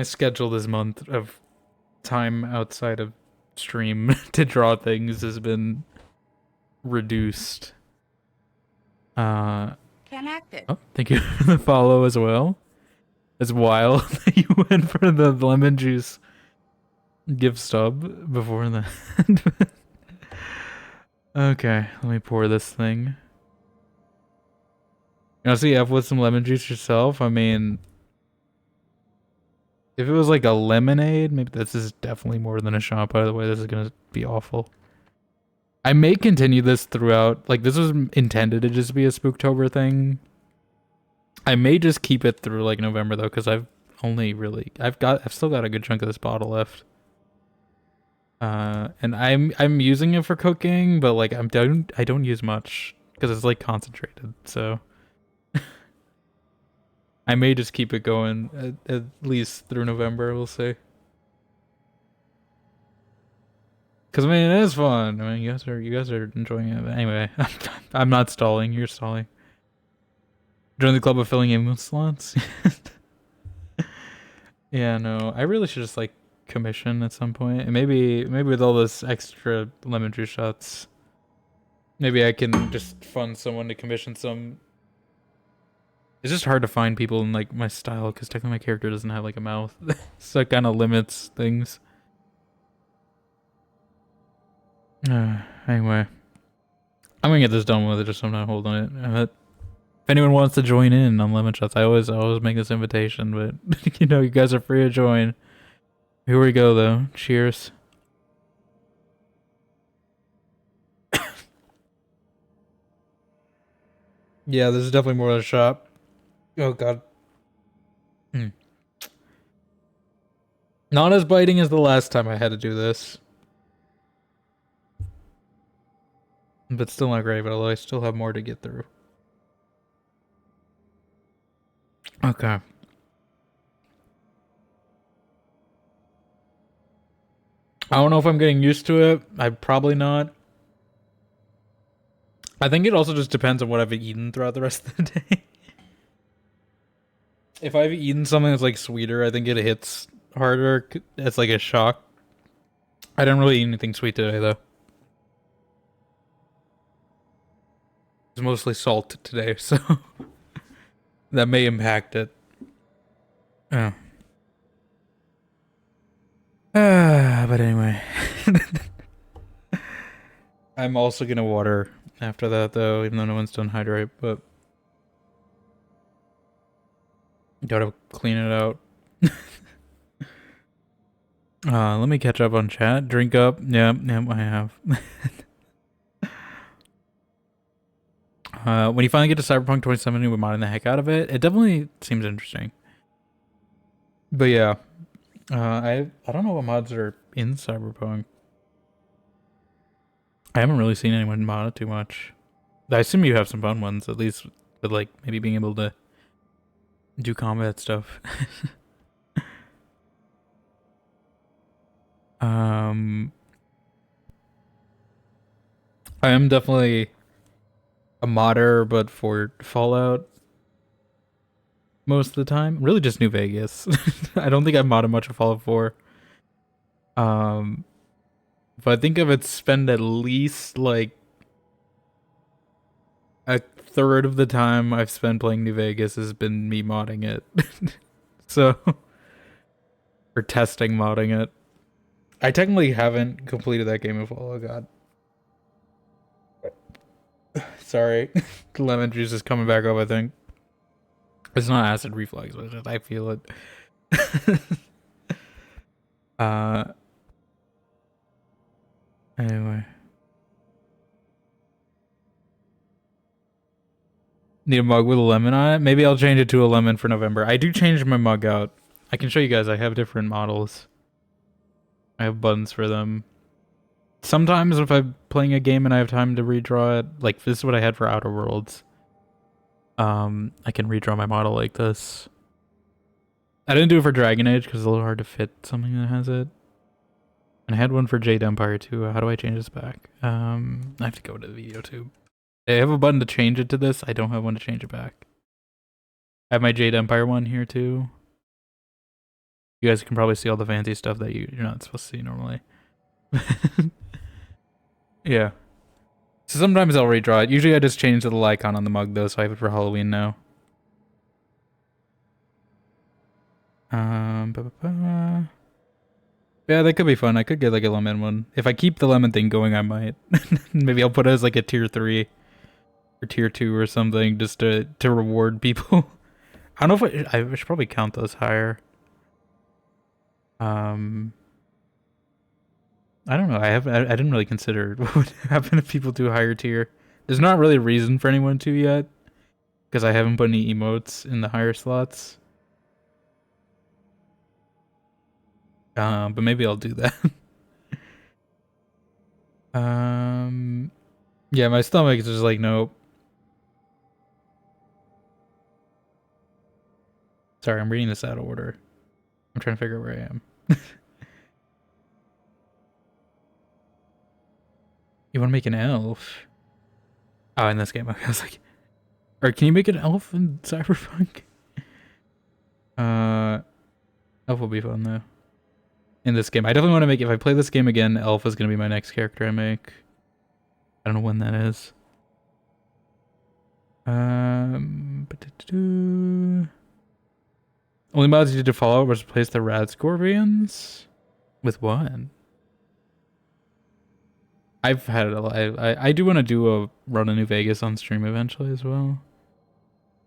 schedule this month of time outside of stream to draw things has been reduced. Connected. Oh, thank you for the follow as well. It's wild that you went for the lemon juice gift stub before that. Okay, let me pour this thing. You know, so you have with some lemon juice yourself. I mean, if it was like a lemonade, maybe this is definitely more than a shot. By the way, this is gonna be awful. I may continue this throughout. Like, this was intended to just be a Spooktober thing. I may just keep it through like November though, because I've only really I've still got a good chunk of this bottle left. And I'm using it for cooking, but like I don't use much because it's like concentrated. So I may just keep it going at least through November. We'll see. Cause I mean it is fun. I mean you guys are enjoying it. But anyway, I'm not stalling. You're stalling. Join the club of filling ambulance slots. Yeah, no, I really should just like commission at some point. And maybe with all this extra lemon juice shots, maybe I can just fund someone to commission some. It's just hard to find people in like my style because technically my character doesn't have like a mouth, so it kind of limits things. Anyway, I'm gonna get this done with it. Just so I'm not holding it. If anyone wants to join in on lemon shots, I always make this invitation, but you know, you guys are free to join. Here we go, though. Cheers. Yeah, this is definitely more of a shot. Oh god. Not as biting as the last time I had to do this. But still not great, but although I still have more to get through. Okay. I don't know if I'm getting used to it. I'm probably not. I think it also just depends on what I've eaten throughout the rest of the day. If I've eaten something that's like sweeter, I think it hits harder. It's like a shock. I didn't really eat anything sweet today, though. It's mostly salt today, so that may impact it. Oh. But anyway. I'm also gonna water after that, though, even though no one's done hydrate, but gotta clean it out. Let me catch up on chat. Drink up. Yep, I have. When you finally get to Cyberpunk 2070 with modding the heck out of it, it definitely seems interesting. But yeah, I don't know what mods are in Cyberpunk. I haven't really seen anyone mod it too much. I assume you have some fun ones, at least with like maybe being able to do combat stuff. I am definitely a modder, but for Fallout most of the time. Really just New Vegas. I don't think I've modded much of Fallout 4. But I think I would spend at least like a third of the time I've spent playing New Vegas has been me modding it. So, or testing modding it. I technically haven't completed that game of Fallout. God. Sorry. The lemon juice is coming back up, I think. It's not acid reflux, but just I feel it. Anyway. Need a mug with a lemon on it? Maybe I'll change it to a lemon for November. I do change my mug out. I can show you guys. I have different models. I have buttons for them. Sometimes if I'm playing a game and I have time to redraw it, like this is what I had for Outer Worlds. I can redraw my model like this. I didn't do it for Dragon Age because it's a little hard to fit something that has it. And I had one for Jade Empire too. How do I change this back? I have to go to the video tube. I have a button to change it to this. I don't have one to change it back. I have my Jade Empire one here too. You guys can probably see all the fancy stuff that you're not supposed to see normally. Yeah. So sometimes I'll redraw it. Usually I just change the little icon on the mug though, so I have it for Halloween now. Yeah, that could be fun. I could get like a lemon one. If I keep the lemon thing going, I might. Maybe I'll put it as like a tier 3 or tier 2 or something just to reward people. I don't know if I should probably count those higher. I don't know. I didn't really consider what would happen if people do a higher tier. There's not really a reason for anyone to yet, because I haven't put any emotes in the higher slots. But maybe I'll do that. Yeah, my stomach is just like, nope. Sorry, I'm reading this out of order. I'm trying to figure out where I am. You want to make an elf? Oh, in this game. Okay, I was like, or can you make an elf in Cyberpunk? Elf will be fun though. In this game, I definitely want to make. If I play this game again, elf is gonna be my next character I make. I don't know when that is. Only mods you did to follow was replace the rad scorpions with what? I've had it a lot. I do want to do a run of New Vegas on stream eventually as well.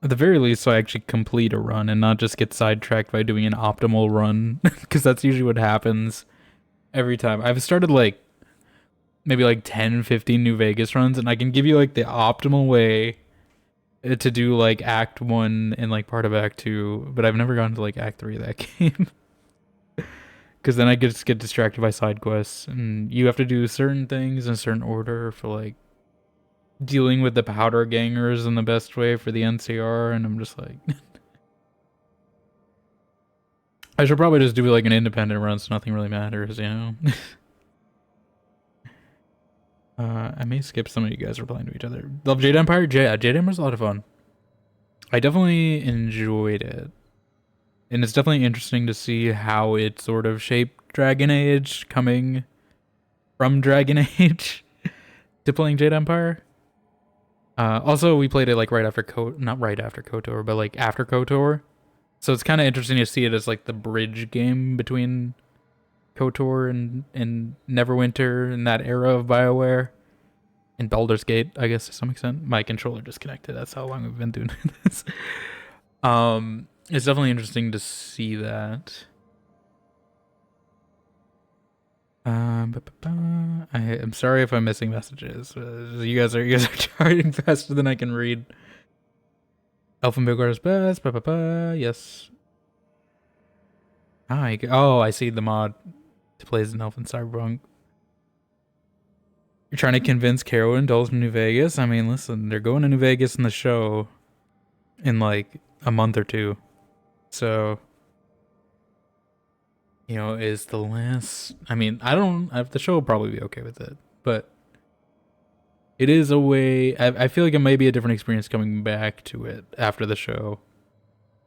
At the very least, so I actually complete a run and not just get sidetracked by doing an optimal run, because that's usually what happens every time. I've started like maybe like 10, 15 New Vegas runs, and I can give you like the optimal way to do like Act 1 and like part of Act 2, but I've never gotten to like Act 3 of that game. Because then I just get distracted by side quests, and you have to do certain things in a certain order for like dealing with the powder gangers in the best way for the NCR, and I'm just like... I should probably just do like an independent run so nothing really matters, you know? I may skip some of you guys replying to each other. Love Jade Empire? Jade Empire's a lot of fun. I definitely enjoyed it. And it's definitely interesting to see how it sort of shaped Dragon Age, coming from Dragon Age to playing Jade Empire. Also, we played it like right after not right after KOTOR, but like after KOTOR. So it's kind of interesting to see it as like the bridge game between KOTOR and Neverwinter in that era of BioWare. And Baldur's Gate, I guess, to some extent. My controller disconnected. That's how long we've been doing this. It's definitely interesting to see that. I'm sorry if I'm missing messages. You guys are charting faster than I can read. Elf and VEILGUARD is best. Yes. Oh, I see the mod to play as an elf in Cyberpunk. You're trying to convince Caro to indulge in New Vegas? I mean, listen, they're going to New Vegas in the show in like a month or two. So, you know, is the last... I mean, the show will probably be okay with it, but it is a way... I feel like it might be a different experience coming back to it after the show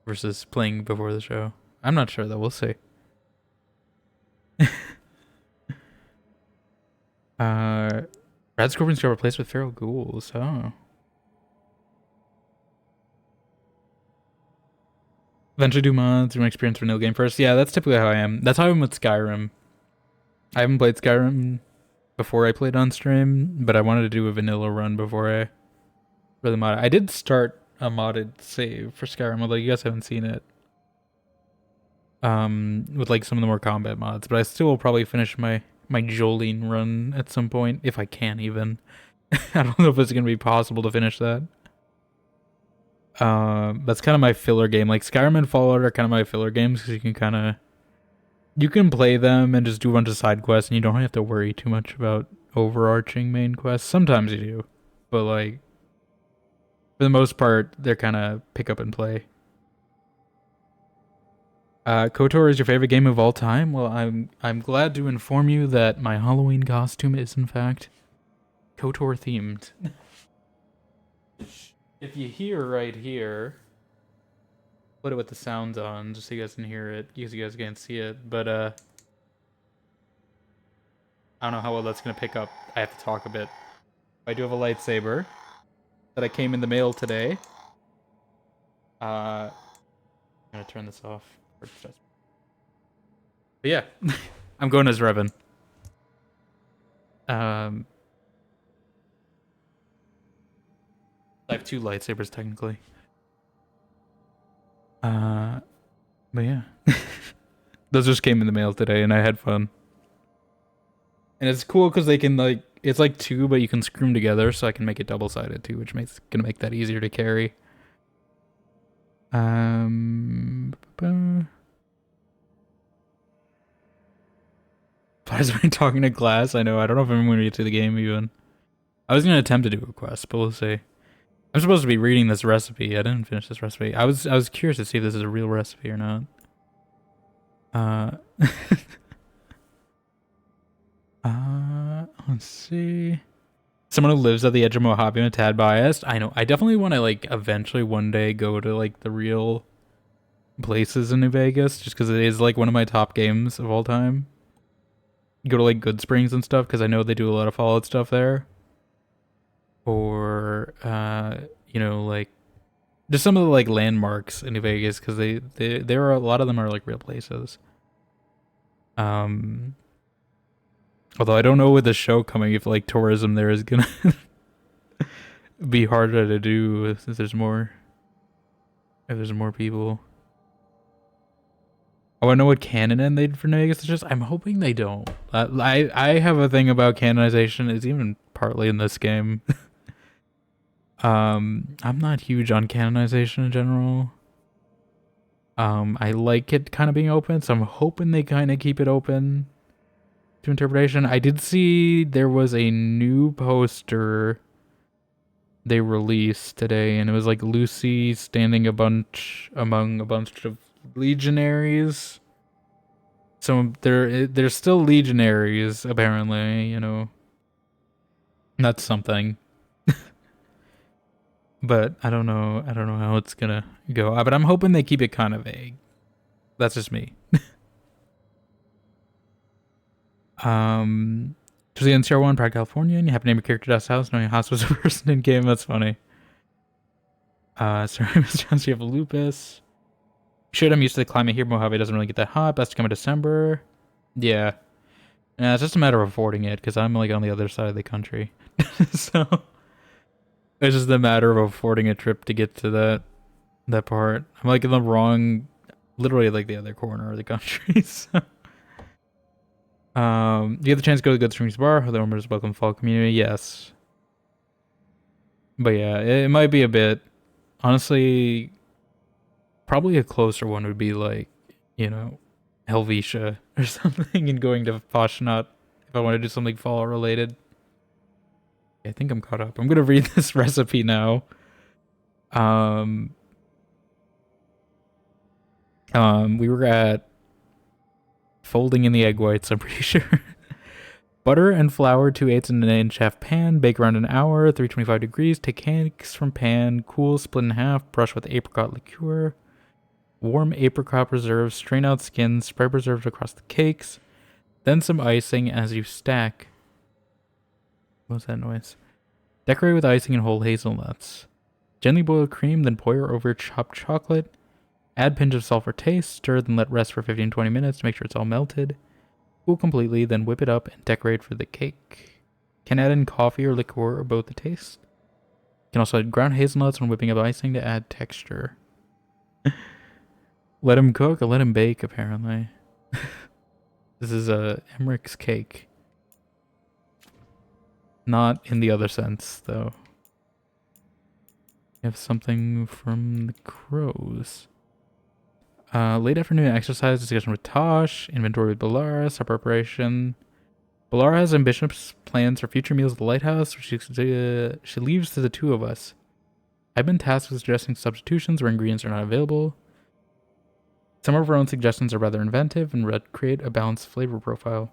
versus playing before the show. I'm not sure, though. We'll see. Rad Scorpions got replaced with feral ghouls. Oh. Eventually do mods, you want to experience vanilla game first. Yeah, that's typically how I am. That's how I'm with Skyrim. I haven't played Skyrim before I played on stream, but I wanted to do a vanilla run before I really mod it. I did start a modded save for Skyrim, although you guys haven't seen it. With like some of the more combat mods, but I still will probably finish my Jolene run at some point, if I can even. I don't know if it's going to be possible to finish that. That's kind of my filler game. Like Skyrim and Fallout are kind of my filler games because you can play them and just do a bunch of side quests and you don't have to worry too much about overarching main quests. Sometimes you do, but like for the most part, they're kind of pick up and play. KOTOR is your favorite game of all time? Well, I'm glad to inform you that my Halloween costume is in fact KOTOR themed. If you hear right here, put it with the sounds on just so you guys can hear it, because you guys can't see it, but I don't know how well that's gonna pick up. I have to talk a bit. I do have a lightsaber that I came in the mail today. I'm gonna turn this off. But yeah, I'm going as Revan. I have two lightsabers technically. But yeah. Those just came in the mail today and I had fun. And it's cool because they can like, it's like two, but you can screw them together, so I can make it double-sided too, which gonna make that easier to carry. Why is I talking to glass? I know. I don't know if I'm going to get to the game even. I was going to attempt to do a quest, but we'll see. I'm supposed to be reading this recipe. I didn't finish this recipe. I was curious to see if this is a real recipe or not. Let's see. Someone who lives at the edge of Mojave, I'm a tad biased. I know. I definitely want to like eventually one day go to like the real places in New Vegas, just because it is like one of my top games of all time. Go to like Good Springs and stuff because I know they do a lot of Fallout stuff there. Or you know, like just some of the like landmarks in New Vegas because there are a lot of them are like real places. Although I don't know with the show coming if like tourism there is gonna be harder to do if there's more people. I want to know what canon they did for Vegas. It's just I'm hoping they don't. I have a thing about canonization. It's even partly in this game. I'm not huge on canonization in general. I like it kind of being open, so I'm hoping they kind of keep it open to interpretation. I did see there was a new poster they released today, and it was like Lucy standing among a bunch of legionaries. So they're still legionaries, apparently, you know. That's something. But I don't know how it's gonna go. But I'm hoping they keep it kind of vague. That's just me. To the NCR one, Pride, California, and you happen to name your character Dust House, knowing House was a person in game. That's funny. Sorry, Mr. Jones, you have lupus. Shit, I'm used to the climate here. Mojave doesn't really get that hot. Best to come in December. Yeah. It's just a matter of affording it, because I'm like on the other side of the country. So it's just a matter of affording a trip to get to that part. I'm like in the wrong, literally like the other corner of the country. So. You have the chance to go to the Good Springs Bar. The owners welcome fall community. Yes. But yeah, it might be a bit. Honestly, probably a closer one would be like, you know, Helvetia or something, and going to Foshnot if I want to do something fall related. I think I'm caught up. I'm gonna read this recipe now. We were at folding in the egg whites, I'm pretty sure. Butter and flour, 2/8 in an inch half pan. Bake around an hour, 325 degrees. Take cakes from pan, cool, split in half. Brush with apricot liqueur. Warm apricot preserves. Strain out skins. Spread preserves across the cakes. Then some icing as you stack. What's that noise? Decorate with icing and whole hazelnuts. Gently boil cream, then pour over chopped chocolate. Add pinch of salt for taste. Stir, then let rest for 15-20 minutes to make sure it's all melted. Cool completely, then whip it up and decorate for the cake. Can add in coffee or liqueur or both to taste. Can also add ground hazelnuts when whipping up icing to add texture. Let him cook or let him bake, apparently. This is Emmerich's cake. Not in the other sense, though. We have something from the crows. Late afternoon exercise, discussion with Tosh, inventory with Belara, supper preparation. Belara has ambitious plans for future meals at the Lighthouse, which she leaves to the two of us. I've been tasked with suggesting substitutions where ingredients are not available. Some of her own suggestions are rather inventive and create a balanced flavor profile.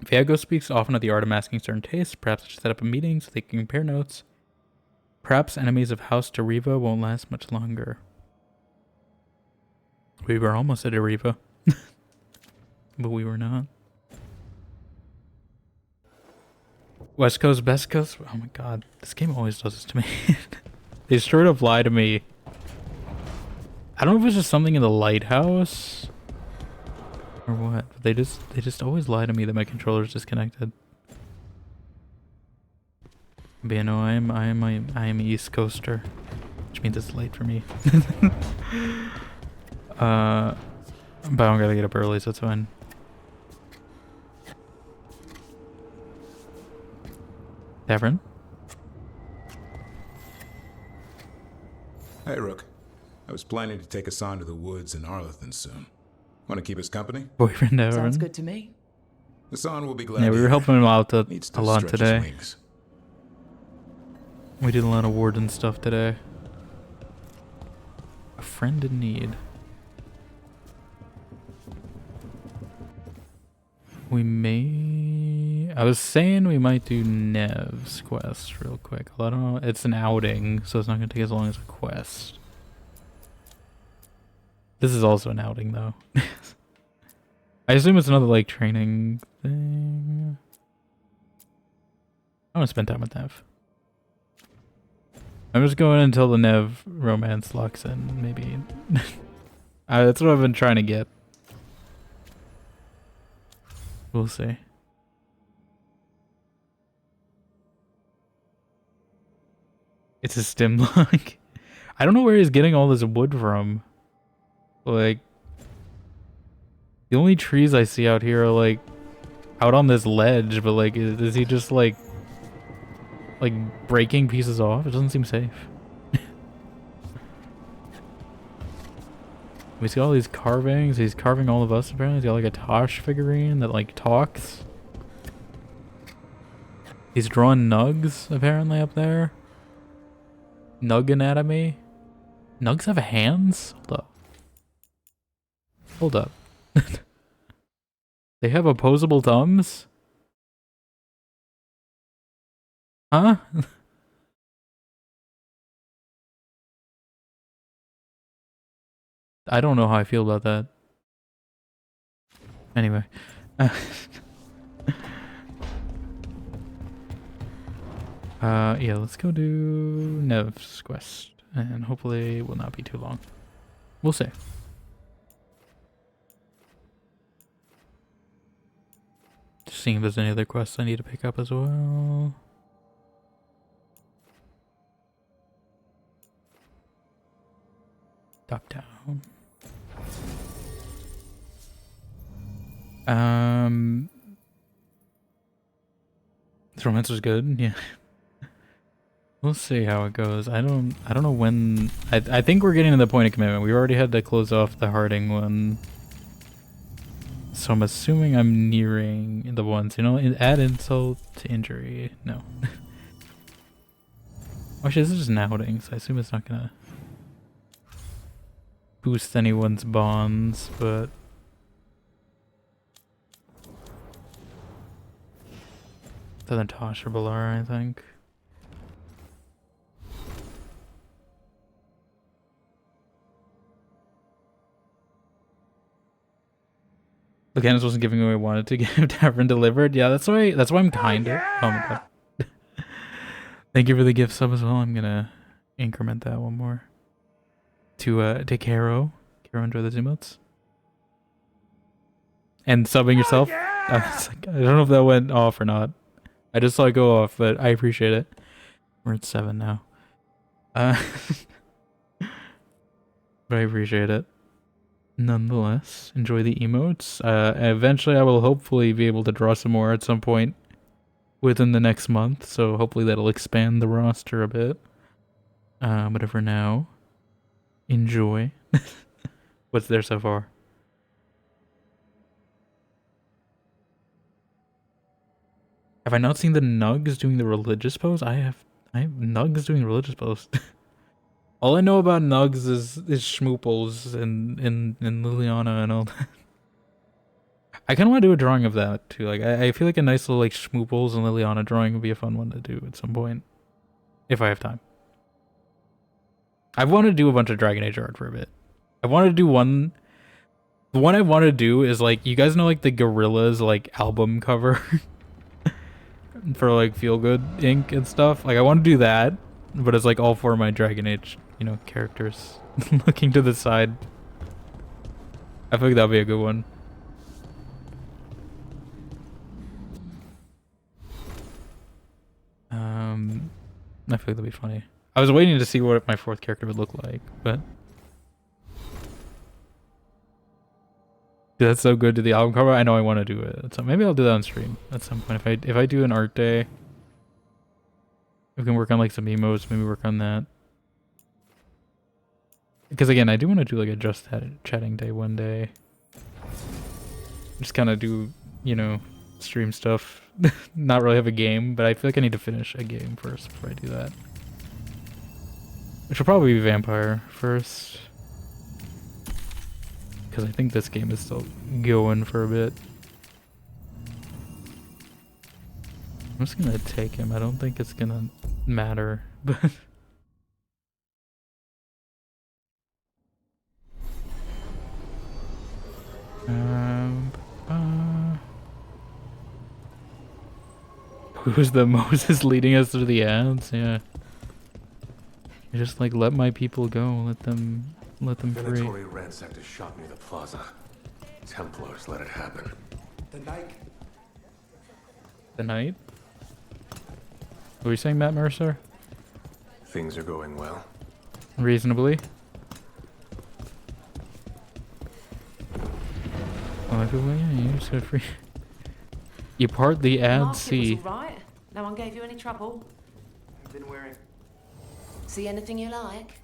Viago speaks often of the art of masking certain tastes. Perhaps I should set up a meeting so they can compare notes. Perhaps enemies of House Deriva won't last much longer. We were almost at Deriva. But we were not. West Coast, Best Coast? Oh my god. This game always does this to me. They straight up lie to me. I don't know if it's just something in the Lighthouse or what, but they just always lie to me that my controller's disconnected. But you know, I am East Coaster, which means it's late for me. But I'm gonna get up early, so it's fine. Tavern? Hey, Rook. I was planning to take us on to the woods in Arlington soon. Want to keep us company? Boyfriend Tavern. Sounds good to me. Hassan will be glad. Yeah, we were helping him out a lot stretch his today. wings. We did a lot of warden stuff today. A friend in need. We may... I was saying we might do Nev's quest real quick. I don't know. It's an outing, so it's not going to take as long as a quest. This is also an outing, though. I assume it's another, like, training thing. I want to spend time with Nev. I'm just going until the Nev romance locks in, maybe. That's what I've been trying to get. We'll see. It's a stim lock. I don't know where he's getting all this wood from. Like, the only trees I see out here are like out on this ledge, but like, is he just like breaking pieces off? It doesn't seem safe. We see all these carvings. He's carving all of us apparently. He's got like a Tosh figurine that like talks. He's drawing nugs apparently up there. Nug anatomy. Nugs have hands? Hold up. Hold up. They have opposable thumbs? Huh? I don't know how I feel about that. Anyway. Yeah, let's go do Nev's quest. And hopefully it will not be too long. We'll see. Just seeing if there's any other quests I need to pick up as well. Top down. This romance was good, yeah. We'll see how it goes. I don't know when. I think we're getting to the point of commitment. We already had to close off the Harding one. So I'm assuming I'm nearing the ones, you know, add insult to injury. No. Actually, this is just an outing, so I assume it's not gonna boost anyone's bonds, but other than Tosh or Balara, I think. Lucanus wasn't giving away wanted to give Tavern delivered. Yeah, that's why I'm kinda. Oh my god. Thank you for the gift sub as well. I'm gonna increment that one more. To Caro. Caro, enjoy those emotes. And subbing yourself. I don't know if that went off or not. I just saw it go off, but I appreciate it. We're at 7 now. But I appreciate it. Nonetheless, enjoy the emotes. Eventually I will hopefully be able to draw some more at some point within the next month, so hopefully that'll expand the roster a bit. But for now, enjoy. What's there so far? Have I not seen the Nugs doing the religious pose? I have Nugs doing the religious pose. All I know about Nugs is Schmooples and Liliana and all that. I kind of want to do a drawing of that too. Like I feel like a nice little like Schmooples and Liliana drawing would be a fun one to do at some point, if I have time. I've wanted to do a bunch of Dragon Age art for a bit. I wanted to do one. The one I want to do is like, you guys know like the Gorillaz like album cover for like Feel Good ink and stuff. Like I want to do that, but it's like all four of my Dragon Age, you know, characters looking to the side. I feel like that'd be a good one. I feel like that'd be funny. I was waiting to see what my fourth character would look like, but dude, that's so good to the album cover. I know I want to do it. So maybe I'll do that on stream at some point. If I do an art day, we can work on like some emotes. Maybe work on that. Because again, I do want to do like a just chatting day one day. Just kind of do, you know, stream stuff. Not really have a game, but I feel like I need to finish a game first before I do that. Which will probably be Vampire first. Because I think this game is still going for a bit. I'm just gonna take him. I don't think it's gonna matter, but... Who's the Moses leading us through the ads? Yeah. You just like let my people go, let them free. Venatori ransacked a shop near the plaza. Templars let it happen. The night. The night? What were you saying, Matt Mercer? Things are going well. Reasonably. Oh, my people, yeah, you just got free. You part the ad C. Right. No one gave you any trouble. I've been wearing. See anything you like?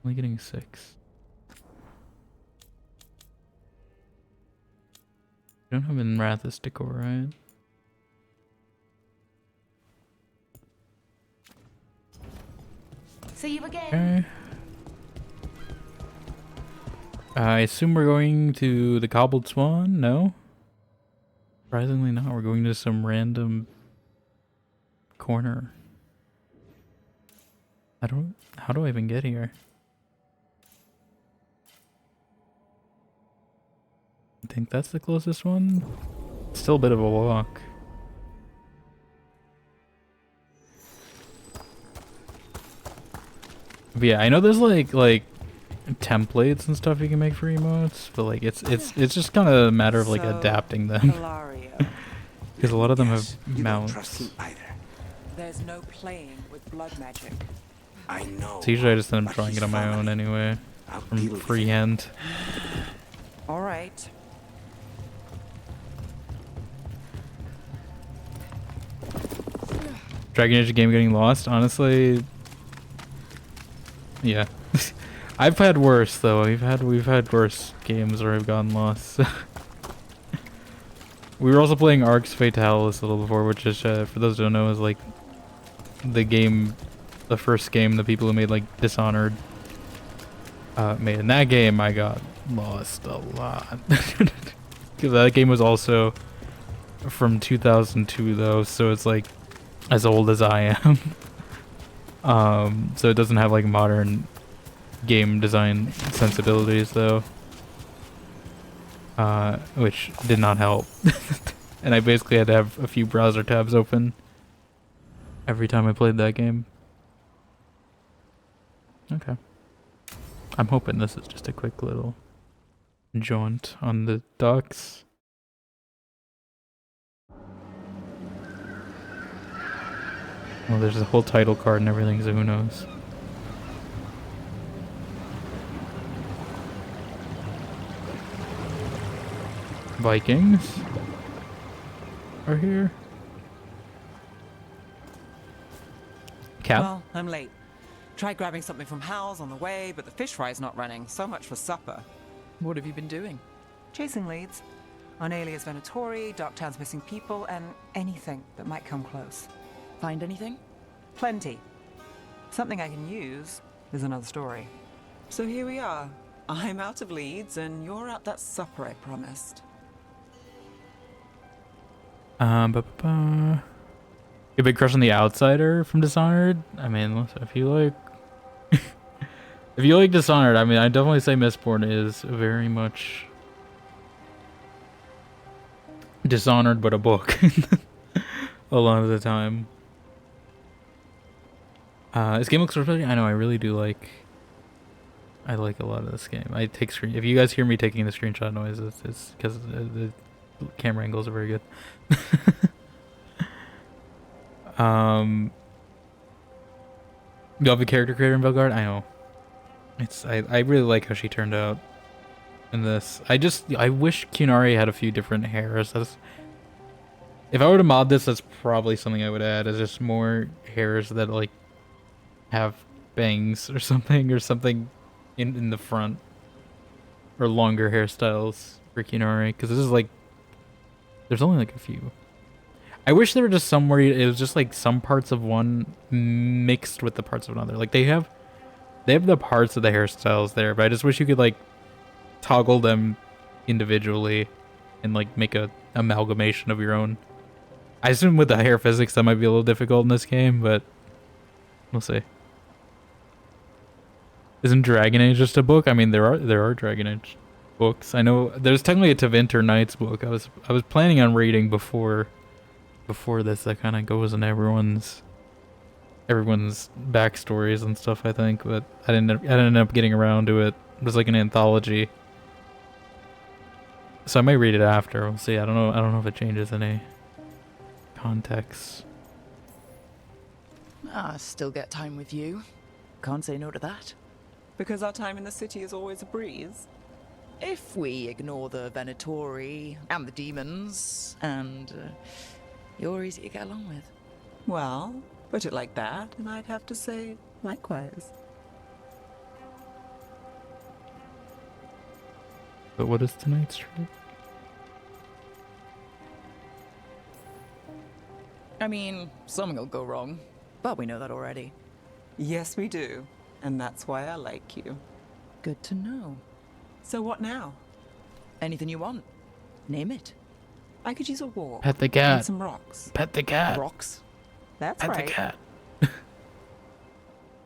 Only getting 6. You don't have in Rathus decor, right? See you again. Okay. I assume we're going to the Cobbled Swan? No? Surprisingly not. We're going to some random corner. How do I even get here? I think that's the closest one. Still a bit of a walk. But yeah, I know there's like templates and stuff you can make for emotes, but like it's just kind of a matter of like adapting them. Because a lot of them have mounts. There's no playing with blood magic. I know. So usually I just end up trying it on my own anyway, from freehand. All right. Dragon Age game getting lost, honestly. Yeah. I've had worse though. We've had worse games where I've gotten lost. We were also playing Arx Fatalis a little before, which is for those who don't know is like the first game the people who made like Dishonored made. In that game I got lost a lot. Because that game was also from 2002 though, so it's like as old as I am. So it doesn't have like modern game design sensibilities though, which did not help. And I basically had to have a few browser tabs open every time I played that game. Okay, I'm hoping this is just a quick little jaunt on the docks. Well, there's a whole title card and everything, so who knows. Vikings are here. Cap? Well, I'm late. Tried grabbing something from Hal's on the way, but the fish fry's not running. So much for supper. What have you been doing? Chasing leads. On Alias Venatori, Darktown's missing people, and anything that might come close. Find anything? Plenty. Something I can use is another story. So here we are. I'm out of leads, and you're at that supper I promised. You a big crush on the Outsider from Dishonored? I mean, listen, if you like if you like Dishonored, I mean, I definitely say Mistborn is very much Dishonored but a book. A lot of the time. This game looks really, I know, I really do like a lot of this game. I take screen, if you guys hear me taking the screenshot noises, it's because the camera angles are very good. You have a character creator in VEILGUARD? I know. I really like how she turned out in this. I wish Kunari had a few different hairs. If I were to mod this, that's probably something I would add, is just more hairs that like have bangs or something in the front, or longer hairstyles for Kunari, because this is like There's only like a few. I wish there were just somewhere it was just like some parts of one mixed with the parts of another. Like they have the parts of the hairstyles there, but I just wish you could like toggle them individually and like make a amalgamation of your own. I assume with the hair physics that might be a little difficult in this game, but we'll see. Isn't Dragon Age just a book? I mean, there are Dragon Age books. I know there's technically a Tevinter Nights book. I was planning on reading before this. That kind of goes into everyone's backstories and stuff, I think, but I didn't end up getting around to it. It was like an anthology, so I might read it after. We'll see. I don't know if it changes any context. Still get time with you. Can't say no to that. Because our time in the city is always a breeze. If we ignore the Venatori and the demons, and you're easy to get along with. Well, put it like that, and I'd have to say likewise. But what is tonight's trip? I mean, something will go wrong, but we know that already. Yes, we do. And that's why I like you. Good to know. So what now? Anything you want. Name it. I could use a walk. Pet the cat. And some rocks. Pet the cat. Rocks? That's Pet right. the cat. You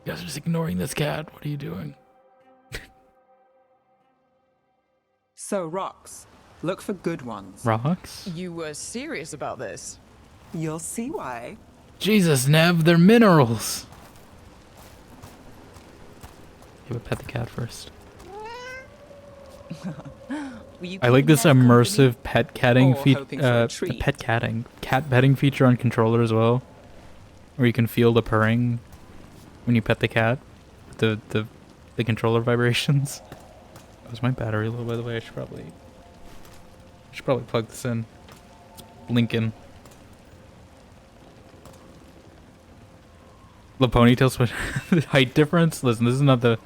guys are just ignoring this cat. What are you doing? So rocks. Look for good ones. Rocks? You were serious about this? You'll see why. Jesus, Nev, they're minerals. Okay, but pet the cat first. I like this immersive pet catting cat petting feature on controller as well, where you can feel the purring when you pet the cat, the controller vibrations. That was my battery low, by the way. I should probably plug this in. It's blinking. The ponytail switch height difference. Listen, this is not the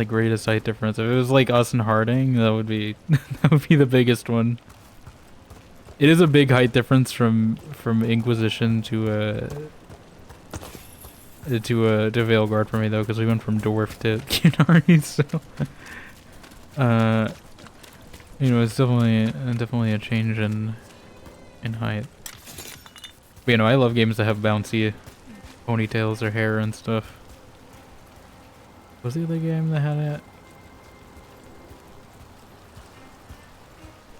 greatest height difference. If it was like us and Harding, that would be the biggest one. It is a big height difference from Inquisition to VEILGUARD for me though, because we went from dwarf to Qunari, so you know, it's definitely a change in height. But you know, I love games that have bouncy ponytails or hair and stuff. What was the other game that had it?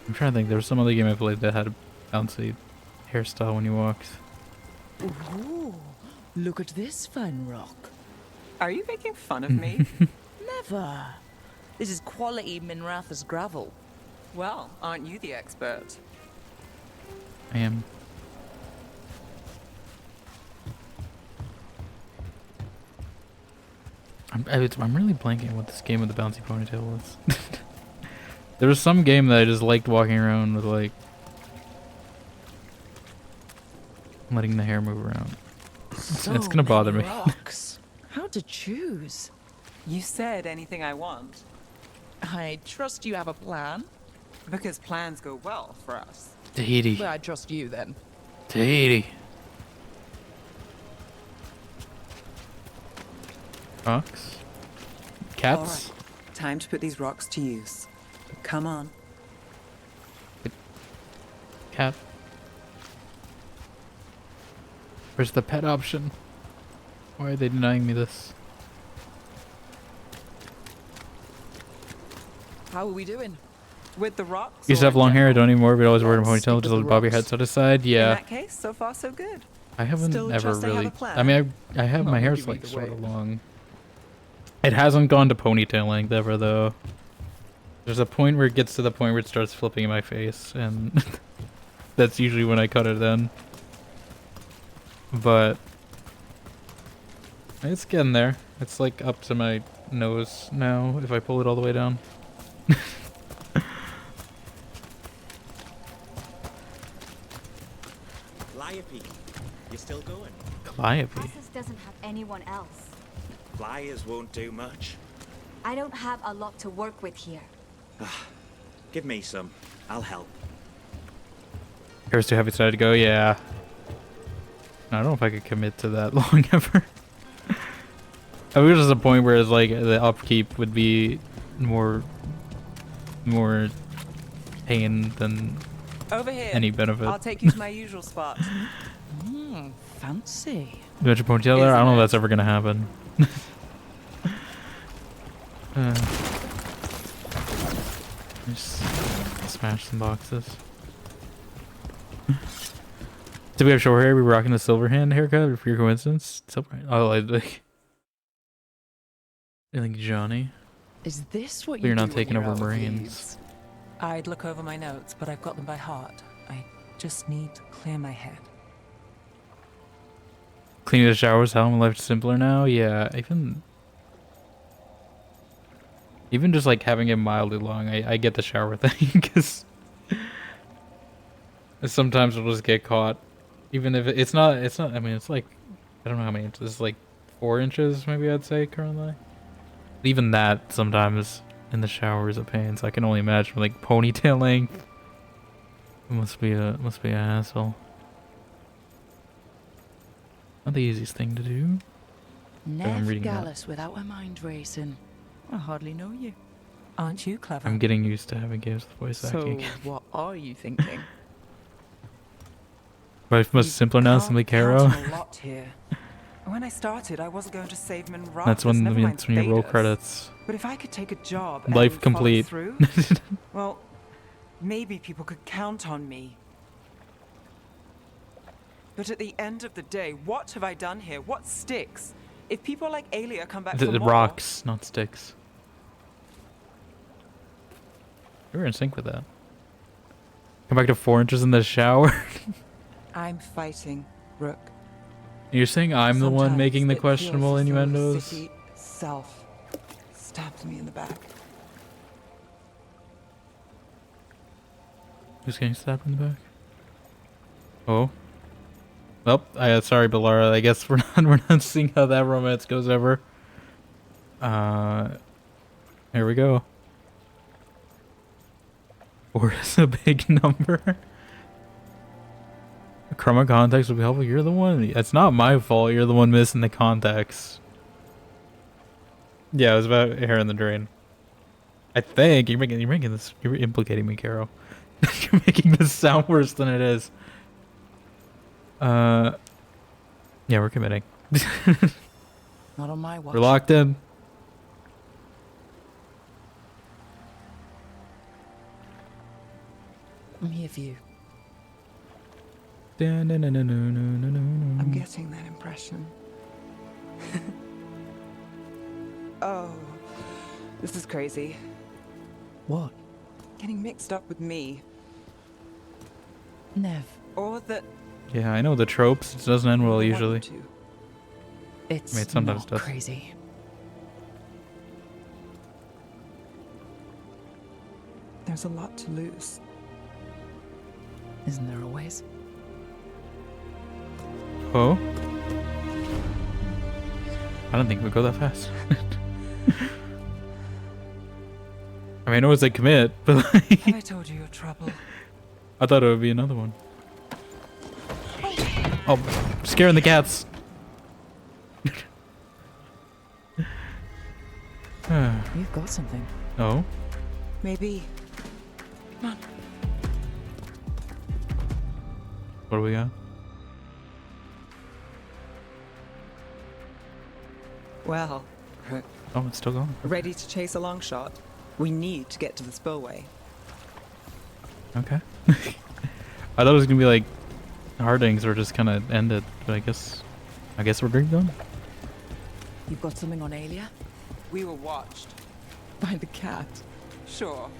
I'm trying to think. There was some other game I played that had a bouncy hairstyle when you walked. Ooh, look at this fine rock. Are you making fun of me? Never. This is quality Minrathous gravel. Well, aren't you the expert? I am. I'm really blanking what this game with the bouncy ponytail was. There was some game that I just liked walking around with, like, letting the hair move around. It's gonna bother me. Rocks. How to choose? You said anything I want. I trust you have a plan. Because plans go well for us. Tahiti. Well, I trust you then. Tahiti. Rocks? Cats? All right. Time to put these rocks to use. Come on. Cat. Where's the pet option? Why are they denying me this? How are we doing? With the rocks? Used to have long hair, I don't anymore, but always wear a ponytail, just let bob your head side to side. Yeah. In that case, so far so good. I haven't Still ever just really. have a plan. I mean, I have my hair's like sort of long. It hasn't gone to ponytail length ever though. There's a point where it gets to the point where it starts flipping in my face, and that's usually when I cut it then. But it's getting there. It's like up to my nose now if I pull it all the way down. Calliope, you still going? Calliope. Essus doesn't have anyone else. Flyers won't do much. I don't have a lot to work with here. Give me some. I'll help. Hair's too heavy decided to go, yeah. I don't know if I could commit to that long ever. I was just a point where it's like the upkeep would be more pain than Over here. any benefit. I'll take you to my usual spot. Fancy. Adventure ponytail there? I don't know if that's ever gonna happen. Just smash some boxes. Did we have short hair? We were rocking the silver hand haircut for your coincidence? Silver hand? Oh, I think Johnny. Is this what But you're do not when taking you're over out of brains. leads? I'd look over my notes, but I've got them by heart. I just need to clear my head. Cleaning the showers, how my life's simpler now? Yeah, even just like having it mildly long, I get the shower thing because sometimes it'll just get caught. Even if it's not, I mean, it's like, I don't know how many inches, it's like 4 inches maybe I'd say currently. Even that sometimes in the shower is a pain, so I can only imagine like ponytail length. It must be a hassle. Not the easiest thing to do. I'm Nev reading that. Gallus without her mind racing. I hardly know you. Aren't you clever? I'm getting used to having games with voice So, acting. what are you thinking? Life must simpler now, simply Caro. A lot here. When I started, I wasn't going to save Minrata. That's when never mind that's when you roll Thedas. credits. But if I could take a job Life and complete. follow through, well, maybe people could count on me. But at the end of the day, what have I done here? What sticks? If people like Aelia come back for The more, rocks, not sticks. We're in sync with that. Come back to 4 inches in the shower. I'm fighting, Rook. You're saying I'm the one making the Sometimes it questionable feels as though the innuendos? city itself stabs me in the back. Who's getting stabbed in the back? Oh. Well, sorry, Belara. I guess we're not seeing how that romance goes ever. Here we go. 4 is a big number. Chroma context would be helpful. You're the one. It's not my fault. You're the one missing the context. Yeah, it was about hair in the drain. I think you're making this. You're implicating me, Caro. You're making this sound worse than it is. Yeah, we're committing. Not on my watch. We're locked in. I'm here for you. I'm getting that impression. Oh, this is crazy. What? Getting mixed up with me. Nev. Or that Yeah, I know the tropes. It doesn't end well usually. It's I mean, it sometimes not does. crazy. there's a lot to lose. Isn't there always? Oh? I don't think we'd go that fast. I mean, I know it's like commit, but like... Have I told you your trouble? I thought it would be another one. Oh, scaring the cats. You've got something. Oh? Maybe. Come on. What do we got? Well, Oh, it's still going. ready to chase a long shot? We need to get to the spillway. Okay. I thought it was gonna be like Hardings or just kind of ended, but I guess we're done. You've got something on Aelia? We were watched. By the cat. Sure.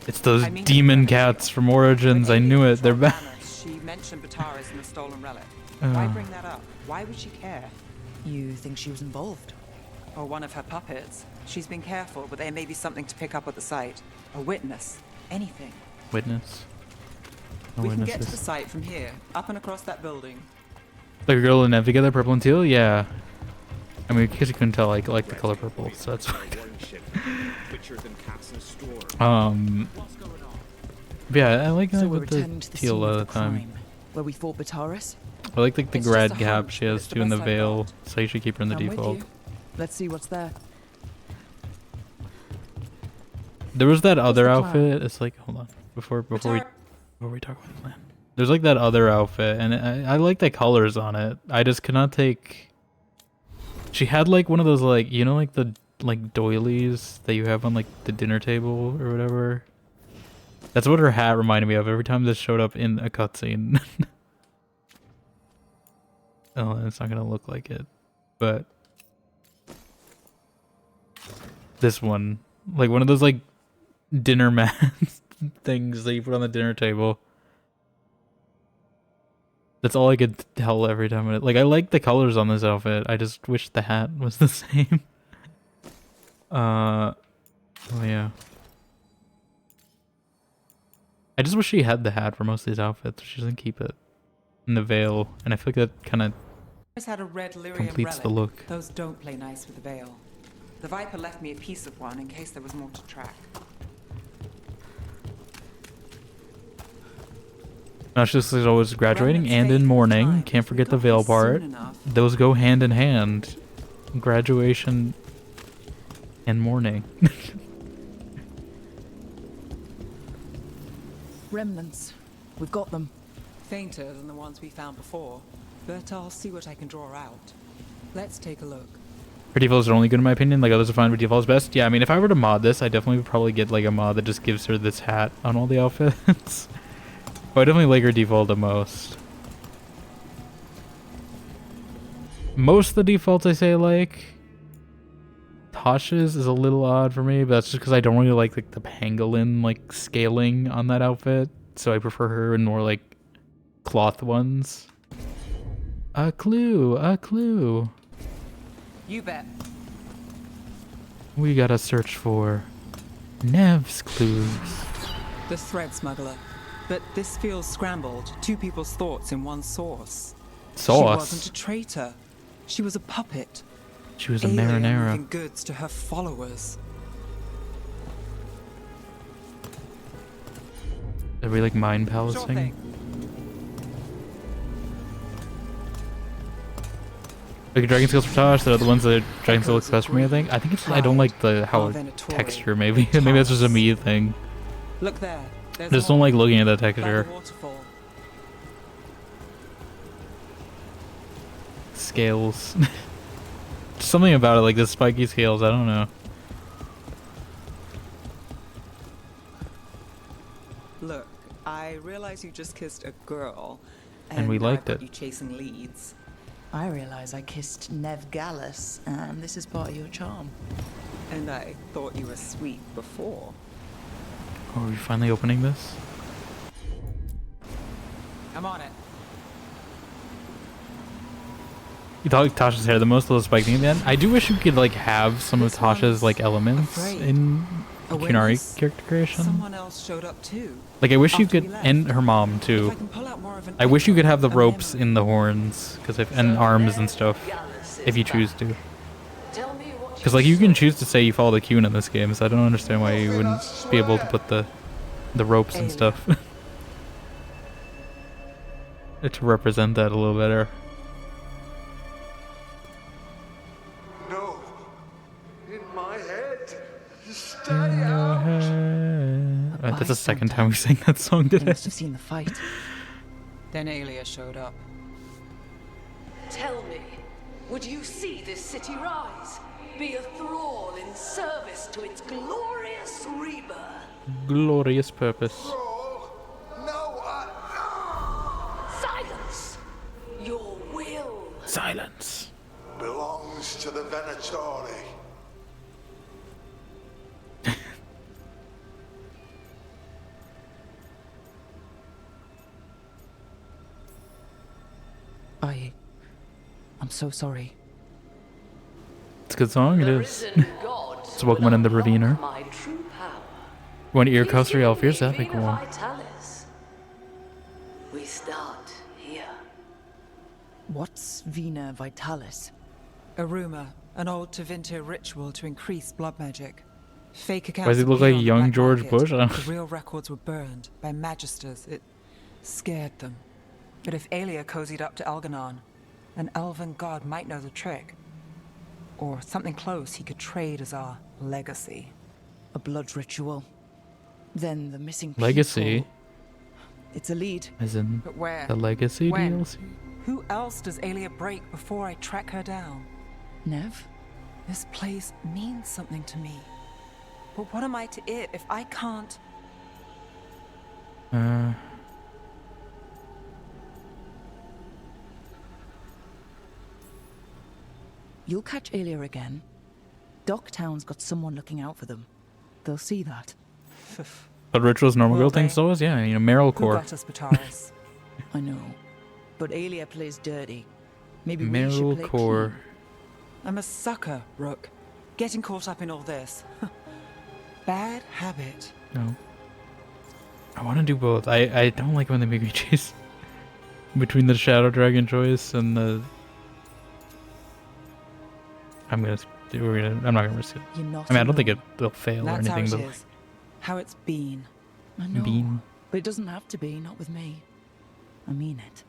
It's those I mean, demon cats from Origins. I knew it. They're back. She mentioned Bataras and the stolen relic. Oh. Why bring that up? Why would she care? You think she was involved? Or one of her puppets. She's been careful, but there may be something to pick up at the site. A witness. Anything. Witness. No We can get to the witnesses. site from here, up and across that building. Like a girl and Nev together, purple and teal? Yeah. I mean, because you couldn't tell, I like the color purple, so that's fine. But yeah, I like So we're with the returning to the teal scene a lot of of the the time. crime, where we fought Bataris. I like the It's grad just a cap hunch, she but has it's the too in the best I've veil, got. so you should keep her in the I'm with default. you. Let's see what's there. There was that other the plan? outfit. It's like, hold on, before we talk about the plan. There's like that other outfit, and I like the colors on it. I just cannot take. She had like one of those like, you know, like the like doilies that you have on like the dinner table or whatever. That's what her hat reminded me of every time this showed up in a cutscene. Oh, it's not gonna look like it, but this one, like one of those like dinner mats things that you put on the dinner table. That's all I could tell every time. Like, I like the colors on this outfit. I just wish the hat was the same. Oh yeah. I just wish she had the hat for most of these outfits. She doesn't keep it in the veil, and I feel like that kind of Had a red lyrium completes relic. the look. Those don't play nice with the veil. The Viper left me a piece of one in case there was more to track. No, it's just always graduating and in mourning. Can't forget the veil part. Those go hand in hand. Graduation and mourning. Remnants. We've got them. Fainter than the ones we found before, but I'll see what I can draw out. Let's take a look. Her defaults are only good in my opinion. Like others are fine, but defaults best. Yeah, I mean, if I were to mod this, I definitely would probably get like a mod that just gives her this hat on all the outfits. But I definitely like her default the most. Most of the defaults I say I like. Tasha's is a little odd for me, but that's just because I don't really like the pangolin like scaling on that outfit. So I prefer her in more like cloth ones. A clue, a clue. You bet. We gotta search for Nev's clues. The thread smuggler. But this feels scrambled. Two people's thoughts in one source. She wasn't a traitor. She was a puppet. She was a Alien marinara. moving goods to her followers. Are we like mind palacing? Sure thing. Like Dragon Skills for Tosh, the other ones that Dragon Skill looks best for me, I think. I think it's I don't like the how texture maybe. Maybe that's just a me thing. Look there. I just don't like looking at that texture. Scales. Something about it, like the spiky scales, I don't know. Look, I realize you just kissed a girl. And we liked I've got it. You chasing leads. I realize I kissed Nev Gallus, and this is part of your charm. And I thought you were sweet before. Oh, are we finally opening this? I'm on it. You thought like Tasha's hair the most, a little spiky at the end. I do wish you could like have some of Tasha's like elements in Kunari character creation. Someone else showed up too. Like I wish you could, and her mom too. I wish you could have the ropes in the horns, and arms and stuff, if you choose to. Because like you can choose to say you follow the Qun in this game, so I don't understand why you wouldn't be able to put the ropes and stuff to represent that a little better. No. In my head. Stay out. That's the second time we sang that song They today. must have seen the fight. Then Alia showed up. Tell me, would you see this city rise? Be a thrall in service to its glorious rebirth? Glorious purpose. Silence! Your will Silence. Belongs to the Venatori. I'm so sorry. It's a good song, it is. It's Welcome in the Raviner. Want to ear Coaster Alfiers? That'd be cool. Vitalis. We start here. What's Vena Vitalis? A rumor, an old Tevinter ritual to increase blood magic. Fake accounts Why does he look appear like on the young black George market. Bush? The real records were burned by magisters. It scared them. But if Aelia cozied up to Algernon, an elven god might know the trick. Or something close he could trade as our legacy. A blood ritual. Then the missing Legacy? people. It's a lead. As in But where? the Legacy When? DLC? Who else does Aelia break before I track her down? Nev? This place means something to me. But what am I to it if I can't? You'll catch Aelia again. Docktown's got someone looking out for them. They'll see that. But rituals normal Will girl they? thinks so is? Yeah, you know, Meryl Who Core. got us Bataris? I know. But Aelia plays dirty. Maybe we should Meryl play Core. clean. I'm a sucker, Rook. Getting caught up in all this. Bad habit. No. I want to do both. I don't like when they make me choose between the Shadow Dragon choice and the. I'm not gonna risk it. You're not I mean, I don't think alone. it'll fail or That's anything, how but it is. How it's been. I know. Bean. But it doesn't have to be, not with me. I mean it.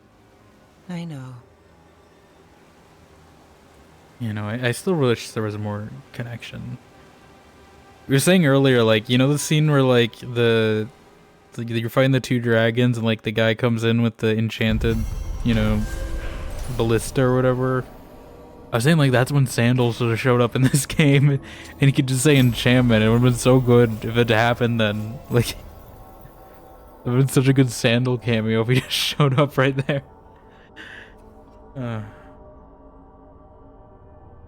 I know. you know, I still wish there was more connection. You were saying earlier, like, you know, the scene where like you're fighting the two dragons and like the guy comes in with the enchanted, you know, ballista or whatever. I was saying like that's when Sandal sort of showed up in this game, and he could just say enchantment. It would have been so good if it happened then. Like, it would have been such a good Sandal cameo if he just showed up right there.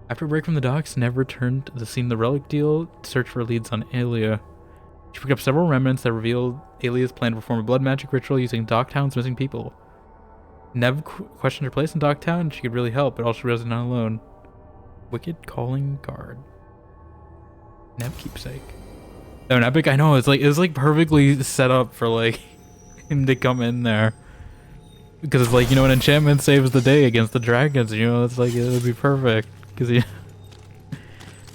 After a break from the docks, Nev returned to the scene of the relic deal to search for leads on Aelia. She picked up several remnants that revealed Aelia's plan to perform a blood magic ritual using Docktown's missing people. Nev questioned her place in Docktown, and she could really help, but also realized not alone. Wicked calling card. Nev keepsake. Oh, an epic. I know it's like perfectly set up for like him to come in there, because it's like, you know, an enchantment saves the day against the dragons. You know, it's like it would be perfect because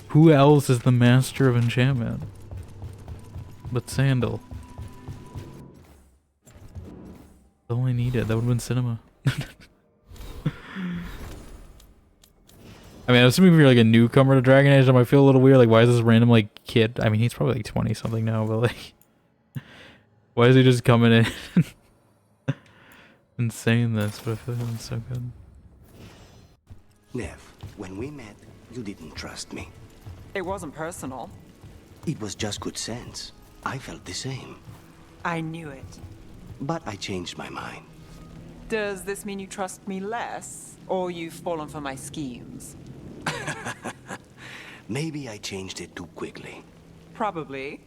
who else is the master of enchantment but Sandal? Only needed. That would have been cinema. I mean, I'm assuming if you're like a newcomer to Dragon Age, that might feel a little weird. Like, why is this random like kid? I mean, he's probably like 20 something now, but like, why is he just coming in and saying this? But I feel like it's so good. Nev, when we met, you didn't trust me. It wasn't personal. It was just good sense. I felt the same. I knew it. But I changed my mind. Does this mean you trust me less, or you've fallen for my schemes? Maybe I changed it too quickly. Probably.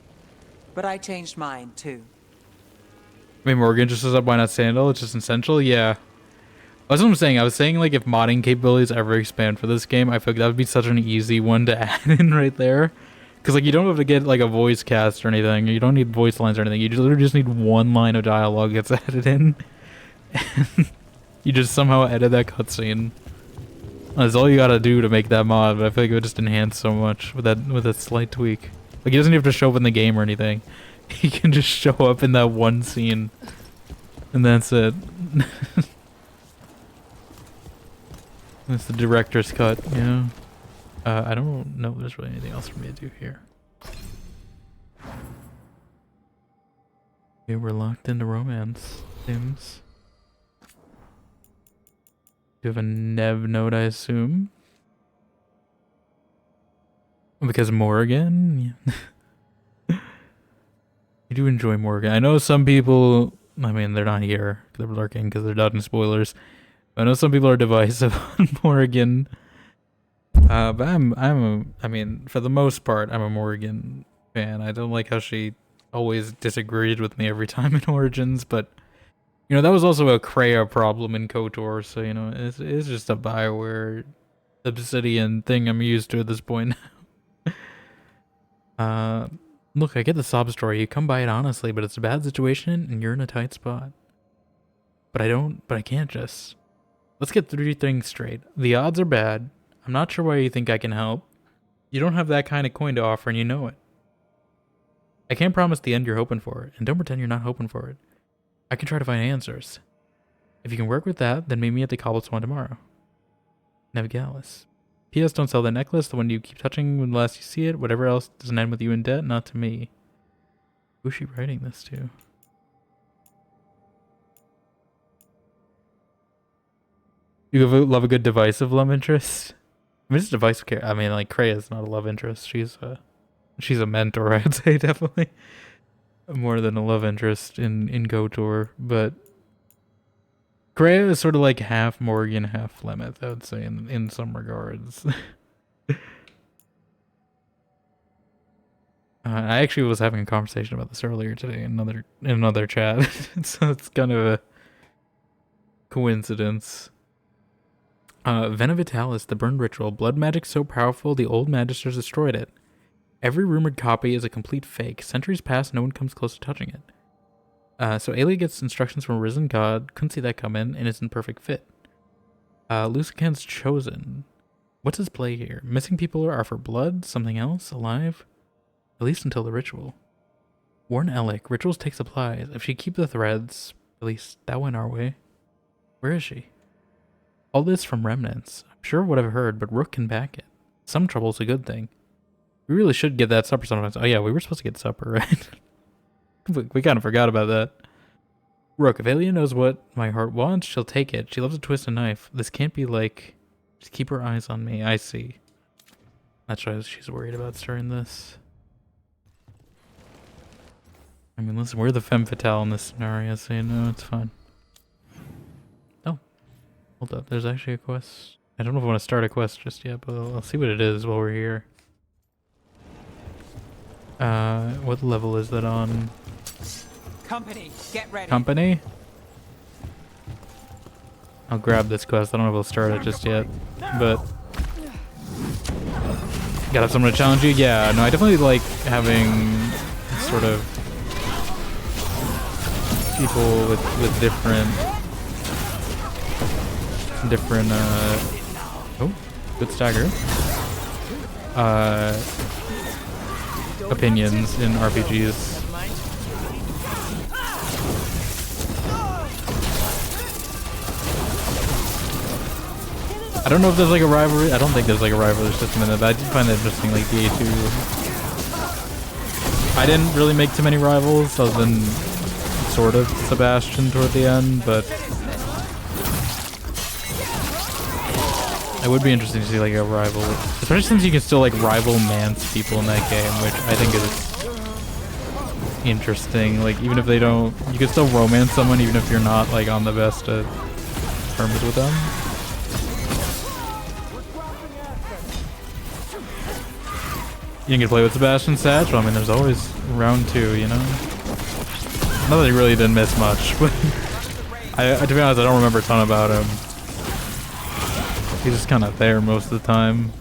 But I changed mine, too. I mean, Morgan just says up, why not Sandal? It's just essential? Yeah. That's what I'm saying. I was saying, like, if modding capabilities ever expand for this game, I feel like that would be such an easy one to add in right there. Because, like, you don't have to get, like, a voice cast or anything. You don't need voice lines or anything. You literally just need one line of dialogue gets added in. And you just somehow edit that cutscene. That's all you gotta do to make that mod, but I feel like it would just enhance so much with a slight tweak. Like, he doesn't have to show up in the game or anything. He can just show up in that one scene. And that's it. That's the director's cut, you know? I don't know if there's really anything else for me to do here. Okay, we're locked into romance. Sims. You have a Nev note, I assume? Because Morgan? You do enjoy Morgan. I know some people, I mean, they're not here. They're lurking because they're dodging spoilers. I know some people are divisive on Morgan. But I mean, for the most part, I'm a Morgan fan. I don't like how she always disagreed with me every time in Origins, but you know, that was also a Kreia problem in KOTOR, so you know, it's just a BioWare Obsidian thing I'm used to at this point now. Look, I get the sob story. You come by it honestly, but it's a bad situation and you're in a tight spot. But I can't just. Let's get 3 things straight. The odds are bad. I'm not sure why you think I can help. You don't have that kind of coin to offer and you know it. I can't promise the end you're hoping for, and don't pretend you're not hoping for it. I can try to find answers. If you can work with that, then meet me at the Cobblestone tomorrow. Navigalis. P.S. Don't sell that necklace, the one you keep touching when last you see it. Whatever else doesn't end with you in debt, not to me. Who's she writing this to? You love a good divisive love interest? I mean, it's divisive care. I mean, like, Krea's not a love interest. She's a mentor, I'd say, definitely. More than a love interest in KOTOR, but Krea is sort of like half Morgan, half Flemeth, I would say, in some regards. I actually was having a conversation about this earlier today in another chat, so it's kind of a coincidence. Vena Vitalis, the burned ritual. Blood magic so powerful, the old magisters destroyed it. Every rumored copy is a complete fake. Centuries pass, no one comes close to touching it. So Aelia gets instructions from a risen god, couldn't see that come in, and is in perfect fit. Lucican's chosen. What's his play here? Missing people are for blood? Something else? Alive? At least until the ritual. Warn Alec, rituals take supplies. If she keep the threads, at least that went our way. Where is she? All this from remnants. I'm sure of what I've heard, but Rook can back it. Some trouble's a good thing. We really should get that supper sometimes. Oh yeah, we were supposed to get supper, right? we kind of forgot about that. Rook, if Aelia knows what my heart wants, she'll take it. She loves to twist a knife. This can't be like... Just keep her eyes on me. I see. That's why she's worried about starting this. I mean, listen, we're the femme fatale in this scenario, so you know, it's fine. Oh. Hold up, there's actually a quest. I don't know if I want to start a quest just yet, but I'll see what it is while we're here. What level is that on? Company, get ready. Company? I'll grab this quest. I don't know if I'll start it just yet, but... Gotta have someone to challenge you? Yeah, no, I definitely like having sort of people with different, oh, good stagger, opinions in RPGs. I don't know if there's like a rivalry. I don't think there's like a rivalry system in it, but I did find it interesting, like DA2. I didn't really make too many rivals, other than sort of Sebastian toward the end, but it would be interesting to see like a rival, especially since you can still like rival Mance people in that game, which I think is interesting. Like even if they don't, you can still romance someone even if you're not like on the best of terms with them. You can play with Sebastian Satch. Well, I mean, there's always round 2, you know? Not that he really didn't miss much, but to be honest, I don't remember a ton about him. He's just kind of there most of the time.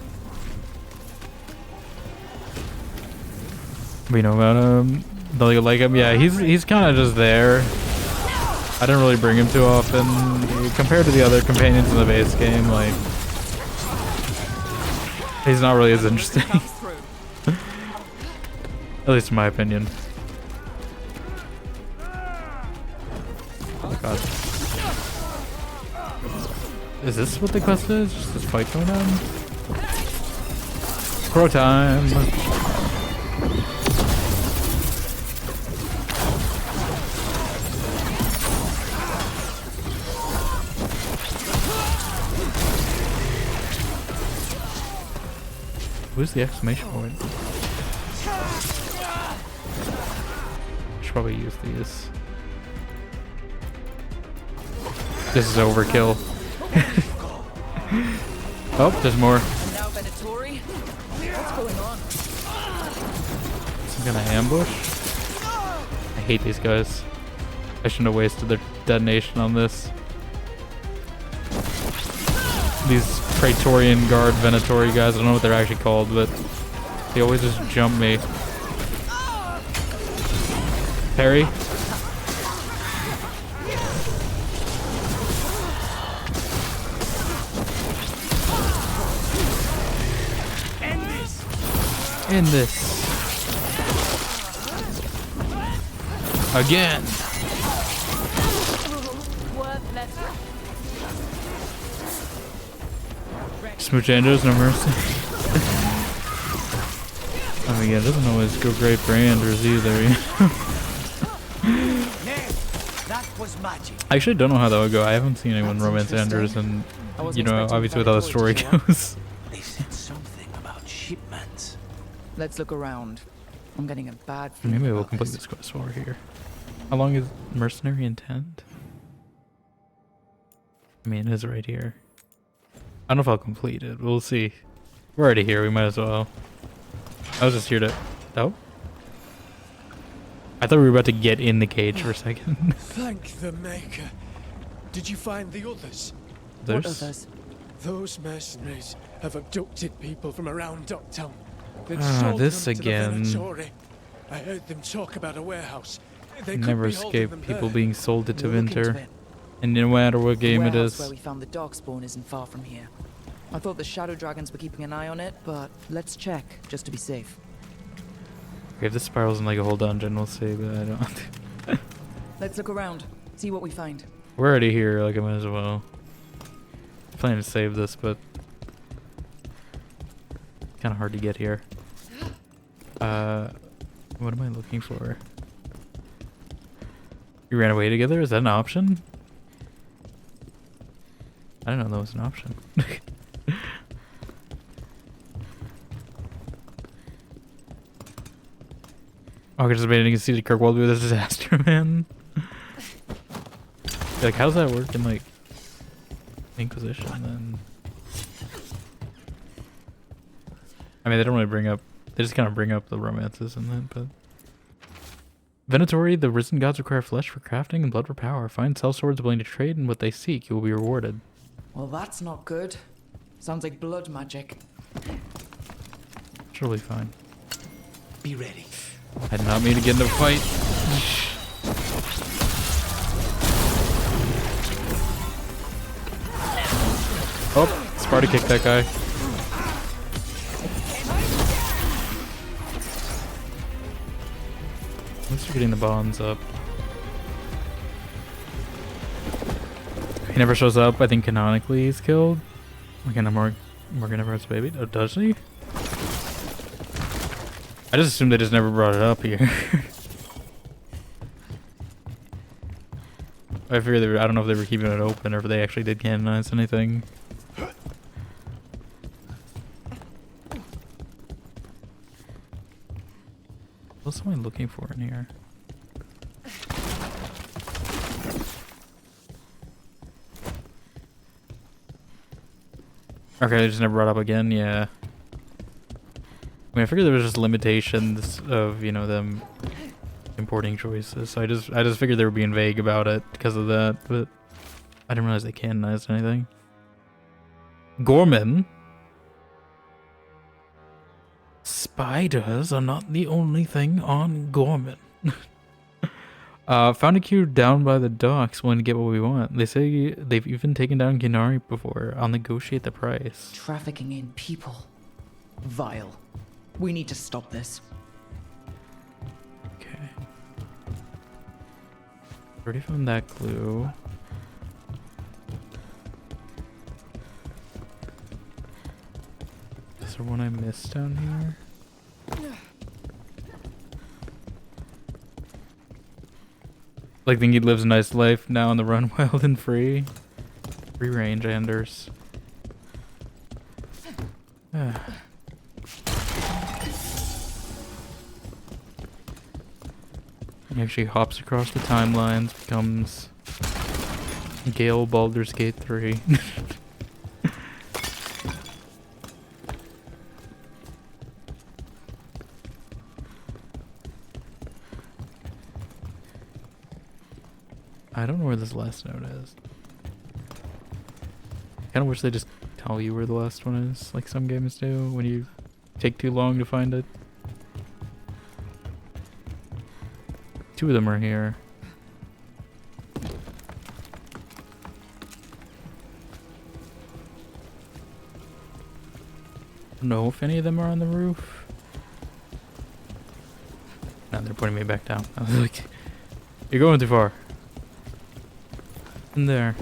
We know about him. Don't you like him? Yeah, he's kind of just there. I didn't really bring him too often. Compared to the other companions in the base game, like... He's not really as interesting. At least in my opinion. Oh god. Is this what the quest is? Just this fight going on? Crow time! Who's the exclamation point? Should probably use these. This is overkill. Oh, there's more. Some kind of ambush? I hate these guys. I shouldn't have wasted their detonation on this. These Praetorian Guard Venatori guys, I don't know what they're actually called, but they always just jump me. Parry. End this. Again. Smooch Andrews, no mercy. Oh yeah, it doesn't always go great for Andrews either. That was magic. I actually don't know how that would go. I haven't seen anyone romance Andrews, and you know, obviously with how the story goes. They said something about shipments. Let's look around. I'm getting a bad feeling. Maybe we'll complete this quest while we're here. How long is mercenary intent? I mean, it is right here. I don't know if I'll complete it. We'll see. We're already here. We might as well. I was just here to... Oh? I thought we were about to get in the cage for a second. Thank the Maker. Did you find the others? What others? Those mercenaries have abducted people from around Docktown. They've Ah, sold this them to the again. Venatori. I heard them talk about a warehouse. They could Never be holding escape them people there. being sold to We'll look into Winter. it. And no matter what game it warehouse is. where we found the Darkspawn isn't far from here. I thought the Shadow Dragons were keeping an eye on it, but let's check, just to be safe. Okay, if this spirals in like a whole dungeon, we'll see, but I don't... Let's look around, see what we find. We're already here, like I might as well. Planning to save this, but... kind of hard to get here. What am I looking for? You ran away together? Is that an option? I didn't know that was an option. Oh, I just made a conceited Kirkwall with a disaster, man. Like, how's that work in, like, Inquisition, then? I mean, they don't really bring up... They just kind of bring up the romances and that, but... Venatori, the risen gods require flesh for crafting and blood for power. Find sellswords willing to trade, and what they seek, you will be rewarded. Well, that's not good. Sounds like blood magic. Surely fine. Be ready. I did not mean to get into a fight. Oh, Sparta kicked that guy. At least we're getting the bonds up. He never shows up. I think canonically he's killed. Again, Morgan never has a baby. Oh, does he? I just assumed they just never brought it up here. I figured they were, I don't know if they were keeping it open or if they actually did canonize anything. What am I looking for in here? Okay, they just never brought up again, yeah. I mean, I figured there was just limitations of, you know, them importing choices. So I just figured they were being vague about it because of that, but I didn't realize they canonized anything. Gorman. Spiders are not the only thing on Gorman. Found a queue down by the docks when to get what we want. They say they've even taken down Ginari before. I'll negotiate the price. Trafficking in people. Vile. We need to stop this. Okay. Already found that clue. Is there one I missed down here? Like, think he lives a nice life now on the run, wild and free. Free range, Anders. He actually hops across the timelines, becomes Gale Baldur's Gate 3. I don't know where this last note is. Kinda wish they just tell you where the last one is, like some games do, when you take too long to find it. Two of them are here. I don't know if any of them are on the roof. No, they're putting me back down. I was like, You're going too far. In there.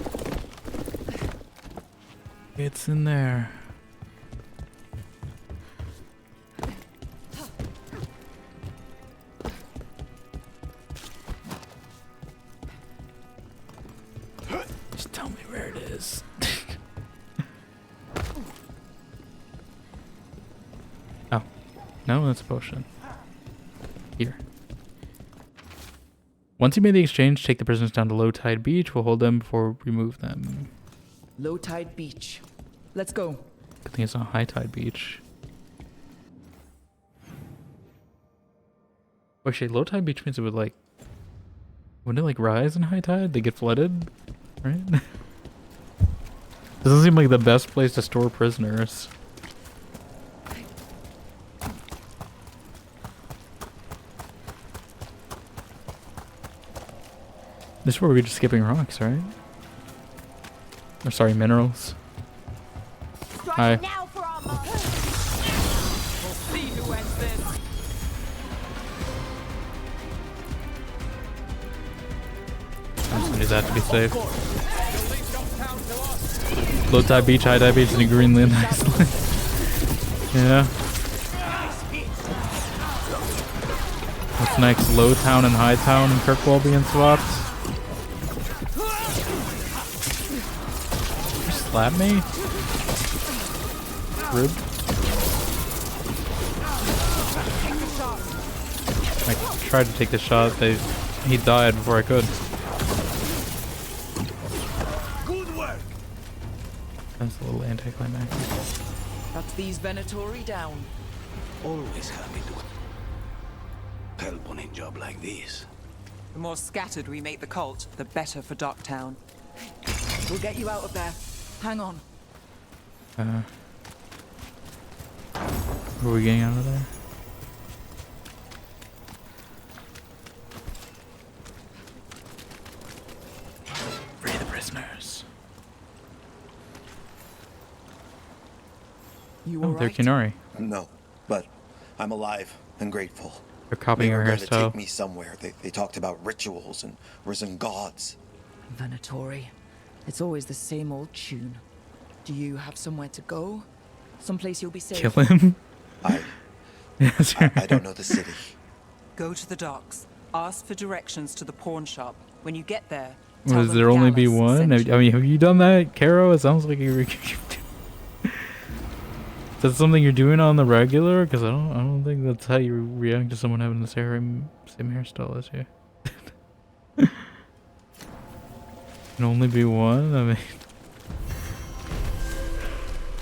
It's in there. Just tell me where it is. Oh. No, that's a potion. Here. Once you made the exchange, take the prisoners down to Low Tide Beach. We'll hold them before we remove them. Low Tide Beach. Let's go. Good thing it's not High Tide Beach. Oh, actually, Low Tide Beach means it would like... Wouldn't it like rise in high tide? They get flooded? Right? Doesn't seem like the best place to store prisoners. This is where we're just skipping rocks, right? Or sorry, minerals. Hi. Now for our mark. We'll see who ends this. I'm just gonna use that to be safe. Low tide beach, high tide beach, and a Greenland Iceland. Yeah. What's next? Low town and high town and Kirkwall being swapped? Slap me? Rude. I tried to take the shot. He died before I could. Good work. That's a little anticlimactic. That's these Venatori down. Always happy to help on a job like this. The more scattered we make the cult, the better for Docktown. We'll get you out of there. Hang on. Where are we getting out of there? Free the prisoners. You oh, they're Kinori. No, but I'm alive and grateful. They're copying her They were going to hairstyle. take me somewhere. They talked about rituals and risen gods. Venatori. It's always the same old tune. Do you have somewhere to go? Someplace you'll be safe? Kill him? I don't know the city. Go to the docks. Ask for directions to the pawn shop. When you get there, Does there only be one? I mean, have you done that, Caro? It sounds like you're... Is that something you're doing on the regular? Because I don't think that's how you react to someone having the same hairstyle as you. Can only be one? I mean...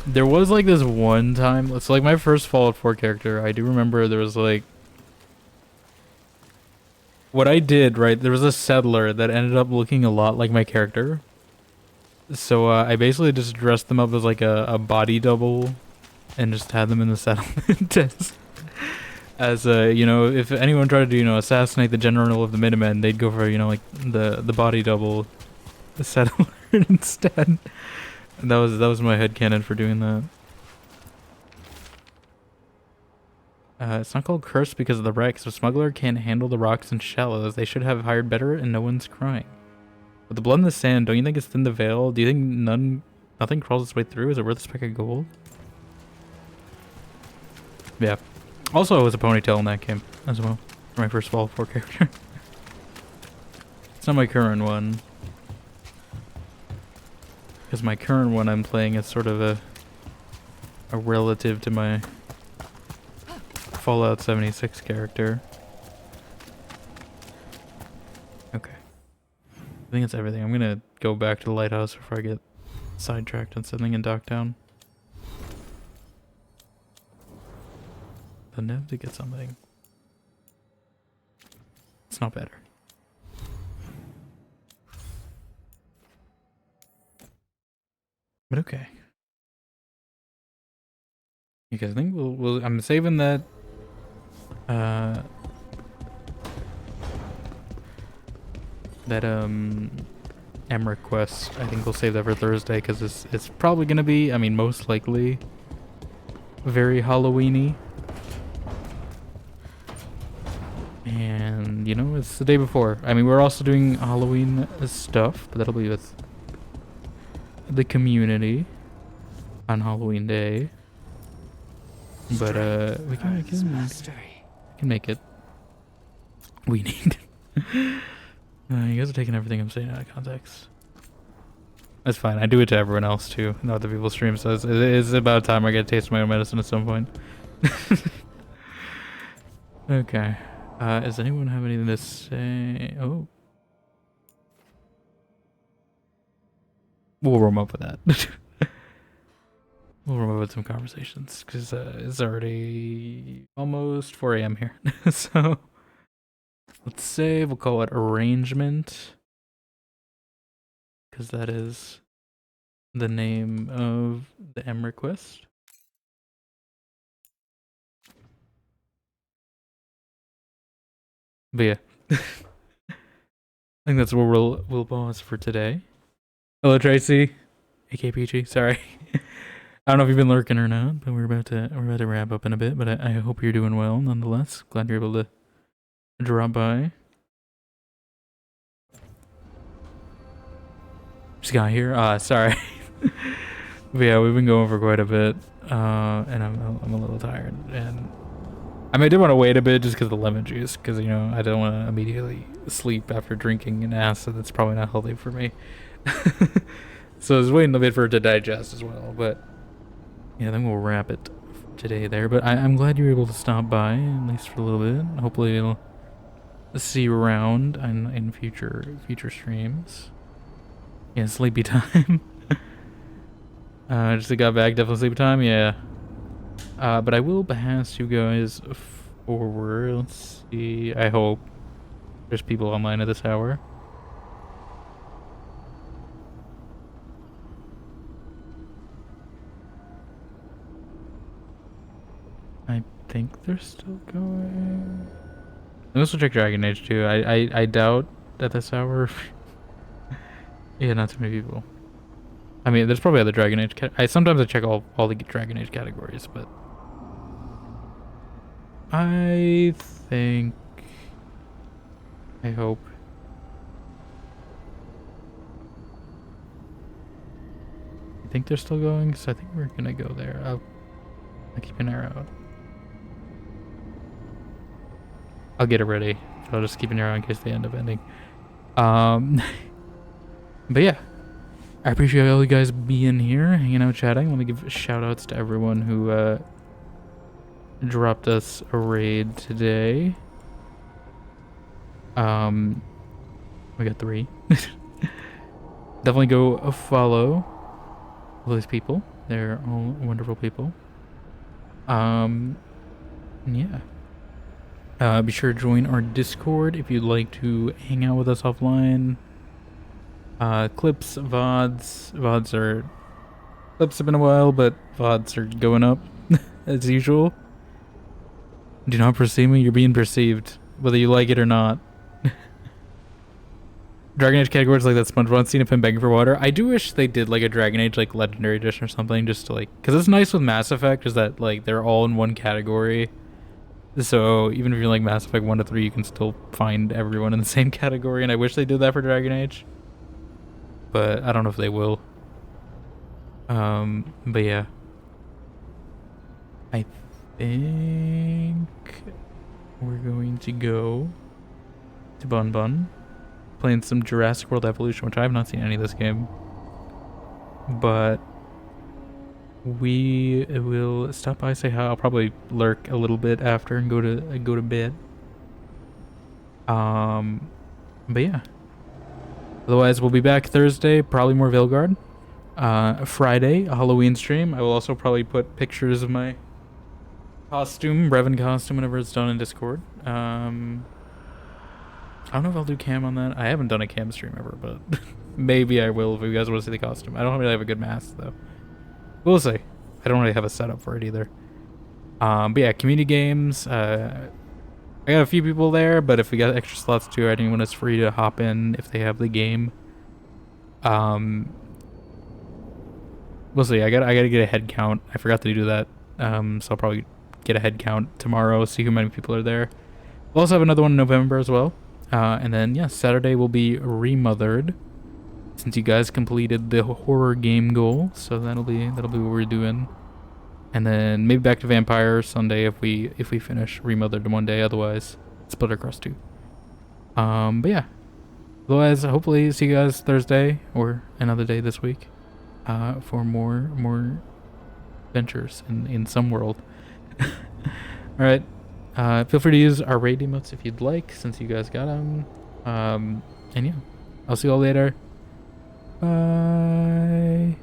There was like this one time, it's like my first Fallout 4 character, I do remember there was like... What I did, right, there was a settler that ended up looking a lot like my character. So I basically just dressed them up as like a body double and just had them in the settlement as you know, if anyone tried to, you know, assassinate the general of the Minutemen, they'd go for, you know, like the body double settler instead. And that was my headcanon for doing that. It's not called cursed because of the wreck, so smuggler can't handle the rocks and shallows. They should have hired better and no one's crying. With the blood in the sand, don't you think it's thin the veil? Do you think nothing crawls its way through? Is it worth a speck of gold? Yeah. Also, it was a ponytail in that game as well. For my first Fallout 4 character. It's not my current one. Because my current one I'm playing is sort of a relative to my Fallout 76 character. Okay. I think it's everything. I'm gonna go back to the Lighthouse before I get sidetracked on something in Docktown. The Nev to get something. It's not better. But okay. Because I think we'll I'm saving that Emmerich quest. I think we'll save that for Thursday because it's probably gonna be, I mean, most likely very Halloween-y. And You know, it's the day before. I mean, we're also doing Halloween stuff, but that'll be with the community on Halloween day. But we can make it. We need. You guys are taking everything I'm saying out of context. That's fine. I do it to everyone else too, not other people's streams. So it's about time I get a taste of my own medicine at some point. Okay. Does anyone have anything to say? Oh. We'll warm up with that. We'll warm up with some conversations because it's already almost 4 a.m. here. So let's save. We'll call it arrangement because that is the name of the M request. But yeah, I think that's where we'll pause for today. Hello, Tracy, aka Peachy. Sorry, I don't know if you've been lurking or not, but we're about to wrap up in a bit. But I hope you're doing well, nonetheless. Glad you're able to drop by. Just got here. Sorry. But yeah, we've been going for quite a bit, and I'm a little tired. And I mean, I did want to wait a bit just because of the lemon juice, because you know I don't want to immediately sleep after drinking an acid. That's probably not healthy for me. So I was waiting a bit for it to digest as well. But yeah, then we'll wrap it today there. But I'm glad you were able to stop by at least for a little bit. Hopefully, we'll see you around in future streams. Yeah, sleepy time. Just got back, definitely sleepy time. Yeah. But I will pass you guys forward. Let's see. I hope there's people online at this hour. I think they're still going. I also check Dragon Age too. I doubt at this hour. Yeah, not too many people. I mean, there's probably other Dragon Age. Sometimes I check all the Dragon Age categories, but I hope. I think they're still going, so I think we're gonna go there. I'll keep an eye out. I'll get it ready. I'll just keep an eye out in case they end up ending. But yeah. I appreciate all you guys being here, hanging out, chatting. Let me give shout outs to everyone who dropped us a raid today. We got 3. Definitely go follow all these people. They're all wonderful people. Yeah. Be sure to join our Discord if you'd like to hang out with us offline. Clips, VODs clips have been a while, but VODs are going up as usual. Do not perceive me, you're being perceived, whether you like it or not. Dragon Age categories like that SpongeBob scene of him begging for water. I do wish they did like a Dragon Age like Legendary Edition or something, just to like, because it's nice with Mass Effect is that like they're all in one category. So even if you're like Mass Effect 1 to 3, you can still find everyone in the same category, and I wish they did that for Dragon Age. But I don't know if they will. But yeah. I think we're going to go to Bun Bun. Playing some Jurassic World Evolution, which I have not seen any of this game. But we will stop by, say hi. I'll probably lurk a little bit after and go to bed. But yeah. Otherwise, we'll be back Thursday, probably more VEILGUARD. Friday, a Halloween stream. I will also probably put pictures of my costume, Brevin costume, whenever it's done in Discord. I don't know if I'll do cam on that. I haven't done a cam stream ever, but maybe I will if you guys want to see the costume. I don't really have a good mask, though. We'll see. I don't really have a setup for it either. But yeah, community games. I got a few people there, but if we got extra slots too, anyone is free to hop in if they have the game. We'll see. I gotta get a head count. I forgot to do that. So I'll probably get a head count tomorrow, see how many people are there. We'll also have another one in November as well. And then, yeah, Saturday will be Remothered, since you guys completed the horror game goal. So that'll be what we're doing. And then maybe back to Vampire Sunday if we finish Remothered in one day. Otherwise, split across 2. But yeah. Otherwise, hopefully see you guys Thursday or another day this week for more adventures in some world. All right. Feel free to use our raid emotes if you'd like, since you guys got them. And yeah, I'll see you all later. Bye.